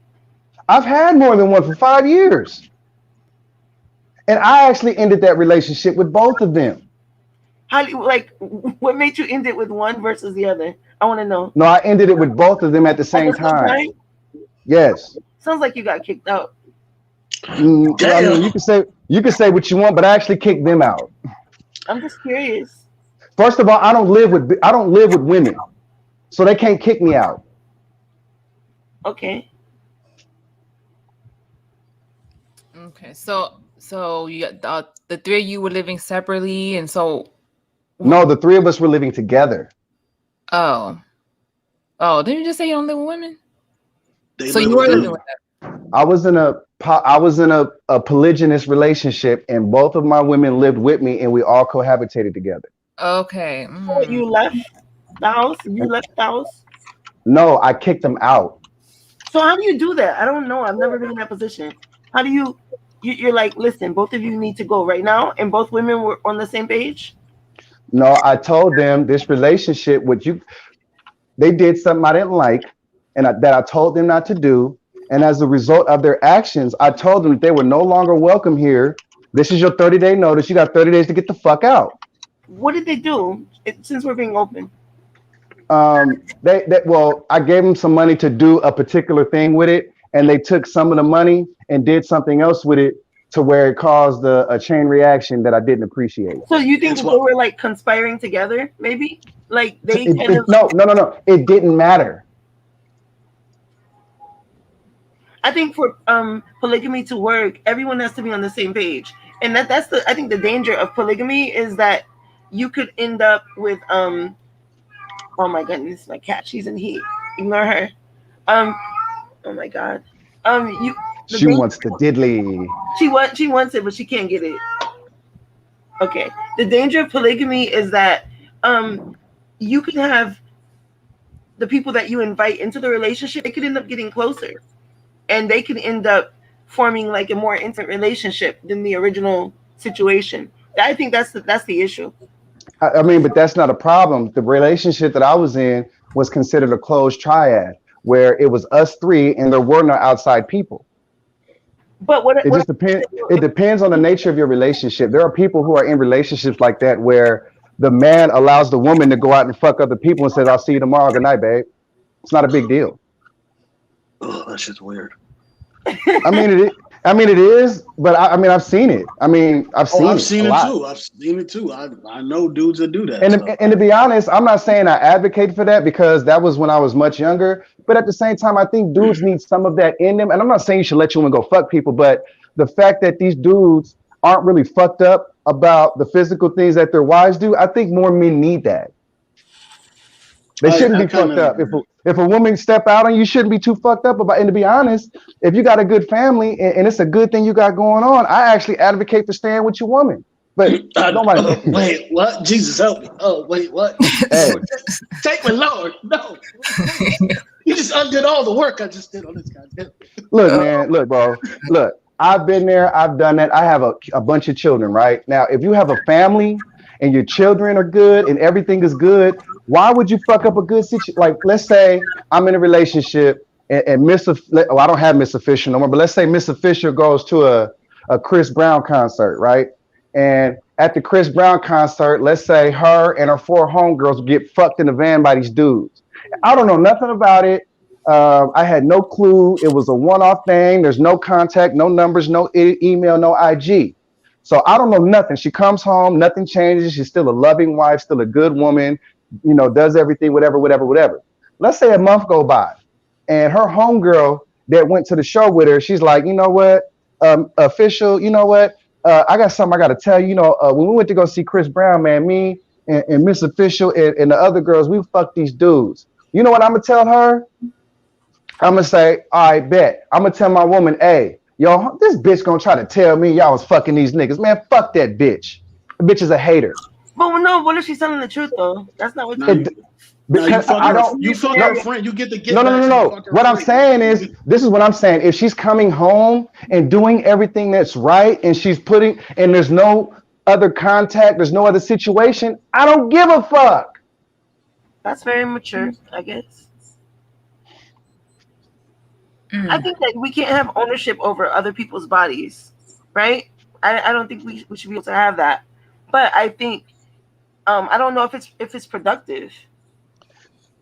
I've had more than one for 5 years, and I actually ended that relationship with both of them. What made you end it with one versus the other? I want to know. No, I ended it with both of them at the same time. Yes. Sounds like you got kicked out. I mean, you can say what you want, but I actually kicked them out. I'm just curious. First of all, I don't live with women, so they can't kick me out. Okay. Okay. So you got the three of you were living separately, and so. No, the three of us were living together. Oh, didn't you just say you don't live with women? So you were living with them. I was in a polygynous relationship, and both of my women lived with me, and we all cohabitated together. Okay. So you left the house? No, I kicked them out. So how do you do that? I don't know. I've never been in that position. How do you You're like, listen, both of you need to go right now, and both women were on the same page. No, I told them this relationship, they did something I didn't like, and that I told them not to do. And as a result of their actions, I told them that they were no longer welcome here. This is your 30-day notice. You got 30 days to get the fuck out. What did they do? Since we're being open. Well, I gave them some money to do a particular thing with it, and they took some of the money and did something else with it to where it caused a chain reaction that I didn't appreciate. So you think that they were like conspiring together, maybe? Like they No. It didn't matter. I think for polygamy to work, everyone has to be on the same page. And I think the danger of polygamy is that you could end up with oh my goodness, my cat, she's in heat. Ignore her. Oh my god. She wants the diddly. She wants it, but she can't get it. Okay. The danger of polygamy is that you can have the people that you invite into the relationship, they could end up getting closer. And they can end up forming like a more intimate relationship than the original situation. I think that's the issue. I mean, but that's not a problem. The relationship that I was in was considered a closed triad, where it was us three and there were no outside people. But it just depends. It depends on the nature of your relationship. There are people who are in relationships like that where the man allows the woman to go out and fuck other people and says, "I'll see you tomorrow. Good night, babe." It's not a big deal. Oh, that shit's weird. I mean, it is, but I've seen it. I've seen it too. I know dudes that do that. And to be honest, I'm not saying I advocate for that because that was when I was much younger. But at the same time, I think dudes need some of that in them. And I'm not saying you should let your women go fuck people, but the fact that these dudes aren't really fucked up about the physical things that their wives do, I think more men need that. They shouldn't be fucked up. If a woman step out on you, shouldn't be too fucked up about. And to be honest, if you got a good family and it's a good thing you got going on, I actually advocate for staying with your woman. But nobody. Wait, what? Jesus help me! Oh, wait, what? Hey. Take my Lord, no! You just undid all the work I just did on this goddamn. Look, man, look, bro, look. I've been there. I've done that. I have a bunch of children. Right now, if you have a family and your children are good and everything is good, why would you fuck up a good situation? Like, let's say I'm in a relationship and I don't have Miss Official no more, but let's say Miss Official goes to a Chris Brown concert, right? And at the Chris Brown concert, let's say her and her 4 homegirls get fucked in the van by these dudes. I don't know nothing about it. I had no clue. It was a one-off thing. There's no contact, no numbers, no email, no IG. So I don't know nothing. She comes home, nothing changes. She's still a loving wife, still a good woman, does everything, whatever. Let's say a month go by and her homegirl that went to the show with her, she's like, you know what, Official, you know what? I got something I got to tell you. When we went to go see Chris Brown, man, me and Miss Official and the other girls, we fucked these dudes. You know what I'm going to tell her? I'm going to say, all right, bet. I'm going to tell my woman, hey, yo, this bitch going to try to tell me y'all was fucking these niggas. Man, fuck that bitch. The bitch is a hater. But no, what if she's telling the truth, though? That's not what because you fuck her friend. You get the get No. What I'm saying is, this is what I'm saying. If she's coming home and doing everything that's right and she's and there's no other contact, there's no other situation, I don't give a fuck. That's very mature, I guess. I think that we can't have ownership over other people's bodies, right? I don't think we should be able to have that. But I think I don't know if it's productive.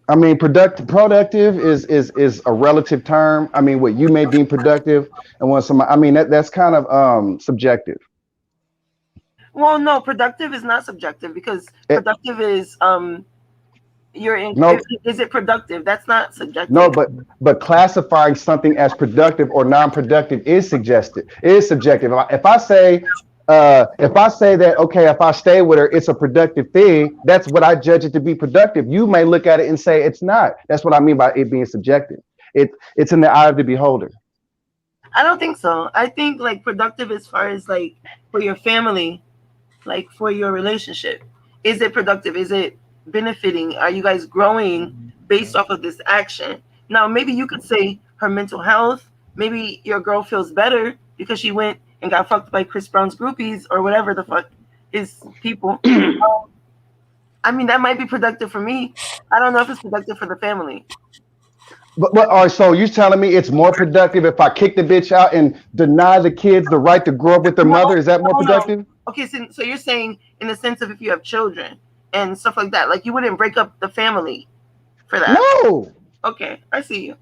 I mean, productive is a relative term. I mean, what you may deem productive and what somebody, I mean, that's kind of subjective. Well, no, productive is not subjective because productive is is it productive? That's not subjective. No, but classifying something as productive or non-productive is suggestive. It is subjective. If I say that, okay, if I stay with her, it's a productive thing, that's what I judge it to be productive. You may look at it and say it's not. That's what I mean by it being subjective. It's in the eye of the beholder. I don't think so. I think like productive as far as like for your family, like for your relationship. Is it productive? Is it benefiting? Are you guys growing based off of this action? Now, maybe you could say her mental health, maybe your girl feels better because she went and got fucked by Chris Brown's groupies or whatever the fuck his people. I mean, that might be productive for me. I don't know if it's productive for the family. But all right, so you're telling me it's more productive if I kick the bitch out and deny the kids the right to grow up with their mother? Is that more productive? Okay, so you're saying in the sense of if you have children and stuff like that, like you wouldn't break up the family for that? No. Okay, I see you.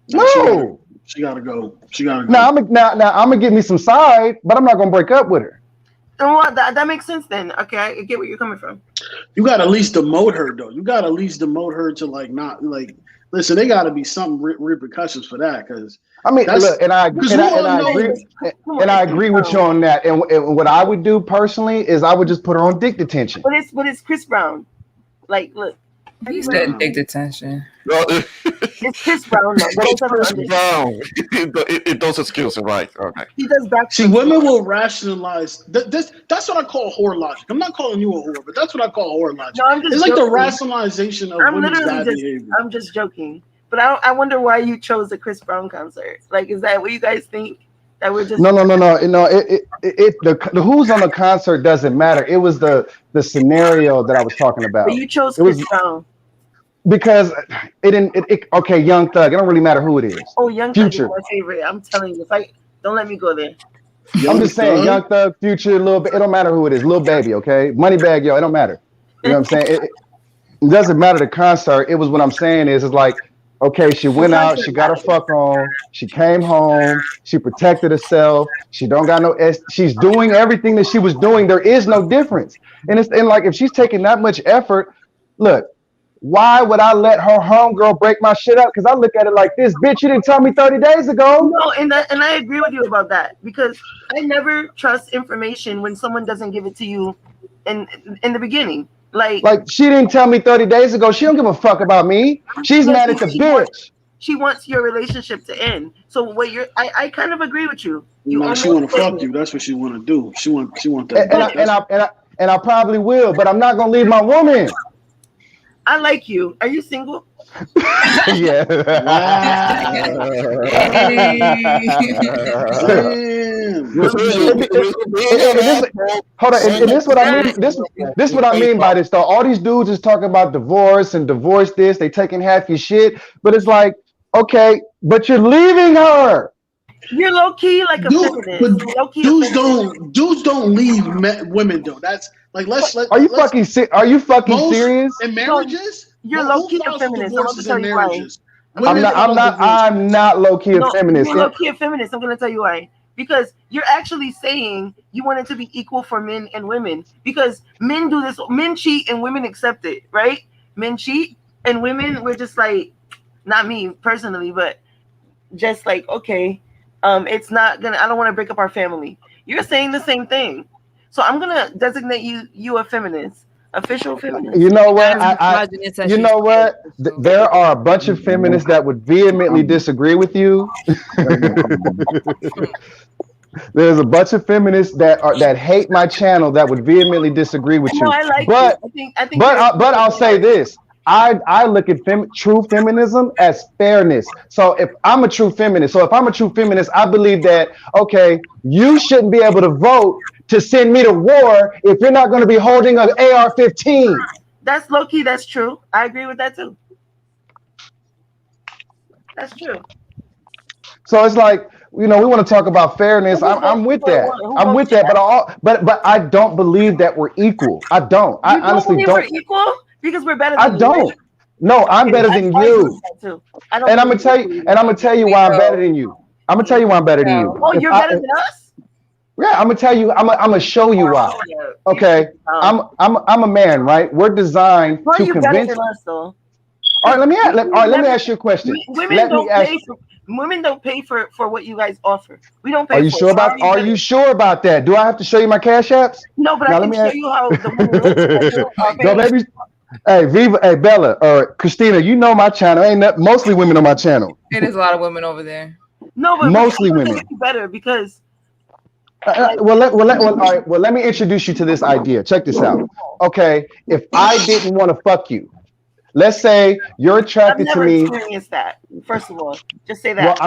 No. She gotta go. She gotta go. Now I'm gonna get me some side, but I'm not gonna break up with her. Well, that makes sense then. Okay, I get where you're coming from. You gotta at least demote her though. You gotta at least demote her to like not like. Listen, there gotta be some repercussions for that because I mean, look, and I agree with you on that. And what I would do personally is I would just put her on dick detention. But it's Chris Brown. Like, look. You said dick detention. It's Chris Brown. It's Chris Brown. It does excuses, right? Okay. He does back. See, women will rationalize. That's what I call whore logic. I'm not calling you a whore, but that's what I call whore logic. No, I'm just it's joking. like the rationalization of women's bad behavior. I'm just joking. But I wonder why you chose the Chris Brown concert. Like, is that what you guys think? That we're just No. The who's on the concert doesn't matter. It was the scenario that I was talking about. But you chose Chris Brown because it didn't. Okay, Young Thug. It don't really matter who it is. Oh, Young Thug is my favorite. I'm telling you. Don't let me go there. I'm just saying, Young Thug, Future, Lil Baby. It don't matter who it is. Lil Baby, okay? Moneybag Yo. It don't matter. You know what I'm saying? It doesn't matter the concert. It was what I'm saying is it's like. Okay, she went out, she got her fuck on, she came home, she protected herself, she don't got no she's doing everything that she was doing. There is no difference. And like if she's taking that much effort, look, why would I let her homegirl break my shit up? Because I look at it like this, bitch, you didn't tell me 30 days ago. No, and I agree with you about that because I never trust information when someone doesn't give it to you in the beginning. Like she didn't tell me 30 days ago. She don't give a fuck about me. She's mad at the bitch. She wants your relationship to end. So what I kind of agree with you. She want to fuck you. That's what she want to do. She want that. And I probably will, but I'm not gonna leave my woman. I like you. Are you single? Yeah. Hold on, and this what I mean. This what I mean by this though. All these dudes is talking about divorce and divorce this. They taking half your shit, but it's like, okay, but you're leaving her. You're low key like a feminist. Dudes don't leave women though. That's like Are you fucking serious? In marriages. You're low key a feminist. I'm gonna tell you why. I'm not low key a feminist. You're low key a feminist. I'm gonna tell you why. Because you're actually saying you want it to be equal for men and women. Because men do this. Men cheat and women accept it, right? Men cheat and women. We're just like, not me personally, but just like, okay, it's not gonna. I don't want to break up our family. You're saying the same thing. So I'm gonna designate you a feminist. Official feminist. You know what? You know what? There are a bunch of feminists that would vehemently disagree with you. There's a bunch of feminists that hate my channel that would vehemently disagree with you. No, I like but you. I think but I'll say this. I look at true feminism as fairness. So if I'm a true feminist, I believe that, okay, you shouldn't be able to vote to send me to war if you're not going to be holding an AR-15. That's low key. That's true. I agree with that too. That's true. So it's like, we want to talk about fairness. I'm with that. I'm with that. But I don't believe that we're equal. I don't. I honestly don't. We're equal because we're better than you. I don't. No, I'm better than you. And I'm gonna tell you. And I'm gonna tell you why I'm better than you. I'm gonna tell you why I'm better than you. Oh, you're better than us? Yeah, I'm gonna tell you. I'm gonna show you why. Okay, I'm a man, right? We're designed to convince. Better than us, though. All right, let me ask you a question. Women don't pay for what you guys offer. We don't pay. Are you sure about? Are you sure about that? Do I have to show you my cash apps? No, but I can show you how the women look. No, baby. Hey, Viva, hey, Bella, or Christina, you know my channel. Ain't that mostly women on my channel? There's a lot of women over there. No, but mostly women. Better because. Let me introduce you to this idea. Check this out. Okay, if I didn't want to fuck you, let's say you're attracted to me. I've never experienced that. First of all, just say that.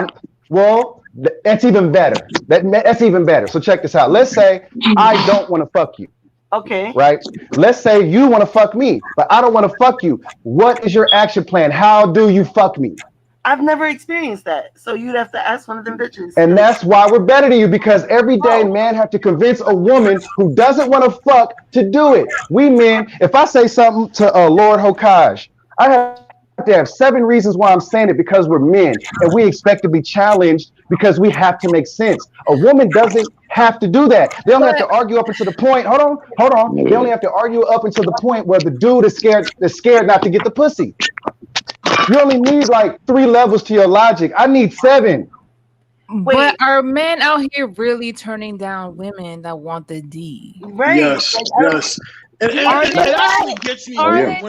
Well, that's even better. That's even better. So check this out. Let's say I don't want to fuck you. Okay. Right? Let's say you want to fuck me, but I don't want to fuck you. What is your action plan? How do you fuck me? I've never experienced that. So you'd have to ask one of them bitches. And that's why we're better than you, because every day men have to convince a woman who doesn't want to fuck to do it. We men, if I say something to Lord Hokage, I have to have 7 reasons why I'm saying it, because we're men and we expect to be challenged because we have to make sense. A woman doesn't have to do that. They only have to argue up until the point. Hold on. They only have to argue up until the point where the dude is scared not to get the pussy. You only need like 3 levels to your logic. I need 7. But are men out here really turning down women that want the D? Right. Yes. Yes. It actually gets me. Women.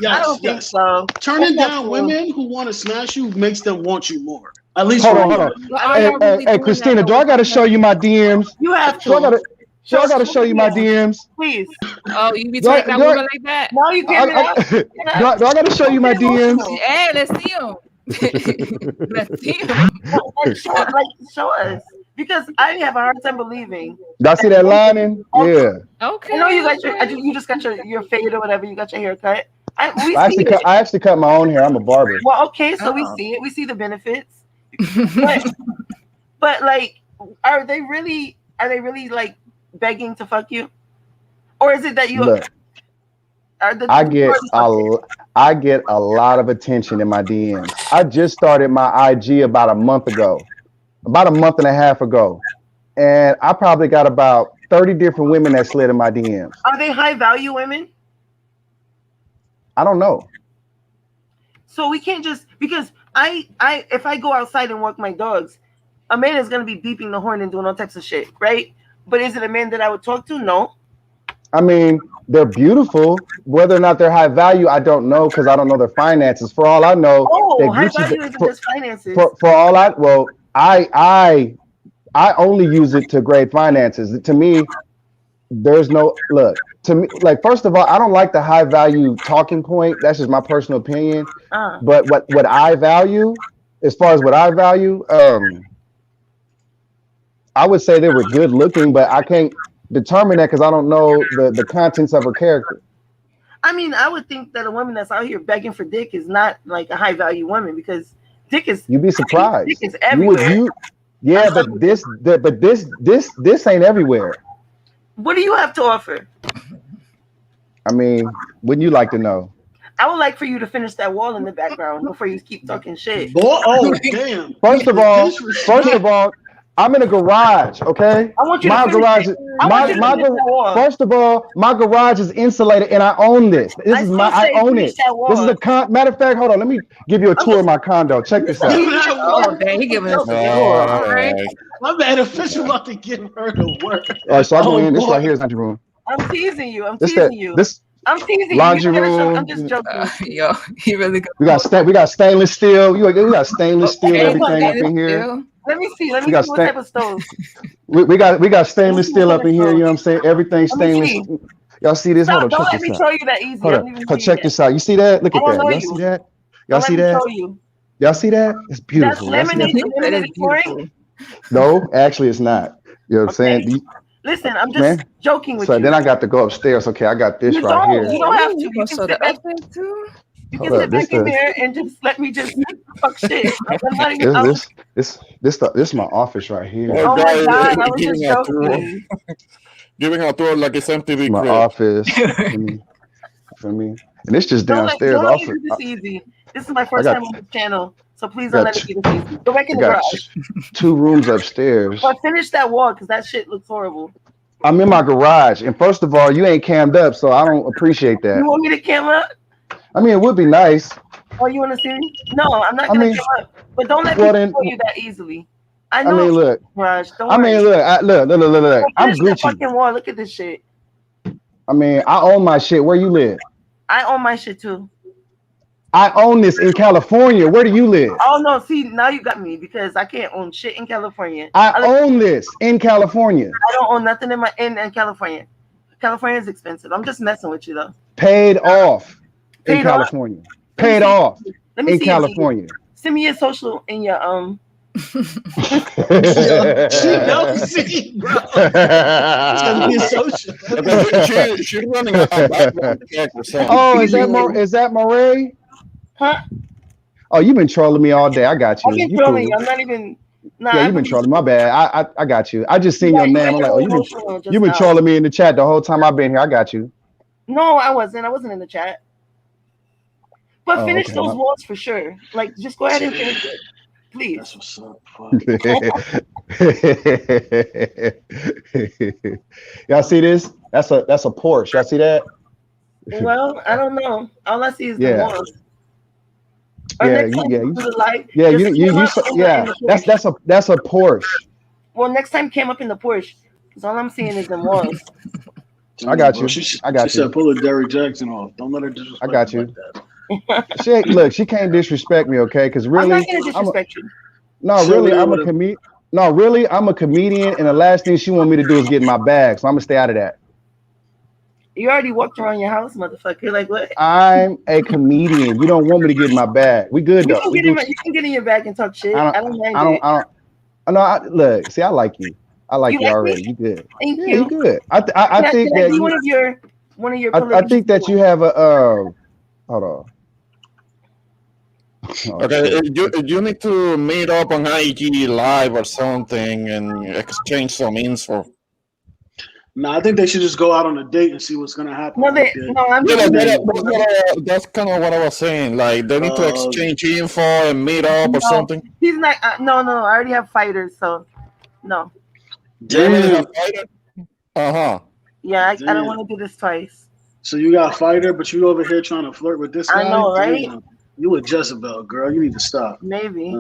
Yes. I don't think so. Turning down women who want to smash you makes them want you more. At least hold on. Hey, Christina, do I got to show you my DMs? You have to. I got to show you my DMs? Please. Oh, you be turning down women like that? No, you can't. Do I got to show you my DMs? Hey, let's see them. Let's see them. Show us. Because I have a hard time believing. Y'all see that lining? Yeah. Okay. I know you got you just got your fade or whatever. You got your hair cut. I actually cut my own hair. I'm a barber. Well, okay, so we see it. We see the benefits. But like, are they really like begging to fuck you, or is it that you? Look, I get a lot of attention in my DMs. I just started my IG about a month and a half ago, and I probably got about 30 different women that slid in my DMs. Are they high value women? I don't know. So we can't just, because if I go outside and walk my dogs, a man is gonna be beeping the horn and doing all types of shit, right? But is it a man that I would talk to? No. I mean, they're beautiful. Whether or not they're high value, I don't know, because I don't know their finances. For all I know, high value isn't just finances. For all I only use it to grade finances. To me, there's no look. To me, like, first of all, I don't like the high value talking point. That's just my personal opinion. But what I value, as far as what I value, I would say they were good looking, but I can't determine that because I don't know the contents of her character. I mean, I would think that a woman that's out here begging for dick is not like a high value woman, because dick is. You'd be surprised. Dick is everywhere. But this ain't everywhere. What do you have to offer? I mean, wouldn't you like to know? I would like for you to finish that wall in the background before you keep talking shit. Oh, damn. First of all, I'm in a garage, okay? I want you my to garage. First of all, my garage is insulated, and I own this. I own it. This is a matter of fact. Hold on, let me give you a tour of my condo. Check this out. Oh, dang, he giving us a tour. All right. My man, official about to give her to work. All right, so I go in. This right here is laundry room. I'm teasing you. I'm teasing you. I'm teasing laundry room. I'm just joking. Yo, he really good. We got stainless steel. We got stainless steel. Everything up in here. Let me see what type of stove. We got stainless steel up in here. You know what I'm saying? Everything stainless. Y'all see this? Hold on, don't let me show you that easy. Hold on, check this out. You see that? Look at that. Y'all see that? Y'all see that? Y'all see that? It's beautiful. That's laminated flooring? No, actually, it's not. You know what I'm saying? Listen, I'm just joking with you. So then I got to go upstairs. Okay, I got this right here. You don't have to. You can sit back too. You can sit back in there and just let me just fuck shit. This my office right here. Oh my God, I was just joking. Giving her a tour like it's MTV. My office. For me. And it's just downstairs. Don't let me do this easy. This is my first time on the channel, so please don't let it be this easy. Go back in the garage. 2 rooms upstairs. But finish that wall, because that shit looks horrible. I'm in my garage, and first of all, you ain't cammed up, so I don't appreciate that. You want me to cam up? I mean, it would be nice. Oh, you want to see me? No, I'm not gonna cam up. But don't let me tell you that easily. I know. Look. Garage. Don't worry. Look. I'm Gucci. That fucking wall. Look at this shit. I mean, I own my shit. Where you live? I own my shit too. I own this in California. Where do you live? Oh no, see, now you got me, because I can't own shit in California. I own this in California. I don't own nothing in California. California is expensive. I'm just messing with you though. Paid off in California. Paid off in California. Send me your social and your Yo, she nosy, bro. It's gonna be a social. She's running a background check or something. Oh, is that Murray? Huh? Oh, you've been trolling me all day. I got you. I've been You trolling. cool. I'm not even. Nah, Yeah, you've been trolling. My bad. I got you. I just seen Yeah, your you name. made I'm it like, oh, emotional just you've been now. trolling me in the chat the whole time I've been here. I got you. No, I wasn't. I wasn't in the chat. But Oh, finish okay. those walls for sure. Like, just go ahead and finish it, please. That's what's up. Y'all see this? That's a Porsche. Y'all see that? Well, I don't know. All I see is the Yeah. walls. Or Yeah, next time you do the live, yeah, just you come up in yeah. the Porsche. That's a Porsche. Well, next time came up in the Porsche, because all I'm seeing is the walls. I got bro, you. She you. said, pull a Derrick Jackson off. Don't let her disrespect I got you. like that. Look, she can't disrespect me, okay? Because really, I'm not gonna disrespect you. no, really, I'm a comedian. No, really, I'm a comedian, and the last thing she want me to do is get in my bag, so I'm gonna stay out of that. You already walked around your house, motherfucker. Like what? I'm a comedian. You don't want me to get in my bag. We good though. You can get in your bag and talk shit. I don't mind it. Look, see, I like you. I like you already. Me? You good. Thank you. You good. I think can I that be you, one of your I think that you have a hold on. Oh, okay, you need to meet up on IG Live or something and exchange some info. No, I think they should just go out on a date and see what's gonna happen. That's kind of what I was saying. Like they need to exchange info and meet up or something. He's not. No. I already have fighters, so no. Damn. Yeah, I don't want to do this twice. So you got a fighter, but you over here trying to flirt with this guy? I know, right? Damn. You a Jezebel, girl. You need to stop. Maybe.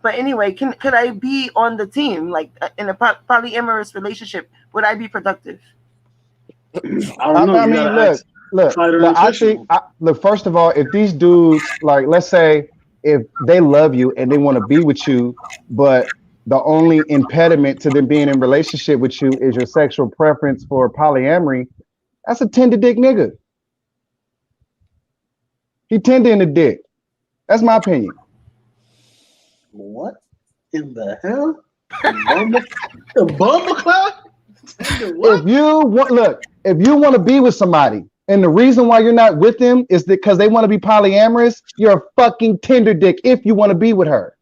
But anyway, could I be on the team, like in a polyamorous relationship? Would I be productive? I don't know. I mean, look. I think, look. First of all, if these dudes, like, let's say, if they love you and they want to be with you, but the only impediment to them being in relationship with you is your sexual preference for polyamory, that's a tender dick nigga. He tender in the dick. That's my opinion. What in the hell? The bumble clap? If you want to be with somebody, and the reason why you're not with them is because they want to be polyamorous, you're a fucking tender dick if you want to be with her.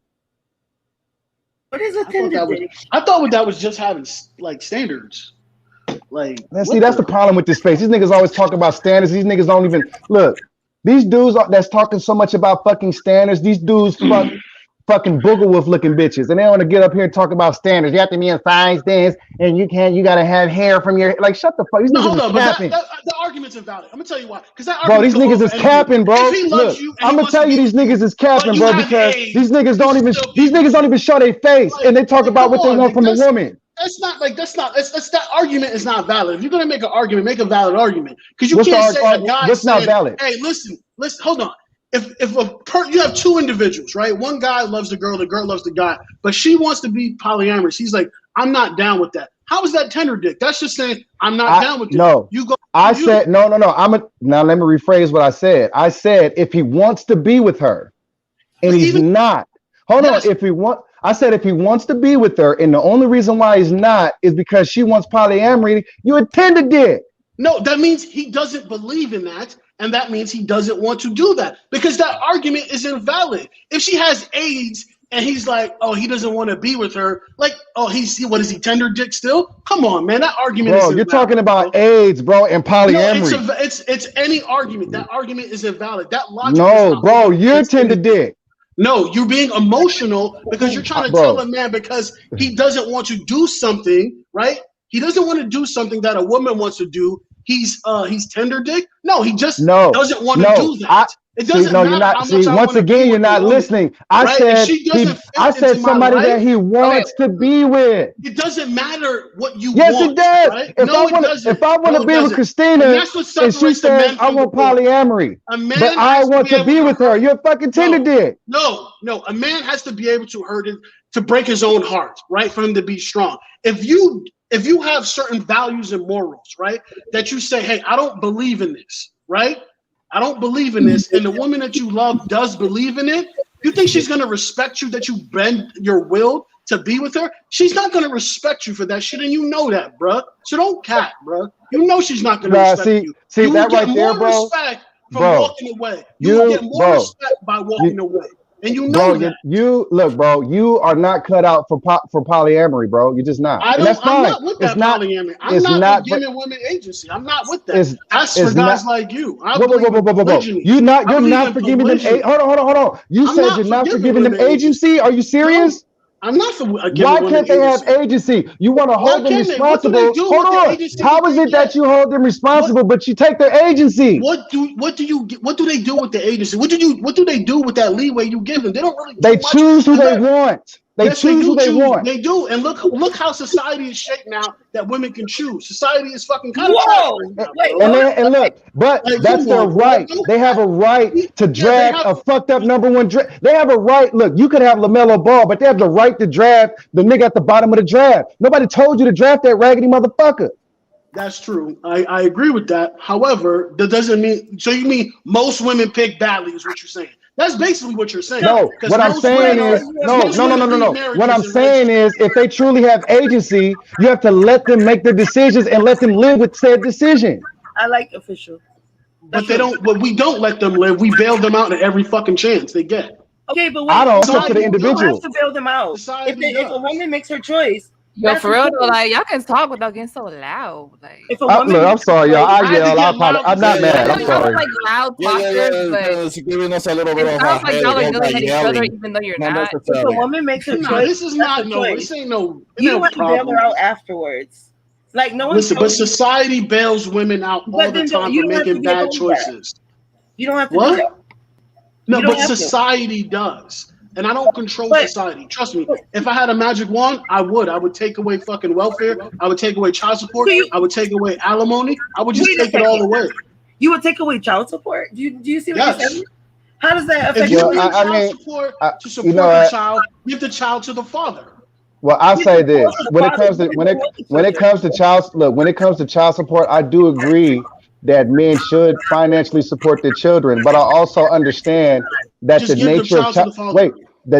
What is a tender dick? I thought that was just having like standards. Like, see, that's the problem with this space. These niggas always talk about standards. These niggas don't even look. These dudes that's talking so much about fucking standards. These dudes fucking booger wolf looking bitches, and they want to get up here and talk about standards. You have to be in size this, and you gotta have hair from your shut the fuck. These niggas is capping. The argument's invalid. I'm gonna tell you why. Because that bro, these niggas is capping, bro. Look, I'm gonna tell you these niggas is capping, bro, because these niggas don't even show their face, and they talk about what they want from a woman. That's that argument is not valid. If you're gonna make an argument, make a valid argument. Because you can't say a guy what's not valid? Hey, listen, hold on. If you have two individuals, right? One guy loves the girl loves the guy, but she wants to be polyamorous. He's like, I'm not down with that. How is that tender dick? That's just saying I'm not down with it. No, you go. Said no. Now let me rephrase what I said. I said if he wants to be with her, and he's not. Hold on. I said if he wants to be with her, and the only reason why he's not is because she wants polyamory, you a tender dick. No, that means he doesn't believe in that. And that means he doesn't want to do that because that argument is invalid. If she has AIDS and he's like, oh, he doesn't want to be with her, like, oh, what is he, tender dick still? Come on, man, that argument is invalid. You're talking about AIDS, bro, and polyamory. No, it's any argument. That argument is invalid. That logic. No, bro, you're tender dick. No, you're being emotional because you're trying to tell a man because he doesn't want to do something, right? He doesn't want to do something that a woman wants to do. He's tender dick. No, he just doesn't want to do that. It doesn't matter. You're not. See, once again, you're not listening. I said somebody that he wants to be with. It doesn't matter what you want. Yes, it does. Right? If I want to be with Christina and she says I want polyamory, but I want to be with her, you're a fucking tender dick. No. A man has to be able to break his own heart, right? For him to be strong. If you have certain values and morals, right, that you say, hey, I don't believe in this, right? I don't believe in this, and the woman that you love does believe in it, You think she's gonna respect you that you bend your will to be with her? She's not gonna respect you for that shit, and you know that, bruh. So don't cap, bruh. You know she's not gonna respect you. See You that will get right there, more bro. respect from Bro, walking away. You will get more respect by walking away, and you know that. You look, bro. You are not cut out for polyamory, bro. You're just not, and that's fine. I'm not with that polyamory. I'm not with giving women agency. I'm not with that. That's for guys like you. Whoa. You're not forgiving them. Hold on. You said you're not forgiving them agency. Are you serious? I'm not for giving Why can't they have agency? You want to hold them responsible. Hold on. How is it that you hold them responsible, but you take their agency? What do they do with the agency? What do they do with that leeway you give them? They don't really. They choose who they want. They choose who they want. They do, and look how society is shaped now that women can choose. Society is fucking kind of. And look, but that's their right. They have a right to draft a fucked up #1 draft. They have a right. Look, you could have LaMelo Ball, but they have the right to draft the nigga at the bottom of the draft. Nobody told you to draft that raggedy motherfucker. That's true. I agree with that. However, that doesn't mean. So you mean most women pick badly? Is what you're saying? That's basically what you're saying. No, what I'm saying is no. What I'm saying is, if they truly have agency, you have to let them make their decisions and let them live with said decision. I like official. But they don't. But we don't let them live. We bail them out at every fucking chance they get. Okay, but I don't. It's up to the individual. You have to bail them out. If a woman makes her choice. Yo, for real though, like y'all can talk without getting so loud. Like, if a woman look, I'm sorry, y'all. I yell. I'm not mad. I'm sorry. Like loud talkers, but giving us a little bit it of sounds like y'all are yelling at each other, yelling. even though you're Not not. If a woman makes her choice, this is not no. This ain't no. You want to bail her out afterwards. Like no one. Listen, but society bails women out all the time for making bad choices. You don't have to. What? Do that. No, but society does. And I don't control society. Trust me. If I had a magic wand, I would take away fucking welfare. I would take away child support. I would take away alimony. I would just take it all away. You would take away child support? Do you see what you're saying? How does that affect if you? Need child support to support the child, give the child to the father. Well, I'll say this: when it comes to child support, I do agree that men should financially support their children, but I also understand that the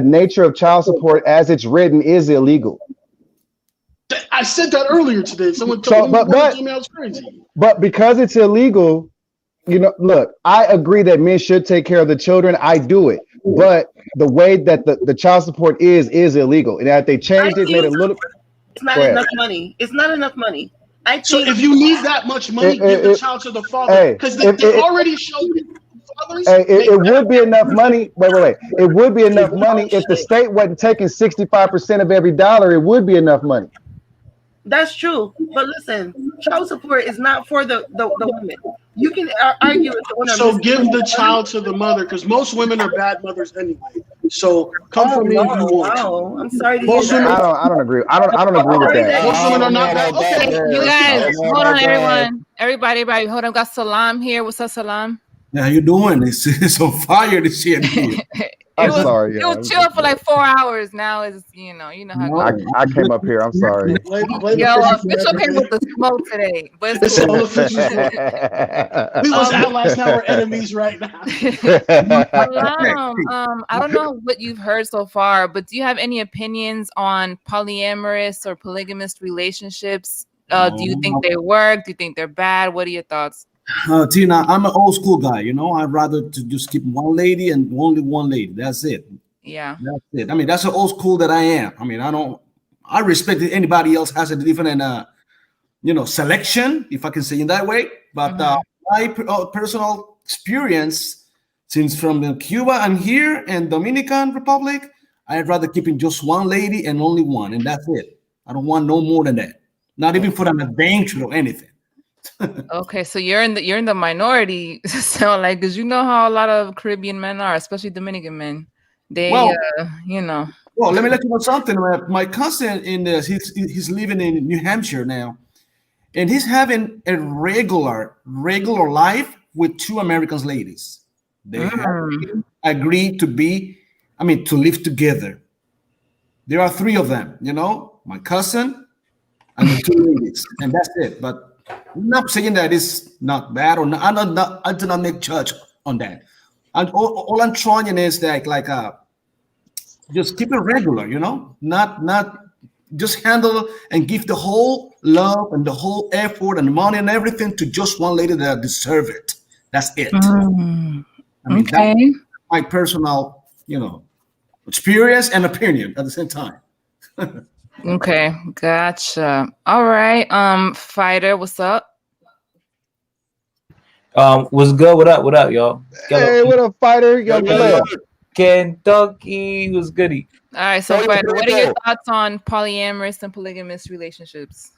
nature of child support as it's written is illegal. I said that earlier today. Someone told me I was crazy. But because it's illegal, look, I agree that men should take care of the children. I do it. But the way that the child support is illegal. And that they changed it, made it a little. It's not enough money. It's not enough money. So if you need that much money, give the child to the father. Because they already showed it. It would be enough money. Wait. It would be enough money if the state wasn't taking 65% of every dollar. It would be enough money. That's true. But listen, child support is not for the woman. You can argue with the woman. So give the child to the mother, because most women are bad mothers anyway. So come for me if you want. Wow. I'm sorry to hear that. I don't agree. I don't agree with that. Most women are not bad. Okay. You guys, hold on, everyone. Everybody, hold on. Got Salam here. What's up, Salam? How you doing? It's on fire this shit. I'm sorry. It was chill for like 4 hours. Now is you know how I came up here. I'm sorry. Yo, official came with the smoke today. But it's cool. We was allies, now we're enemies right now. I don't know what you've heard so far, but do you have any opinions on polyamorous or polygamous relationships? Do you think they work? Do you think they're bad? What are your thoughts? Tina, I'm an old school guy. I'd rather to just keep one lady and only one lady. That's it. Yeah, that's it. I mean, that's the old school that I am. I mean, I respect that anybody else has a different, selection, if I can say in that way. But my personal experience, since from Cuba and here and Dominican Republic, I'd rather keep in just one lady and only one, and that's it. I don't want no more than that. Not even for an adventure or anything. Okay, so you're in the minority, so like, because you know how a lot of Caribbean men are, especially Dominican men. They, Well, let me let you know something. My cousin he's living in New Hampshire now, and he's having a regular life with 2 American ladies. They have agreed to live together. There are 3 of them. My cousin and the 2 ladies, and that's it. But I'm not saying that it's not bad or not. I do not make judge on that. And all I'm trying is that, just keep it regular, not just handle and give the whole love and the whole effort and money and everything to just one lady that deserve it. That's it. I mean, that's my personal, experience and opinion at the same time. Okay, gotcha. All right, Fighter, what's up? What's good? What up, y'all? Hey, what up, Fighter? Young player. Kentucky was goody. All right, so Fighter, what are your thoughts on polyamorous and polygamous relationships?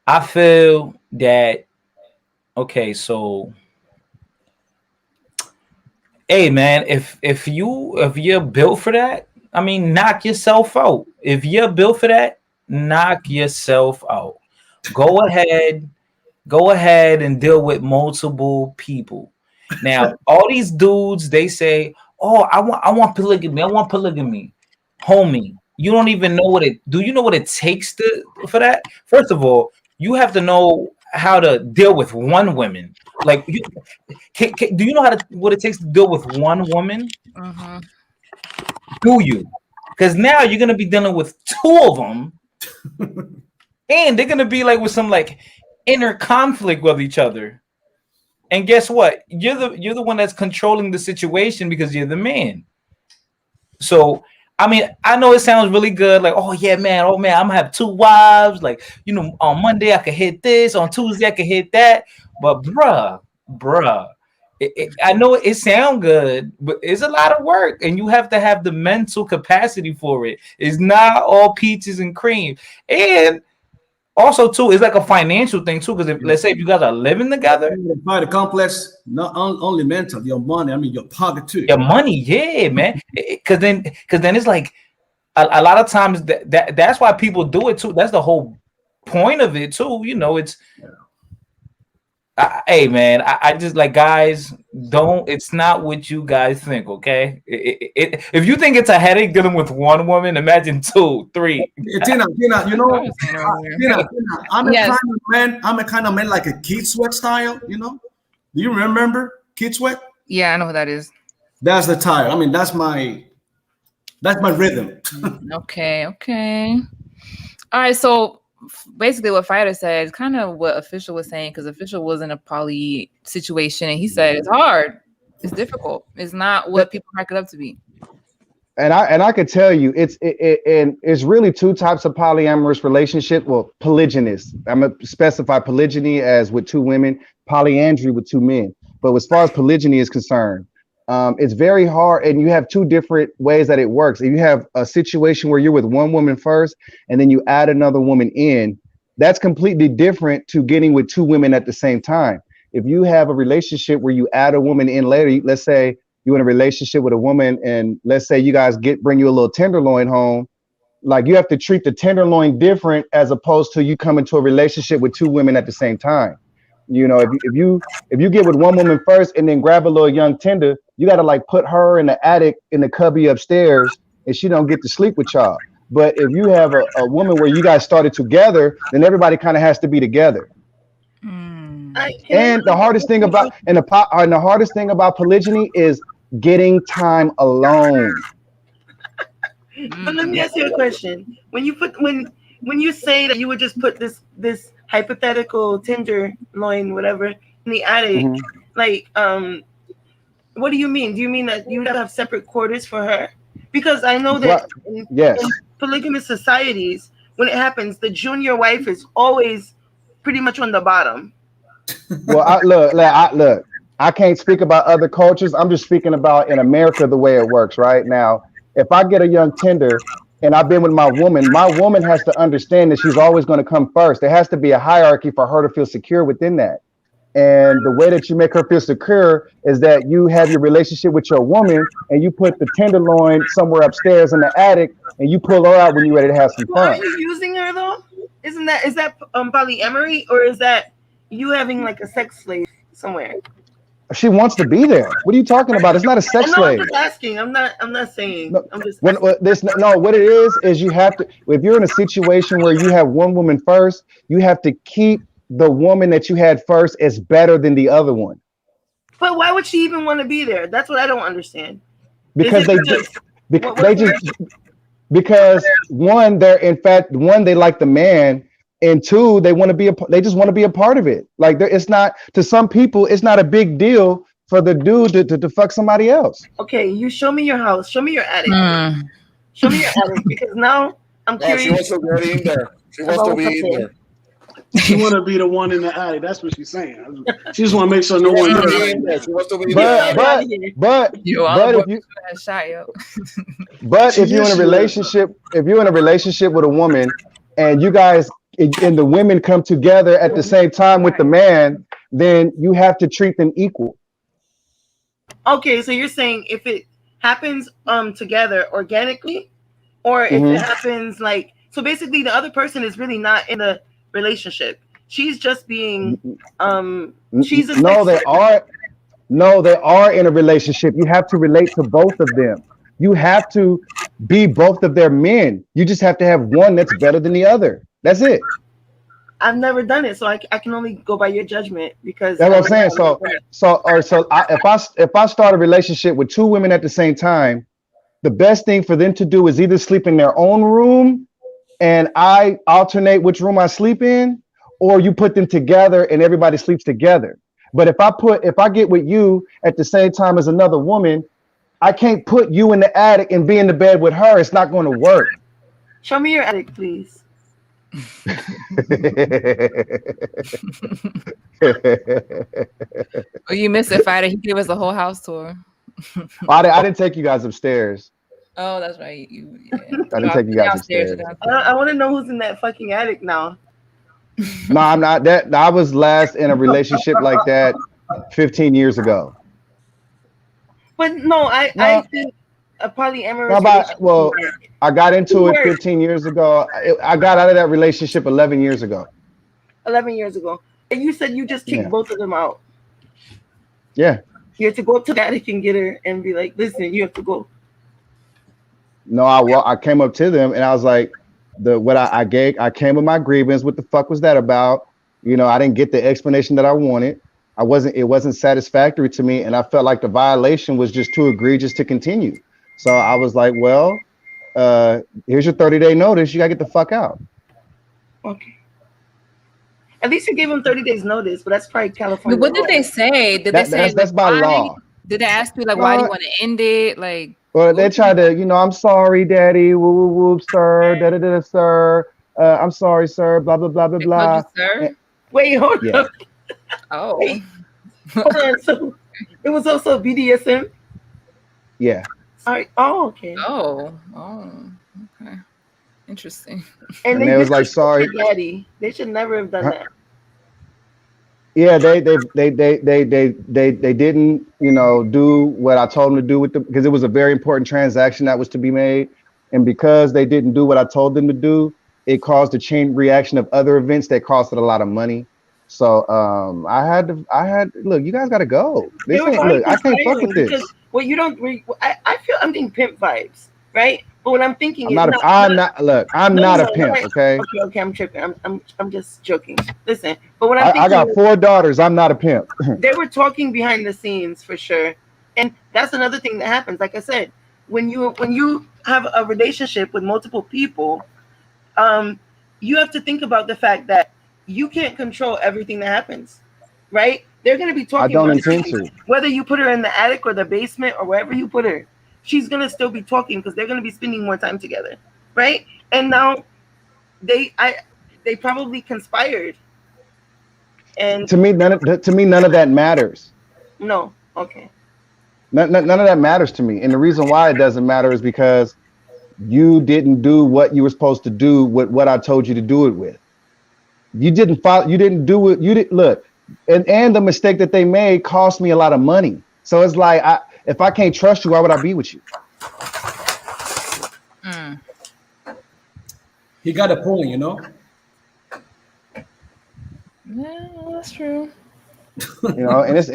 I feel that okay, so hey man, if you're built for that, I mean, knock yourself out. If you're built for that, knock yourself out. Go ahead and deal with multiple people. Now, all these dudes, they say, "Oh, I want polygamy. I want polygamy." Homie, you don't even know do you know what it takes for that? First of all, you have to know how to deal with one woman. Like, do you know what it takes to deal with one woman? Do you? Because now you're gonna be dealing with two of them, and they're gonna be like with some like inner conflict with each other. And guess what? You're the one that's controlling the situation because you're the man. So I mean, I know it sounds really good, like, oh man, I'm gonna have two wives. Like, on Monday I could hit this, on Tuesday I could hit that. But bruh, I know it sounds good, but it's a lot of work, and you have to have the mental capacity for it. It's not all peaches and cream. And also, too, it's like a financial thing too, because let's say if you guys are living together, the complex, not only mental, your money. I mean, your pocket too. Your money, yeah, man. Because then it's like a lot of times that's why people do it too. That's the whole point of it too. It's hey, man. I just like, guys, don't. It's not what you guys think, okay? If you think it's a headache dealing with one woman, imagine 2, 3. Tina, Tina, I'm a kind of man like a Kid Sweat style. Do you remember Kid Sweat? Yeah, I know who that is. That's the tire. I mean, that's my rhythm. Okay. All right, so basically what Fighter said is kind of what Official was saying, because Official was in a poly situation, and he said it's hard, it's difficult, it's not what people crack it up to be. And I could tell you, it's really two types of polyamorous relationship. Well, polygynous. I'm gonna specify polygyny as with two women, polyandry with two men. But as far as polygyny is concerned, it's very hard, and you have two different ways that it works. If you have a situation where you're with one woman first, and then you add another woman in, that's completely different to getting with two women at the same time. If you have a relationship where you add a woman in later, let's say you're in a relationship with a woman, and let's say you guys bring you a little tenderloin home, like you have to treat the tenderloin different as opposed to you come into a relationship with two women at the same time. If you get with one woman first and then grab a little young tender, you got to like put her in the attic in the cubby upstairs, and she don't get to sleep with y'all. But if you have a woman where you guys started together, then everybody kind of has to be together. And the hardest thing about polygyny is getting time alone. But let me ask you a question. When you say that you would just put this hypothetical tenderloin, whatever, in the attic, like, what do you mean? Do you mean that you would have separate quarters for her? Because I know that in polygamous societies, when it happens, the junior wife is always pretty much on the bottom. Well, look, I can't speak about other cultures. I'm just speaking about in America, the way it works right now. If I get a young tender and I've been with my woman has to understand that she's always going to come first. There has to be a hierarchy for her to feel secure within that. And the way that you make her feel secure is that you have your relationship with your woman and you put the tenderloin somewhere upstairs in the attic and you pull her out when you're ready to have some fun. Are you using her though? Is that polyamory, or is that you having like a sex slave somewhere? She wants to be there. What are you talking about? It's not a sex slave. I'm just asking. I'm not saying. No, I'm just what it is you have to, if you're in a situation where you have one woman first, you have to keep the woman that you had first as better than the other one. But why would she even want to be there? That's what I don't understand. Because Because one, they like the man, and two, they just want to be a part of it. Like it's not, to some people, it's not a big deal for the dude to fuck somebody else. Okay, you show me your house. Show me your attic. Show me your attic, because now I'm curious. She wants to get in there. She wants to be in there. She want to be the one in the attic. That's what she's saying. She just want to make sure no one knows. She wants to be But if you're in a relationship, with a woman, and you guys and the women come together at the same time with the man, then you have to treat them equal. Okay, so you're saying if it happens together organically, or if it happens like, so basically the other person is really not in a relationship. She's just being she's a they are in a relationship. You have to relate to both of them. You have to be both of their men. You just have to have one that's better than the other. That's it. I've never done it, so I can only go by your judgment, because that's what I'm saying. If I start a relationship with two women at the same time, the best thing for them to do is either sleep in their own room and I alternate which room I sleep in, or you put them together and everybody sleeps together. But if I get with you at the same time as another woman, I can't put you in the attic and be in the bed with her. It's not going to work. Show me your attic, please. Oh, you missed it, Fighter. He gave us a whole house tour. I didn't take you guys upstairs. Oh, that's right. I didn't take you guys upstairs. I want to know who's in that fucking attic now. No, I'm not. I was last in a relationship like that 15 years ago. But no, I think a polyamorous. I got into it 15 years ago. I got out of that relationship 11 years ago. 11 years ago. And you said you just kicked both of them out. Yeah. You have to go up to the attic and get her and be like, listen, you have to go. No, I came up to them and I was like, I came with my grievance. What the fuck was that about? You know, I didn't get the explanation that I wanted. It wasn't satisfactory to me, and I felt like the violation was just too egregious to continue. So I was like, well, here's your 30-day notice. You gotta get the fuck out. Okay. At least you gave them 30 days notice, but that's probably California. What did they say? Did they say that's by law? Did they ask you like why do you want to end it? Like, well, they tried to, I'm sorry, daddy, woo woo woo, sir, da da da, sir. I'm sorry, sir, blah blah blah blah blah. Sir? Wait, hold up. Oh. Wait. Hold on. So it was also BDSM? Yeah. All right. Oh, okay. Oh, okay. Interesting. And they was like, sorry, daddy. They should never have done that. Yeah, they didn't, do what I told them to do with them, because it was a very important transaction that was to be made. And because they didn't do what I told them to do, it caused a chain reaction of other events that costed a lot of money. So I had look, you guys got to go. Look, I can't fuck with this. Well, you don't. I feel I'm getting pimp vibes, right? But what I'm thinking I'm not a pimp. Okay. Okay. I'm tripping. I'm just joking. Listen, but what I'm thinking, I got 4 daughters. I'm not a pimp. They were talking behind the scenes for sure, and that's another thing that happens. Like I said, when you have a relationship with multiple people, you have to think about the fact that you can't control everything that happens, right? They're going to be talking. I don't intend to. Whether you put her in the attic or the basement or wherever you put her, she's going to still be talking because they're going to be spending more time together, right? And now they probably conspired. And to me, none of that matters. No, okay. None of that matters to me, and the reason why it doesn't matter is because you didn't do what you were supposed to do with what I told you to do it with. You didn't follow. You didn't do it. You didn't look, and the mistake that they made cost me a lot of money. So it's like, if I can't trust you, why would I be with you? He got a point, Yeah, that's true. It's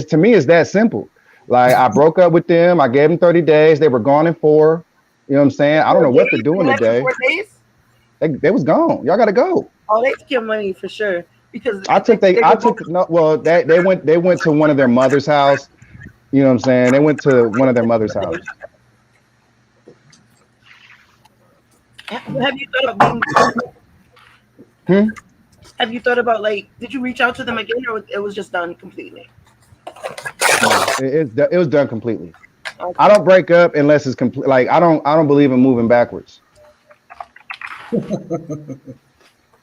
to me, it's that simple. Like, I broke up with them. I gave them 30 days. They were gone in 4. You know what I'm saying? I don't know what they're doing today. 4 days? They was gone. Y'all gotta go. Oh, they took your money for sure. Because they went to one of their mother's house. You know what I'm saying? They went to one of their mother's house. Have you thought about being? Hmm? Have you thought about like? Did you reach out to them again, or it was just done completely? No, it was done completely. Okay. I don't break up unless it's complete. Like I don't believe in moving backwards.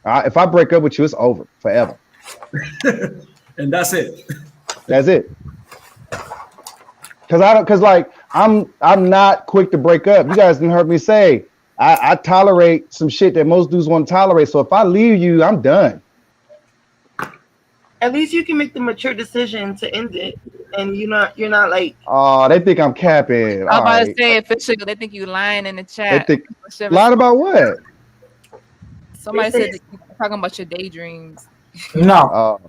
If I break up with you, it's over forever. And that's it. That's it. Cause like I'm not quick to break up. You guys didn't heard me say I tolerate some shit that most dudes won't tolerate. So if I leave you, I'm done. At least you can make the mature decision to end it, and you're not like. Oh, they think I'm capping. I'm All about to right. say officially, they think you lying in the They chat. think lying about what? Somebody said that you're talking about your daydreams. No,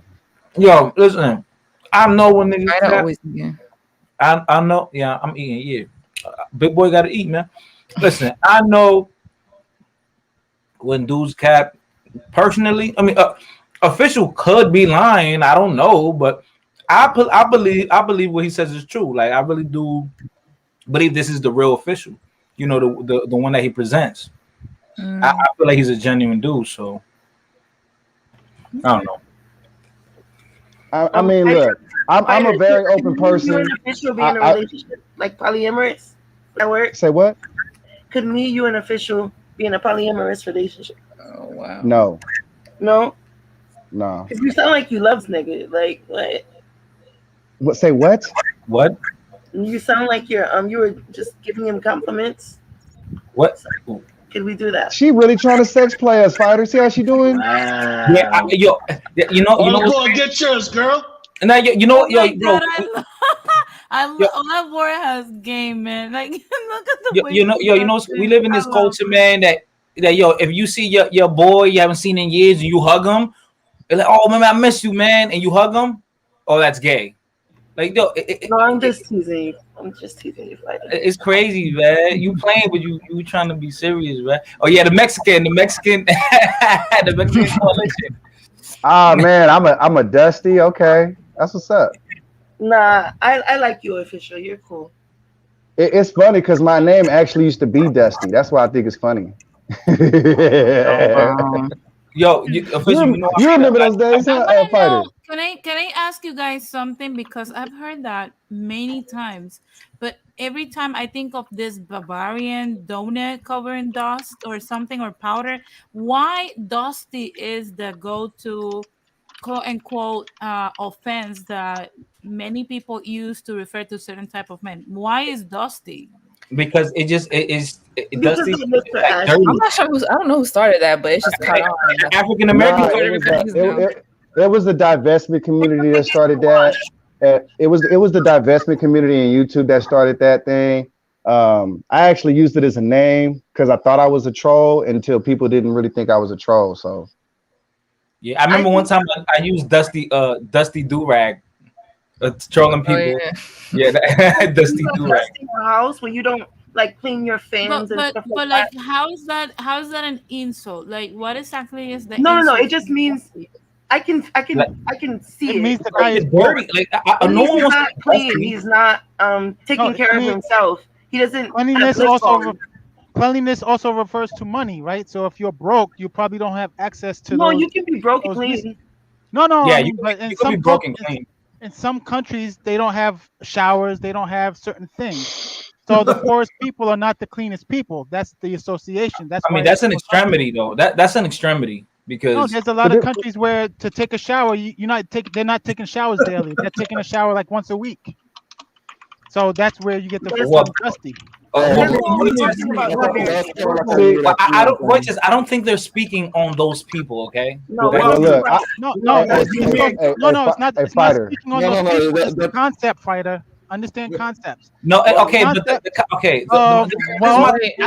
yo, listen. I know when niggas. I cap. always yeah. I know. Yeah, I'm eating. Yeah, big boy got to eat, man. Listen, I know when dudes cap. Personally, I mean, official could be lying. I don't know, but I believe what he says is true. Like I really do believe this is the real official. You know, the one that he presents. I feel like he's a genuine dude. So I don't know. I mean, look, I'm a very open person. You and official be in a relationship like polyamorous? That works. Say what? Could me, you, and official be in a polyamorous relationship? Oh wow. No. No. No. Because you sound like you love nigga. Like what? What? Say what? What? You sound like you were just giving him compliments. What? Could we do that? She really trying to sex play us, fighter. See how she doing? Yeah, you know. Go and get yours, girl. And now you know, yo, bro. I love Warren has game, man. Like look at the way You know, we live in this culture, man. That yo, if you see your boy you haven't seen in years, and you hug him, it's like, oh man, I miss you, man, and you hug him, oh that's gay. Like yo, no, I'm just teasing you. I'm just teasing you, fighter. It's crazy, man. You playing, but you trying to be serious, man. Oh yeah, the Mexican, the Mexican coalition. Ah man, I'm a Dusty. Okay, that's what's up. Nah, I like you, official. You're cool. It's funny because my name actually used to be Dusty. That's why I think it's funny. Yo, official, you remember those days, huh, fighter? Can I ask you guys something, because I've heard that many times, but every time I think of this Bavarian donut covered in dust or something, or powder, why Dusty is the go-to quote unquote offense that many people use to refer to certain type of men? Why is Dusty? Because it does. I'm not sure I don't know who started that, but it's just caught on. African American. It was the divestment community that started that. It was the divestment community in YouTube that started that thing. I actually used it as a name because I thought I was a troll until people didn't really think I was a troll. So yeah, I remember one time I used Dusty Durag. Trolling people. Yeah, Dusty Durag. In your house when you don't like clean your fans and stuff but like like how is that an insult? Like what exactly is the No, insult? it just means I can see it. It means the guy is dirty. Like no one he's wants not to clean. He's not taking care of himself. He doesn't. Cleanliness also refers to money, right? So if you're broke, you probably don't have access to. No, those, you can be broke and clean. No. Yeah, I mean, but you can be broke and clean. In some countries, they don't have showers. They don't have certain things. So the poorest people are not the cleanest people. That's the association. That's. I mean, that's an extremity, though. That's an extremity because. No, there's a lot of countries where to take a shower, they're not taking showers daily. They're taking a shower like once a week. So that's where you get the term dusty. I don't think they're speaking on those people. Okay. No, it's not. It's not speaking on those people. It's the concept, fighter. Understand concepts. No, okay, but okay. I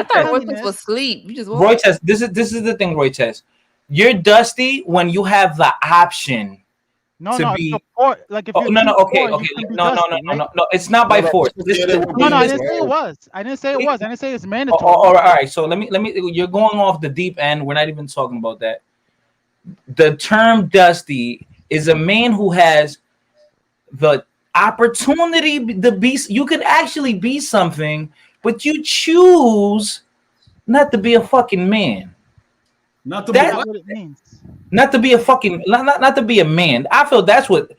thought Roy was asleep. You just Roy Test. This is the thing, Roy Test. You're dusty when you have the option. No, like if no. It's not by force. I didn't say it was. I didn't say it's mandatory. All right. So let me. You're going off the deep end. We're not even talking about that. The term dusty is a man who has the opportunity to be. You could actually be something, but you choose not to be a fucking man. Not to That's be what it means. Not to be a fucking not to be a man. I feel that's what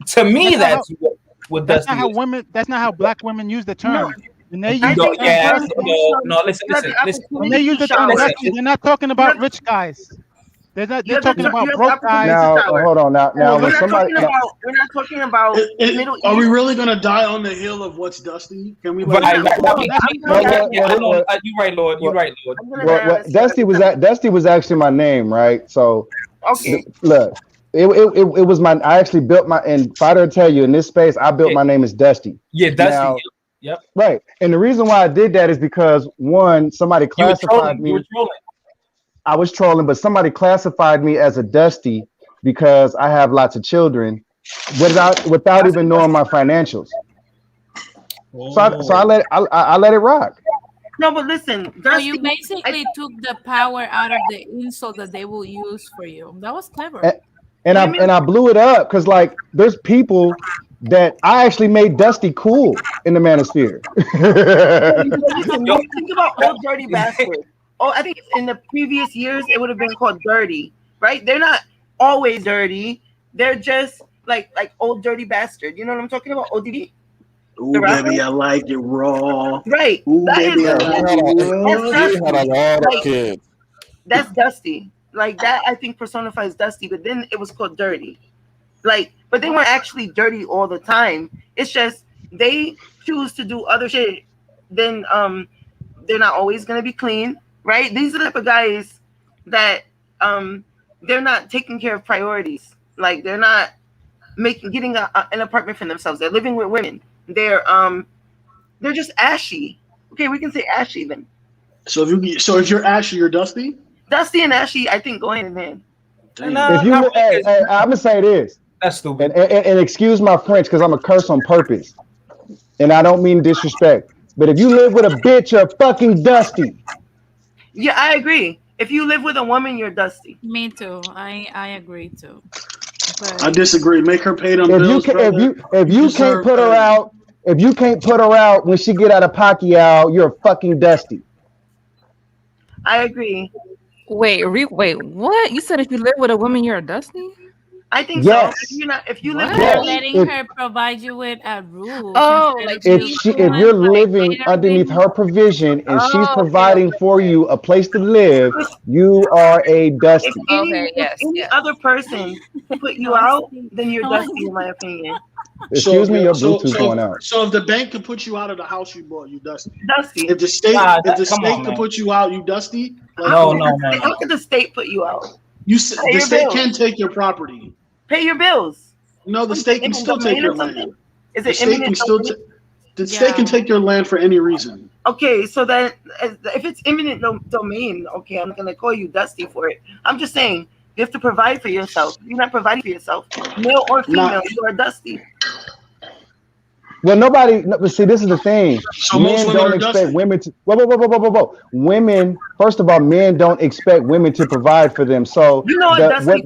to me That's not what That's Dusty not how is. women. That's not how black women use the term. When they I use the think term Yeah, girls dusty, no, listen. when they use the term Listen, dusty, they're not talking about rich guys. They're talking you about have the broke guys. opportunity to Now, shower. hold on. Now, Well, when somebody, We're not talking about Middle are we East. really gonna die on the hill of what's dusty? Can we? Right, Let right. No, I mean, that's you right, Lord. You right, Lord. what Dusty was actually my name, right? So, Okay. look, it was my. I actually built my. And Fighter will tell you in this space, I built my name as Dusty. Yeah, Dusty. Now, Yep. right, and the reason why I did that is because one, somebody You were classified trolling. me. You were trolling. I was trolling, but somebody classified me as a Dusty because I have lots of children, without even knowing my financials. So I let it rock. No, but listen, So Dusty, you basically took the power out of the insult that they will use for you. That was clever. And I blew it up because like there's people that I actually made Dusty cool in the manosphere. Listen, think about Old Dirty Bastard. Oh, I think in the previous years it would have been called Dirty, right? They're not always dirty. They're just like Old Dirty Bastard. You know what I'm talking about? ODB. Ooh, baby, I like it raw. Right. Ooh, baby, I like it raw. He had a lot of kids. That's Dusty. Like that, I think personifies Dusty. But then it was called Dirty. Like, but they weren't actually dirty all the time. It's just they choose to do other shit. Then they're not always gonna be clean, right? These are the type of guys that they're not taking care of priorities. Like they're not getting an apartment for themselves. They're living with women. They're just ashy. Okay, we can say ashy then. So if you're ashy, you're Dusty. Dusty and ashy, I think, go hand in hand. If you, hey, I'm gonna say this. That's stupid. And excuse my French because I'm a curse on purpose, and I don't mean disrespect. But if you live with a bitch, you're fucking Dusty. Yeah, I agree. If you live with a woman, you're Dusty. Me too. I agree too. But I disagree. Make her pay them If bills. if you can't put her out, if you can't put her out when she get out of Pacquiao, you're a fucking Dusty. I agree. Wait, what? You said if you live with a woman, you're a Dusty? I think Yes. so. If you live what? with Yes. a Letting If- her provide you with a rule. Oh, instead like of If being you're one, like, living later underneath being- her provision and she's Oh, okay, providing okay. for you a place to live, you are a Dusty. if any other person put you out, then you're Dusty, in my opinion. Excuse me, your Bluetooth's going out. So if the bank could put you out of the house you bought, you Dusty. Dusty. If the state, Nah, if the come state on, could man. put you out, you Dusty. Like, No. How could the state put you out? You Pay the your state bills. can take your property. Pay your bills. No, the state can Eminent still take domain your or something? land. Is The it state can eminent still domain? the state can take your land for any reason. Okay, so then if it's eminent domain, okay, I'm gonna call you Dusty for it. I'm just saying you have to provide for yourself. You're not providing for yourself, male or female. You are Dusty. Well, but see, this is the thing. So most Men women don't are expect Dusty. women to. Whoa. Women, first of all, men don't expect women to provide for them. So You know what Dusty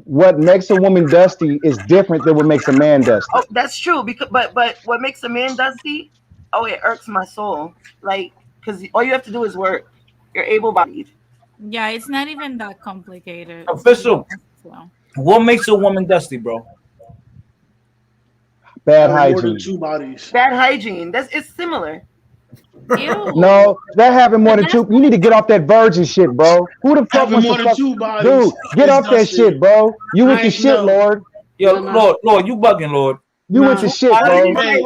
what makes a woman Dusty is different than what makes a man Dusty. Oh, that's true. Because but what makes a man Dusty? Oh, it irks my soul. Like, because all you have to do is work. You're able-bodied. Yeah, it's not even that complicated. Official. So. What makes a woman Dusty, bro? Bad More than hygiene. two bodies. Bad hygiene. It's similar. Ew. No, that having more than two. You need to get off that virgin shit, bro. Who the fuck Having wants more to than fuck? two bodies Dude, get is off that Dusty. shit, bro. You with I the ain't shit, know. Lord. Yo, Lord, you bugging, Lord. You with the shit, bro. Hey,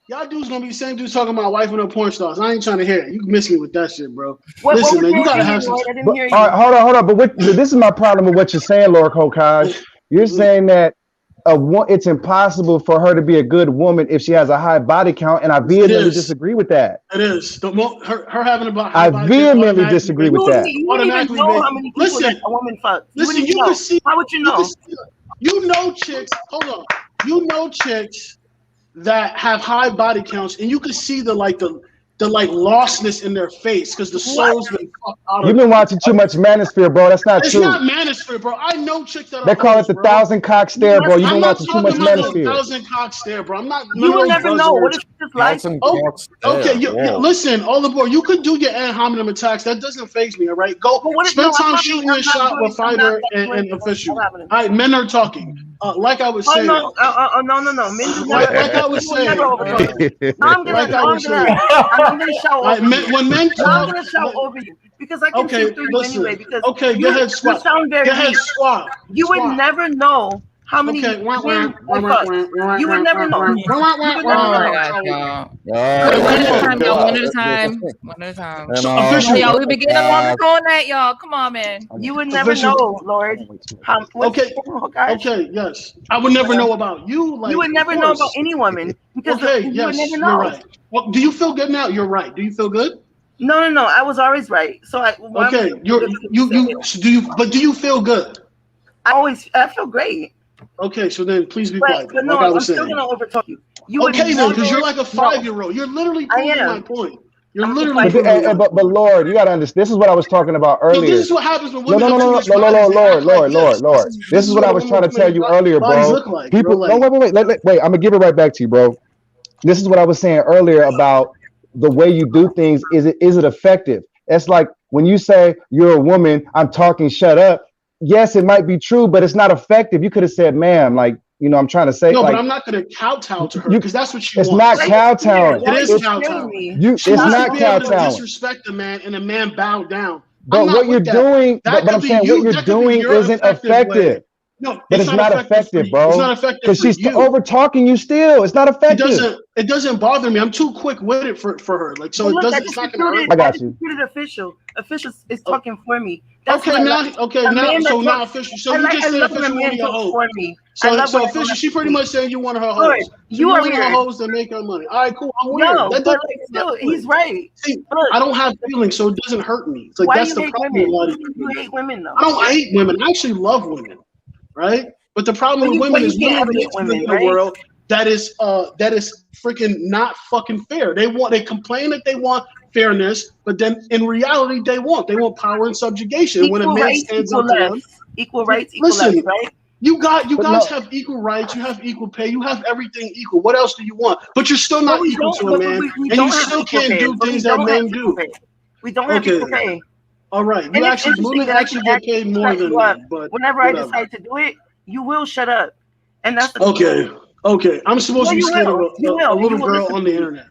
y'all dudes gonna be the same dudes talking about wife and her porn stars. I ain't trying to hear it. You can miss me with that shit, bro. Listen, man, you gotta have some. I didn't But, hear you. all right, hold on. But this is my problem with what you're saying, Lord Hokaj. You're saying that it's impossible for her to be a good woman if she has a high body count, and I vehemently disagree with that. It is. Her having about I vehemently disagree with that. You don't even know how many people that a woman fucks. Listen, you can see. How would you know? You know chicks. Hold on. You know chicks that have high body counts, and you can see the the like lostness in their face because the soul's been fucked out of You've been watching too much Manosphere, bro. That's not It's true. not manosphere, bro. I know chicks that are They call hoes, it the bro. 1,000 cock stare, bro. You've I'm been not watching too much talking about no Manosphere. 1,000 cock stare, bro. I'm not. You will never know. What if buzzwords. she just likes? 1,000 Oh, cocks there. okay. Whoa. Listen, all aboard. You could do your ad hominem attacks. That doesn't faze me. All right, go But what if, spend no, I'm time not shooting doing- your I'm not shot doing- with I'm not fighter doing and ad official. hominem. All right, men are talking. Like I was Oh saying. no! No! Men do Like never. I was You will never saying. overtalk me. Now I'm gonna. Like I Now I'm was saying. gonna. I'm gonna shout Like, over you. when men Now I'm talk. gonna shout over you because I can Okay, see through you listen. anyway. Because Okay, you, go ahead, you swap. sound very Go ahead, weak. swap. You would never know how many Okay, men I fucked. You would never know. You would Oh never my know. gosh, y'all. Yeah, One at a yeah, time, y'all. One at a yeah, time. One at a time. And, So, Come on, official. y'all. We been getting along yeah. this whole night, y'all. Come on, man. You would never Official. know, Lord. Okay. Okay. Yes. I would never know about you. Like You would never of know course. about any woman because Okay. you Yes. would never You're know. right. Well, do you feel good now? You're right. Do you feel good? No. I was always right. So Okay. Do you feel good? I feel great. Okay. So then, please be But quiet. no, Like I I'm was still saying. gonna overtalk you. You would Okay then, because never you're like a know. 5-year-old. You're literally I proving am. my point. You're I'm literally. But Lord, you gotta understand. This is what I was talking about So earlier. this is what happens when No, women no, have no, too no, much no, no, bodies. no, They Lord, act like Lord, this. Lord, Lord. This is what I was trying to tell you earlier, Bodies bro. look like, People, bro, no, like- wait. I'm gonna give it right back to you, bro. This is what I was saying earlier about the way you do things. Is it effective? It's like when you say you're a woman, I'm talking, shut up. Yes, it might be true, but it's not effective. You could have said, ma'am, like, you know, I'm trying to say, No, like, but I'm not going to kowtow to her because that's what she it's wants. not kowtowing. It is It's- kowtow. It's She wants not to be able to kowtowing. disrespect a man and a man bow down. But I'm not what you're with that. doing, That but I'm could be saying you. what you're That could be doing your isn't effective. way. No, But it's not for effective, you. bro. It's not effective Because for she's you. over talking you still. It's not effective. It doesn't bother me. I'm too quick with it for her. Like, so But it look, doesn't. It's not going to hurt. I got you. Official. Official is talking for me. That's Okay, what I now, like. okay, A now, man so that now talks- official. So I you like- just I said love when a official one man of your talks hoes. for me. I So love when a official, man she pretty much saying you one of her Good. hoes. So You you're are one of her weird. hoes that make her money. All right, cool. I'm weird. No, That but doesn't like, still, he's right. See, Look. I don't have feelings, so it doesn't hurt me. It's like Why that's you the hate problem. women? with a lot of You hate women though. I don't hate women. I actually love women, right? But the problem with But women you is can't women ever live hate women, in a right? world that is freaking not fucking fair. They complain that they want fairness, but then in reality they want power and subjugation. When a Equal man rights, stands equal up to them, left. Equal rights, equal listen, left, right? you But guys no. have equal rights, you have equal pay, you have everything equal. What else do you want? But you're still not But we equal don't- to a but man, we and don't you have still equal can't pay. do But we things that don't have men equal do. pay. We don't have Okay. equal pay. All right, And you it's actually interesting women that I actually can get paid more shut than you up. men, but Whenever I whatever. decide to do it, you will shut up. And that's the Okay. I'm supposed No, to be you scared will. of You will. a You little will girl listen on to the me. internet.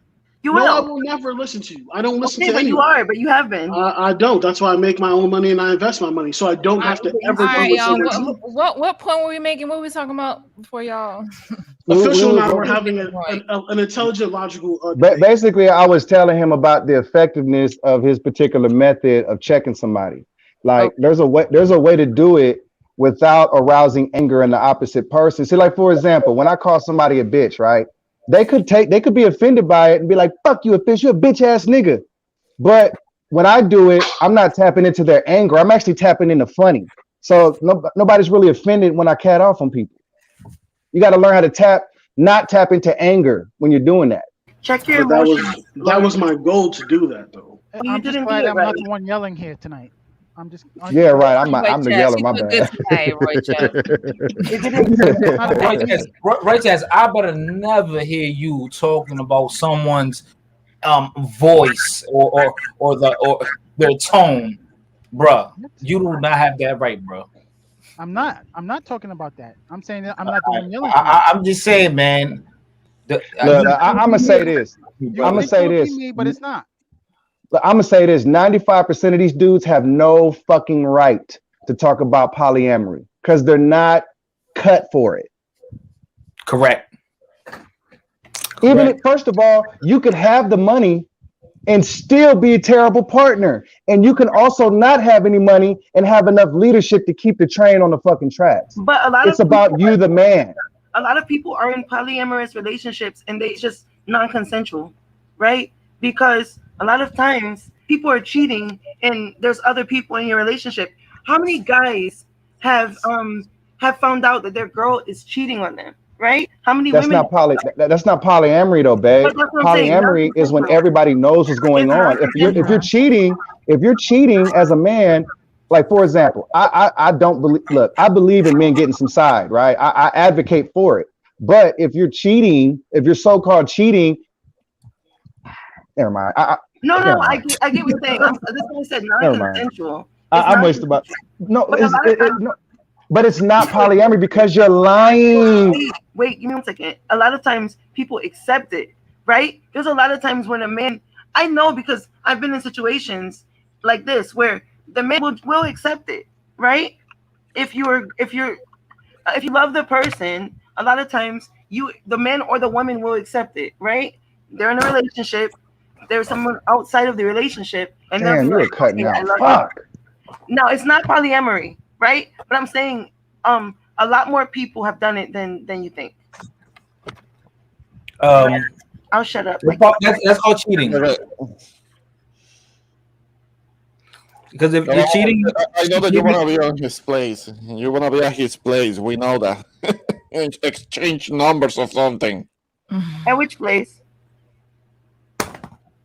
You No, I will. will never listen to you. I don't listen Okay, to but you anyone. are. But you have been. I don't. That's why I make my own money and I invest my money, so I don't have to ever All do right, what y'all. someone else. What point were we making? What were we talking about before y'all? Official we- and I were having an intelligent, logical debate. Basically, I was telling him about the effectiveness of his particular method of checking somebody. Like, there's a way to do it without arousing anger in the opposite person. See, like, for example, when I call somebody a bitch, right? They could be offended by it and be like, "Fuck you, a bitch! You're a bitch ass nigga." But when I do it, I'm not tapping into their anger. I'm actually tapping into funny. So nobody's really offended when I cat off on people. You got to learn how to not tap into anger when you're doing that. Check your But emotions. that was my goal to do that, though. I'm just didn't glad do it I'm not right. the one yelling here tonight. Yeah, right. I'm the Chaz, yeller. you My look bad. good tonight, Roy Right, Chaz, I better never hear you talking about someone's voice or their tone, bruh. You do not have that right, bro. I'm not talking about that. I'm saying that I'm not the one yelling. I'm just saying, man. Look, I'm gonna say this. I'm gonna say this. Me, but it's not. Look, I'm gonna say this. 95% of these dudes have no fucking right to talk about polyamory because they're not cut for it. Correct. Even if, first of all, you could have the money and still be a terrible partner, and you can also not have any money and have enough leadership to keep the train on the fucking tracks. But it's about you, the man. A lot of people are in polyamorous relationships and they just non-consensual, right? Because a lot of times people are cheating and there's other people in your relationship. How many guys have found out that their girl is cheating on them right? How many That's women? not that's not polyamory though, babe. But that's what I'm saying. Polyamory is when everybody knows what's going on. If you're cheating as a man, like for example, I don't believe. Look, I believe in men getting some side, right? I advocate for it. But if you're cheating, if you're so-called cheating, never mind. No, never I mind. get what you're saying. This is what I said, Never mind. non-consensual. I'm wasting about no. But a lot of times- No, but it's not polyamory because you're lying. Wait, give me 1 second. A lot of times people accept it, right? There's a lot of times when a man, I know because I've been in situations like this where the man will accept it, right? If you love the person, a lot of times the man or the woman will accept it, right? They're in a relationship. There's someone outside of the relationship, and Damn, you were cutting out. Fuck. No, it's not polyamory, right? But I'm saying, a lot more people have done it than you think. I'll shut up. That's called cheating. Because if you're cheating, I know that you want to be on his place. You want to be at his place. We know that. Exchange numbers or something. At which place?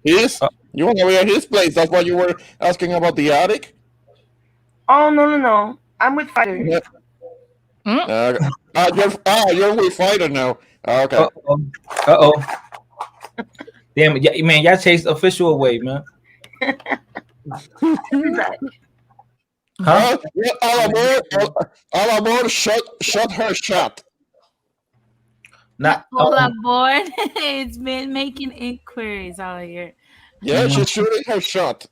His? You want to be at his place? That's why you were asking about the attic? Oh, no. I'm with Fighter. Yeah. You're with Fighter now. Okay. Uh-oh. Damn it, yeah, man, y'all chased official away, man. Huh? All shut her shut. All aboard. It's been making inquiries out here. Yeah, she's shooting her shot.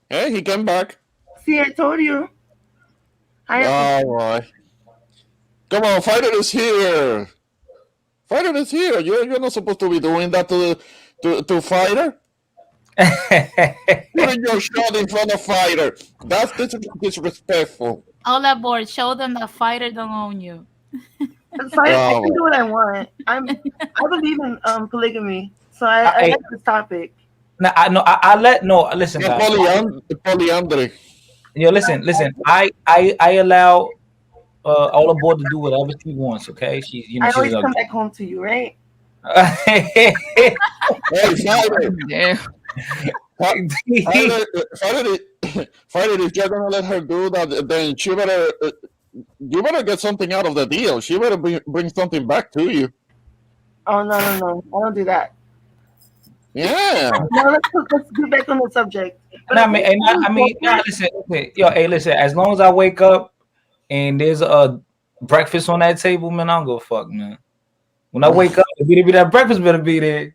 Hey, he came back. See, I told you. All right. Come on, Fighter is here. Fighter is here. You're not supposed to be doing that to Fighter. Putting your shot in front of Fighter. That's disrespectful. All aboard. Show them that Fighter don't own you. Fighter, I can do what I want. I believe in polygamy, so I like this topic. Listen, guys. Polyandry. Listen. I allow all aboard to do whatever she wants. Okay, she's I always come back home to you, right? Hey, Fighter. Yeah. Fighter, if you're gonna let her do that, then you better get something out of the deal. She better bring something back to you. Oh no! I don't do that. Yeah. No, let's get back on the subject. Listen. Okay, listen. As long as I wake up and there's a breakfast on that table, man, I don't give a fuck, man. When I wake up, that breakfast better be there.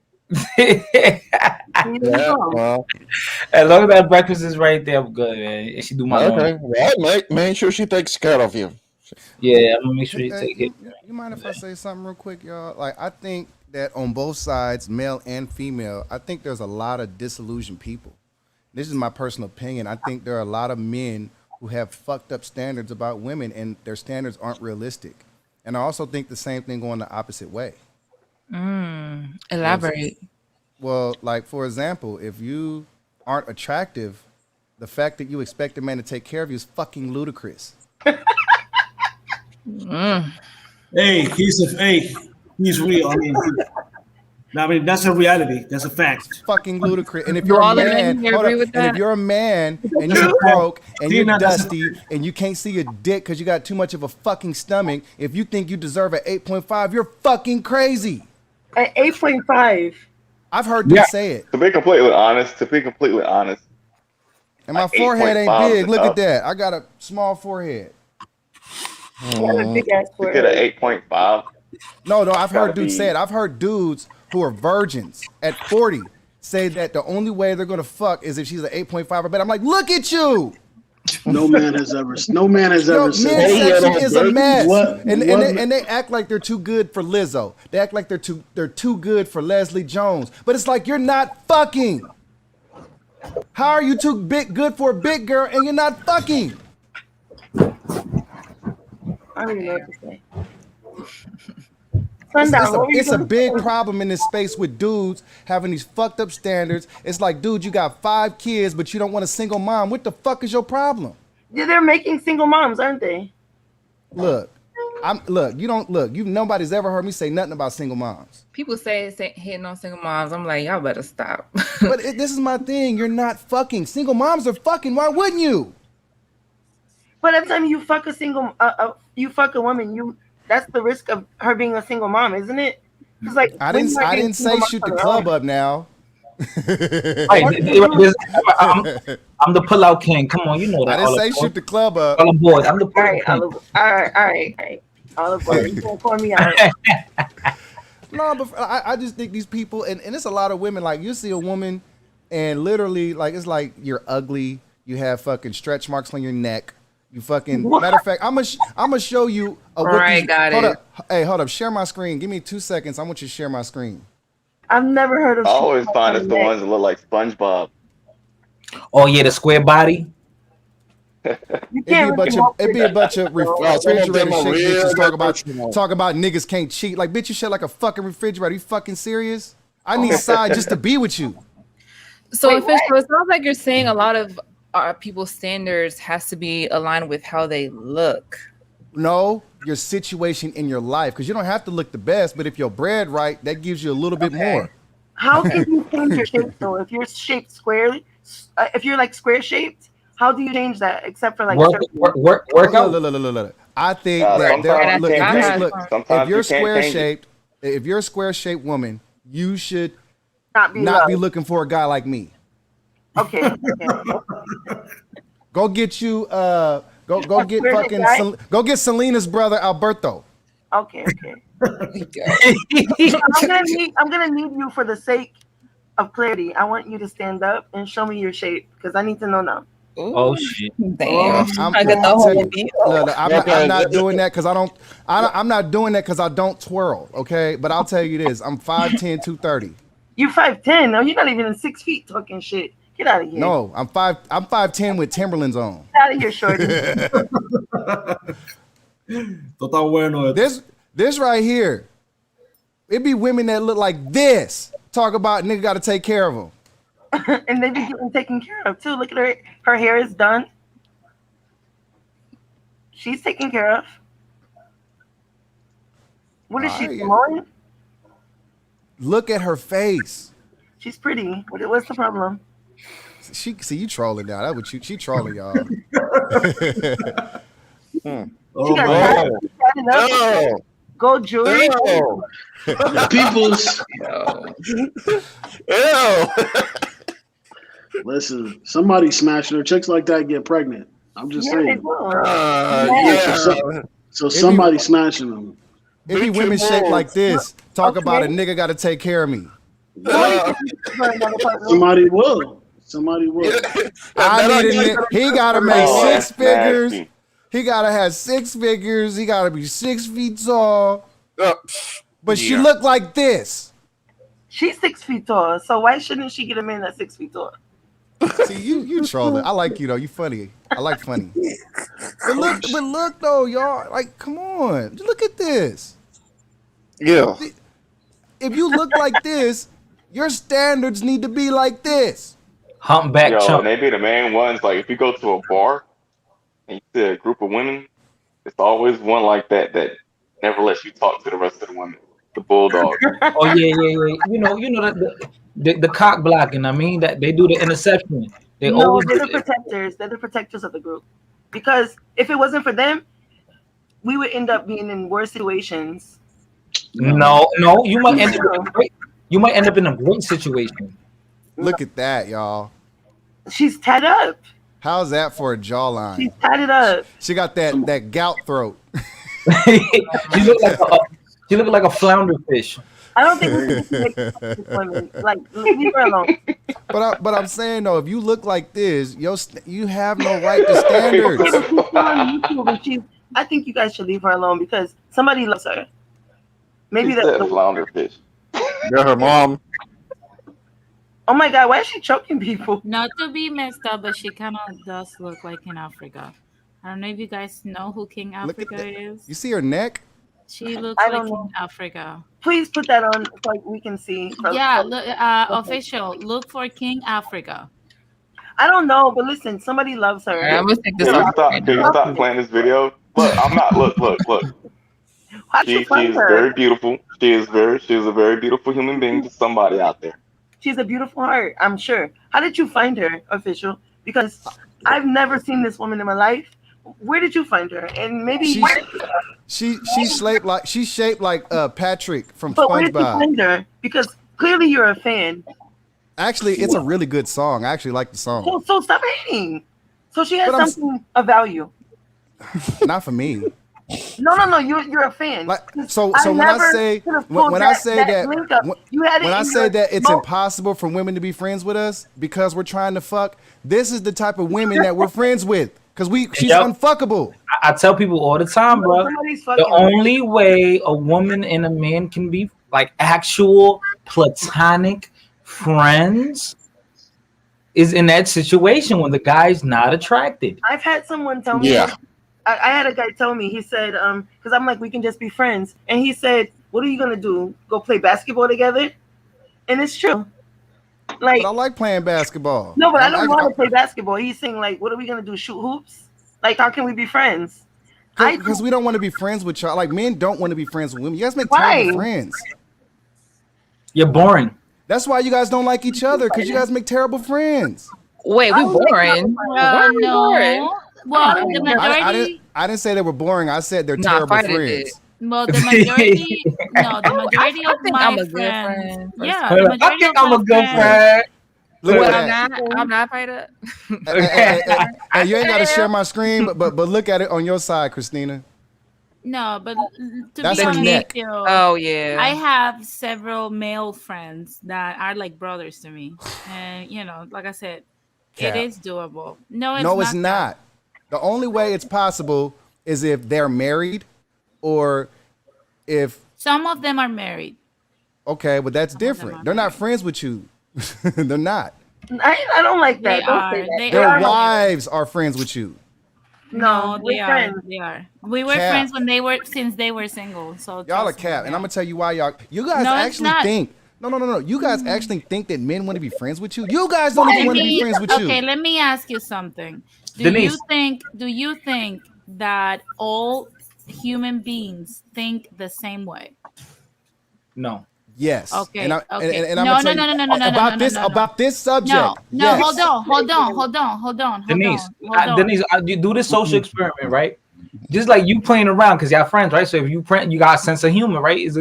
Well, as long as that breakfast is right there, I'm good, man. And she do my okay. Well, make sure she takes care of you. Yeah, I'm gonna make sure she take it. You mind if I say something real quick, y'all? Like, I think that on both sides, male and female, I think there's a lot of disillusioned people. This is my personal opinion. I think there are a lot of men who have fucked up standards about women, and their standards aren't realistic. And I also think the same thing going the opposite way. Elaborate. Well, like, for example, if you aren't attractive, the fact that you expect a man to take care of you is fucking ludicrous. Hey, he's real. I mean, that's a reality. That's a fact. It's fucking ludicrous. And if you're a man, and if you're a man and you're broke and you're dusty and you can't see your dick because you got too much of a fucking stomach, if you think you deserve an 8.5, you're fucking crazy. An 8.5. I've heard dudes say it. To be completely honest, and my forehead ain't big. Look at that. I got a small forehead. You got a big ass forehead. To get an 8.5. No, I've heard dudes say it. I've heard dudes who are virgins at 40 say that the only way they're gonna fuck is if she's an 8.5 or better. I'm like, look at you. No man has ever said. Section is a mess, and they act like they're too good for Lizzo. They act like they're too good for Leslie Jones. But it's like, you're not fucking. How are you too good for a big girl and you're not fucking? I don't even know what to say. It's a big problem in this space with dudes having these fucked up standards. It's like, dude, you got 5 kids, but you don't want a single mom. What the fuck is your problem? Yeah, they're making single moms, aren't they? Look, look. You don't look. Nobody's ever heard me say nothing about single moms. People say hitting on single moms. I'm like, y'all better stop. But this is my thing. You're not fucking. Single moms are fucking. Why wouldn't you? But every time you fuck you fuck a woman, that's the risk of her being a single mom, isn't it? It's like I didn't say shoot the club up now. I'm the pull-out king. Come on, you know that. I didn't say shoot the club up. All aboard. I'm the pull-out king. All right. All aboard. You can't call me out. No, but I just think these people, and it's a lot of women. Like, you see a woman, and literally, like, it's like you're ugly. You have fucking stretch marks on your neck. You fucking. What? Matter of fact, I'm gonna show you. Hold up. Hey, hold up. Share my screen. Give me 2 seconds. I want you to share my screen. I've never heard of. I always find it's the ones that look like SpongeBob. Oh yeah, the square body. It'd be a bunch of refrigerator shit bitches talk about niggas can't cheat. Like, bitch, you shit like a fucking refrigerator. You fucking serious? I need side just to be with you. So official, it sounds like you're saying a lot of people's standards has to be aligned with how they look. No, your situation in your life, because you don't have to look the best, but if your bread right, that gives you a little bit more. How can you change your shape though? If you're shaped squarely, if you're like square shaped, how do you change that? Except for like work out. Look. I think that if you're square shaped, if you're a square shaped woman, you should not be looking for a guy like me. Okay. Go get you. Go get fucking. Go get Selena's brother Alberto. Okay. I'm gonna need you for the sake of clarity. I want you to stand up and show me your shape because I need to know now. Oh shit! Damn. I'm not doing that because I'm not doing that because I don't twirl. Okay, but I'll tell you this: I'm 5'10", 230. You 5'10"? No, you're not even 6 feet talking shit. Get out of here. No, I'm 5'10" with Timberlands on. Get out of here, shorty. Total bueno. This right here, it be women that look like this. Talk about nigga got to take care of them. And they be getting taken care of too. Look at her. Her hair is done. She's taken care of. What is she doing? Look at her face. She's pretty. What's the problem? See you trolling now. That's what she trolling y'all. Go jewelry. People's. Listen, somebody smashing her. Chicks like that get pregnant. I'm just saying. So somebody smashing them. It be women shaped like this. Talk about a nigga got to take care of me. Somebody will. I need a nigga. He got to make 6 figures. He got to have 6 figures. He got to be 6 feet tall. But she look like this. She's 6 feet tall. So why shouldn't she get a man that's 6 feet tall? See, you trolling. I like you though. You funny. I like funny. But look though, y'all. Like, come on. Look at this. Yeah. If you look like this, your standards need to be like this. Humpback chump. They be the main ones. Like if you go to a bar and you see a group of women, it's always one like that never lets you talk to the rest of the women. The bulldog. Oh yeah. You know the cock blocking. I mean that they do the interception. They're the protectors. They're the protectors of the group. Because if it wasn't for them, we would end up being in worse situations. No, you might end up in a great situation. Look at that, y'all. She's tied up. How's that for a jawline? She's tied it up. She got that gout throat. She look like a flounder fish. I don't think we can women. Like, leave her alone. But I'm saying though, if you look like this, you have no right to standards. I think you guys should leave her alone because somebody loves her. Maybe that's the flounder fish. Got her mom. Oh my God, why is she choking people? Not to be messed up, but she kind of does look like King Africa. I don't know if you guys know who King Africa is. You see her neck? She looks like King Africa. Please put that on so we can see. Yeah, look, official. Look for King Africa. I don't know, but listen, somebody loves her. I'm gonna take this off. Can you stop playing this video? Look, I'm not. Look. How'd you She find is her? very beautiful. She is a very beautiful human being to somebody out there. She's a beautiful heart, I'm sure. How did you find her, official? Because I've never seen this woman in my life. Where did you find her? And maybe She's shaped like Patrick from but where did you SpongeBob. find her? Because clearly you're a fan. Actually, it's a really good song. I actually like the song. So stop hating. So she has But I'm- something of value. Not for me. No. You're a fan. So I when I never say could've pulled when I say that link up. You had it when I in say your that it's mo- impossible for women to be friends with us because we're trying to fuck, this is the type of women that we're friends with because she's Yep. unfuckable. I tell people all the time, bro. Somebody's The fucking only way a woman and a man can be like actual platonic friends is in that situation when the guy's not attracted. I've had someone tell me. Yeah. I had a guy tell me. He said, because I'm like, we can just be friends, and he said, "What are you gonna do? Go play basketball together?" And it's true. Like, But I like playing basketball. no, but I don't want to play basketball. He's saying like, what are we gonna do? Shoot hoops? Like, how can we be friends? Because we don't want to be friends with y'all. Like men don't want to be friends with women. You guys make Why? terrible friends. You're boring. That's why you guys don't like each other because you guys make terrible friends. Wait, we boring? Why are we boring? No. Well, the I majority. didn't say they were boring. I said they're Nah, terrible Friday did. friends. Well, the majority. No, the majority I of think my I'm a good friends. friend. Yeah, I the majority think of I'm my a good friend. Look Well, at that. I'm not fired up. And you ain't got to share my screen, but look at it on your side, Christina. No, but to That's be her honest neck. with you, Oh yeah. I have several male friends that are like brothers to me, and like I said, Cap. it is doable. No, No, it's it's not. not. The only way it's possible is if they're married or if, Some of them are married. okay, but that's Some of them different. are They're not married. friends with you. They're not. I don't like that. They Don't are. say that. They Their are. wives are friends with you. No, they we're are. friends. They are. We were Cap. friends since they were single. So Y'all are trust me, cap. And yeah. I'm going to tell you why you guys No, it's actually not. think. No. You guys actually think that men want to be friends with you? You guys don't even want to be friends with Okay, you. let me ask you something. Do Denise. you think that all human beings think the same way? No. Yes. Okay. And, Okay. and I'm No, going to no, tell no, you no, no, no, about no, this no, no. about this subject. No, Yes. hold on. Denise, Hold on. Denise, you do this social experiment, right? Just like you playing around because y'all friends, right? So if you got a sense of humor, right?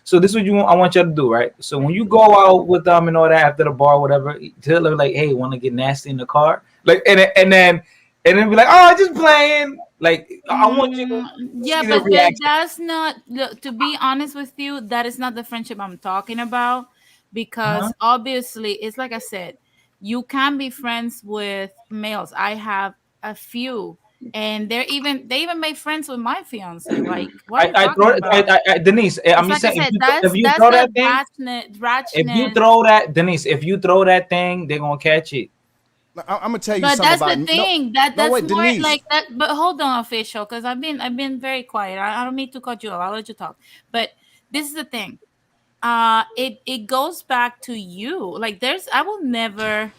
So this is what I want you to do, right? So when you go out with them and all that after the bar, whatever, tell them like, "Hey, want to get nasty in the car?" Like, and then be like, "Oh, just playing." Like, I want you to Yeah, see the but reaction. that's not. Look, to be honest with you, that is not the friendship I'm talking about. Because obviously, it's like I said, you can be friends with males. I have a few, and they even made friends with my fiance. Like, what are you talking about? Denise, I'm It's just like I saying, said, if you that's throw the that thing, if you ratchness. throw that, Denise, if you throw that thing, they're gonna catch it. I'm gonna tell you But something that's about the thing. That's wait, more Denise. like that. But hold on, official, because I've been very quiet. I don't mean to cut you off. I'll let you talk. But this is the thing. It goes back to you. Like I will never,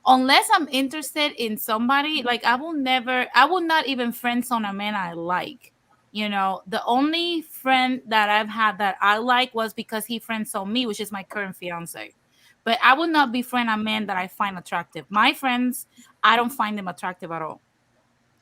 unless I'm interested in somebody, like I will not even friend zone a man I like. The only friend that I've had that I like was because he friend zoned me, which is my current fiance. But I would not befriend a man that I find attractive. My friends, I don't find them attractive at all.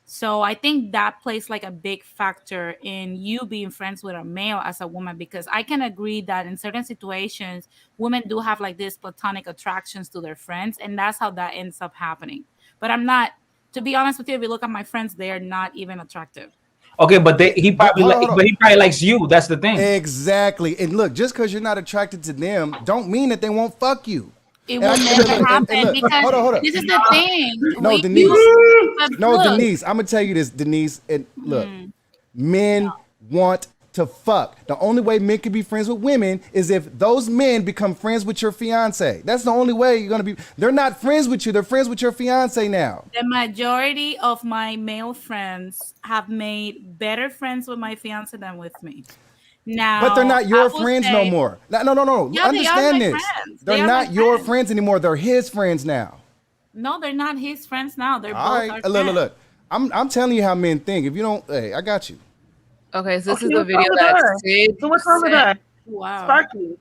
So I think that plays like a big factor in you being friends with a male as a woman, because I can agree that in certain situations, women do have like this platonic attractions to their friends, and that's how that ends up happening. But I'm not, to be honest with you, if you look at my friends, they are not even attractive. Okay, but he probably hold on. but he probably likes you. That's the thing. Exactly. And look, just because you're not attracted to them, don't mean that they won't fuck you. It will never happen because hold on. this is the thing. No, Denise. Look. Denise. I'm gonna tell you this, Denise. And look, men want to fuck. The only way men can be friends with women is if those men become friends with your fiance. That's the only way you're gonna be. They're not friends with you. They're friends with your fiance now. The majority of my male friends have made better friends with my fiance than with me. Now, But they're not your friends no more. No. Yeah, Understand they are my this. friends. They're not your friends anymore. They're his friends now. No, they're not his friends now. They're All both right. our friends. Look. I'm telling you how men think. If you don't, hey, I got you. Okay, so this Okay, is the what's wrong video with that her? Sid So what's wrong with sent. her? Wow. Sparkly.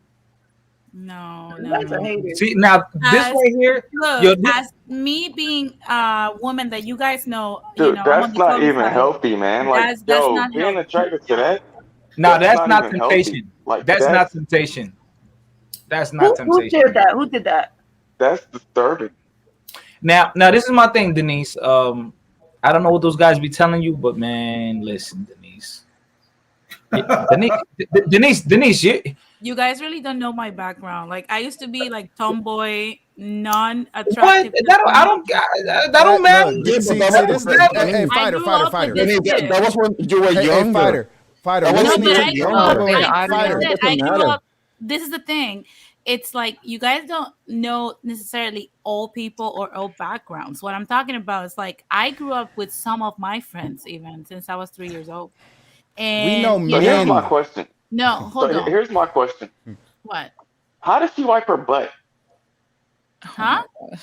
No, You no, guys are no. haters. See now, this As right here, look, yo, as me being a woman that you guys know, Dude, I'm on that's the not Tory even side. healthy, man. Like, That's yo, not being healthy. attracted to that, now that's that's not not even healthy. temptation. Like, That's not temptation. That's not Who temptation. did that? Who did that? that's disturbing. Now, this is my thing, Denise. I don't know what those guys be telling you, but man, listen, Denise. Denise, You guys really don't know my background. Like I used to be like tomboy, what? non-attractive. That don't matter. Yeah, but See, that see, was this is hey, I fighter, grew fighter, up with fighter. this shit. that was when you were Hey, younger. fighter. That was No, when Listen but you to were I grew younger. up. wait, Now fighter. it I doesn't grew matter. up. This is the thing. It's like you guys don't know necessarily all people or all backgrounds. What I'm talking about is like I grew up with some of my friends even since I was 3 years old. We know And So here's my men. question. no, So hold on. here's my question. What? How does she wipe her butt? Huh? Like,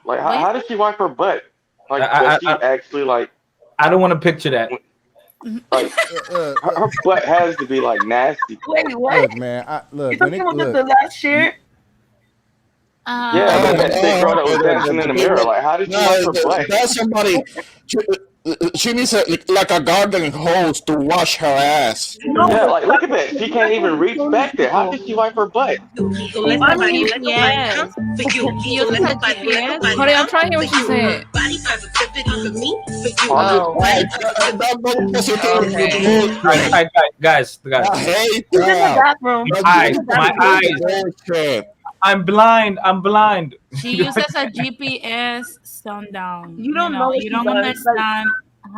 What you how does she wipe her butt? Like, I, does she actually, like, I don't want to picture that. like her butt has to be, like, nasty. Wait, what? Look, man. You Look, talking about look. the last shit? Yeah, that thick girl that was dancing in the mirror. Like, how did she wipe her butt? That's somebody. She needs like a garden hose to wash her ass. No, Yeah, like, look at that. She can't even reach back there. How did she wipe her butt? Use a GPS. She uses a GPS. Honey, I'm trying to hear what she's saying. Oh, All right, guys. I hate Who's in the that. bathroom? My eyes. I'm blind. she uses a GPS sundown. You don't know what You she don't does. understand.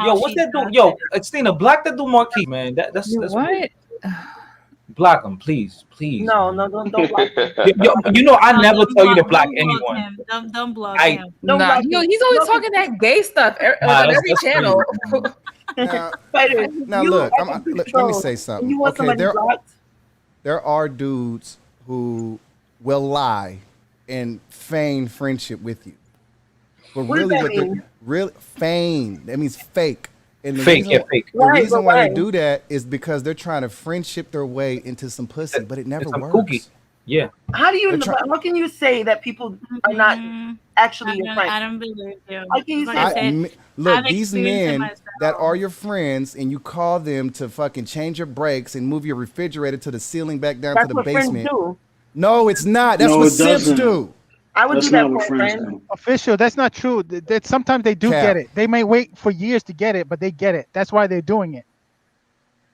Yo, what's that do? Yo, Stina, block that do Marquis, man. That's what? weird. Block him, please. No, don't block him. You know I never Don't tell you to block don't anyone. him. Don't block I- him. Don't Nah, block him. he's always talking that gay stuff on that's- every that's channel. Now, Fighter, now you look, are look, let me controlled. say You something. want Okay, somebody blocked? there are dudes who will lie and feign friendship with you. But What does really, that mean? real feign, that means fake. And the Fake, reason, yeah, fake. The Right, reason but why they why? do that is because they're trying to friendship their way into some pussy, but it never Some works. cookie. Yeah. How do you? They're try- How can you say that people are not actually your I friends? don't believe you. How can you Like say I that? said, Look, I've these experienced it men myself. that are your friends and you call them to fucking change your brakes and move your refrigerator to the ceiling back down That's to the what friends basement. do. No, it's not. That's No, what it simps doesn't. do. I would That's do that not for what a friends friend. do. Official, that's not true. That sometimes they do Cap. get it. They may wait for years to get it, but they get it. That's why they're doing it.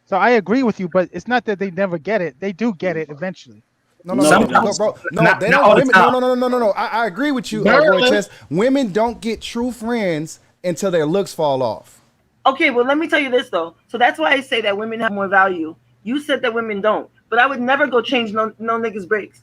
So I agree with you, but it's not that they never get it. They do get it eventually. No, Sometimes. bro. No, Not- they not don't. all the Women, time. no. I agree with you, Barely. Roy Chess. Women don't get true friends until their looks fall off. Okay, well, let me tell you this though. So that's why I say that women have more value. You said that women don't, but I would never go change no niggas' brakes.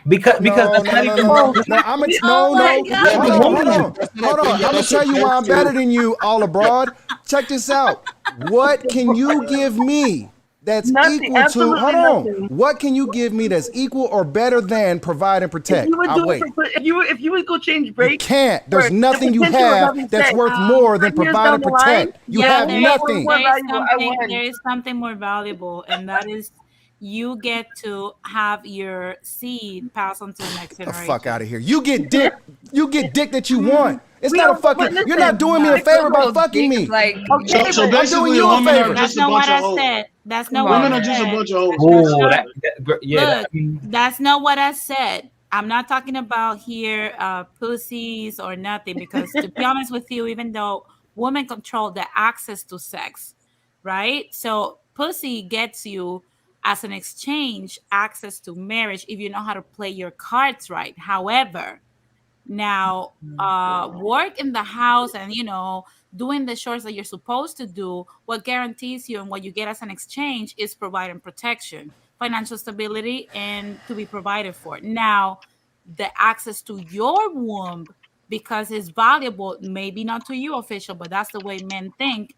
Because that's not even. No. I'm a Oh my God. Hold on. I'm gonna tell you why I'm better than you, all abroad. Check this out. What can you give me that's Nothing, equal to? absolutely Hold on. nothing. What can you give me that's equal or better than provide and If protect? you would I'll do wait. it for, if you would go change You brakes, can't. There's for nothing the you potential of have having that's sex, worth more than 5 years provide down and the line, protect. You have there is- nothing. More There is valuable. I something. won. There is something more valuable, and that is you get to have your seed pass on to the next The generation. fuck out of here. You get dick. You get dick that you want. It's We not a don't- but fucking. listen, You're not doing me a favor by fucking me. Like, Okay, So but doing basically, you a women favor. are That's just a not what bunch I of hoes. said. That's not Come what on, Women I are just a said. bunch of hoes. Oh, yeah. Look, that's not what I said. I'm not talking about here pussies or nothing, because to be honest with you, even though women control the access to sex, right? So pussy gets you as an exchange access to marriage if you know how to play your cards right. However, now work in the house and doing the chores that you're supposed to do, what guarantees you and what you get as an exchange is providing protection, financial stability, and to be provided for. Now the access to your womb, because it's valuable, maybe not to you, official, but that's the way men think.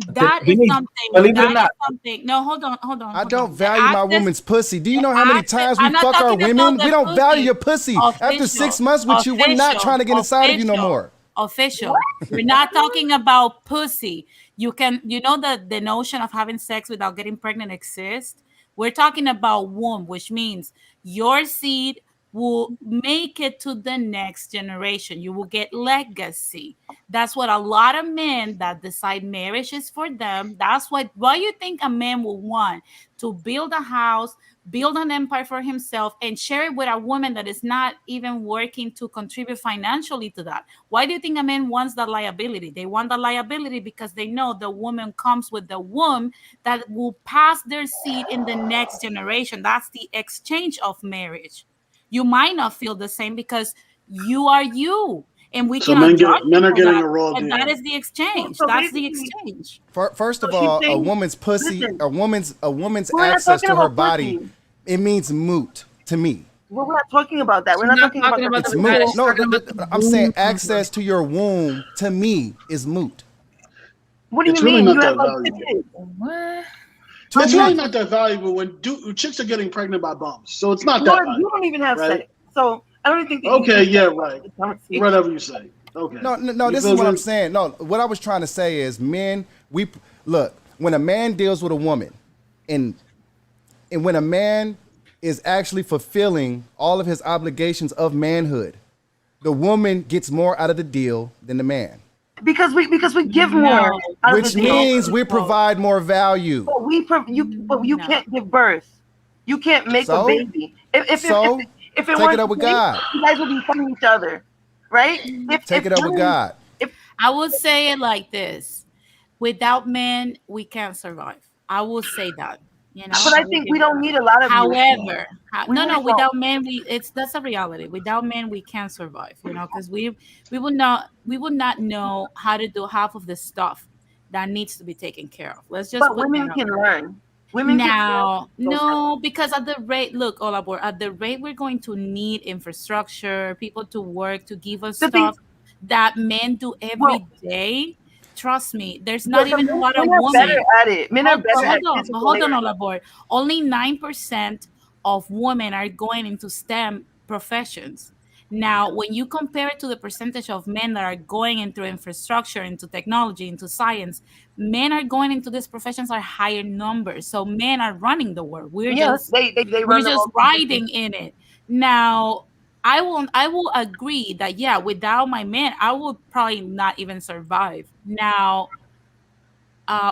That is Denise, something. believe it or That is not, something. No, hold on. I don't value my woman's pussy. Do you know how many times we I'm not fuck our talking about women? the We don't value pussy. your pussy. After Official. 6 months with you, we're not trying to get inside of you no more. Official. We're not talking about pussy. You know the notion of having sex without getting pregnant exists. We're talking about womb, which means your seed will make it to the next generation. You will get legacy. That's what a lot of men that decide marriage is for them. That's why you think a man will want to build a house, build an empire for himself, and share it with a woman that is not even working to contribute financially to that. Why do you think a man wants that liability? They want the liability because they know the woman comes with the womb that will pass their seed in the next generation. That's the exchange of marriage. You might not feel the same because you are you, and we So cannot judge men are for getting that, a raw but deal. that is the exchange. So That's the basically- exchange. First of So all, she's a saying- woman's pussy, listen, a woman's we're not access talking to her about body, pussy. it means moot to me. Well, we're not talking about that. We're She's not not talking about talking the about It's the physical. vagina. moot. She's No, talking about the I'm saying womb. access to your womb to me is moot. What do It's you really mean? not You that have like valuable. kids. What? It's really not that valuable when chicks are getting pregnant by bums. So it's not that Lord, you valuable. don't even have right? sex. So I don't even think that Okay, you yeah, right. conversation. Whatever you say. Okay. No, You this feel is what me? I'm saying. No, what I was trying to say is look, when a man deals with a woman and when a man is actually fulfilling all of his obligations of manhood, the woman gets more out of the deal than the man. Because we give more, out of Which the deal. means we provide more value. But you can't give birth. You can't make So? a baby. If it Take weren't it up with the case, God. you guys would be fucking each other, right? Take it up with God. I will say it like this: without men, we can't survive. I will say that. You know, But I think we don't need a lot of you. However, We no, really don't. without men, that's a reality. Without men, we can't survive. You know, because we would not know how to do half of the stuff that needs to be taken care of. Let's just. But women can learn. Women Now, can learn. no, because at the rate, look, all aboard. At the rate we're going to need infrastructure, people to work to give us The thing- stuff that men do every day. Trust me, there's not But even a lot of men are women. better at it. Men are better at physical Hold on, labor. all aboard. Only 9% of women are going into STEM professions. Now, when you compare it to the percentage of men that are going into infrastructure, into technology, into science, men are going into these professions are higher numbers. So men are running the world. We're Yes, just they we're run the just whole riding in it. Now, I will agree that yeah, without my man, I would probably not even survive. Now,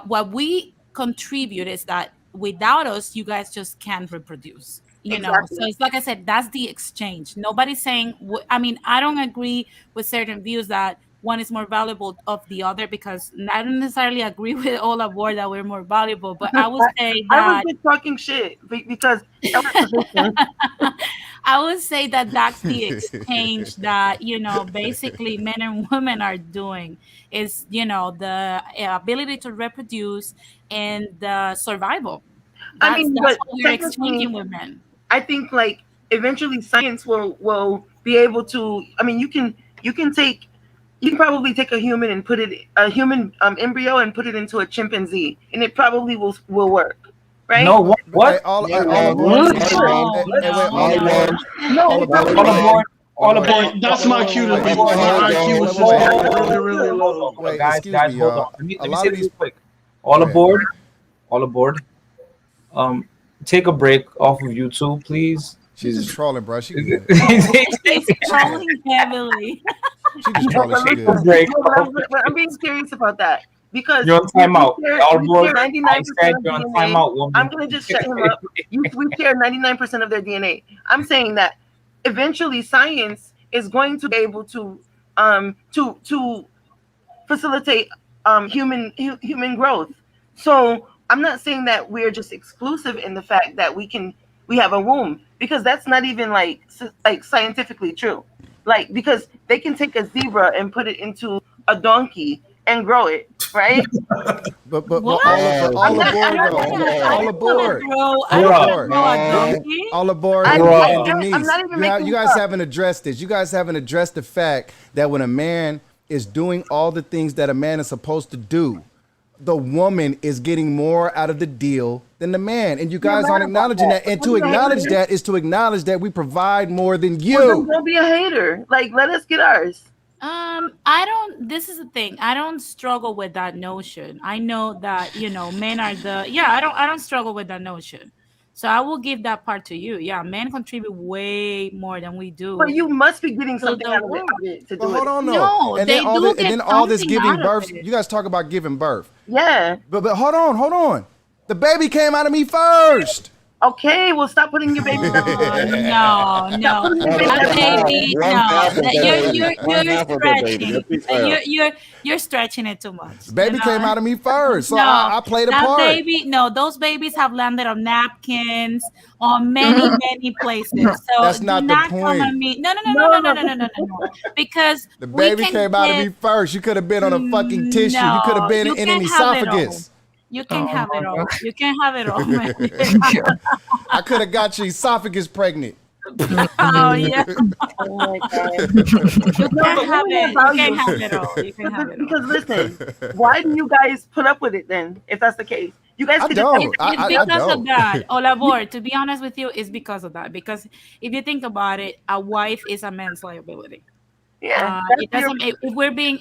what we contribute is that without us, you guys just can't reproduce. You know, Exactly. so it's like I said, that's the exchange. Nobody's saying. I mean, I don't agree with certain views that one is more valuable of the other because I don't necessarily agree with all aboard that we're more valuable. But I would say I that was just talking shit because I would say that that's the exchange that, you know, basically men and women are doing is, you know, the ability to reproduce and the survival. That's but what we're technically, exchanging with men. I think like eventually science will be able to. I mean, you can probably take a human and put it a human embryo and put it into a chimpanzee, and it probably will work, right? No, what? Hey, all aboard. All aboard. That's my cue to leave. My IQ is just really, really low. Wait, Guys, excuse me, hold y'all. on. Let me A say lot of this these real quick. All Go ahead. aboard. All aboard. Take a break off of YouTube, please. She's just trolling, bro. She good. He's trolling heavily. She just trolling. She Take a good. break. No, but I'm being serious about that because You're on timeout. All we aboard. share 99% I said of you're on DNA. timeout, woman. I'm gonna just shut him up. We share 99% of their DNA. I'm saying that eventually science is going to be able to facilitate human growth. So I'm not saying that we're just exclusive in the fact that we have a womb because that's not even like scientifically true. Like because they can take a zebra and put it into a donkey and grow it, right? But What? all aboard though. All aboard. All aboard. And Denise, I'm not even making you guys haven't addressed this. You guys haven't addressed the fact that when a man is doing all the things that a man is supposed to do, the woman is getting more out of the deal than the man. And you guys aren't acknowledging that. And to acknowledge that is to acknowledge that we provide more than you. Well, then don't be a hater. Like, let us get ours. I don't. This is the thing. I don't struggle with that notion. I know that men are the. Yeah, I don't struggle with that notion. So I will give that part to you. Yeah, men contribute way more than we do. But you must be getting to something the out of world. it to But do hold it. on, No, and they then all do this, and get then all this something giving out of birth. it. You guys talk about giving birth. Yeah. But hold on. The baby came out of me first. Okay, well, stop putting your baby. No, Stop putting your baby. that baby. One No, half of that the baby. One you're half of the baby. stretching. Let's be fair. You're stretching it too much. Baby came out of me first, so No, I played a that part. baby. No, those babies have landed on napkins, on many places. So That's do not the not come point. at me. No. Because The we baby can came out of get. me first. You could have been on a fucking tissue. You could have No, been you in an can't have it all. esophagus. You can have it all. You can have it all, man. I could have got your esophagus pregnant. Oh yeah. Oh my God. You No, can't but have let me it. You about can't you. have it all. You can have it all. Because listen, why do you guys put up with it then? If that's the case, you guys I could don't. just. It's I because of don't. that. Olabor, to be honest with you, it's because of that. Because if you think about it, a wife is a man's liability. Yeah, It doesn't. If we're being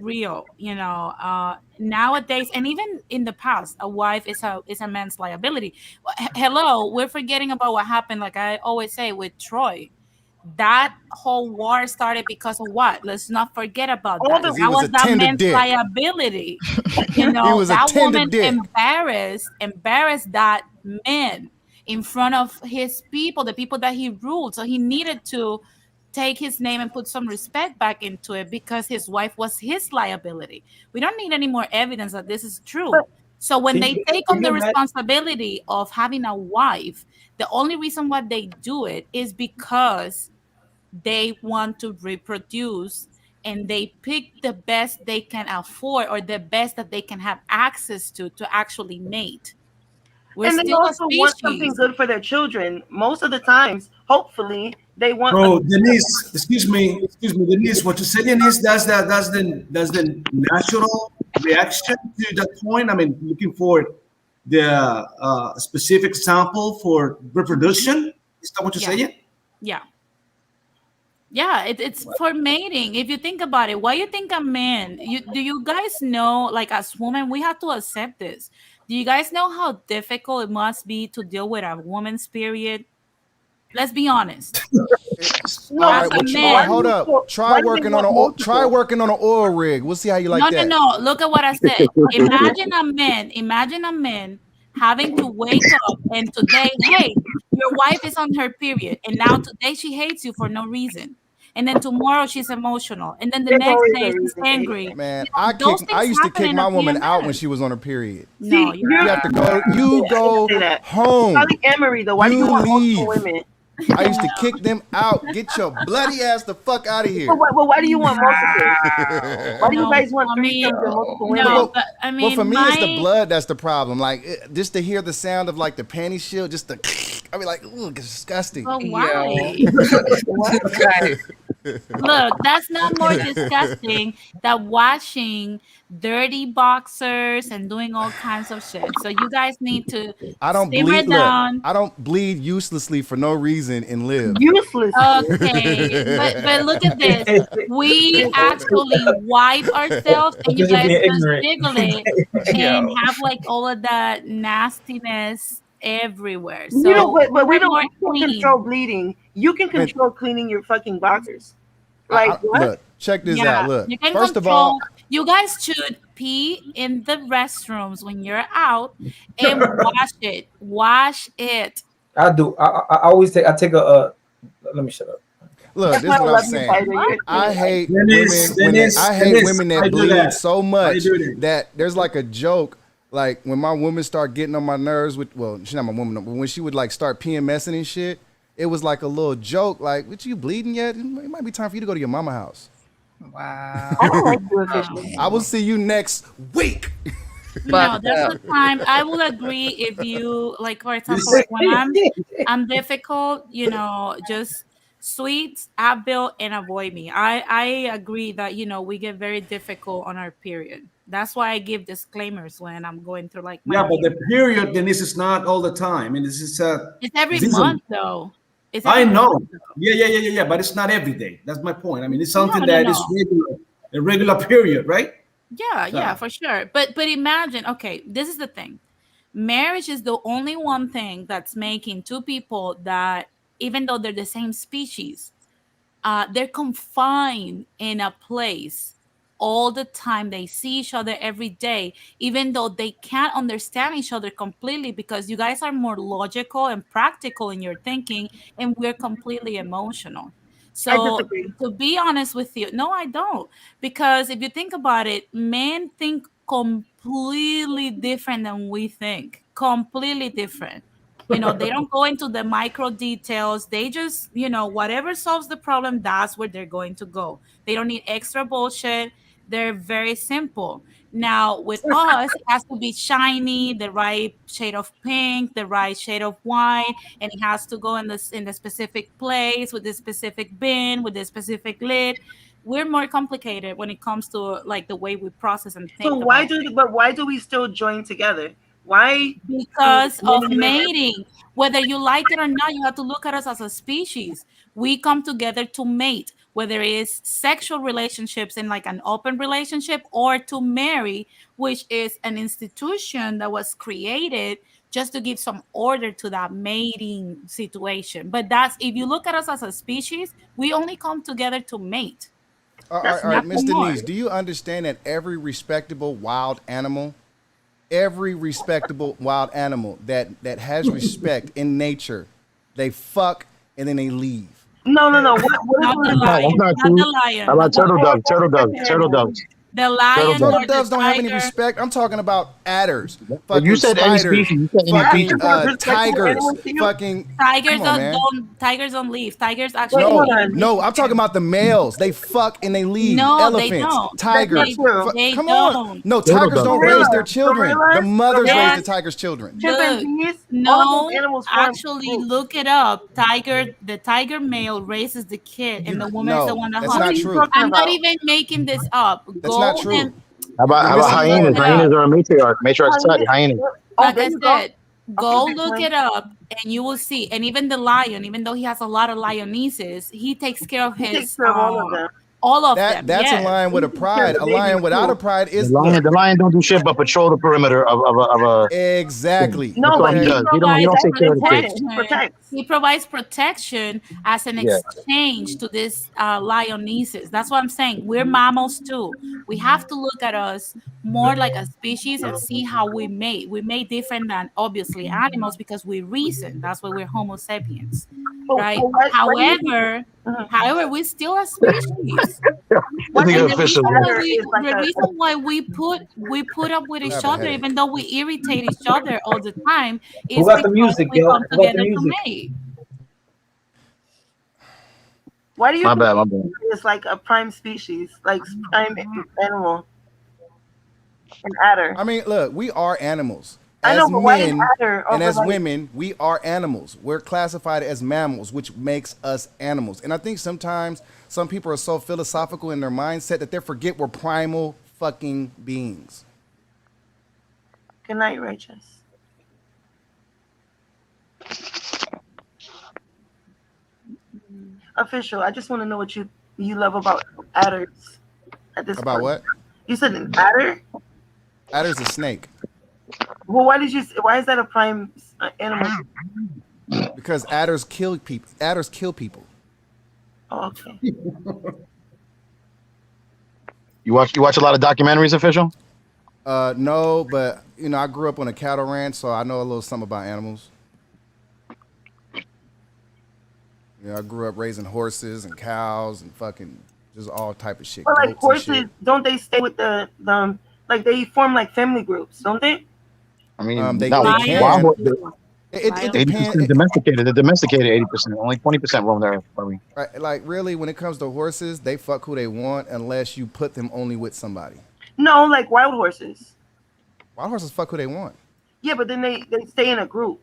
real, nowadays, and even in the past, a wife is a man's liability. Hello, we're forgetting about what happened. Like I always say with Troy, that whole war started because of what? Let's not forget about that. Because he That was was a that tender man's dick. liability. He was a That tender woman dick. embarrassed that man in front of his people, the people that he ruled. So he needed to take his name and put some respect back into it because his wife was his liability. We don't need any more evidence that this is true. So when they take on the responsibility of having a wife, the only reason why they do it is because they want to reproduce and they pick the best they can afford or the best that they can have access to actually mate. We're And they still a also want something species. good for their children. Most of the times, hopefully, they want. Bro, Denise, excuse me, Denise. What you're saying is that's the natural reaction to that point. I mean, looking for the specific sample for reproduction. Is that what you're saying? Yeah. Yeah, it's for mating. If you think about it, why you think a man? Do you guys know, like as women, we have to accept this. Do you guys know how difficult it must be to deal with a woman's period? Let's be honest. All right, hold up. Try working on an oil rig. We'll see how you like that. No. Look at what I said. Imagine a man having to wake up and today, hey, your wife is on her period, and now today she hates you for no reason. And then tomorrow she's emotional, and then the next day she's angry. Man, I used to kick my woman out when she was on her period. No, you have to go. You go home. Polyamory, though. Why do you want multiple women? I used to kick them out. Get your bloody ass the fuck out of here. Well, why do you want multiple? Why do you guys want threesomes and multiple women? Well, for me, it's the blood that's the problem. Like, just to hear the sound of like the panty shield, just the, I mean, like, ooh, it's disgusting. Well, why? Look, that's not more disgusting than washing dirty boxers and doing all kinds of shit. So you guys need to simmer down. I don't bleed uselessly for no reason and live. Useless. Okay, but look at this. We actually wipe ourselves, and you guys just jiggle it and have like all of that nastiness everywhere. So but we don't control bleeding. You can control cleaning your fucking boxers. Like what? Look, check this out. Look, you can first of all, you guys should pee in the restrooms when you're out and wash it. Wash it. I do. I always take a. Let me shut up. Look, this is what I'm saying. I hate women that bleed so much that there's like a joke. Like when my woman start getting on my nerves with, well, she's not my woman, but when she would like start PMSing and shit, it was like a little joke. Like, "What, you bleeding yet? It might be time for you to go to your mama house." Wow. I will see you next week. No, that's the time. I will agree if you, like, for example, when I'm difficult, just sweets, Advil, and avoid me. I agree that, we get very difficult on our period. That's why I give disclaimers when I'm going through like my but the period then this is not all the time. And this is it's every month though. I know. Yeah. But it's not every day. That's my point. I mean, it's something that is regular, a regular period, right? Yeah, for sure. But imagine, okay, this is the thing. Marriage is the only one thing that's making two people that, even though they're the same species, they're confined in a place all the time. They see each other every day, even though they can't understand each other completely, because you guys are more logical and practical in your thinking, and we're completely emotional. I So disagree. to be honest with you, no, I don't. Because if you think about it, men think completely different than we think. Completely different. You know, they don't go into the micro details. They just, whatever solves the problem, that's where they're going to go. They don't need extra bullshit. They're very simple. Now, with us, it has to be shiny, the right shade of pink, the right shade of white, and it has to go in the specific place with the specific bin, with the specific lid. We're more complicated when it comes to like the way we process and think. So why do we still join together? Why? Because of mating. Whether you like it or not, you have to look at us as a species. We come together to mate, whether it's sexual relationships in like an open relationship, or to marry, which is an institution that was created just to give some order to that mating situation. But that's, if you look at us as a species, we only come together to mate. All right, Miss Denise, do you understand that every respectable wild animal that has respect in nature, they fuck and then they leave? No. What Not the is lion. Not Not true. the lion. How about turtle doves? Turtle doves. The lion. Turtle doves don't have any respect. I'm talking about adders. But you Fucking said any spiders. species. You said any Fucking creature. tigers. Fucking Tigers come on, man. tigers don't leave. Tigers actually No, I'm talking about the males. They fuck and they leave. No, Elephants, they don't. tigers. They Come don't. on. No, tigers don't raise their children. The mothers raise the tigers' children. Look, no, actually, look it up. The tiger male raises the kid, and the woman is the one that that's hunts. not true. I'm not even making this up. That's not true. And How about hyenas? Hyenas are a matriarch society. Hyenas. like I said, go look it up, and you will see. And even the lion, even though he has a lot of lionesses, he takes care of his. takes care of all of them. All of them. That's a lion with a pride. A lion without a pride is the lion don't do shit but patrol the perimeter of a. Exactly. No, but he does. He don't take care of the kids. He provides protection as an exchange to these lionesses. That's what I'm saying. We're mammals too. We have to look at us more like a species and see how we mate. We mate different than obviously animals because we reason. That's why we're Homo sapiens, right? However, we're still a species. The reason why we put up with each other, even though we irritate each other all the time, is because we come together to mate. Why do you? My bad. It's like a prime species, like prime animal, an adder. I mean, look, we are animals. I know, but why is adder and as like women, we are animals. We're classified as mammals, which makes us animals. And I think sometimes some people are so philosophical in their mindset that they forget we're primal fucking beings. Good night, Righteous. Official, I just want to know what you love about adders at this About point. what? You said an adder? Adder's a snake. Well, why is that a prime animal? Because adders kill people. Adders kill people. Oh, okay. You watch a lot of documentaries, Official? No, but I grew up on a cattle ranch, so I know a little something about animals. I grew up raising horses and cows and fucking just all type of shit. But like goats and horses, shit. don't they stay with the like they form like family groups, don't they? I mean, they no, can. wild, It 80% depends. domesticated. They're domesticated 80%. Only 20% roam there. Probably. Right, like really, when it comes to horses, they fuck who they want unless you put them only with somebody. No, like wild horses. Wild horses fuck who they want. Yeah, but then they stay in a group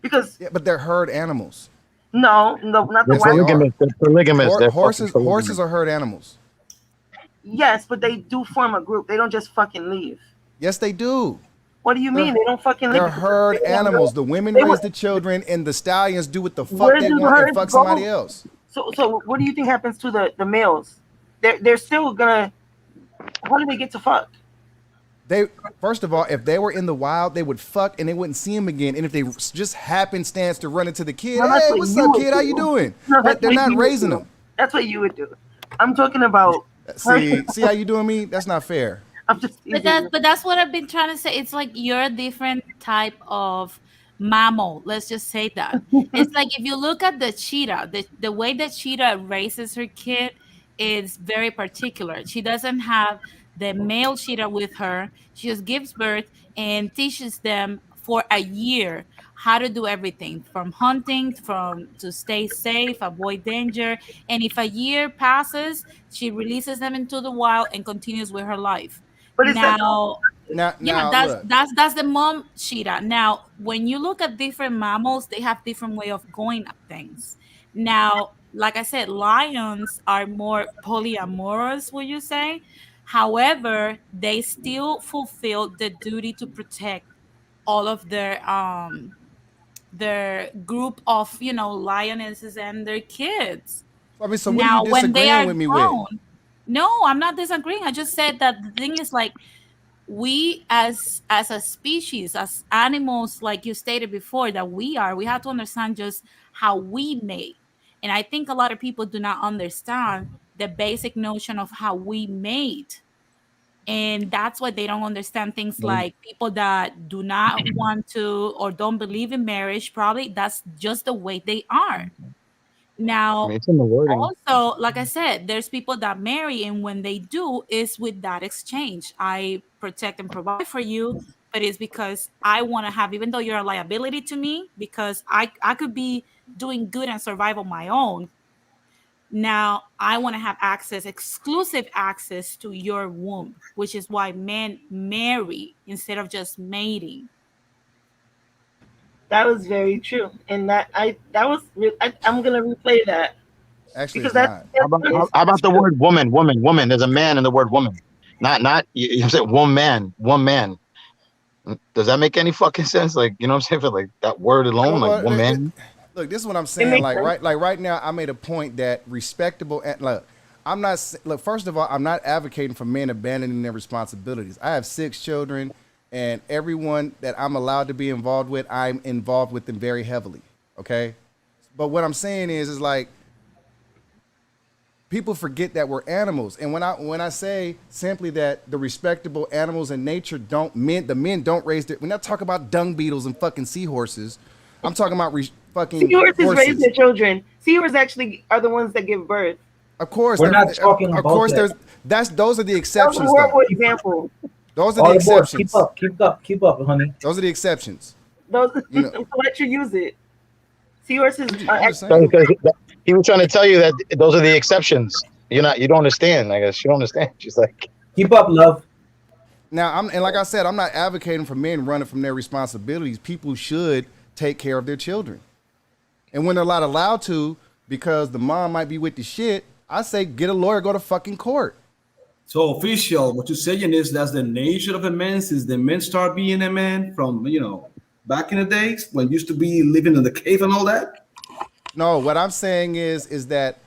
because but they're herd animals. No, not the wild. They're polygamous. Horses are herd animals. Yes, but they do form a group. They don't just fucking leave. Yes, they do. What do you mean? They don't fucking live They're together. herd They don't animals. go- The women they raise would- the children, and the stallions do what the fuck Where they do the want and herds fuck go? somebody else. So what do you think happens to the males? They're still gonna. How do they get to fuck? They first of all, if they were in the wild, they would fuck and they wouldn't see him again. And if they just happenstance to run into the kid, No, that's hey, what what's you up, would kid? How do. you doing? No, that's They're what not you would raising do. them. That's what you would do. I'm talking about. See how you doing me? That's not fair. I'm just. But that's what I've been trying to say. It's like you're a different type of mammal. Let's just say that. It's like if you look at the cheetah, the way that cheetah raises her kid is very particular. She doesn't have the male cheetah with her. She just gives birth and teaches them for a year how to do everything from hunting, from to stay safe, avoid danger. And if a year passes, she releases them into the wild and continues with her life. But is that Yeah, now that's look. that's the mom cheetah. Now, when you look at different mammals, they have different way of going at things. Now, like I said, lions are more polyamorous, would you say? However, they still fulfill the duty to protect all of their group of lionesses and their kids. I mean, so what are you Now, when they disagreeing are with me with? grown, no, I'm not disagreeing. I just said that the thing is like we as a species, as animals, like you stated before, that we have to understand just how we made. And I think a lot of people do not understand the basic notion of how we made. And that's why they don't understand things like people that do not want to or don't believe in marriage. Probably that's just the way they are. I Now, mean, it's in the wording. also, like I said, there's people that marry, and when they do, is with that exchange. I protect and provide for you, but it's because I want to have, even though you're a liability to me, because I could be doing good and survive on my own. Now, I want to have access, exclusive access to your womb, which is why men marry instead of just mating. That was very true, and I'm gonna replay that Actually, because it's not. How about the word woman? Woman. There's a man in the word woman. Not you said one man. Does that make any fucking sense? Like, you know what I'm saying? For like that word alone, like woman. Look, this is what I'm saying. Like right now, I made a point that respectable. And look, first of all, I'm not advocating for men abandoning their responsibilities. I have 6 children, and everyone that I'm allowed to be involved with, I'm involved with them very heavily. Okay, but what I'm saying is like people forget that we're animals, and when I say simply that the respectable animals in nature the men don't raise their. We're not talking about dung beetles and fucking seahorses. I'm talking about fucking seahorses horses. raise their children. Seahorses actually are the ones that give birth. Of course, We're not talking of about course. that. Those are the exceptions. That was a horrible Though. example. Those are All the aboard. exceptions. Keep up, honey. Those are the exceptions. Those You know. so let you use it. Seahorses are I'm just actually. saying. He was trying to tell you that those are the exceptions. You don't understand. I guess you don't understand. She's like, keep up, love. Now, and like I said, I'm not advocating for men running from their responsibilities. People should take care of their children. And when they're not allowed to, because the mom might be with the shit, I say get a lawyer, go to fucking court. So official, what you're saying is that's the nature of a man since the men start being a man from back in the days when used to be living in the cave and all that. No, what I'm saying is that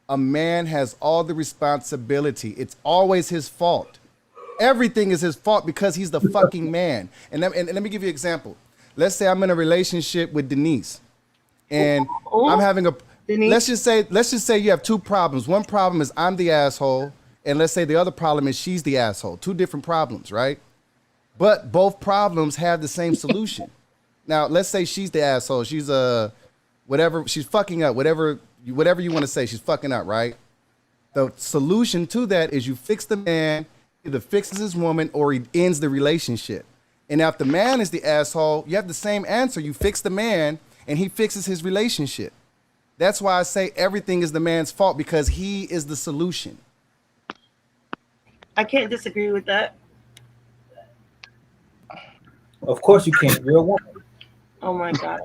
a man has all the responsibility. It's always his fault. Everything is his fault because he's the fucking man. And let me give you an example. Let's say I'm in a relationship with Denise, and I'm having let's just say you have 2 problems. One problem is I'm the asshole, and let's say the other problem is she's the asshole. 2 different problems, right? But both problems have the same solution. Now, let's say she's the asshole. She's whatever, she's fucking up, whatever you want to say, she's fucking up, right? The solution to that is you fix the man, either fixes his woman or he ends the relationship. And now if the man is the asshole, you have the same answer. You fix the man and he fixes his relationship. That's why I say everything is the man's fault, because he is the solution. I can't disagree with that. Of course you can't. You're a woman. Oh my god.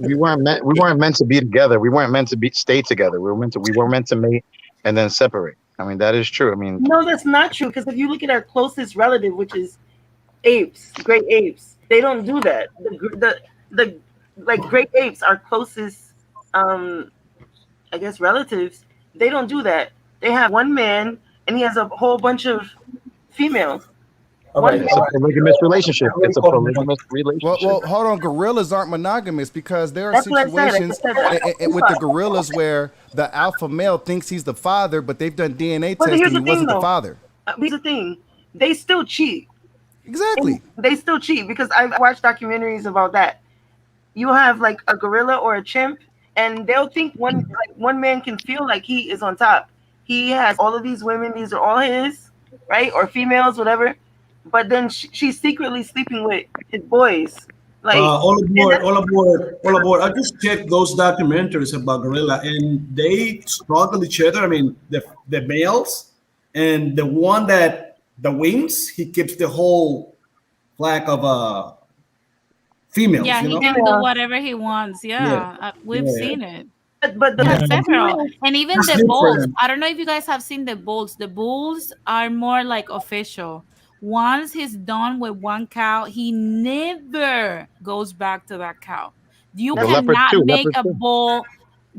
we weren't meant to be together. We weren't meant to stay together. We weren't meant to mate and then separate. I mean, that is true. I mean, No, that's not true. Because if you look at our closest relative, which is apes, great apes, they don't do that. The like great apes, our closest, I guess relatives, they don't do that. They have one man, and he has a whole bunch of females. All One right. it's a polygamous relationship. It's a polygamous Well, relationship. hold on. Gorillas aren't monogamous because there are That's what I said. I situations said that. with the gorillas where the alpha male thinks he's the father, but they've done DNA But testing. here's He the thing, wasn't the though. father. Here's the thing. They still cheat. Exactly. They still cheat because I've watched documentaries about that. You have like a gorilla or a chimp, and they'll think one man can feel like he is on top. He has all of these women; these are all his, right? Or females, whatever. But then she's secretly sleeping with his boys. Like all aboard, all aboard, all aboard. I just checked those documentaries about gorilla, and they struggle each other. I mean, the males, and the one that the wings, he keeps the whole flag of females. Yeah, You he know. can do whatever he wants. Yeah. Yeah, we've Yeah. seen it. but They have the several, females, and even That's the good for bulls. them. I don't know if you guys have seen the bulls. The bulls are more like official. Once he's done with one cow, he never goes back to that cow. You The leopard cannot too. make Leopard a too. bull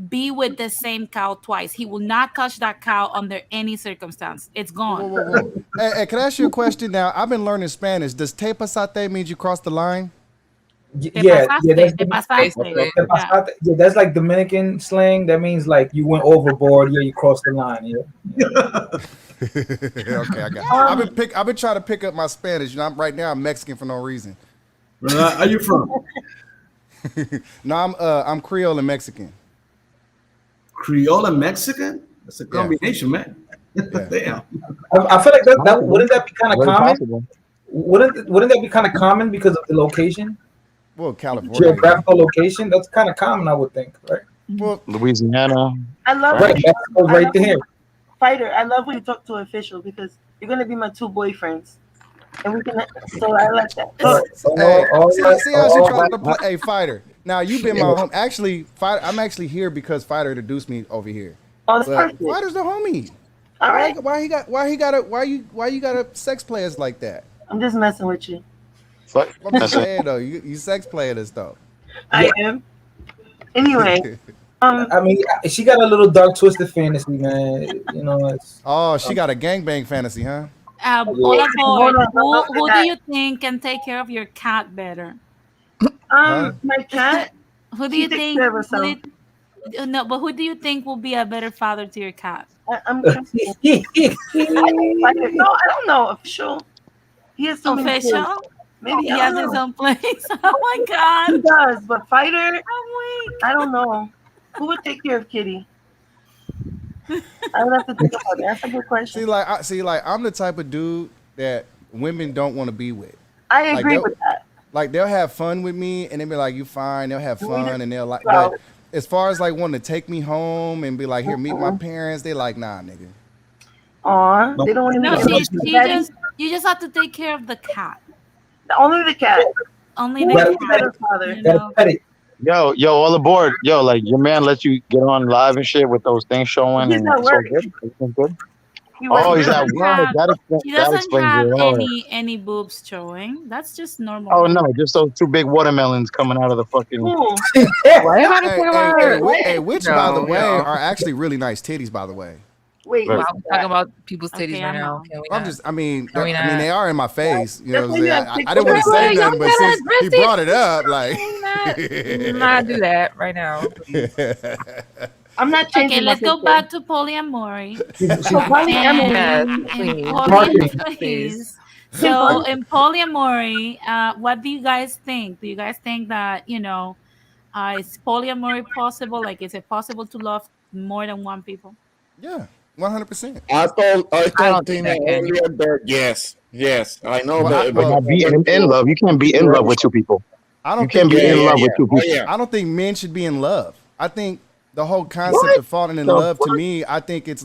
be with the same cow twice. He will not touch that cow under any circumstance. It's Whoa, gone. whoa, whoa. Hey, can I ask you a question now? I've been learning Spanish. Does te pasate means you cross the line? Te Yeah, pasaste, that's te pasaste. Basically. Yeah. yeah, that's like Dominican slang. That means like you went overboard. Yeah, you crossed the line. Yeah. Okay, I got. I've been trying to pick up my Spanish. You know, right now I'm Mexican for no reason. Where are you from? No, I'm Creole and Mexican. Creole and Mexican? That's a Yeah. combination, man. Yeah. Damn. I feel like that wouldn't that be kind of Very common? possible. Wouldn't that be kind of common because of the location, Well, California. geographical location? That's kind of common, I would think, right? Well, Louisiana. I love Right, it. Mexico's right there. Fighter, I love when you talk to official because you're gonna be my two boyfriends, and we can. So I like that. So, hey, Oh, see how she trying to play? Hey, Fighter. Now you've been my home. Actually, Fighter. I'm actually here because Fighter introduced me over here. oh, that's But perfect. Fighter's the homie. All right, Why you gotta sex play us like that? I'm just messing with you. Fuck. I'm just That's it. saying though, you sex playing us though. I am. Anyway, I mean, she got a little dark, twisted fantasy, man. You know, it's Oh, she got a gangbang fantasy, huh? All aboard. Hold on, don't Who say do that. you think can take care of your cat better? my cat. Who do She you takes think? care of herself. No, but who do you think will be a better father to your cat? I'm trusting. No, I don't know. Official. He has so many kids. Official? Maybe He I has don't his know. own place. Oh my He god. does, but Fighter, I'm weak. I don't know. Who would take care of Kitty? I would have to think about it. That's a good question. I'm the type of dude that women don't want to be with. I Like, agree they'll- with that. Like they'll have fun with me and they'll be like, "You fine." They'll have We fun just- and they'll like. Well- But as far as like wanting to take me home and be like, "Here, meet my parents," they like, "Nah, nigga." Aw, they don't want to No, meet you just have to take care of the cat. only the cat. Only Who's the the better cat. father? You know? Yo, all aboard. Yo, like your man lets you get on live and shit with those things showing. He's and at it's all work. good. Everything's good. He Oh, works he's there. at work. He That doesn't explains have it. Oh. any boobs showing. That's just normal. Oh no, just those two big watermelons coming out of the fucking. Cool. Why everybody talking about her? Which, No, by the way, no. are actually really nice titties, by the way. Wait, Wow, what's we're that? talking about people's titties Okay, right I now. know. Can we I'm not? just, I mean, Can we not? they are in my face. You know what I'm That's saying? why you I didn't want to have say pictures. nothing, but Don't since tell us, he Christy. brought it up, like. Let's not do that right now. I'm not changing Okay, my let's go picture. back to polyamory. So polyamory. Yes, And please. polyamory, Please. So in polyamory, what do you guys think? Do you guys think that is polyamory possible? Like, is it possible to love more than one people? Yeah, 100%. I don't told think Tina that can. earlier that yes. I know Well, that. I- But not be in love. You can't be in love with two people. I You don't can't think be in love with two Oh, people. yeah. I don't think men should be in love. I think the whole concept of falling in The love to fuck? me, I think it's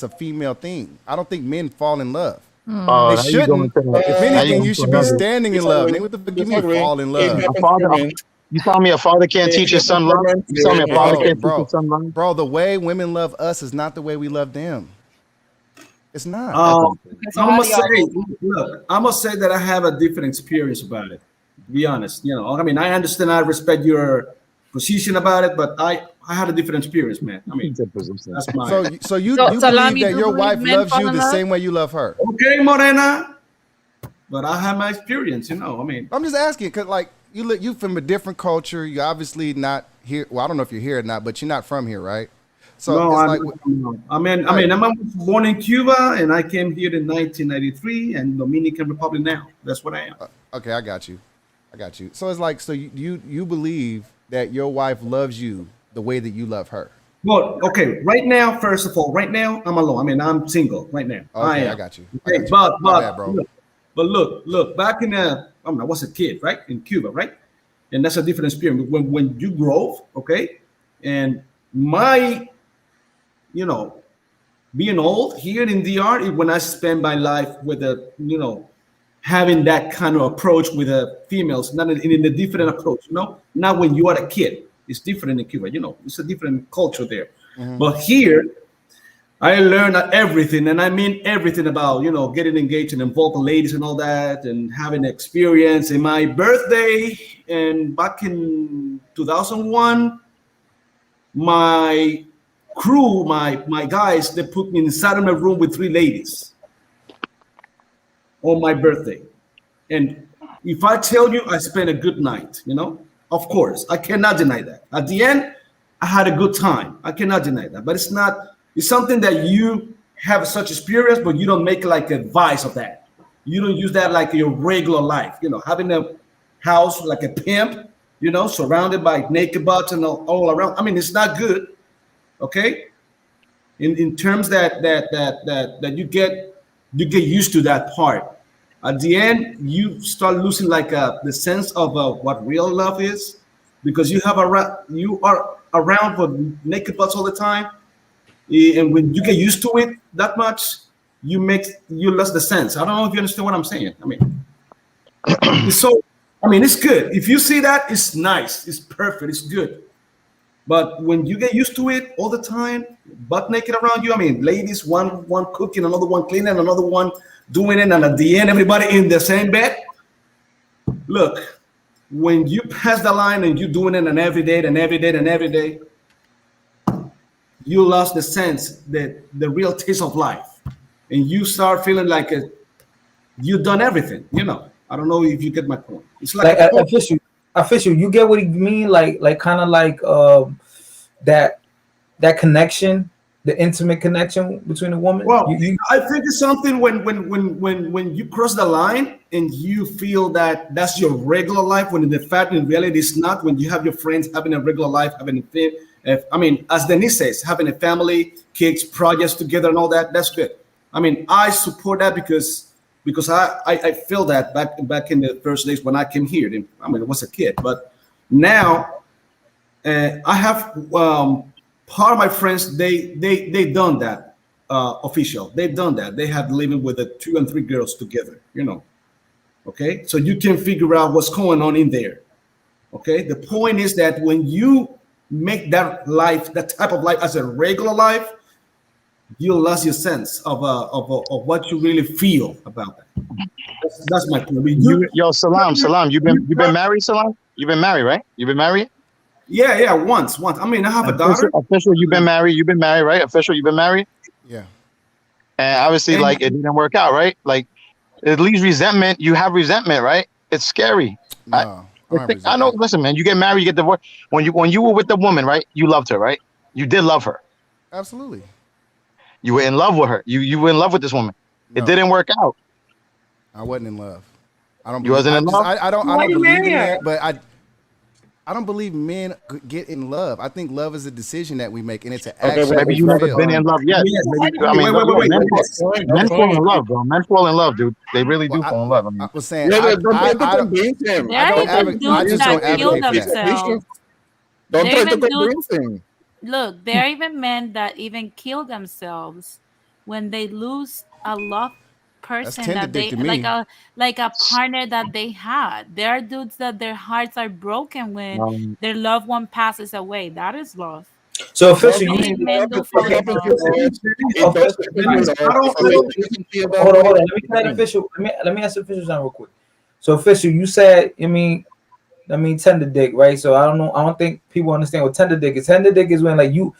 a female thing. I don't think men fall in love. Oh, They now you going shouldn't. to If now anything, going you to should be another- standing in love. Nigga, what the fuck you mean Disagree. fall in It love? happens father- to men. You tell me a father can't teach his son love? You tell me a father can't teach his son love? Bro, the way women love us is not the way we love them. It's not. I must say, look, I must say that I have a different experience about it. To be honest, I mean, I understand, I respect your position about it, but I had a different experience, man. I mean, that's my. So you believe that your wife loves you the same way you love her? Okay, Morena, but I have my experience. I mean, I'm just asking because, like, you from a different culture. You obviously not here. Well, I don't know if you're here or not, but you're not from here, right? So no, it's I'm born in Cuba, and I came here in 1993, and Dominican Republic now. That's what I am. Okay, I got you. So it's like, so you believe that your wife loves you the way that you love her. Well, okay. Right now, first of all, I'm alone. I mean, I'm single right now. Okay, I got you. Okay, but look. Back in I was a kid, right, in Cuba, right, and that's a different experience. When you grow, okay, and my, being old here in DR, when I spend my life with having that kind of approach with the females, not in a different approach, not when you are a kid. It's different in Cuba, it's a different culture there. Mm-hmm. But here, I learned everything, and I mean everything about, getting engaged and involved with ladies and all that, and having experience. In my birthday, and back in 2001, my crew, my guys, they put me inside of a room with 3 ladies on my birthday. And if I tell you I spent a good night, of course, I cannot deny that. At the end, I had a good time. I cannot deny that. But it's something that you have such experience, but you don't make like a vice of that. You don't use that like your regular life, having a house like a pimp, surrounded by naked butts and all around. I mean, it's not good. Okay, in terms that you get used to that part. At the end, you start losing like the sense of what real love is, because you are around for naked butts all the time, and when you get used to it that much, you lose the sense. I don't know if you understand what I'm saying. I mean, it's good. If you see that, it's nice, it's perfect, it's good. But when you get used to it all the time, butt naked around you, I mean, ladies, one cooking, another one cleaning, another one doing it, and at the end, everybody in the same bed. Look, when you pass the line and you're doing it every day, you lost the sense, that the real taste of life, and you start feeling like you've done everything. I don't know if you get my point. It's like official. You get what he mean? Like kind of like that connection, the intimate connection between a woman. Well, I think it's something when you cross the line and you feel that that's your regular life, when in fact in reality it's not. When you have your friends having a regular life, as Denise says, having a family, kids, projects together, and all that, that's good. I mean, I support that because I feel that back in the first days when I came here. I was a kid, but now I have part of my friends. They done that official. They've done that. They have living with the 2 and 3 girls together. Okay, so you can figure out what's going on in there. Okay, the point is that when you make that type of life as a regular life, you lose your sense of what you really feel about that. That's my point. Salam. You've been married, Salam? You've been married, right? You've been married? Yeah, once. I mean, I have a daughter. Official, you've been married, right? Official, you've been married? Yeah. And obviously, it didn't work out, right? Like, it leaves resentment. You have resentment, right? It's scary. No, I know. Listen, man, you get married, you get divorced. When you were with the woman, right? You loved her, right? You did love her. Absolutely. You were in love with her. You were in love with this woman. No. It didn't work out. I wasn't in love. You wasn't in love? I don't believe in that, but I don't believe men get in love. I think love is a decision that we make, and it's an action. Maybe you never been in love yet. Wait. Men fall in love, bro. Men fall in love, dude. They really do fall in love. I was saying, don't try to convince him. Don't try to convince him. Look, there are even men that even kill themselves when they lose a loved person tender that they dick to me. like a partner that they had. There are dudes that their hearts are broken when their loved one passes away. That is love. So No, official, I you think see, men do what fall in happens love. is it official. doesn't feel love. If a lady doesn't feel that Hold on, way, hold on. Let me get official. Let me ask official something real quick. So official, you said, tender dick, right? So I don't know. I don't think people understand what tender dick is. Tender dick is when like you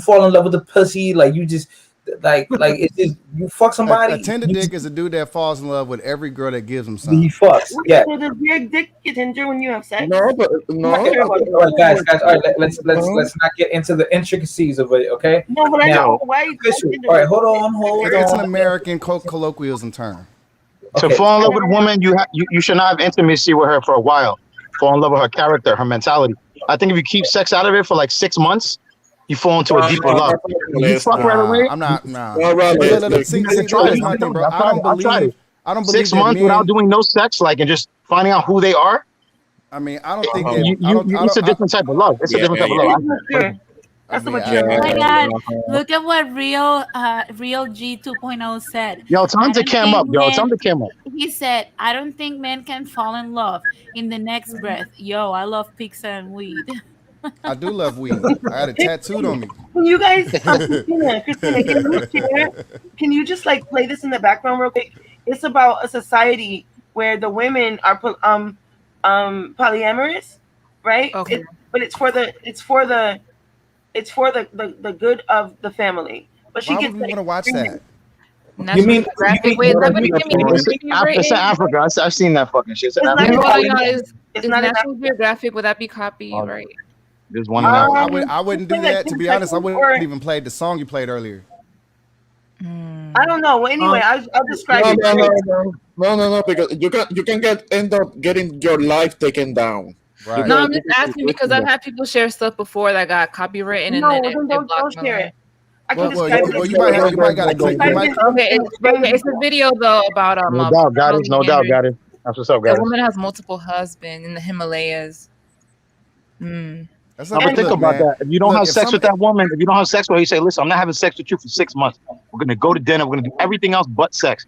fall in love with the pussy, like you just like it's just you fuck A somebody. tender you dick just, is a dude that falls in love with every girl that gives him he some. fucks. Yeah. So does your dick get tender when you have sex? no, but I'm not no. sure about All right, that. guys. All right, let's No. not get into the intricacies of it. Okay. No, but I Now, know why you official. tender. All right, hold It's an on. American colloquialism term. To Okay. fall in love with a woman, you should not have intimacy with her for a while. Fall in love with her character, her mentality. I think if you keep sex out of it for like 6 months, you fall into a deeper love. You fuck right away. I'm not. Nah. No, realistic. See, You can this try is it. my thing, bro. I've I tried don't it. I've tried believe. it. I don't 6 believe that months without men. doing no sex, like, and just finding out who they are. I mean, I don't think that. It's a different type of love. It's a different type of love. That's the mean, mature. Oh my God! Look at what real G 2.0 said. Yo, tell him I to don't cam think up. Yo, tell him men. to cam up. He said, "I don't think men can fall in love in the next breath." Yo, I love pizza and weed. I do love weed. I had it tattooed on me. Can you guys, Christina, can you just like play this in the background real quick? It's about a society where the women are polyamorous, right? Okay. But it's for the good of the family. But she Why gets would we want to watch that? You mean Wait, is that what it give me? It's in Africa. I've seen that fucking shit. It's in not Africa. Hold on, y'all. Is not National Geographic? Would that be copyright? There's one No, in I Africa. wouldn't do that. To be honest, I wouldn't even play the song you played earlier. I don't know. Well, anyway, I'll describe it. No, because you can end up getting your life taken down. Right. No, I'm just asking because I've had people share stuff before that got copywritten and then it don't blocked share it. I can Well, describe it. you might got to click. You might. Okay, it's a video though about No doubt, got it. No doubt, got it. That's what's up, The guys. woman has multiple husbands in the Himalayas. That's Now, but think about that. If you don't have sex with that woman, if you don't have sex with her, you say, "Listen, I'm not having sex with you for 6 months. We're gonna go to dinner. We're gonna do everything else but sex.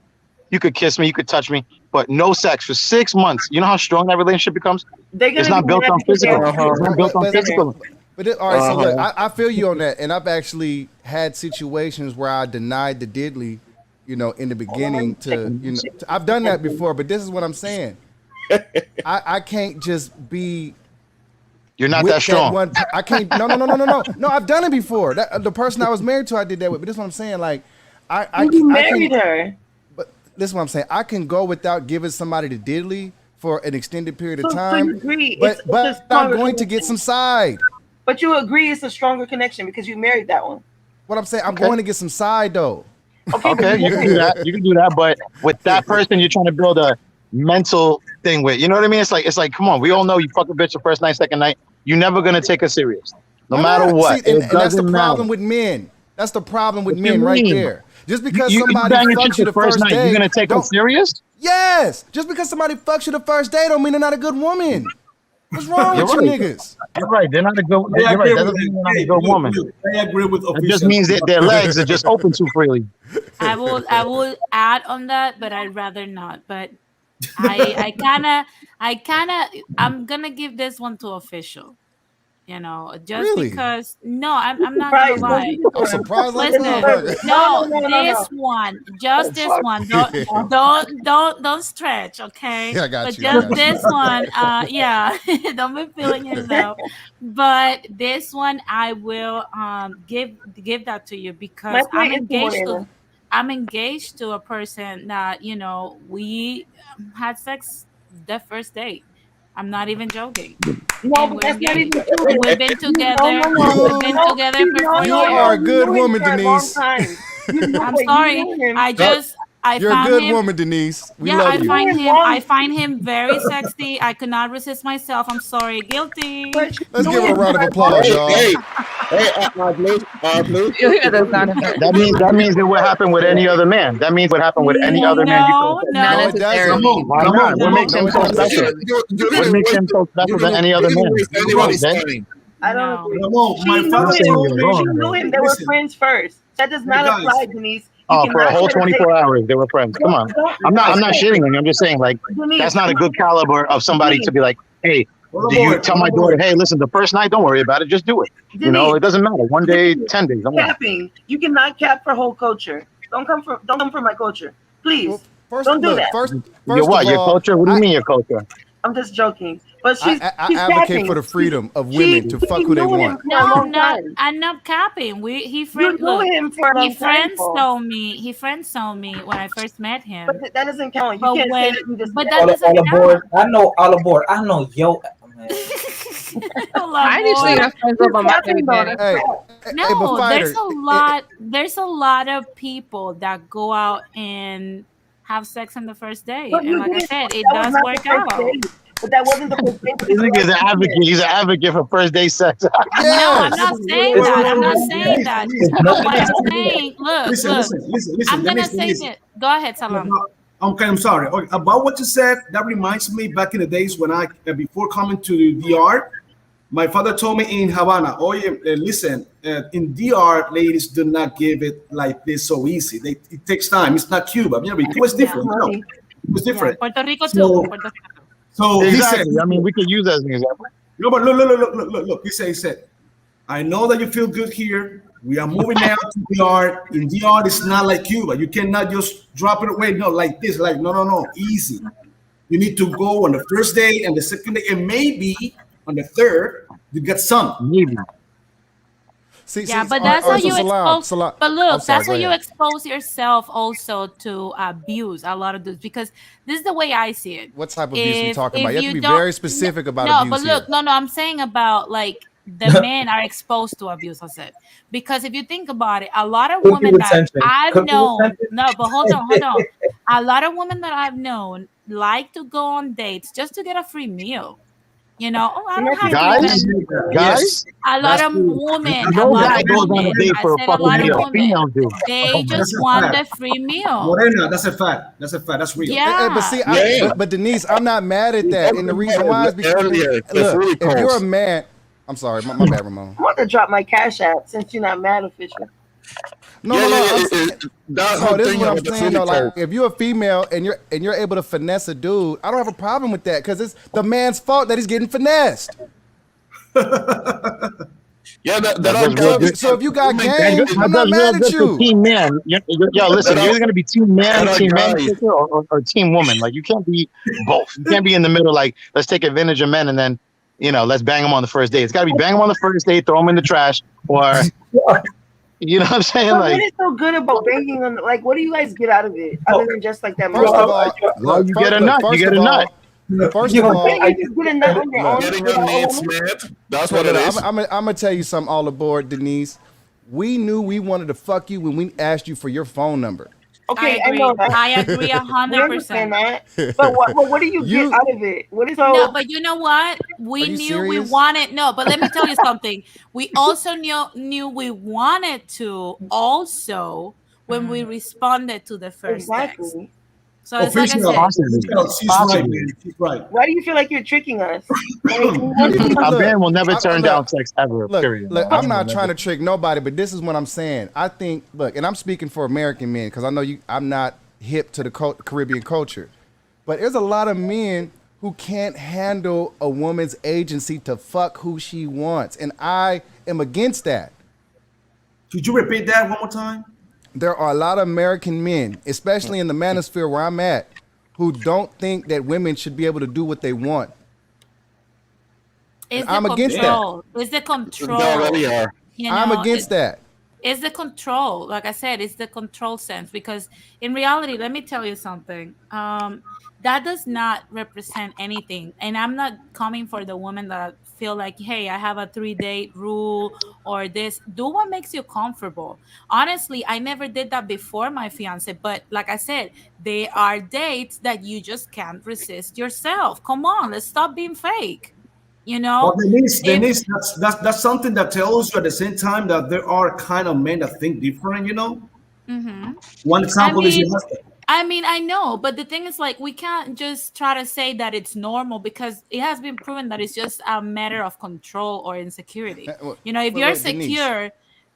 You could kiss me, you could touch me, but no sex for 6 months." You know how strong that relationship becomes? It's not built on physical. It's not built on physical. All right, so look, I feel you on that, and I've actually had situations where I denied the diddly, in the beginning. I've done that before, but this is what I'm saying. I can't just be. You're not that strong. I can't. No. I've done it before. The person I was married to, I did that with. But this is what I'm saying. Like, You married her. But this is what I'm saying. I can go without giving somebody the diddly for an extended period of So time. you agree But it's a I'm stronger going to get some side. But you agree it's a stronger connection because you married that one. What I'm saying, I'm going to get some side though. Okay, you can do that. You can do that, but with that person, you're trying to build a mental thing with. You know what I mean? It's like, come on. We all know you fuck a bitch the first night, second night. You're never gonna take her serious, no matter what. See, and that's the problem with men. That's the problem with men right there. Just because somebody fucks you the first night, day, you're gonna take her serious? Yes. Just because somebody fucks you the first day, don't mean they're not a good woman. What's wrong with you niggas? You're right. They're not a good. You're right. That doesn't mean they're not a good woman. I agree with. It just means that their legs are just open too freely. I will add on that, but I'd rather not. But I'm gonna give this one to official. Just because. No, I'm not gonna lie. I'm surprised. Listen, No. this one, just this one. Don't stretch, okay? Yeah, I got but you. just this one, yeah. Don't be feeling yourself. But this one, I will give that to you because I'm engaged to a person that we had sex the first date. I'm not even joking. No, but that's not even true. We've been together. We've been together for 4 years. You are a good woman, Denise. I'm sorry. You're a good woman, Denise. We love you. I find him very sexy. I could not resist myself. I'm sorry. Guilty. Let's give her a round of applause, y'all. That means it would happen with any other man. That means what happened with any other man. No, it doesn't. Why not? What makes him so special? What makes him so special than any other man? I don't agree. My father She knew him. They were friends first. That does not apply, Denise. Oh, for a cannot whole try to take. 24 hours, they were friends. Come on. I'm not shitting on you. I'm just saying, like, that's not a good caliber of somebody to be like, hey, do you tell my daughter, hey, listen, the first night, don't worry about it, just do it. You know, it doesn't matter. One day, 10 days. I'm capping. You cannot cap for whole culture. Don't come for my culture, please. Don't do that. First your what? Your culture? What do you mean your culture? I'm just joking. But she's I advocate for the freedom of women to fuck who they want. No, I'm not capping. He friend zoned me. He friend zoned me when I first met him. But that doesn't count. You can't say that you just. But that doesn't all aboard. I know all aboard. I know yo. I usually get friends over my baby daddy. No, there's a lot of people that go out and have sex on the first day, and like I said, it does work out. But that wasn't the first date. He's an advocate. He's an advocate for first day sex. No, I'm not saying that. I'm not saying that. But what I'm saying, look. Listen. I'm gonna say that. Go ahead, Salam. Okay, I'm sorry. Okay, about what you said, that reminds me back in the days when before coming to the DR, my father told me in Havana, listen, in DR, ladies do not give it like this so easy. It takes time. It's not Cuba. You know, it was different. Yeah. You know, it was different. Yeah. Puerto Rico too. So exactly. He said, I mean, we could use that as an example. No, but look. He said, I know that you feel good here. We are moving now to DR. In DR, it's not like Cuba. You cannot just drop it away. No, like this. Like, no. Easy. You need to go on the first day and the second day, and maybe on the third, you get some. Maybe. But that's how you expose. But look, that's how you expose yourself also to abuse. A lot of this, because this is the way I see it. What type of abuse are you talking about? You have to be very specific about abuse. No, but look, no, I'm saying about like the men are exposed to abuse. I said, because if you think about it, a lot of women that I've known. No, but hold on. A lot of women that I've known like to go on dates just to get a free meal. You know, I don't have guys. A lot of women. No guy goes on a date for a fucking meal. Females do. They just want the free meal. Morena, that's a fact. That's real. Yeah. But see, but Denise, I'm not mad at that, and the reason why is because look, if you're a man, I'm sorry, my bad, Ramon. I want to drop my Cash App since you're not mad official. No. This is what I'm saying though. Like, if you're a female and you're able to finesse a dude, I don't have a problem with that because it's the man's fault that he's getting finessed. So if you got game, I'm not mad at you. Team man, yo, listen, you're either gonna be team man, or team woman. Like, you can't be both. You can't be in the middle. Like, let's take advantage of men and then, let's bang them on the first date. It's got to be bang them on the first date, throw them in the trash, or. You know what I'm saying? But like, what is so good about banging on? Like, what do you guys get out of it other than just like that? First of all, you get a nut. You get a nut. First of all, getting your needs met. That's what it is. I'm gonna tell you something. All aboard, Denise. We knew we wanted to fuck you when we asked you for your phone number. Okay, I know that. I agree 100%. But what do you get out of it? What is all? No, but you know what? We knew we wanted. No, but let me tell you something. We also knew we wanted to also when we responded to the first text. So it's like I said. She's right. Why do you feel like you're tricking us? A man will never turn down sex ever. Period. Look, I'm not trying to trick nobody, but this is what I'm saying. I think, look, and I'm speaking for American men because I know I'm not hip to the Caribbean culture, but there's a lot of men who can't handle a woman's agency to fuck who she wants, and I am against that. Could you repeat that one more time? There are a lot of American men, especially in the manosphere where I'm at, who don't think that women should be able to do what they want. I'm against that. It's the control. I'm against that. It's the control. Like I said, it's the control sense. Because in reality, let me tell you something. That does not represent anything. And I'm not coming for the women that feel like, hey, I have a 3-date rule or this. Do what makes you comfortable. Honestly, I never did that before my fiance. But like I said, they are dates that you just can't resist yourself. Come on, let's stop being fake. Well, Denise, that's something that tells you at the same time that there are kind of men that think different, Mm-hmm. One example is your husband. I mean, I know, but the thing is, like, we can't just try to say that it's normal because it has been proven that it's just a matter of control or insecurity. If you're secure,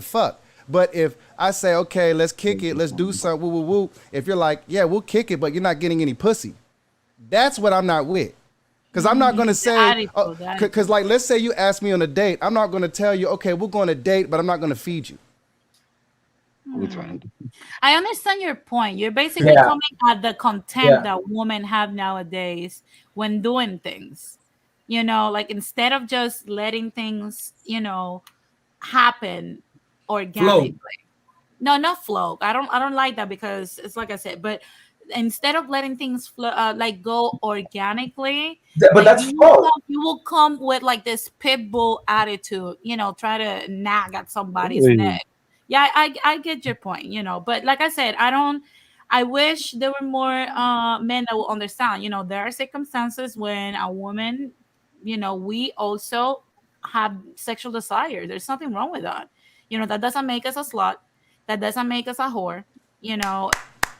to fuck. But if I say, okay, let's kick it, let's do something, woo, woo, woo. If you're like, yeah, we'll kick it, but you're not getting any pussy. That's what I'm not with. Because I'm not going to say, because like, let's say you ask me on a date. I'm not going to tell you, okay, we're going to date, but I'm not going to feed you. I understand your point. You're basically coming at the contempt that women have nowadays when doing things. You know, like instead of just letting things, you know, happen organically. No, not flow. I don't like that because it's like I said, but instead of letting things like go organically, But like that's false. you will come with like this pit bull attitude, try to nag at somebody's Really? neck. Yeah, I get your point, but like I said, I wish there were more men that will understand. There are circumstances when a woman, we also have sexual desire. There's nothing wrong with that. That doesn't make us a slut. That doesn't make us a whore.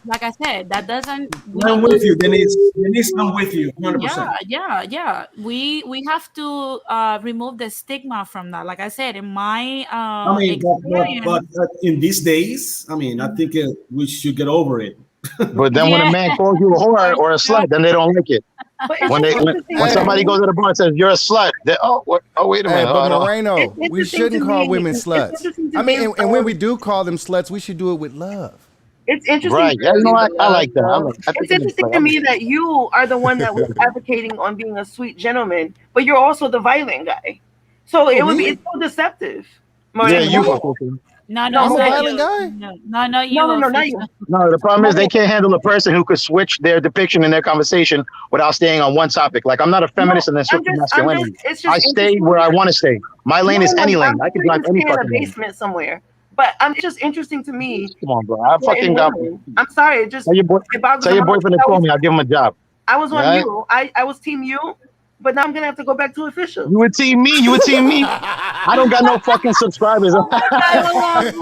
Like I said, that doesn't. I'm with you, Denise. Denise, I'm with you, 100%. Yeah. We have to remove the stigma from that. Like I said, in my I mean, but in these days, I mean, I think we should get over it. But then when a man calls you a whore or a slut, then they don't like it. When somebody goes to the bar and says you're a slut, they wait a minute. But Moreno, we shouldn't call women sluts. I mean, and when we do call them sluts, we should do it with love. It's interesting. Right. Yeah, no, I like that. It's interesting to me that you are the one that was advocating on being a sweet gentleman, but you're also the violent guy. So it's so deceptive. Yeah, you. No, I'm a violent guy. No, not you. No, the problem is they can't handle a person who could switch their depiction in their conversation without staying on one topic. Like, I'm not a feminist and then switch to masculinity. I stay where I want to stay. My lane is any lane. I can drive any fucking lane. Basement somewhere. But it's just interesting to me. Come on, bro. I'm sorry. It just tell your boyfriend to call me. I'll give him a job. I was on you. I was team you, but now I'm gonna have to go back to official. You would team me. I don't got no fucking subscribers. Oh my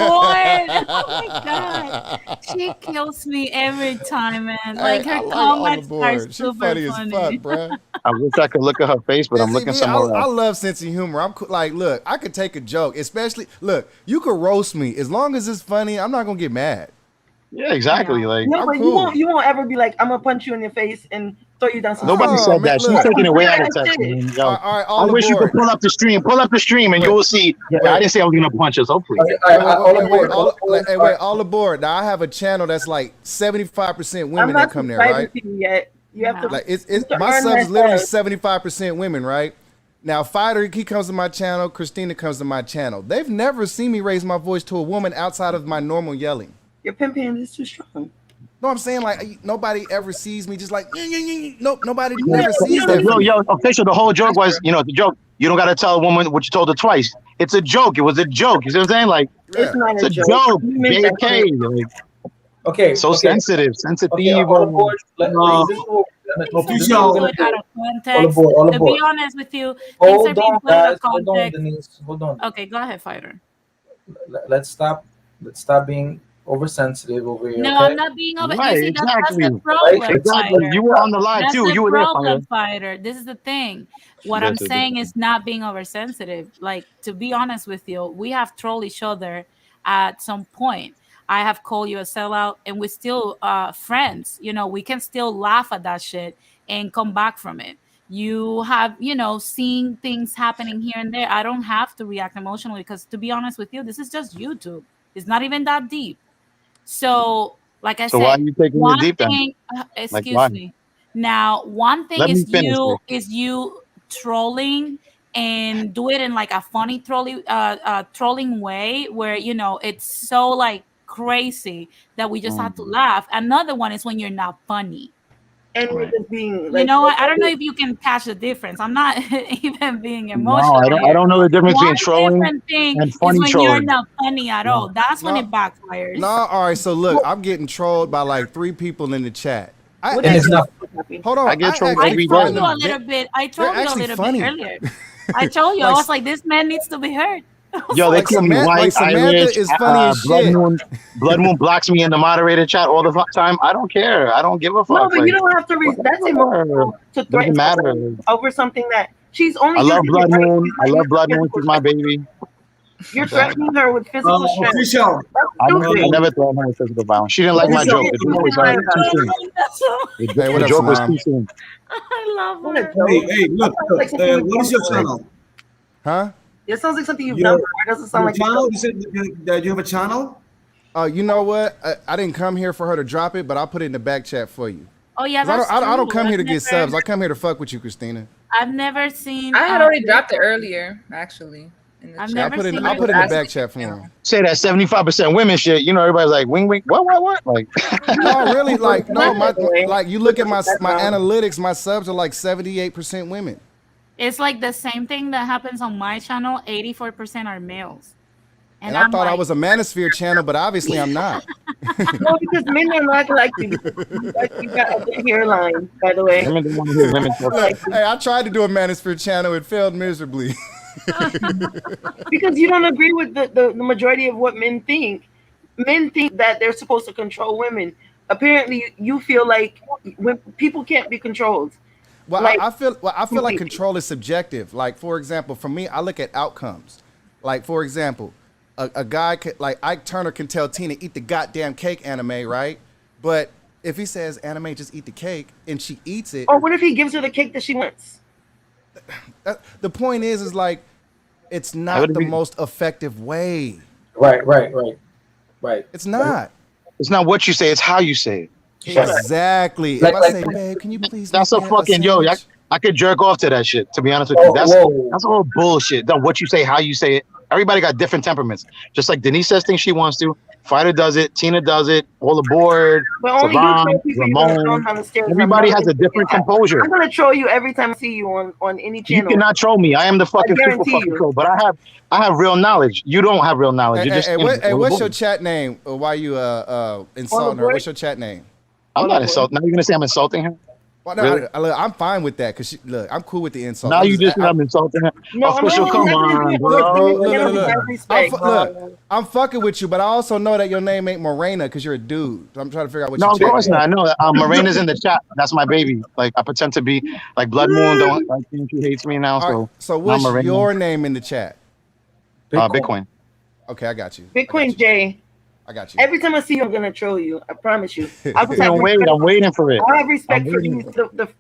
god, she kills me every time, man. Like her comments are super funny. Fuck, bro. I wish I could look at her face, but I'm looking somewhere else. I love sense of humor. I'm like, look, I could take a joke, especially look. You could roast me as long as it's funny. I'm not gonna get mad. Yeah, exactly. Yeah. Like, no, but cool. you won't ever be like, I'm gonna punch you in your face and throw you down. Nobody said that. She's taking it way out of text. I wish you could pull up the stream, and you will see. I didn't say I was gonna punch us. Hopefully. Wait, all aboard. Now I have a channel that's like 75% women that come there, right? Yet. You have to. Like it's my sub is literally 75% women, right? Now Fighter, he comes to my channel. Christina comes to my channel. They've never seen me raise my voice to a woman outside of my normal yelling. Your pimping is too strong. No, I'm saying like nobody ever sees me just like nope. Nobody never sees that. Yo, official. The whole joke was, the joke. You don't got to tell a woman what you told her twice. It's a joke. It was a joke. You see what I'm saying? Like it's not a joke. JK. Okay. So sensitive. Okay, all aboard. To be honest with you, things are being put out of context. Denise. Hold on. Okay, go ahead, Fighter. Let's stop being oversensitive over here. No, okay? I'm not being over. Right, See, that's the problem, right, exactly. Fighter. You were on the live that's too. The you were problem, there, Fighter. This is the thing. What I'm saying is not being oversensitive. Like, to be honest with you, we have trolled each other at some point. I have called you a sellout, and we're still friends. We can still laugh at that shit and come back from it. You have, seen things happening here and there. I don't have to react emotionally because, to be honest with you, this is just YouTube. It's not even that deep. So, like I said, why are you taking it deep then? Excuse me. Now, one thing is you trolling and do it in like a funny trolling way where it's so like crazy that we just have to laugh. Another one is when you're not funny. And we're just being like, I don't know if you can catch the difference. I'm not even being emotional. No, I don't know the difference between trolling and funny when trolling. You're not funny at all. That's when it backfires. No, all right. So look, I'm getting trolled by like 3 people in the chat. And it's not. Hold on. I get trolled I every told day. you a little bit. I told you a little bit earlier. I told you. I was like, this man needs to be heard. Yo, they call me white, Irish, is funny as shit. Blood Moon blocks me in the moderator chat all the time. I don't care. I don't give a fuck. No, but you don't have to. That's emotional to threaten over something that she's only. I love Blood Moon. I love Blood Moon. She's my baby. You're threatening her with physical strength. I never threatened her with physical violence. She didn't like my joke. The joke was too soon. The joke was too soon. I love her. Hey, look. What is your channel? Huh? It sounds like something you've done before. It doesn't sound like channel. You said that you have a channel. You know what? I didn't come here for her to drop it, but I'll put it in the back chat for you. Oh yeah, I don't come here to get subs. I come here to fuck with you, Christina. I've never seen. I had already dropped it earlier, actually. in the I've chat. never seen I'll it. put in the back chat for him. Say that 75% women shit. You know, everybody's like, wing, wing, what? Like, No, really, like no, By the way. like you look at my That's wrong. analytics, my subs are like 78% women. It's like the same thing that happens on my channel. 84% are males. And I thought I was a manosphere channel, but obviously I'm not. No, because men are not like you. You got a good hairline, by the way. women don't want to hear women talk. Look, hey, I tried to do a manosphere channel, it failed miserably. Because you don't agree with the majority of what men think. Men think that they're supposed to control women. Apparently, you feel like when people can't be controlled. Well, Like- I feel like control is subjective. Like, for example, for me, I look at outcomes. Like, for example, a guy could, like Ike Turner can tell Tina, eat the goddamn cake, anime, right? But if he says, anime, just eat the cake, and she eats it. Or what if he gives her the cake that she wants? The point is like, it's not the most effective way. Right. It's not. It's not what you say, it's how you say it. Exactly. Like- if I say, babe, can you please That's make a me fucking, yo, sandwich?" I could jerk off to that shit, to be honest with you. That's all bullshit. That's what you say, how you say it. Everybody got different temperaments. Just like Denise says things she wants to, Fighter does it, Tina does it, all aboard, But only you Savon, troll people, you're gonna throw Ramon. them down the stairs. Everybody has a different composure. I'm gonna troll you every time I see you on any You channel. cannot troll me. I am the fucking super guarantee fucking you. troll. But I have real knowledge. You don't have real knowledge. Hey, You're just what's your chat name? Why you insulting her? What's your chat name? I'm not insulting. Now you're gonna say I'm insulting her? Well, no, Really? I'm fine with that because look, I'm cool with the insult. Now you just said I'm insulting her. No, Official, come on, bro. I'm fucking with you, but I also know that your name ain't Morena because you're a dude. So I'm trying to figure out what No, your of chat course name not. I is. know that. Morena's in the chat. That's my baby. Like I pretend to be like Blood Moon. Don't I think she hates me now. All So right, so what's I'm Morena. your name in the chat? Bitcoin. Okay, I got you. Bitcoin J. I got you. Every time I see you, I'm gonna troll you. I promise you. I'm waiting for it. I have respect I'm for waiting these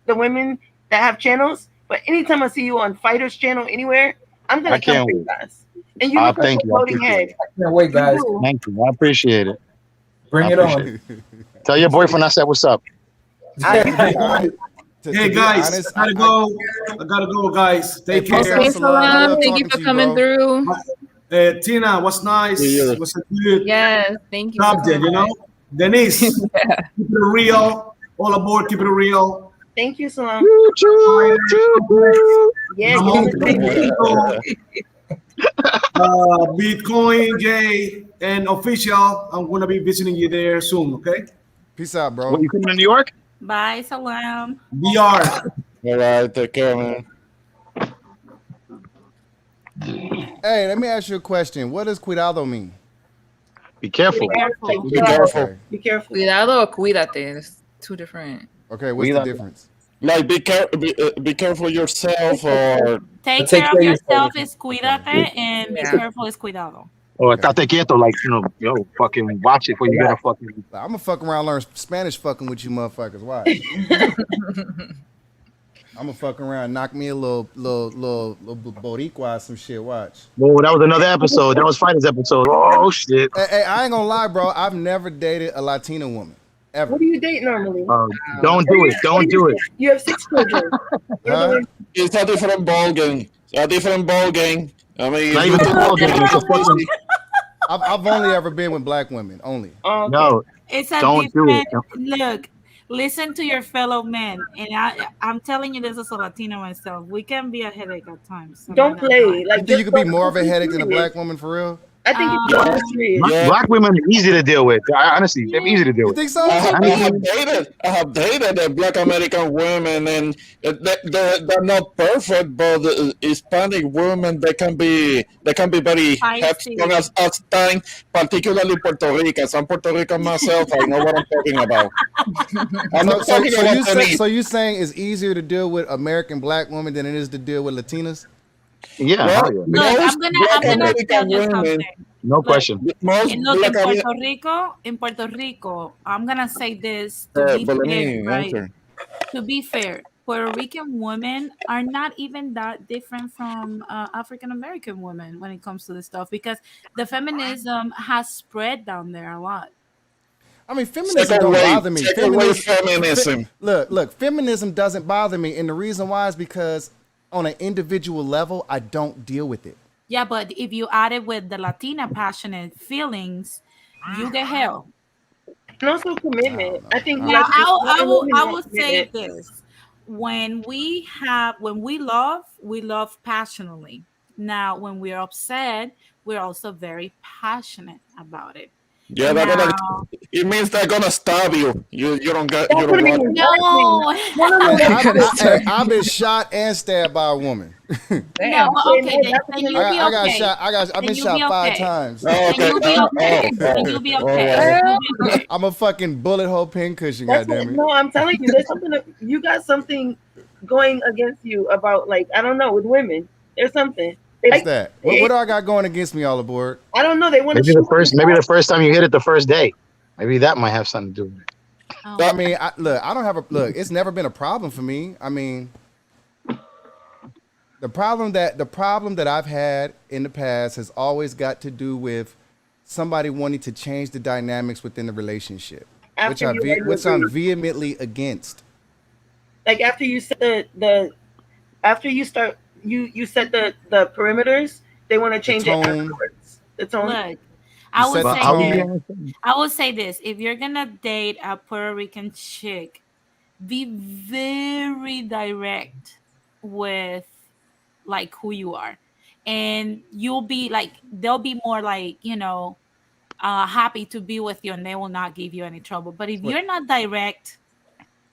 the women that have channels, but anytime I see you on Fighter's channel anywhere, I'm gonna I come can't for you wait. guys. And you look like Thank a you. I floating appreciate head. it. Can't wait, guys. Thank you. I appreciate it. Bring I it appreciate on. it. Tell your boyfriend I said what's up. Hey guys, I gotta go, guys. Take care. Okay, Salam, thank you for coming through. Tina, what's nice? What's a good Yes, thank you. subject, you know? Denise, keep it real. All aboard, keep it real. Thank you, Salam. Yeah, Ramon, you Bitcoin, Jay, and official. I'm gonna be visiting you there soon, okay? Peace out, bro. What, you coming to New York? Bye, Salam. DR. All right, take care, man. Hey, let me ask you a question. What does cuidado mean? Be careful. Be careful. Be careful. Cuidado or cuídate. It's two different. Okay, what's the difference? Like, be careful yourself, or Take care of yourself is cuídate, and be careful is cuidado. Or estate quieto, like, you know, yo, fucking watch it before you get a fucking. I'm gonna fuck around, learn Spanish fucking with you motherfuckers. Why? I'm gonna fuck around, knock me a little boricua, some shit. Watch. Whoa, that was another episode. That was Fighters episode. Oh shit. Hey, I ain't gonna lie, bro. I've never dated a Latina woman ever. What do you date normally? Don't do it. Don't do it. You have 6 children. Huh? it's a different ball game. I mean, Not even a ball game. It's a fucking. I've only ever been with black women, only. Okay. No, It's a don't do it. different look. Listen to your fellow men, and I'm telling you this as a Latina myself. We can be a headache at times. So Don't play. Like, You think you could be more of a headache than a black woman for real? I think it's serious. Black women are easy to deal with. Honestly, they're easy to deal You with. think so? I have dated the Black American women, and they're not perfect, but Hispanic women they can be very headstrong as time, particularly Puerto Ricans. I'm Puerto Rican myself. I know what I'm talking about. I'm not talking about Denise. So you saying it's easier to deal with American black women than it is to deal with Latinas? Yeah. Well, hell yeah. Look, I'm gonna tell you something. No question. Most And look, Black in Puerto Rico, I'm gonna say this to be but let fair, me right? answer. To be fair, Puerto Rican women are not even that different from African American women when it comes to this stuff, because the feminism has spread down there a lot. I mean, feminism don't bother me. Feminism. Look, feminism doesn't bother me, and the reason why is because on an individual level, I don't deal with it. Yeah, but if you add it with the Latina passionate feelings, you get hell. And also commitment. I think Now, Latin women I want will say commitment. this: when we we love passionately. Now, when we're upset, we're also very passionate about it. Yeah, they're gonna. Now, It means they're gonna stab you. You don't get. That's You what don't I want. mean. no, No. Hey, They're gonna start. I've been shot and stabbed by a woman. no, Damn. but okay, then you'll be I got okay. shot. I've Then been you'll be shot 5 okay. times. Oh, Then okay. you'll be okay. Then you'll be All okay. right. You'll be okay. I'm a fucking bullet hole pincushion. That's Goddamn what, it! no, I'm telling you, there's something you got something going against you about, like, I don't know, with women. There's something. They What's like that? What do I got going against me, all aboard? I don't know, they want to Maybe the first time you hit it the first day. Maybe that might have something to do with it. Oh. I mean, I don't have a look. It's never been a problem for me. I mean, the problem that I've had in the past has always got to do with somebody wanting to change the dynamics within the relationship, after which I'm vehemently against. like after you set the after you start you set the perimeters, they want to change it tone. afterwards. The tone. Look, I set will the say tone. this. I will say this: if you're gonna date a Puerto Rican chick, be very direct with like who you are, and you'll be like they'll be more like happy to be with you, and they will not give you any trouble. But if What? you're not direct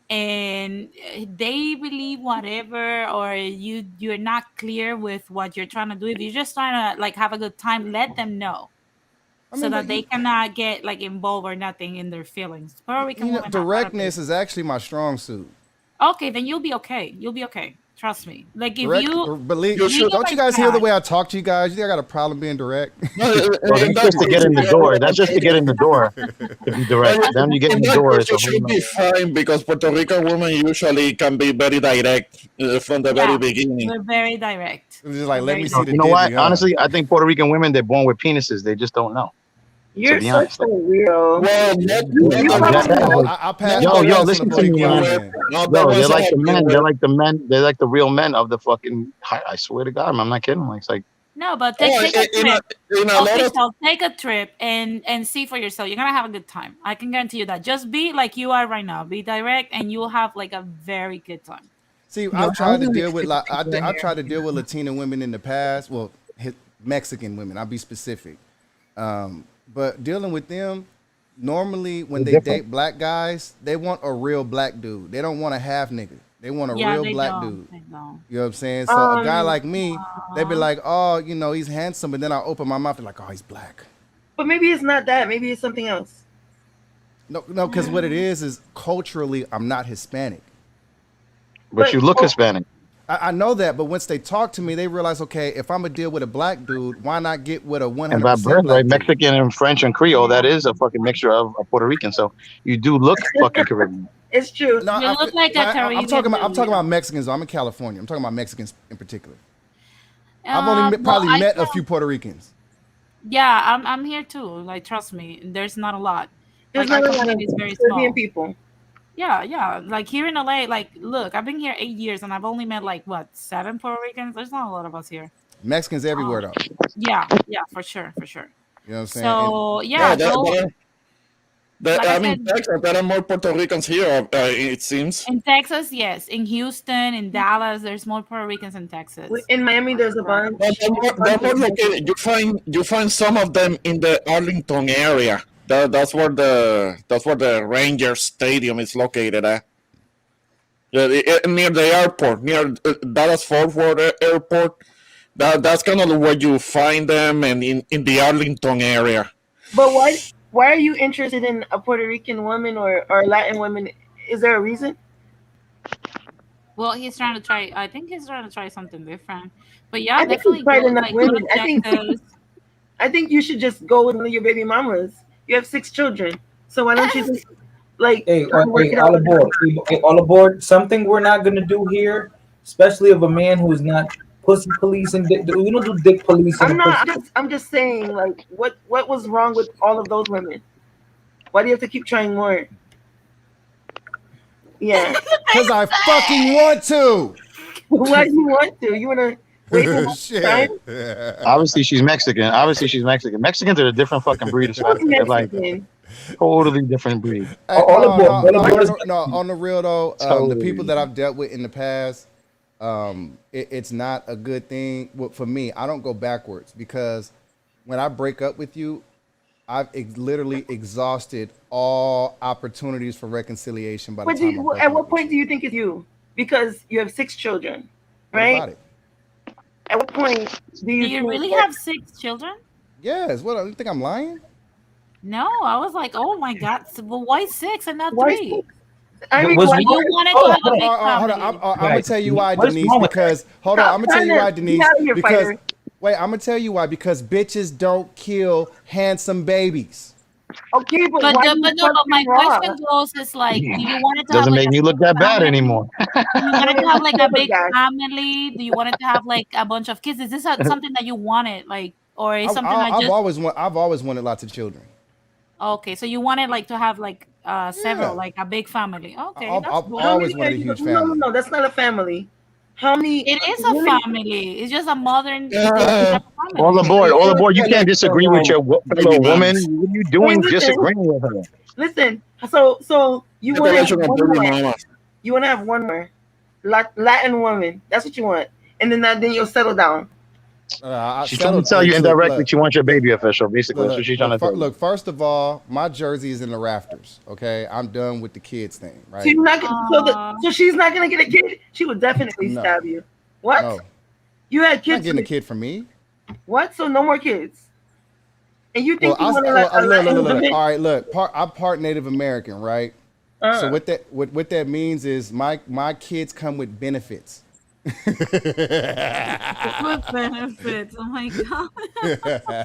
and they believe whatever, or you're not clear with what you're trying to do, if you're just trying to like have a good time, let them know. I So mean, that but they cannot get like involved or nothing in their feelings. Puerto Rican women have a lot of directness is actually my strong suit. okay, then you'll be okay. You'll be okay. Trust me. Like if Direct, you believe. You you should. get Don't you like guys hear the that. way I talk to you guys? You think I got a problem being direct? No, Well, in that's that just to get case, in the door. That's just to get in the door. To be direct. Then you get in in the that door. case, It's you a whole should be nother. fine because Puerto Rican women usually can be very direct from the very Yeah, beginning. we're very direct. It's just We're like, let very me see the You know what? divvy, huh? Honestly, I think Puerto Rican women, they're born with penises. They just don't know. To You're be such honest. a weirdo. Well, not You the probably ones know. I'll pass not my the Yo, ones medicine that listen before to you have me, get been in man. with, then. not the Yo, ones they're that like the have been men. with. They're like the men. They're like the real men of the fucking. I swear to God, I'm not kidding. Like, it's like, no, but Oh, take a in a trip. in a lot of Official, take a trip and see for yourself. You're gonna have a good time. I can guarantee you that. Just be like you are right now. Be direct, and you'll have like a very good time. See, No, I've I tried was to gonna deal with stick I've tried to deal with Latina women in the past. Well, Mexican women. I'll be specific. But dealing with them, normally when they date black guys, they want a real black dude. They don't want a half nigga. They want a Yeah, real they black don't. dude. They don't. You know what I'm saying? So a guy like me, they'd be Aw. like, oh, he's handsome, but then I open my mouth and like, oh, he's black. But maybe it's not that. Maybe it's something else. No, because what it is culturally, I'm not Hispanic. but you look Hispanic. I know that, but once they talk to me, they realize, okay, if I'm gonna deal with a black dude, why not get with a And by 100% birth, black right, dude? Mexican and French and Creole, that is a fucking mixture of Puerto Rican. So you do look fucking Caribbean. It's true. No, You look like a I'm Caribbean. talking about Mexicans. I'm in California. I'm talking about Mexicans in particular. I've Well, probably I met a can. few Puerto Ricans. Yeah, I'm here too. Like, trust me, there's not a lot. There's Like, not our a lot community of is very Caribbean small. people. Yeah. Like here in LA, like, look, I've been here 8 years and I've only met like what 7 Puerto Ricans. There's not a lot of us here. Mexicans everywhere though. Yeah, for sure. You know what I'm saying? So yeah, yeah, go. Like I I mean, said, Texas, there are more Puerto Ricans here. It seems. in Texas, yes. In Houston, in Dallas, there's more Puerto Ricans in Texas. In Miami, there's a bunch. But they're more located. You find some of them in the Arlington area. That's where the Rangers Stadium is located at. Yeah, near the airport, near Dallas Fort Worth Airport. That's kind of where you find them, and in the Arlington area. But why are you interested in a Puerto Rican woman or Latin woman? Is there a reason? Well, he's trying to try. I think he's trying to try something different. But yeah, I think he's definitely tried go enough like go to women. Texas. I think you should just go with one of your baby mamas. You have 6 children, so why don't you just like Hey, work hey, it all out? aboard! Hey, all aboard! Something we're not gonna do here, especially of a man who's not pussy police and dick. We don't do dick police and I'm pussy. not. I'm just saying, like, what was wrong with all of those women? Why do you have to keep trying more? Yeah, Because I fucking want to. why do you want to? You wanna Wait, for what? Shit. Obviously, she's Mexican. Mexicans are a different fucking breed of Who's Spanish. They're like Mexican? totally different breed. Hey, All no, the no, boy- no, all the boys- no. On the real though, the Totally. people that I've dealt with in the past, it's not a good thing. Well, for me, I don't go backwards because when I break up with you, I've literally exhausted all opportunities for reconciliation by the But time I'm at what point do you think it's you? Because you have 6 children, What right? about it? At what point do Do you you think really that- have 6 children? Yes. What? You think I'm lying? No, I was like, oh my god. Well, why 6 and not Why 3? 6? I mean, Was why You one- wanted Hold to on, have a hold big Hold on. family. I'm gonna tell you why, What is Denise. wrong with Because hold on, Stop I'm gonna tell you trying why, to Denise. get out of here, Because fighter. wait, I'm gonna tell you why. Because bitches don't kill handsome babies. Okay, but But why the, do but you no, but my fucking raw? question goes is like, do you want it to have Doesn't like make a me look big that bad family? anymore. Do you want it to have like a big Guys. family? Do you want it to have like a bunch of kids? Is this something that you wanted, like, or is something that I've just always wanted lots of children. okay? So you wanted like to have like several, Yeah. like a big family. Okay, I've, that's I've cool. always How wanted a many are huge you? No, family. no, that's not a family. How many? It is a women- family. It's just a modern Yeah. type of All family. aboard, all aboard. You can't disagree with your fellow woman. mamas. What are you Wait, doing listen. disagreeing with her? Listen. So you Esta want to la have hecho con one baby more. mamas. You want to have one more Latin woman. That's what you want, and then you'll settle down. I She's trying to settled. tell you Look, indirectly look, she wants your baby official. Basically, that's what she's trying to tell you. look. First of all, my jersey is in the rafters. Okay, I'm done with the kids thing. So Right? you're not gonna, so she's not gonna get a kid. She would definitely No. stab you. What? No, You had not kids. getting a kid from me. What? So no more kids. And you think Well, you want to let a Latin look. woman? All right, look. I'm part Native American, right? So what that means is my kids come with benefits. What benefits? Oh my god.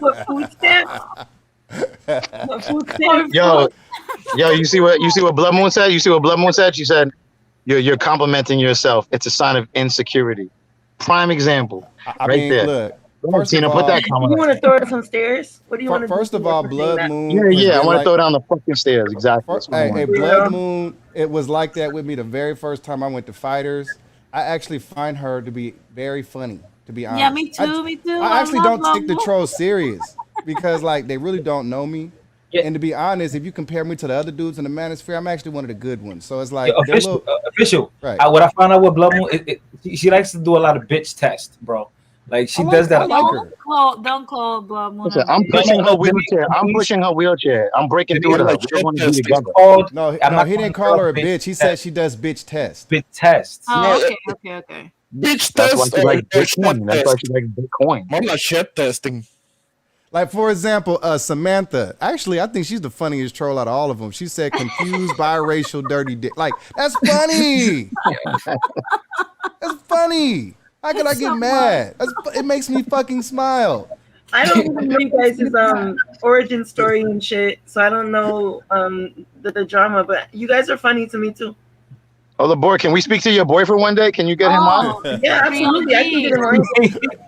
What food stamps? What food stamps? Yo, you see what Blood Moon said? You see what Blood Moon said? She said, "You're complimenting yourself. It's a sign of insecurity." Prime example, I right mean, there. look. Go ahead, First Tina, of put all, that You comment. want to throw her some stairs? What do you want to do? first of all, for saying Blood that? Moon. Yeah, has I been want to like- throw down the fucking stairs. Exactly. That's what I Hey, want. Blood Moon, it was like that with me the very first time I went to Fighters. I actually find her to be very funny, to be honest. Yeah, me too. Me too. I actually love don't take the Blood Moon. trolls serious because, like, they really don't know me. Yeah. And to be honest, if you compare me to the other dudes in the Manosphere, I'm actually one of the good ones. So it's like, Yeah, they're a official. little- Official. Right. What I found out with Blood Moon, she likes to do a lot of bitch tests, bro. Like she does that. I like her. Don't call Blood Moon. Listen, a I'm bitch. pushing her no, wheelchair. I'm Denise- pushing her wheelchair. I'm breaking through Denise, to her. like, We're going to be shit together. It's called. No, I'm not he didn't calling call her a bitch bitch. He test. said she does bitch tests. Bitch tests. Oh, No, okay. Bitch That's why test she or likes shit Bitcoin. That's why test. she likes Bitcoin. I'm not shit testing. Like, for example, Samantha. Actually, I think she's the funniest troll out of all of them. She said confused, biracial, dirty dick. Like, that's funny. That's funny. How could I get mad? It makes me fucking smile. I don't even know you guys' origin story and shit, so I don't know the drama. But you guys are funny to me too. Oh, the boy, can we speak to your boyfriend one day? Can you get him on? Yeah, absolutely. I can get him on.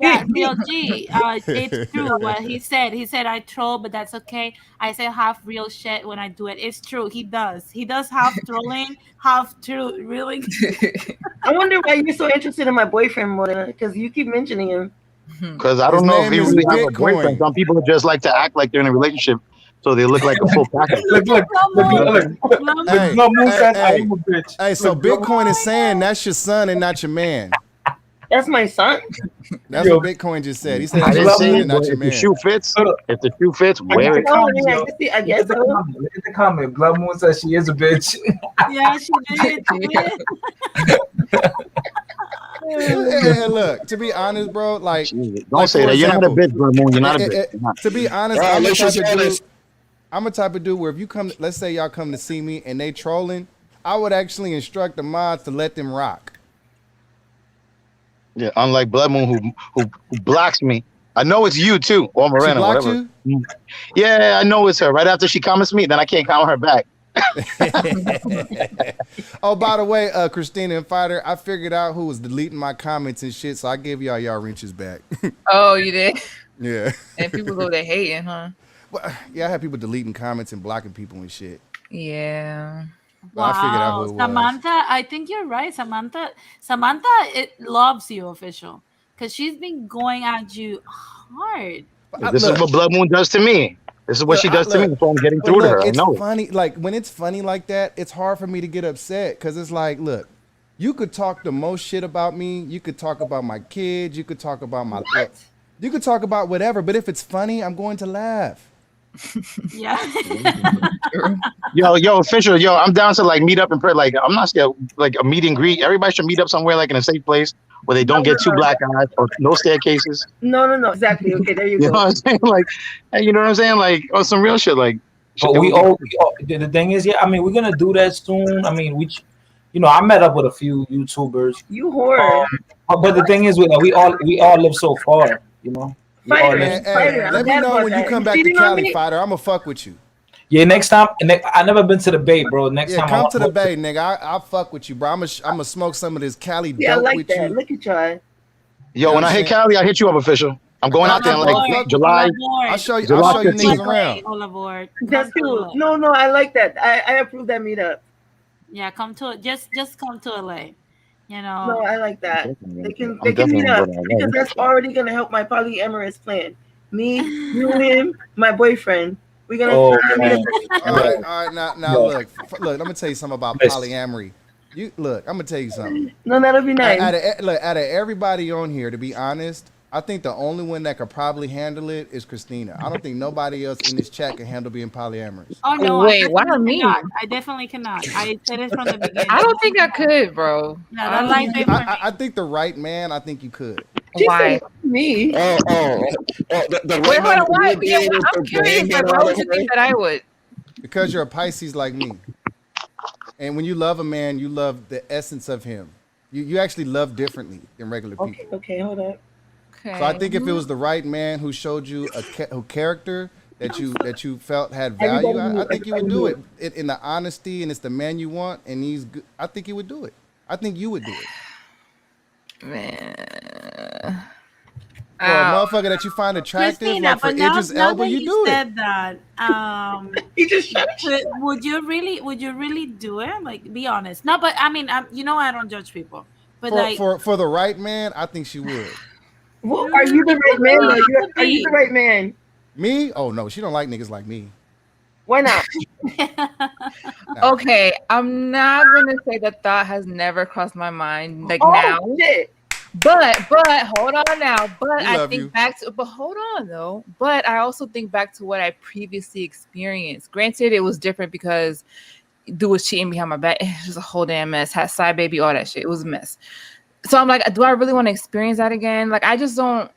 Yeah, DLG. It's true what he said. He said I troll, but that's okay. I say half real shit when I do it. It's true. He does. He does half trolling, half true. Really. I wonder why you're so interested in my boyfriend more than because you keep mentioning him. Because I His don't know if name he is really have a Bitcoin. boyfriend. Some people just like to act like they're in a relationship, so they look like a full package. Look. Hey, Blood Moon said, hey, "I am a bitch." Hey, so Look, Blood Bitcoin is saying that's your son and not your man. That's my son. That's Yo. what Bitcoin just said. He said I that's your didn't son say it, and not but your if the man. shoe fits, Hold up. if the shoe fits, wear it. Oh, Yo. yeah, I guess so. Look at the comment. Blood Moon says she is a bitch. Yeah, she did. She did. Hey, look, to be honest, bro, like, Don't like, say for that. You're not a example, bitch, Blood Moon. You're not a bitch. You're not. to be honest, Wow, I'm the let's type just of be dude. honest. I'm a type of dude where if you come, let's say y'all come to see me and they trolling, I would actually instruct the mods to let them rock. Yeah, unlike Blood Moon, who blocks me. I know it's you too, or She Morena, blocked whatever. you? Yeah, I know it's her. Right after she comments me, then I can't comment her back. Oh, by the way, Christina and Fighter, I figured out who was deleting my comments and shit, so I gave y'all wrenches back. Oh, you did? Yeah. And people go there hating, huh? Well, yeah, I had people deleting comments and blocking people and shit. Yeah. But I figured out who it was. Samantha, I think you're right. Samantha, it loves you, official. because she's been going at you hard. This is what Blood Moon does to me. This is what she does to me. So I'm getting through to her. I It's know. funny. Like when it's funny like that, it's hard for me to get upset because it's like, look, you could talk the most shit about me. You could talk about my kids. You could talk about my. You could talk about whatever. But if it's funny, I'm going to laugh. Yeah. Yo, Fisher, I'm down to like meet up and pray. Like I'm not scared. Like a meet and greet. Everybody should meet up somewhere like in a safe place where they don't get two black eyes or no staircases. No, exactly. Okay, there you go. You know what I'm saying? Like, you know what I'm saying? Like, on some real shit. Like, but we all. The thing is, I mean, we're gonna do that soon. I mean, I met up with a few YouTubers. You whore. But the thing is, we all live so far. You know. Let me know when you come back to Cali, Fighter. I'm gonna fuck with you. Yeah, next time. I never been to the Bay, bro. Next time, come to the Bay, nigga. I'll fuck with you, bro. I'm gonna smoke some of this Cali dope with you. Look at y'all. Yo, when I hit Cali, I hit you up, Official. I'm going out there in like July. I'll show you niggas around. All aboard. That's cool. No, I like that. I approve that meetup. Yeah, come to it. Just come to LA. You know. No, I like that. They can meet up because that's already gonna help my polyamorous plan. Me, you, him, my boyfriend. We're gonna. All right. Now look. I'm gonna tell you something about polyamory. I'm gonna tell you something. No, that'll be nice. Out of everybody on here, to be honest, I think the only one that could probably handle it is Christina. I don't think nobody else in this chat can handle being polyamorous. Oh no! Wait, why me? I definitely cannot. I said it from the beginning. I don't think I could, bro. No, I think the right man. I think you could. Why? Me? The Wait, hold on. Why? Yeah, I'm curious. Like, why would you think that I would? Because you're a Pisces like me, and when you love a man, you love the essence of him. You actually love differently than regular people. Okay, hold up. Okay. So I think if it was the right man who showed you a character that you felt had value, I think you would do it in the honesty, and it's the man you want, and he's good. I think you would do it. I think you would do it. Man. For a motherfucker that you find attractive, Christina, like for Idris Elba, you do it. Said that. Would you really do it? Like, be honest. No, but I mean, I don't judge people. But for the right man, I think she would. Well, are you the right man? Are you the right man? Me? Oh no, she don't like niggas like me. Why not? Okay, I'm not gonna say the thought has never crossed my mind now. Shit. But hold on now. But I think you. back to hold on though. But I also think back to what I previously experienced. Granted, it was different because dude was cheating behind my back. It was a whole damn mess. Had side baby, all that shit. It was a mess. So I'm like, do I really want to experience that again? Like, I just don't.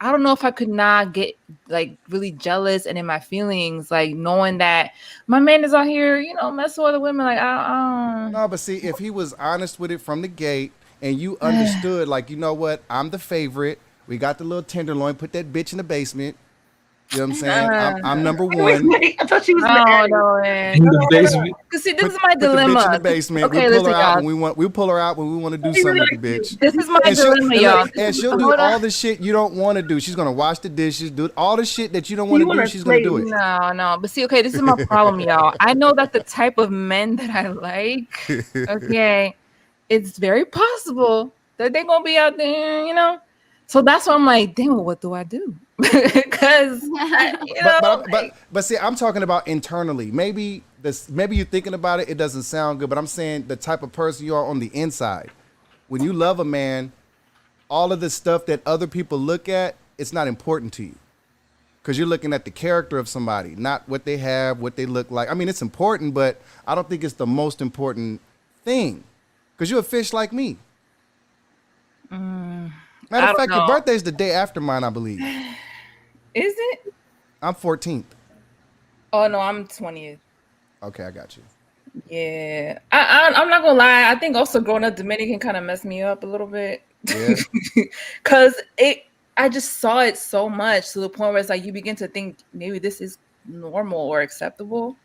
I don't know if I could not get like really jealous and in my feelings, like knowing that my man is out here, messing with other women. Like, I don't. No, but see, if he was honest with it from the gate and you understood, like, you know what, I'm the favorite. We got the little tenderloin. Put that bitch in the basement. You know what I'm saying? I'm number one. Wait, I thought she was in the basement. See, this is my dilemma. Put the bitch in the basement. Okay, We'll pull her out when we want to do something with the bitch. This is my dilemma, y'all. And she'll do all the shit you don't want to do. She's gonna wash the dishes, do all the shit that you don't want to do. She's gonna do it. No. But see, okay, this is my problem, y'all. I know that the type of men that I like, okay, it's very possible that they're gonna be out there, So that's why I'm like, damn, what do I do? Because but see, I'm talking about internally. Maybe you're thinking about it, it doesn't sound good, but I'm saying the type of person you are on the inside. When you love a man, all of the stuff that other people look at, it's not important to you. Because you're looking at the character of somebody, not what they have, what they look like. I mean, it's important, but I don't think it's the most important thing. Because you're a fish like me. Matter of fact, your birthday's the day after mine, I believe. Is it? I'm 14th. Oh no, I'm 20th. Okay, I got you. Yeah, I'm not gonna lie. I think also growing up Dominican kind of messed me up a little bit. Yeah. Cause I just saw it so much to the point where it's like you begin to think maybe this is normal or acceptable.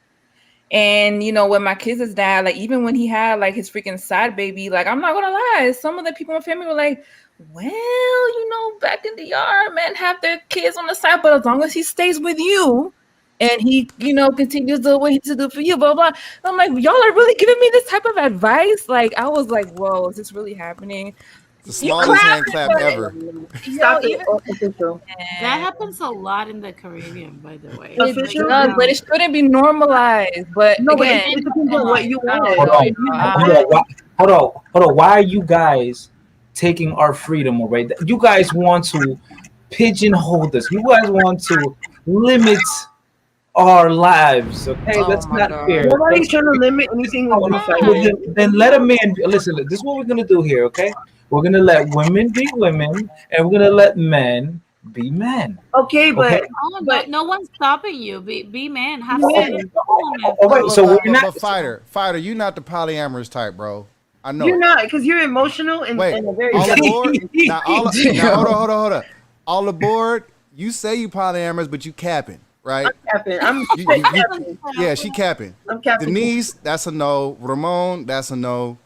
And when my kids' dad, like even when he had like his freaking side baby, like I'm not gonna lie, some of the people in my family were like, well, back in the yard, men have their kids on the side, but as long as he stays with you and he, continues to do what he to do for you, blah, blah. I'm like, y'all are really giving me this type of advice? Like, I was like, whoa, is this really happening? It's the smallest hand clap but- ever. Stop it. even- Official. That happens a lot in the Caribbean, by the way. It Official? does, but it shouldn't be normalized. But No, but again, it depends on what you I don't want. Hold know, on. you know, Hold on. Why are you guys taking our freedom away? You guys want to pigeonhole us. You guys want to limit our lives. Okay, Oh that's my not God. fair. Nobody's trying to limit anything with the fight. Then let a man listen. This is what we're gonna do here. Okay, we're gonna let women be women, and we're gonna let men be men. Okay, but Oh, no one's stopping you. Be man. Have Yeah. sex. All right, so we're not. But fighter, you're not the polyamorous type, bro. I know. you're it. not, because you're emotional and, Wait, and a very all aboard? now, now, hold on. All aboard, you say you polyamorous, but you capping, right? I'm capping. I'm capping. Yeah, she capping. I'm capping. Denise, that's a no. Ramon, that's a no.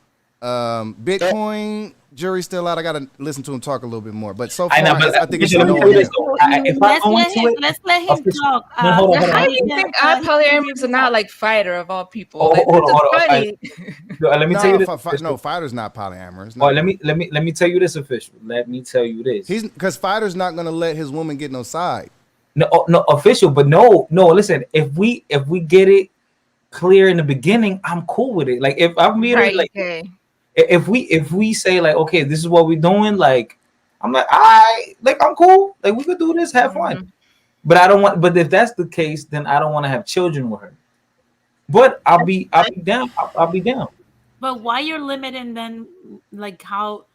Bitcoin, jury's still out. I gotta listen to him talk a little bit more. But so far, I think it's a no. Let's let him talk. Hold on. How do you think I'm polyamorous and not like fighter of all people? Like, Hold on. that's funny. Let me tell you this. No, fighter's not polyamorous. Oh, let me tell you this, official. Let me tell you this. He's because fighter's not gonna let his woman get no side. No, official, but no. Listen, if we get it clear in the beginning, I'm cool with it. Like if I'm meeting, Right, like okay. if we say like, okay, this is what we're doing, like I'm like, I'm cool. Like we could do this, have fun. But I don't want. But if that's the case, then I don't want to have children with her. But I'll be down. I'll be down. But why you're limiting then, like how?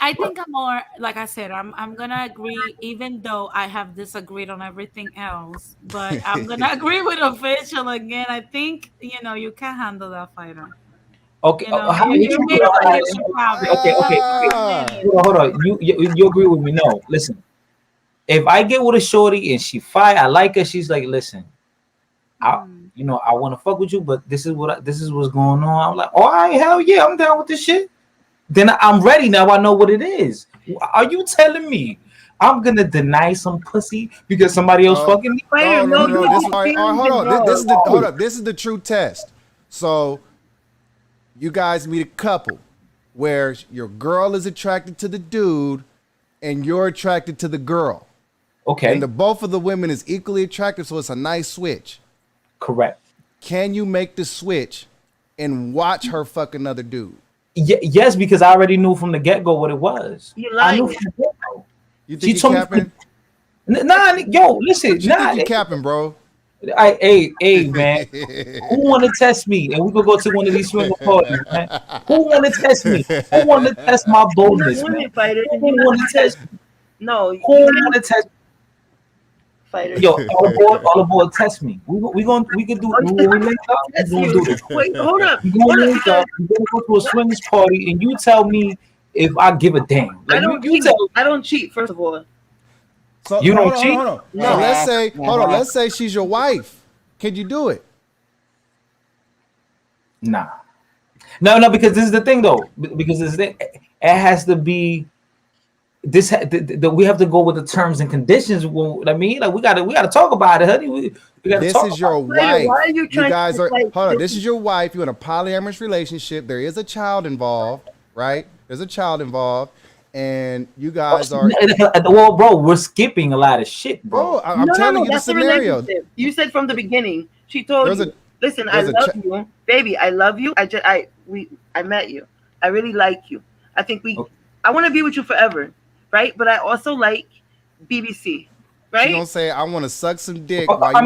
I think I'm more, like I said, I'm gonna agree, even though I have disagreed on everything else. But I'm gonna agree with official again. I think you can handle that fighter. Okay. You know, How you you made feel? a solution problem. Okay. Hold on. You agree with me? No. Listen. If I get with a shorty and she fight, I like her. She's like, listen, I want to fuck with you, but this is what's going on. I'm like, all right, hell yeah, I'm down with this shit. Then I'm ready now. I know what it is. Are you telling me I'm gonna deny some pussy because somebody else fucking me? No. Hold up. This is the true test. So you guys meet a couple where your girl is attracted to the dude and you're attracted to the girl. Okay. And both of the women is equally attractive, so it's a nice switch. Correct. Can you make the switch and watch her fuck another dude? Yes, because I already knew from the get-go what it was. You I knew lying. from the get-go. You think you capping? Nah, yo, listen. You think you capping, bro? Hey, man. Who want to test me? And we could go to one of these swinger parties, man. Who want to test me? Who want to test my boldness, man? Who want to test me? No. Who want to test me? Fighter. Yo, all aboard, test me. We could do when we link up. We gonna do this. Wait, hold up. We gonna link up. We gonna go to a swingers party, and you tell me if I give a damn. Like I don't you cheat. tell. I don't cheat. First of all. So You don't hold on, cheat? hold on. So let's say she's your wife. Can you do it? Nah. No, because this is the thing though. Because this thing, it has to be. We have to go with the terms and conditions. I mean, like we gotta talk about it, honey. We gotta This talk is your about it. wife. Why are you trying guys to are like hold on. This is your wife. You're in a polyamorous relationship. There is a child involved, right? There's a child involved, and you guys are. Well, bro, we're skipping a lot of shit, bro. I'm telling you the that's scenario. relationship. You said from the beginning. She told There's you, listen, I there's a love you, baby. I love you. I met you. I really like you. I think I want to be with you forever, right? But I also like BBC, right? She gonna say, "I want to suck some dick." But I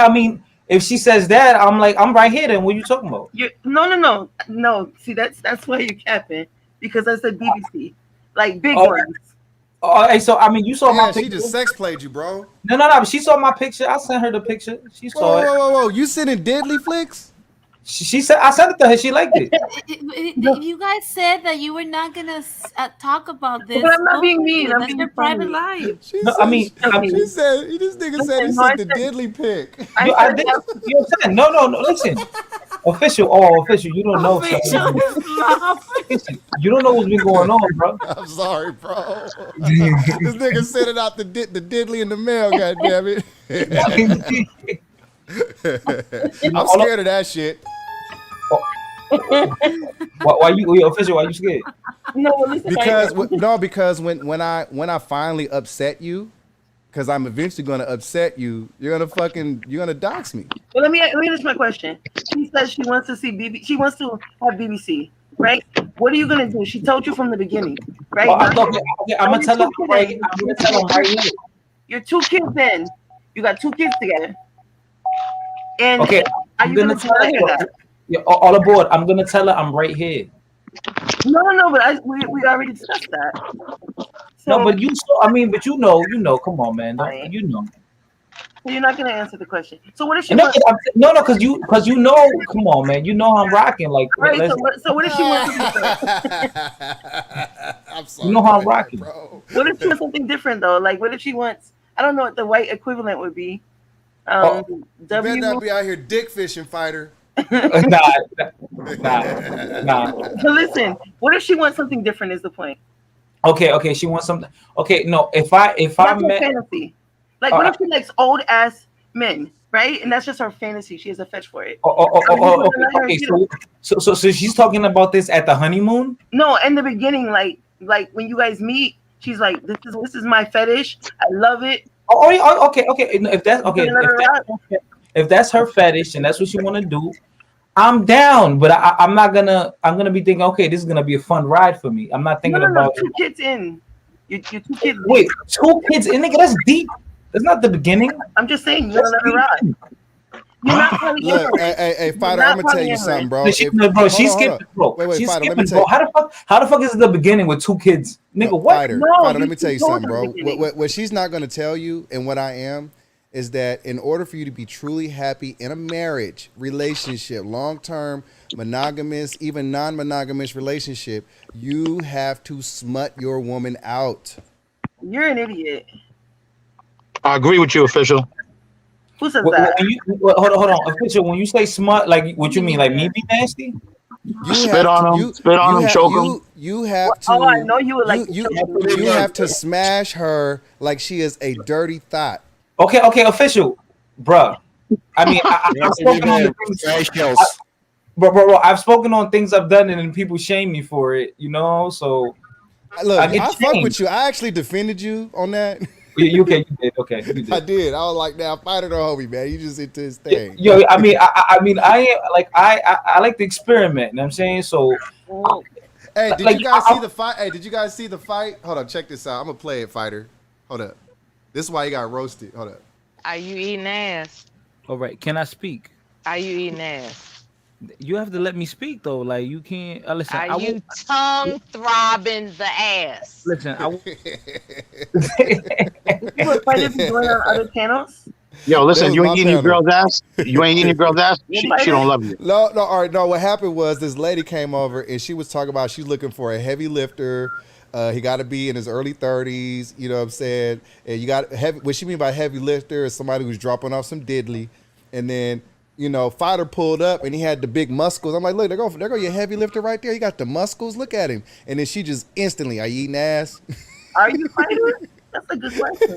mean, if she says that, I'm like, I'm right here. Then what are you talking about? No. See, that's why you're capping, because I said BBC, like big Oh. ones. Hey, so I mean, you saw my picture. She just sex played you, bro. No. But she saw my picture. I sent her the picture. She saw it. Whoa! You sending deadly flicks? She said I sent it to her. She liked it. You guys said that you were not gonna talk about this. But I'm not being mean. I'm That's being their private funny. life. She No, said, I mean, she said this nigga said he sent the deadly pic. I did. You know what I'm saying? No. Listen, official. You don't know. Listen, you don't know what's been going on, bro. I'm sorry, bro. This nigga sent it out the diddly in the mail. Goddamn it! I'm scared of that shit. Why you official? Why you scared? No, well, listen, because when I finally upset you, because I'm eventually going to upset you, you're gonna dox me. Well, let me ask my question. She says she wants to see BB. She wants to have BBC, right? What are you gonna do? She told you from the beginning, right? I'm gonna tell her right. I'm gonna tell her right here. You're 2 kids in. You got 2 kids together. And Okay, are I'm you gonna gonna tell her. deny her that? Yeah, all aboard. I'm gonna tell her I'm right here. No, but we already discussed that. So, No, but you. I mean, but you know. Come on, man. You know. So you're not gonna answer the question. So what if she No, wants? no, because you know. Come on, man. You know how I'm rocking. Like, Right. So what if she wants something I'm sorry. You know how I'm rocking. Bro. What if she wants something different though? Like, what if she wants? I don't know what the white equivalent would be. You better not be out here dick fishing, fighter. Nah. So listen, what if she wants something different? Is the point? Okay. She wants something. Okay, no. If I met fantasy, like what if she likes old ass men, right? And that's just her fantasy. She has a fetch for it. Okay. So she's talking about this at the honeymoon? No, in the beginning, like when you guys meet, she's like, "This is my fetish. I love it." Okay. If that's her fetish and that's what she want to do, I'm down. But I'm gonna be thinking, okay, this is gonna be a fun ride for me. I'm not thinking about 2 kids in. You're 2 kids. Wait, 2 kids in, nigga? That's deep. That's not the beginning. I'm just saying, you're gonna let her ride. You're not polyamory. Look, hey, fighter, I'm gonna tell you something, bro. She's skipping, bro. Wait, she's fighter, skipping, let me tell bro. How the fuck is it the beginning with 2 kids, nigga? What? Fighter, let me tell you something, bro. What she's not gonna tell you, and what I am, is that in order for you to be truly happy in a marriage, relationship, long-term, monogamous, even non-monogamous relationship, you have to smut your woman out. You're an idiot. I agree with you, official. Who says that? Hold on, official. When you say smut, like what you mean? Like me be nasty? You spit on him, choke him. You have to. Oh, I know you would like. You have to smash her like she is a dirty thought. Okay, official, bruh. I mean, I've spoken on the things. Bro, I've spoken on things I've done, and then people shame me for it. You know, so look, I fuck with you. I actually defended you on that. You did. Okay, you did. I did. I was like, now fighter the homie, man. You just into his thing. Yo, I mean, I like to experiment. You know what I'm saying? So, hey, did you guys see the fight? Hey, did you guys see the fight? Hold on, check this out. I'm gonna play it, fighter. Hold up. This is why he got roasted. Hold up. Are you eating ass? All right, can I speak? Are you eating ass? You have to let me speak though. Like you can't listen. Are you tongue throbbing the ass? Listen, You would fight if you join on other channels. Yo, listen, you ain't eating your girl's ass. You ain't eating your girl's ass. She don't love you. No. All right, no. What happened was this lady came over and she was talking about she's looking for a heavy lifter. He got to be in his early 30s. You know what I'm saying? And you got heavy. What she mean by heavy lifter is somebody who's dropping off some diddly, and then. You know, fighter pulled up and he had the big muscles. I'm like, look, there go your heavy lifter right there. He got the muscles. Look at him. And then she just instantly, are you eating ass? Are you fighting? That's a good question.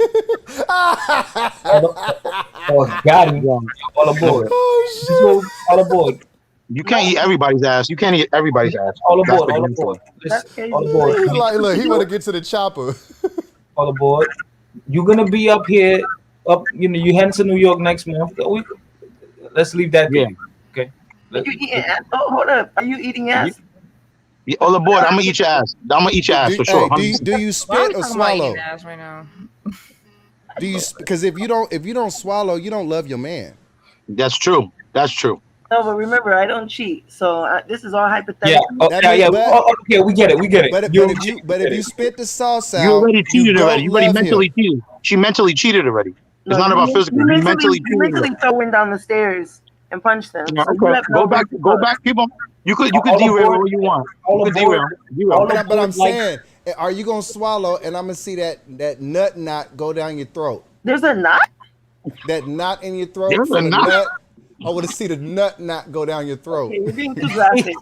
Oh, got him. All aboard. Oh, shit. All aboard. You can't eat everybody's ass. You can't eat everybody's ass. All aboard. All aboard. All aboard. Like, look, he want to get to the chopper. All aboard. You're gonna be up here. You heading to New York next month. Let's leave that there. Okay. Are you eating ass? Oh, hold up. Are you eating ass? Yeah, all aboard. I'm gonna eat your ass. I'm gonna eat your ass for sure. Do you spit or swallow? Ass right now. Do you? Because if you don't swallow, you don't love your man. That's true. That's true. No, but remember, I don't cheat. So this is all hypothetical. Yeah. Okay, we get it. But if you spit the sauce out, you already cheated already. You already mentally cheated. She mentally cheated already. It's not about physical. You mentally throwing down the stairs and punch them. Yeah, So okay. Go back, people. You could derail all you want. You could derail. But I'm saying, are you gonna swallow? And I'm gonna see that nut knot go down your throat. There's a knot. That knot in your throat. There's a knot. I want to see the nut not go down your throat. Okay, we're being too graphic.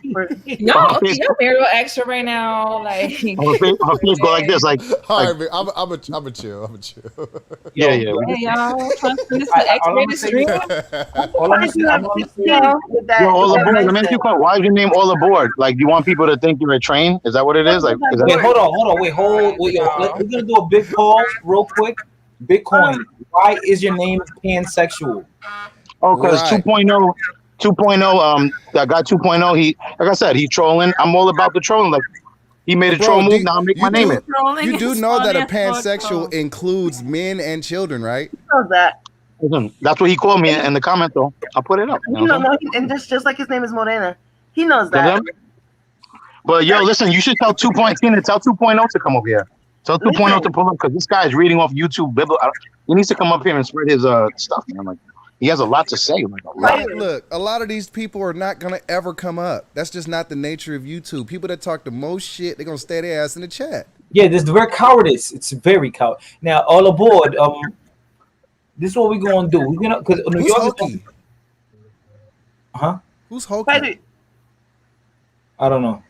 Y'all real extra right now. Like, Her face go like this, like. All right, man, I'm a chill. I'm a chill. Yeah. hey, y'all trying to turn this to X-rated stream? All I'm saying, Yo, all aboard. Let me ask you a question. Why is your name all aboard? Like, do you want people to think you're a train? Is that what it is? Like, is that wait, hold on. Wait, yo, we're gonna do a big pause real quick. Bitcoin. Why is your name pansexual? Oh, because Right. 2.0, that guy 2.0, he, like I said, he trolling. I'm all about the trolling. Like, he made a Bro, troll do- move. Now I make my name it. You do know that a funny as fuck, pansexual includes men and children, right? knows that. Listen, that's what he called me in the comment, though. I'll put it up. You don't know, and just like his name is Morena, he knows that. But yo, listen, you should tell 2.0 tell 2.0 to come over here. Tell 2.0 to pull up because this guy is reading off YouTube. He needs to come up here and spread his stuff, man. Like, he has a lot to say. Like, a lot. Look, a lot of these people are not gonna ever come up. That's just not the nature of YouTube. People that talk the most shit, they're gonna stay their ass in the chat. Yeah, this is very cowardice. It's very coward. Now, all aboard. This is what we're gonna do. We're gonna because New Who's York. Hokey? Huh? Who's Hokey? I don't know.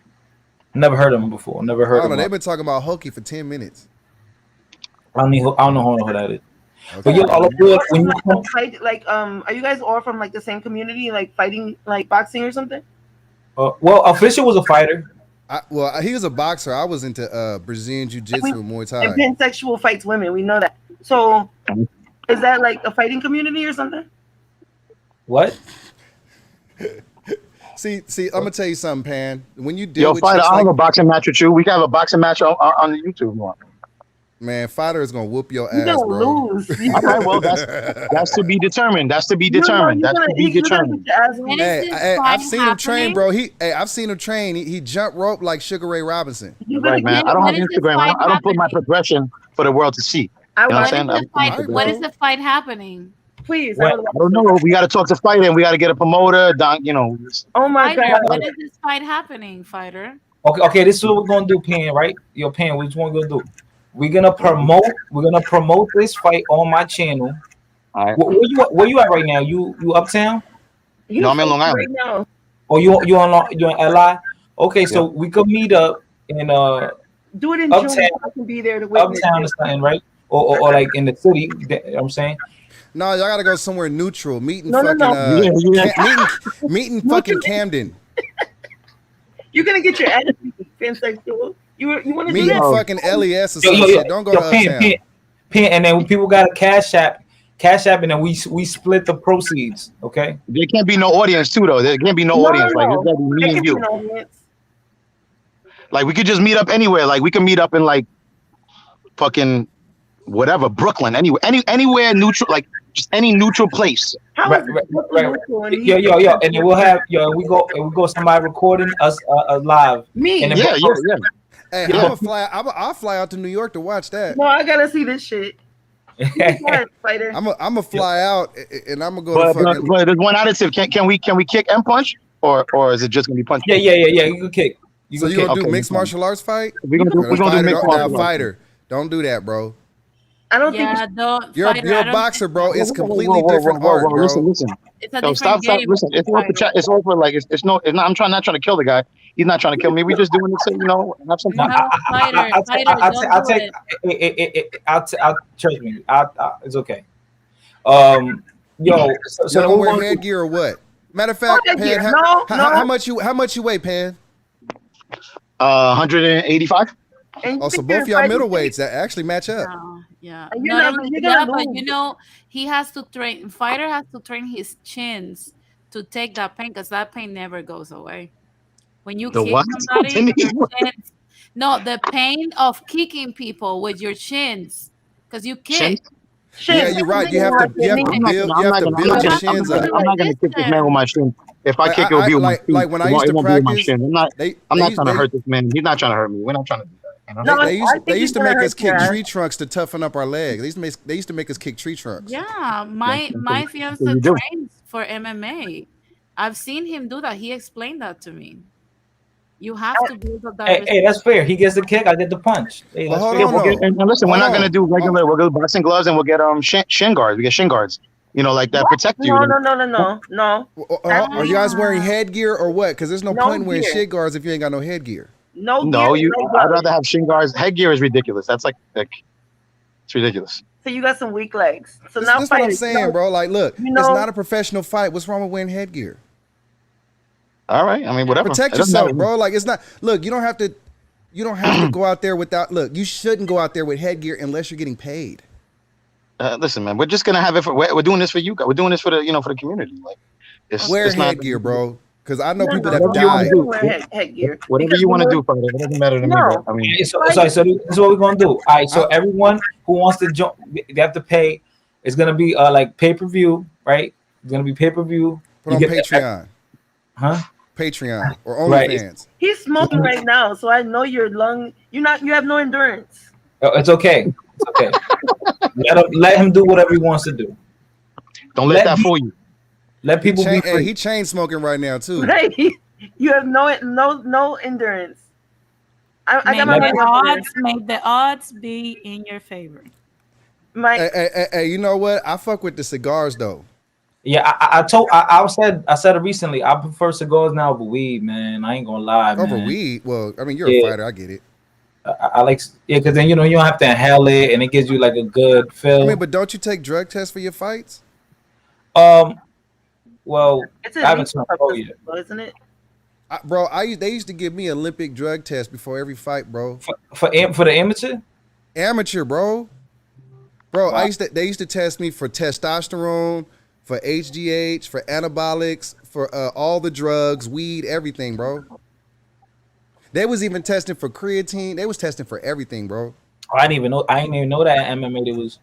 Never heard of him before. Never heard I don't of know. him. They've been talking about Hokey for 10 minutes. I don't know who that is. Okay. But yo, all aboard. When you come, are you guys all from like the same community, like fighting, like boxing or something? well, Official was a fighter. He was a boxer. I was into Brazilian Jiu-Jitsu and Muay Thai. And pansexual fights women. We know that. So, is that like a fighting community or something? What? See, I'm gonna tell you something, Pan. When you deal Yo, with fighter, chicks I'll have like, a boxing match with you. We can have a boxing match on the YouTube. man, fighter is gonna whoop your You ass, don't bro. lose. All right, well, that's to be determined. That's to be determined. That's to be determined. Hey, I've seen him train, bro. I've seen him train. He jump rope like Sugar Ray Robinson. Right, man. I don't have Instagram. I don't put my progression for the world to see. You know what I'm saying? I put my What progression. is the fight happening? Please. I don't know. We got to talk to Fighter and we got to get a promoter. Oh my Fighter, God. when is this fight happening, Fighter? Okay. This is what we're gonna do, Pan. Right? Yo, Pan. What you want to do? We're gonna promote this fight on my channel. All right. Where you at right now? You uptown? No, I'm in Long Island. Right now. Oh, you on LI? Okay, so we could meet up in Do it in uptown. June. I can be there to witness Uptown it. or something, right? Or like in the city. You know what I'm saying. No, y'all gotta go somewhere neutral. Meeting No, no, fucking no. meeting fucking Camden. You're gonna get your attitude, pansexual. You want to do Meeting that? fucking LES or some shit. Don't go to uptown. Pan, and then people got a cash app, and then we split the proceeds. Okay. There can't be no audience too, though. There can't be no audience. Like it's gotta be me and you. Like we could just meet up anywhere. Like we can meet up in like fucking whatever, Brooklyn, anywhere neutral, like just any neutral place. Right. Yo, and then we'll have we go somebody recording us live. Me. And then Yeah. Hey, I'll fly out to New York to watch that. No, I gotta see this shit. Fighter. I'm gonna fly out and I'm gonna go But, to fucking. but there's one additive. Can we kick and punch, or is it just gonna be punch? Yeah. You can kick. So you gonna do mixed martial arts fight? We're gonna do mixed martial arts. Fighter. Don't do that, bro. I don't think you're a boxer, bro. It's completely different art, bro. Listen. It's a So different stop. game. Listen, it's off the chat. It's over. Like it's not. I'm not trying to kill the guy. He's not trying to kill me. We just doing it to have some fun. I'll trust me. It's okay. Yo, so don't wear headgear or what? Matter of fact, Pan, how much you weigh, Pan? 185. Oh, so both y'all middleweights that actually match up. Yeah. But you know, he has to train. Fighter has to train his chins to take that pain because that pain never goes away. When you The kick what? somebody, your chins, no, the pain of kicking people with your chins because you kick. Yeah, you're right. You have to build your shins up. I'm not gonna kick this man with my shin. If I kick, it'll be with my feet. Like when I used to practice, I'm not trying to hurt this man. He's not trying to hurt me. We're not trying to do that. You know? They used to make us kick tree trunks to toughen up our legs. They used to make us kick tree trunks. Yeah, my fiance trains for MMA. I've seen him do that. He explained that to me. You have to build up that. Hey, that's fair. He gets the kick, I get the punch. Hey, and listen, we're not gonna do regular. We'll go boxing gloves and we'll get shin guards. We get shin guards. like that What? protect you. No. Are you guys wearing headgear or what? Because there's no No point in wearing gear. shit guards if you ain't got no headgear. No gear. No, No I'd gloves. rather have shin guards. Headgear is ridiculous. That's like it's ridiculous. So you got some weak legs. So This now is what I'm fight it. saying, bro. Like, look, You it's know- not a professional fight. What's wrong with wearing headgear? All right, I mean, whatever. Protect It doesn't yourself, matter. bro. Like, it's not. Look, you don't have to go out there without. Look, you shouldn't go out there with headgear unless you're getting paid. Listen, man, we're just gonna have it. We're doing this for you guys. We're doing this for the for the community. Like, Wear it's not headgear, bro. Because I know No, people no, that no, have you wanna died. do. Wear headgear. Whatever Because you want to know- do, Father. It doesn't matter to me. No. But, I mean, So this is what we're gonna do. All right. So everyone who wants to join, they have to pay. It's gonna be like pay-per-view, right? It's gonna be pay-per-view. Put on Patreon. Huh? Patreon or Right. OnlyFans. He's smoking right now, so I know your lung. You have no endurance. Oh, it's okay. It's okay. let him do whatever he wants to do. Don't let that fool you. Let people be Hey, free. he chain smoking right now too. Right? You have no endurance. I got my May money up there. may the odds be in your favor. Hey, you know what? I fuck with the cigars though. Yeah, I said it recently. I prefer cigars now over weed, man. I ain't gonna lie, man. Over weed? Well, I mean, you're Yeah. a fighter. I get it. I like, yeah, because then you don't have to inhale it, and it gives you like a good feel. I mean, but don't you take drug tests for your fights? Well, It's I haven't turned pro yet, yet. isn't it? Bro, they used to give me Olympic drug tests before every fight, bro. For the amateur? Amateur, bro. Bro, Wow. they used to test me for testosterone, for HGH, for anabolics, for all the drugs, weed, everything, bro. They was even testing for creatine. They was testing for everything, bro. Oh, I didn't even know that at MMA it was.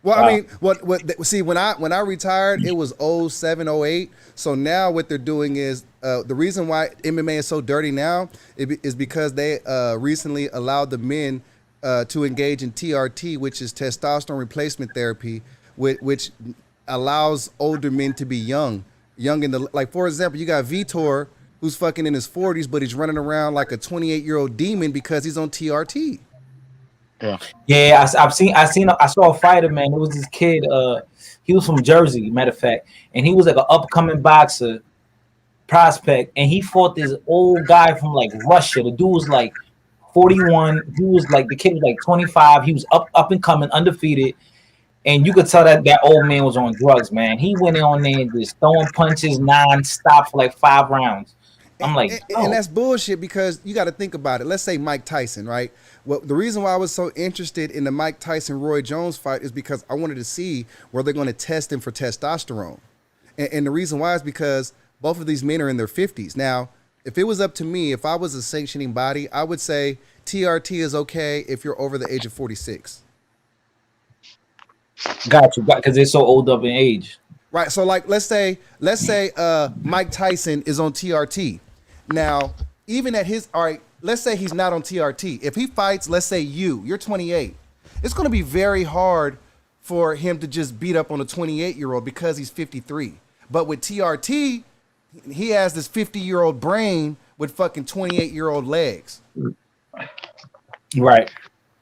Well, Wow. I mean, see, when I retired, it was 07, 08. So now what they're doing is the reason why MMA is so dirty now is because they recently allowed the men to engage in TRT, which is testosterone replacement therapy, which allows older men to be young in the, like, for example, you got Vitor, who's fucking in his 40s, but he's running around like a 28-year-old demon because he's on TRT. Yeah, I saw a fighter, man. It was this kid. He was from Jersey, matter of fact, and he was like an upcoming boxer prospect, and he fought this old guy from like Russia. The dude was like 41. He was like, the kid was like 25. He was up and coming, undefeated, and you could tell that old man was on drugs, man. He went in on there and just throwing punches non-stop for like 5 rounds. I'm like, and that's bullshit because you got to think about it. Let's say Mike Tyson, right? Well, the reason why I was so interested in the Mike Tyson-Roy Jones fight is because I wanted to see where they're going to test him for testosterone. And the reason why is because both of these men are in their 50s. Now, if it was up to me, if I was a sanctioning body, I would say TRT is okay if you're over the age of 46. got you, because they're so old up in age. Right. So like let's say Mike Tyson is on TRT. Now, even at his let's say he's not on TRT. If he fights, let's say you're 28. It's going to be very hard for him to just beat up on a 28-year-old because he's 53. But with TRT, he has this 50-year-old brain with fucking 28-year-old legs. Right.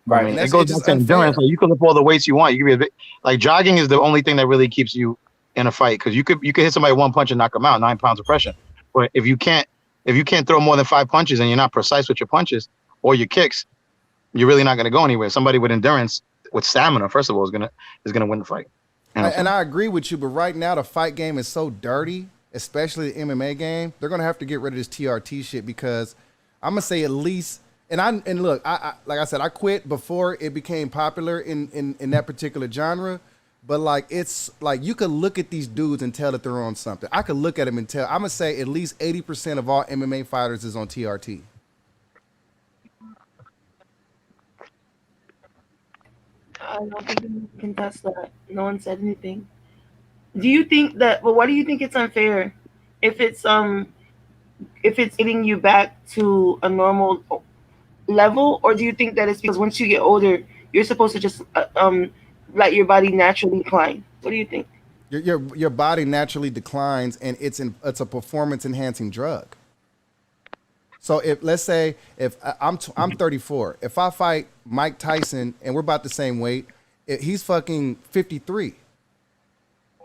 I mean, it goes into endurance. Like, you can lift all the weights you want. You can be a bit, like, jogging is the only thing that really keeps you in a fight, because you could hit somebody one punch and knock them out, 9 pounds of pressure. But if you can't throw more than 5 punches and you're not precise with your punches or your kicks, you're really not going to go anywhere. Somebody with endurance, with stamina, first of all, is gonna win the fight. And I agree with you, but right now the fight game is so dirty, especially the MMA game. They're gonna have to get rid of this TRT shit because I'm gonna say at least. And look, I like I said, I quit before it became popular in that particular genre. But like, it's like you could look at these dudes and tell that they're on something. I could look at them and tell. I'm gonna say at least 80% of all MMA fighters is on TRT. I don't think we can test that. No one said anything. Do you think that? Well, why do you think it's unfair? If it's getting you back to a normal level, or do you think that it's because once you get older, you're supposed to just let your body naturally decline? What do you think? Your body naturally declines, and it's a performance enhancing drug. So if let's say if I'm 34, if I fight Mike Tyson and we're about the same weight, he's fucking 53.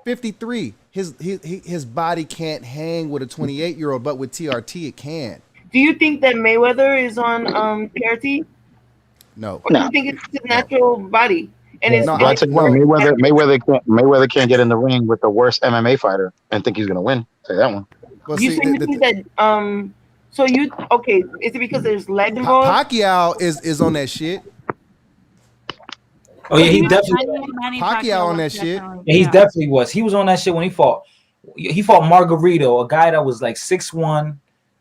53. His body can't hang with a 28-year-old, but with TRT it can. Do you think that Mayweather is on TRT? No. Or do you think it's his natural body? And it's, No, and I it's No, Mayweather can't get in the ring with the worst MMA fighter and think he's gonna win. Say that one. Well, you see, think that so you okay, is it because there's leg involved? Pacquiao is on that shit. Oh yeah, he definitely. Pacquiao on that shit. Yeah, he definitely was. He was on that shit when he fought. He fought Margarito, a guy that was like 6'1",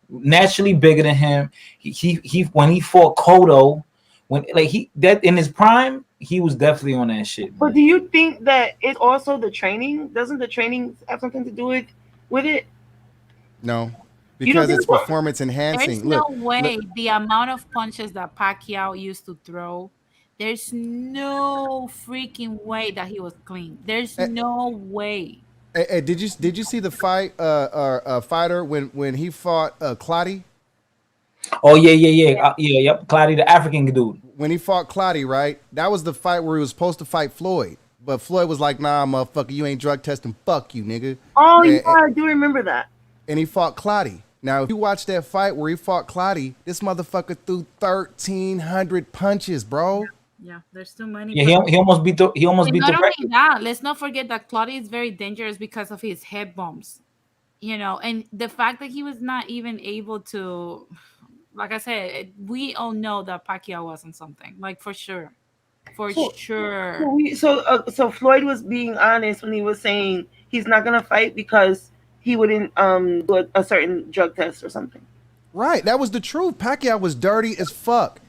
naturally bigger than him. He when he fought Cotto, when like that in his prime, he was definitely on that shit. But do you think that it's also the training? Doesn't the training have something to do with it? No, because it's performance enhancing. There's no way the amount of punches that Pacquiao used to throw. There's no freaking way that he was clean. There's no way. Hey, did you see the fight fighter when he fought Clottey? Oh yeah. Yep. Clottey, the African dude. When he fought Clottey, right? That was the fight where he was supposed to fight Floyd, but Floyd was like, "Nah, motherfucker, you ain't drug testing. Fuck you, nigga." Oh yeah, I do remember that. And he fought Clottey. Now, if you watch that fight where he fought Clottey, this motherfucker threw 1,300 punches, bro. Yeah, there's too many. Yeah, he almost beat the Not record. only that, let's not forget that Claudia is very dangerous because of his head bumps. You know, and the fact that he was not even able to, like I said, we all know that Pacquiao wasn't something, like for sure. So Floyd was being honest when he was saying he's not gonna fight because he wouldn't do a certain drug test or something. Right, that was the truth. Pacquiao was dirty as fuck.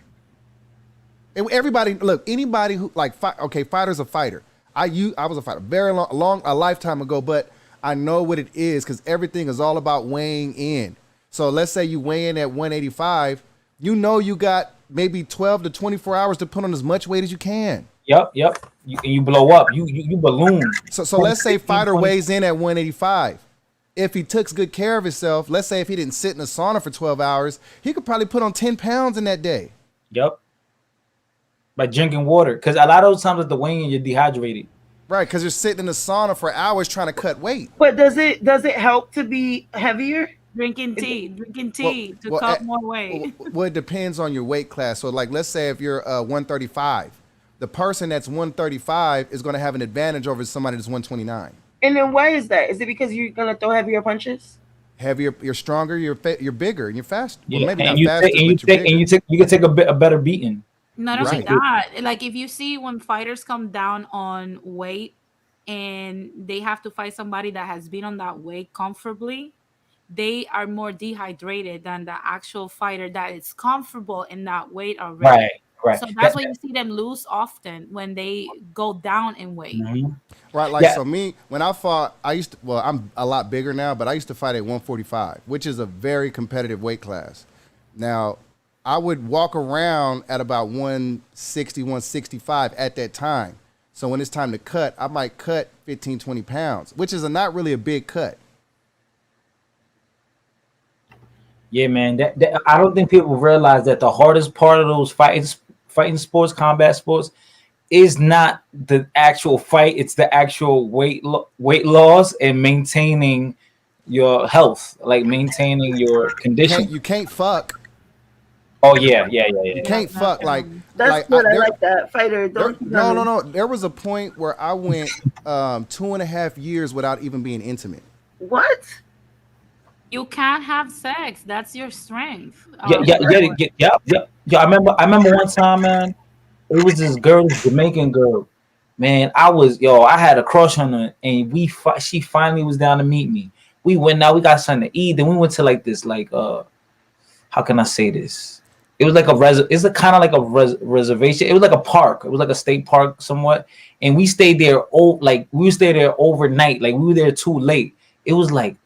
And everybody, look, anybody who like, fighter's a fighter. I was a fighter very a lifetime ago, but I know what it is because everything is all about weighing in. So let's say you weigh in at 185, you know you got maybe 12 to 24 hours to put on as much weight as you can. Yep. You blow up. You balloon. So let's say fighter weighs in at 185. If he took good care of himself, let's say if he didn't sit in a sauna for 12 hours, he could probably put on 10 pounds in that day. Yep. By drinking water, because a lot of those times at the weigh-in you're dehydrated. Right, because you're sitting in the sauna for hours trying to cut weight. But does it help to be heavier? Drinking tea to cut more weight. Well, it depends on your weight class. So, like, let's say if you're 135, the person that's 135 is going to have an advantage over somebody that's 129. And then why is that? Is it because you're going to throw heavier punches? Heavier, you're stronger, you're bigger, and you're faster. Yeah, well, maybe and not faster, you can take a better beating. Not only that, like if you see when fighters come down on weight and they have to fight somebody that has been on that weight comfortably, they are more dehydrated than the actual fighter that is comfortable in that weight already. Right. So that's why you see them lose often when they go down in weight. Mm-hmm. Right, like so me, when I fought, I'm a lot bigger now, but I used to fight at 145, which is a very competitive weight class. Now, I would walk around at about 160, 165 at that time. So when it's time to cut, I might cut 15, 20 pounds, which is not really a big cut. Yeah, man. That I don't think people realize that the hardest part of those fighting sports, combat sports, is not the actual fight. It's the actual weight loss and maintaining your health, like maintaining your condition. You can't fuck. Oh yeah. You can't fuck like. That's good. I like that fighter. No. There was a point where I went 2.5 years without even being intimate. What? You can't have sex. That's your strength. Yeah. I remember one time, man. It was this girl, this Jamaican girl. Man, I had a crush on her, and she finally was down to meet me. We went out, we got something to eat. Then we went to like this, how can I say this? It was like it's kind of like a reservation. It was like a park. It was like a state park somewhat. And we stayed there, we stayed there overnight. Like we were there too late. It was like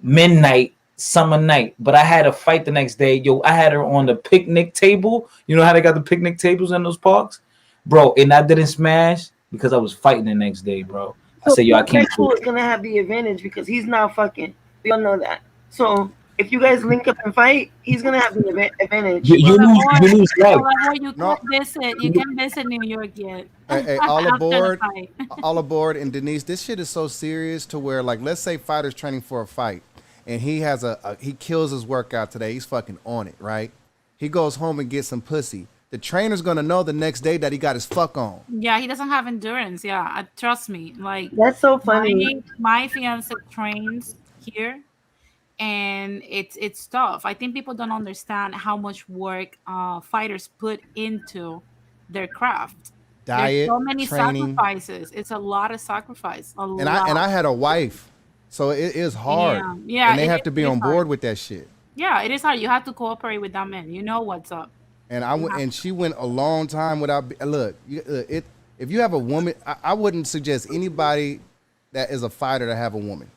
midnight, summer night. But I had a fight the next day. I had her on the picnic table. You know how they got the picnic tables in those parks? Bro, and I didn't smash because I was fighting the next day, bro. I said, I can't. Is gonna have the advantage because he's not fucking. We all know that. So if you guys link up and fight, he's gonna have the advantage. You lose leg. You No. can't visit. You can't visit New York yet. Hey, all After the aboard, fight. all aboard, and Denise, this shit is so serious to where, like, let's say fighter's training for a fight, and he has he kills his workout today. He's fucking on it, right? He goes home and gets some pussy. The trainer's gonna know the next day that he got his fuck on. Yeah, he doesn't have endurance. Yeah, trust me. Like That's so funny. My fiance trains here, and it's tough. I think people don't understand how much work fighters put into their craft. Diet, There's so many training, sacrifices. It's a lot of sacrifice. and I had a wife, so it is hard. Yeah, and they it have to be is on board hard. with that shit. Yeah, it is hard. You have to cooperate with that man. You know what's up. And I went, and she went a long time without. Look, if you have a woman, I wouldn't suggest anybody that is a fighter to have a woman.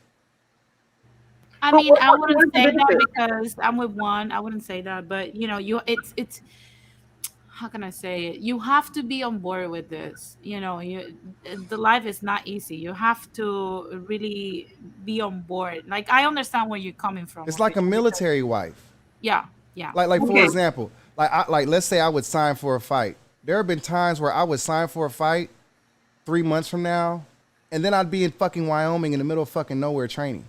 I mean, I wouldn't say that because I'm with one. I wouldn't say that, but you know, it's how can I say it? You have to be on board with this. You know, the life is not easy. You have to really be on board. Like I understand where you're coming from. It's like a military wife. Yeah, yeah. Like for example, like let's say I would sign for a fight. There have been times where I would sign for a fight 3 months from now, and then I'd be in fucking Wyoming in the middle of fucking nowhere training.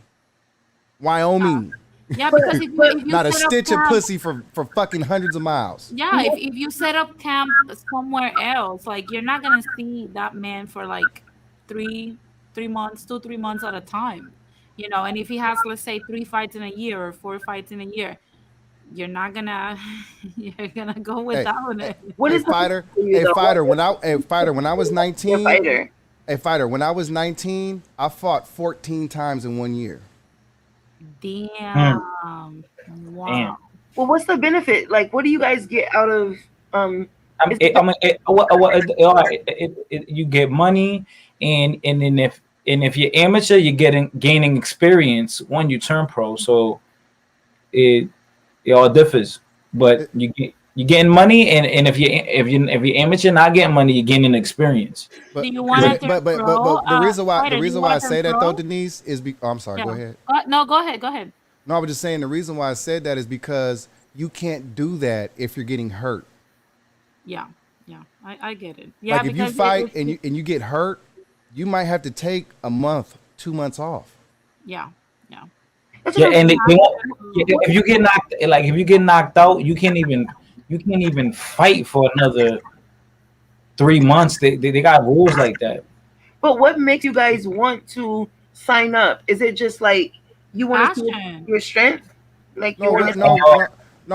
Wyoming. Yeah, because if you Not a set up stitch of camp- pussy for fucking hundreds of miles. Yeah, if you set up camp somewhere else, like you're not gonna see that man for like 3 months, 2-3 months at a time. You know, and if he has, let's say, 3 fights in a year or 4 fights in a year, you're not gonna you're gonna go without it. What is fighter? When I was 19, when I was 19, I fought 14 times in 1 year. Damn. Wow. Well, what's the benefit? Like, what do you guys get out of? You get money, and then if you're amateur, you're gaining experience when you turn pro. So it all differs, but you're getting money, and if you're amateur, not getting money, you're gaining experience. But, Do you want to but the reason why I say that though, pro? Denise, is I'm sorry. Yeah. Go ahead. No, go ahead. Go ahead. No, I was just saying the reason why I said that is because you can't do that if you're getting hurt. Yeah, I get it. Yeah, like if you fight and you get hurt, you might have to take a month, 2 months off. Yeah. Yeah, and if you get knocked out, you can't even fight for another 3 months. They got rules like that. But what makes you guys want to sign up? Is it just like you want to see your strength? Like No,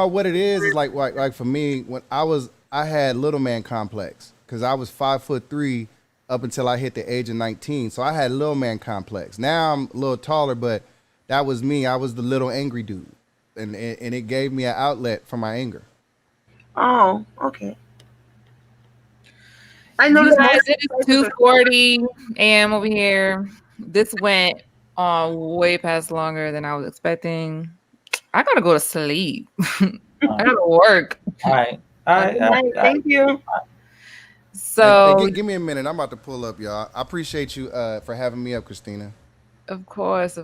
what it is like for me, when I had little man complex because I was 5'3" up until I hit the age of 19. So I had little man complex. Now I'm a little taller, but that was me. I was the little angry dude, and it gave me an outlet for my anger. Oh, okay. I You noticed guys, it is 2:40 a.m. over here. This went on way past longer than I was expecting. I gotta go to sleep. I gotta work. All right. Thank you. So Hey, give me a minute. I'm about to pull up, y'all. I appreciate you for having me up, Christina. Of course.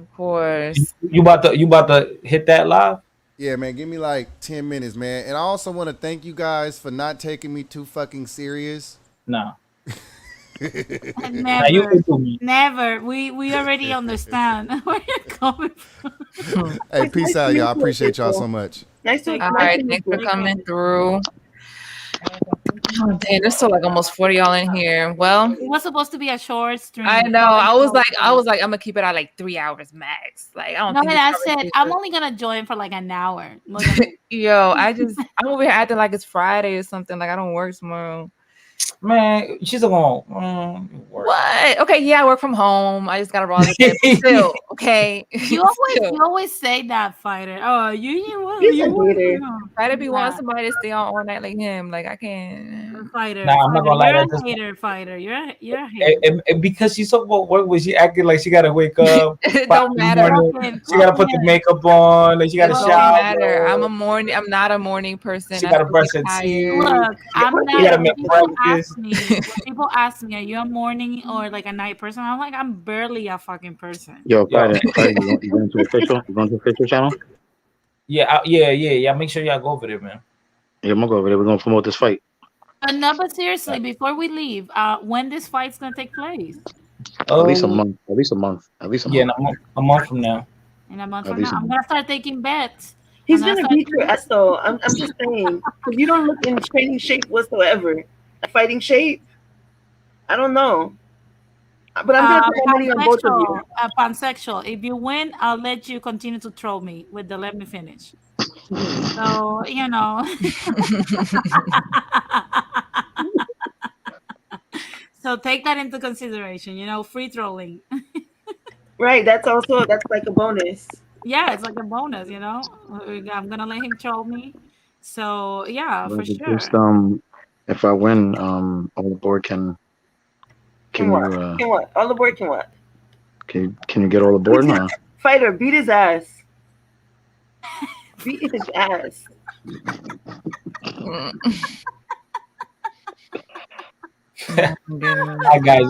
You about to hit that live? Yeah, man. Give me like 10 minutes, man. And I also want to thank you guys for not taking me too fucking serious. No. Never. We already understand where you're coming from. Hey, peace out, y'all. I appreciate y'all so much. Nice to. All right, thanks for coming through. Oh, damn, there's still like almost 40 y'all in here. Well, It was supposed to be a short stream. I know. I was like, I'm gonna keep it at like 3 hours max. Like, I don't No, think and this I said conversation- I'm only gonna join for like an hour. Yo, I'm over here acting like it's Friday or something. Like I don't work tomorrow. Man, she's going. What? Okay, yeah, I work from home. I just gotta roll it. Still, okay. You always say that, fighter. Oh, you Gotta be wanting somebody to stay on all night like him. Like I can't. Fighter. Nah, I'm not gonna lie, You're that's a hater, fighter. You're a hater. And because she's talking about work, was she acting like she gotta wake up? It don't matter. She gotta put the makeup on. Like she gotta It don't shower. matter. I'm not a morning person. She gotta brush her teeth. Look, I'm You not. gotta make When people ask me, are you a morning or like a night person? I'm like, I'm barely a fucking person. Yo, Friday, you going to official? You going to official channel? Yeah. Make sure y'all go over there, man. Yeah, I'm gonna go over there. We're gonna promote this fight. No, but seriously, before we leave, when this fight's gonna take place? At least a month. At least a month. At least a Yeah, month. a month from now. In a month At from least now, a I'm month. gonna start taking bets. He's gonna beat your ass though. I'm just saying, because you don't look in training shape whatsoever. Fighting shape, I don't know. But I'm gonna put my money on both of you. Pansexual. If you win, I'll let you continue to troll me with the let me finish. So you know. So take that into consideration. You know, free trolling. Right. That's like a bonus. Yeah, it's like a bonus. You know, I'm gonna let him troll me. So yeah, for But sure. just if I win, all the board can Can what? you Can what? All aboard can what? can you get all aboard? Huh? Fighter, beat his ass. Beat his ass. Hi guys,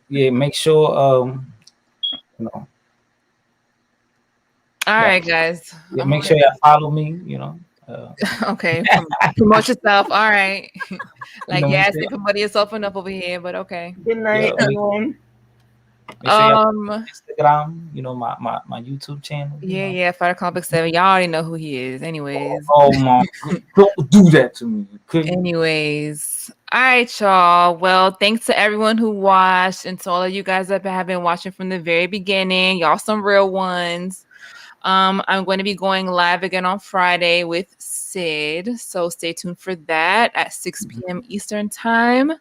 yeah, make sure you know. All right, guys. Yeah, I'm make sure y'all follow me. You know. Okay, promote yourself. All right. Like, know, yes, they promote yourself enough over here, but okay. Good night, everyone. Make sure y'all Instagram. You know my YouTube channel. Yeah, Fighter Complex 7. Y'all already know who he is. Anyways. Oh my! Don't do that to me. Anyways, all right, y'all. Well, thanks to everyone who watched and to all of you guys that have been watching from the very beginning. Y'all some real ones. I'm going to be going live again on Friday with Sid, so stay tuned for that at 6 p.m. Eastern time.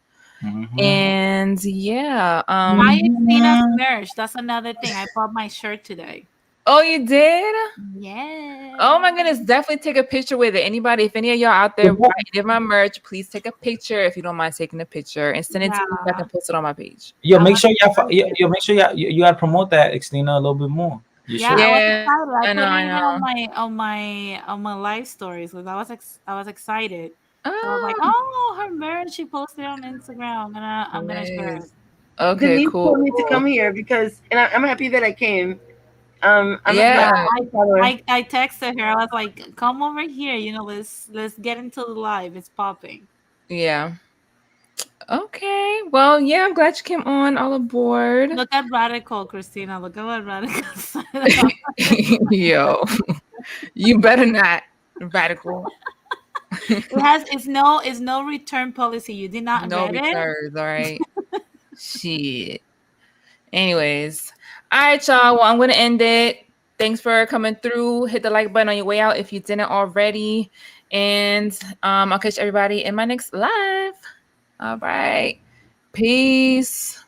And yeah, Why is Tina's merch? That's another thing. I bought my shirt today. Oh, you did? Yeah. Oh my goodness, definitely take a picture with it. Anybody, if any of y'all out there buy any of my merch, please take a picture if you don't mind taking a picture and send it to me so I can post it on my page. Yo, make sure y'all make sure you gotta promote that Xtina a little bit more. You Yeah, should. I was excited. I put I it know. on my live stories because I was excited. So I was like, Ah. oh, her merch. She posted it on Instagram, and I'm gonna share it. Okay, Denise cool. told me to come here because, and I'm happy that I came. I'm Yeah. I texted her. I was like, come over here. You know, let's get into the live. It's popping. Yeah. Okay. Well, yeah, I'm glad you came on. All aboard. Look at Radical, Christina. Look at what Radical said. Yo, you better not, Radical. It's no return policy. You did not No read returns, all right? Shit. Anyways, all right, y'all. Well, I'm gonna end it. Thanks for coming through. Hit the like button on your way out if you didn't already. And I'll catch everybody in my next live. All right. Peace.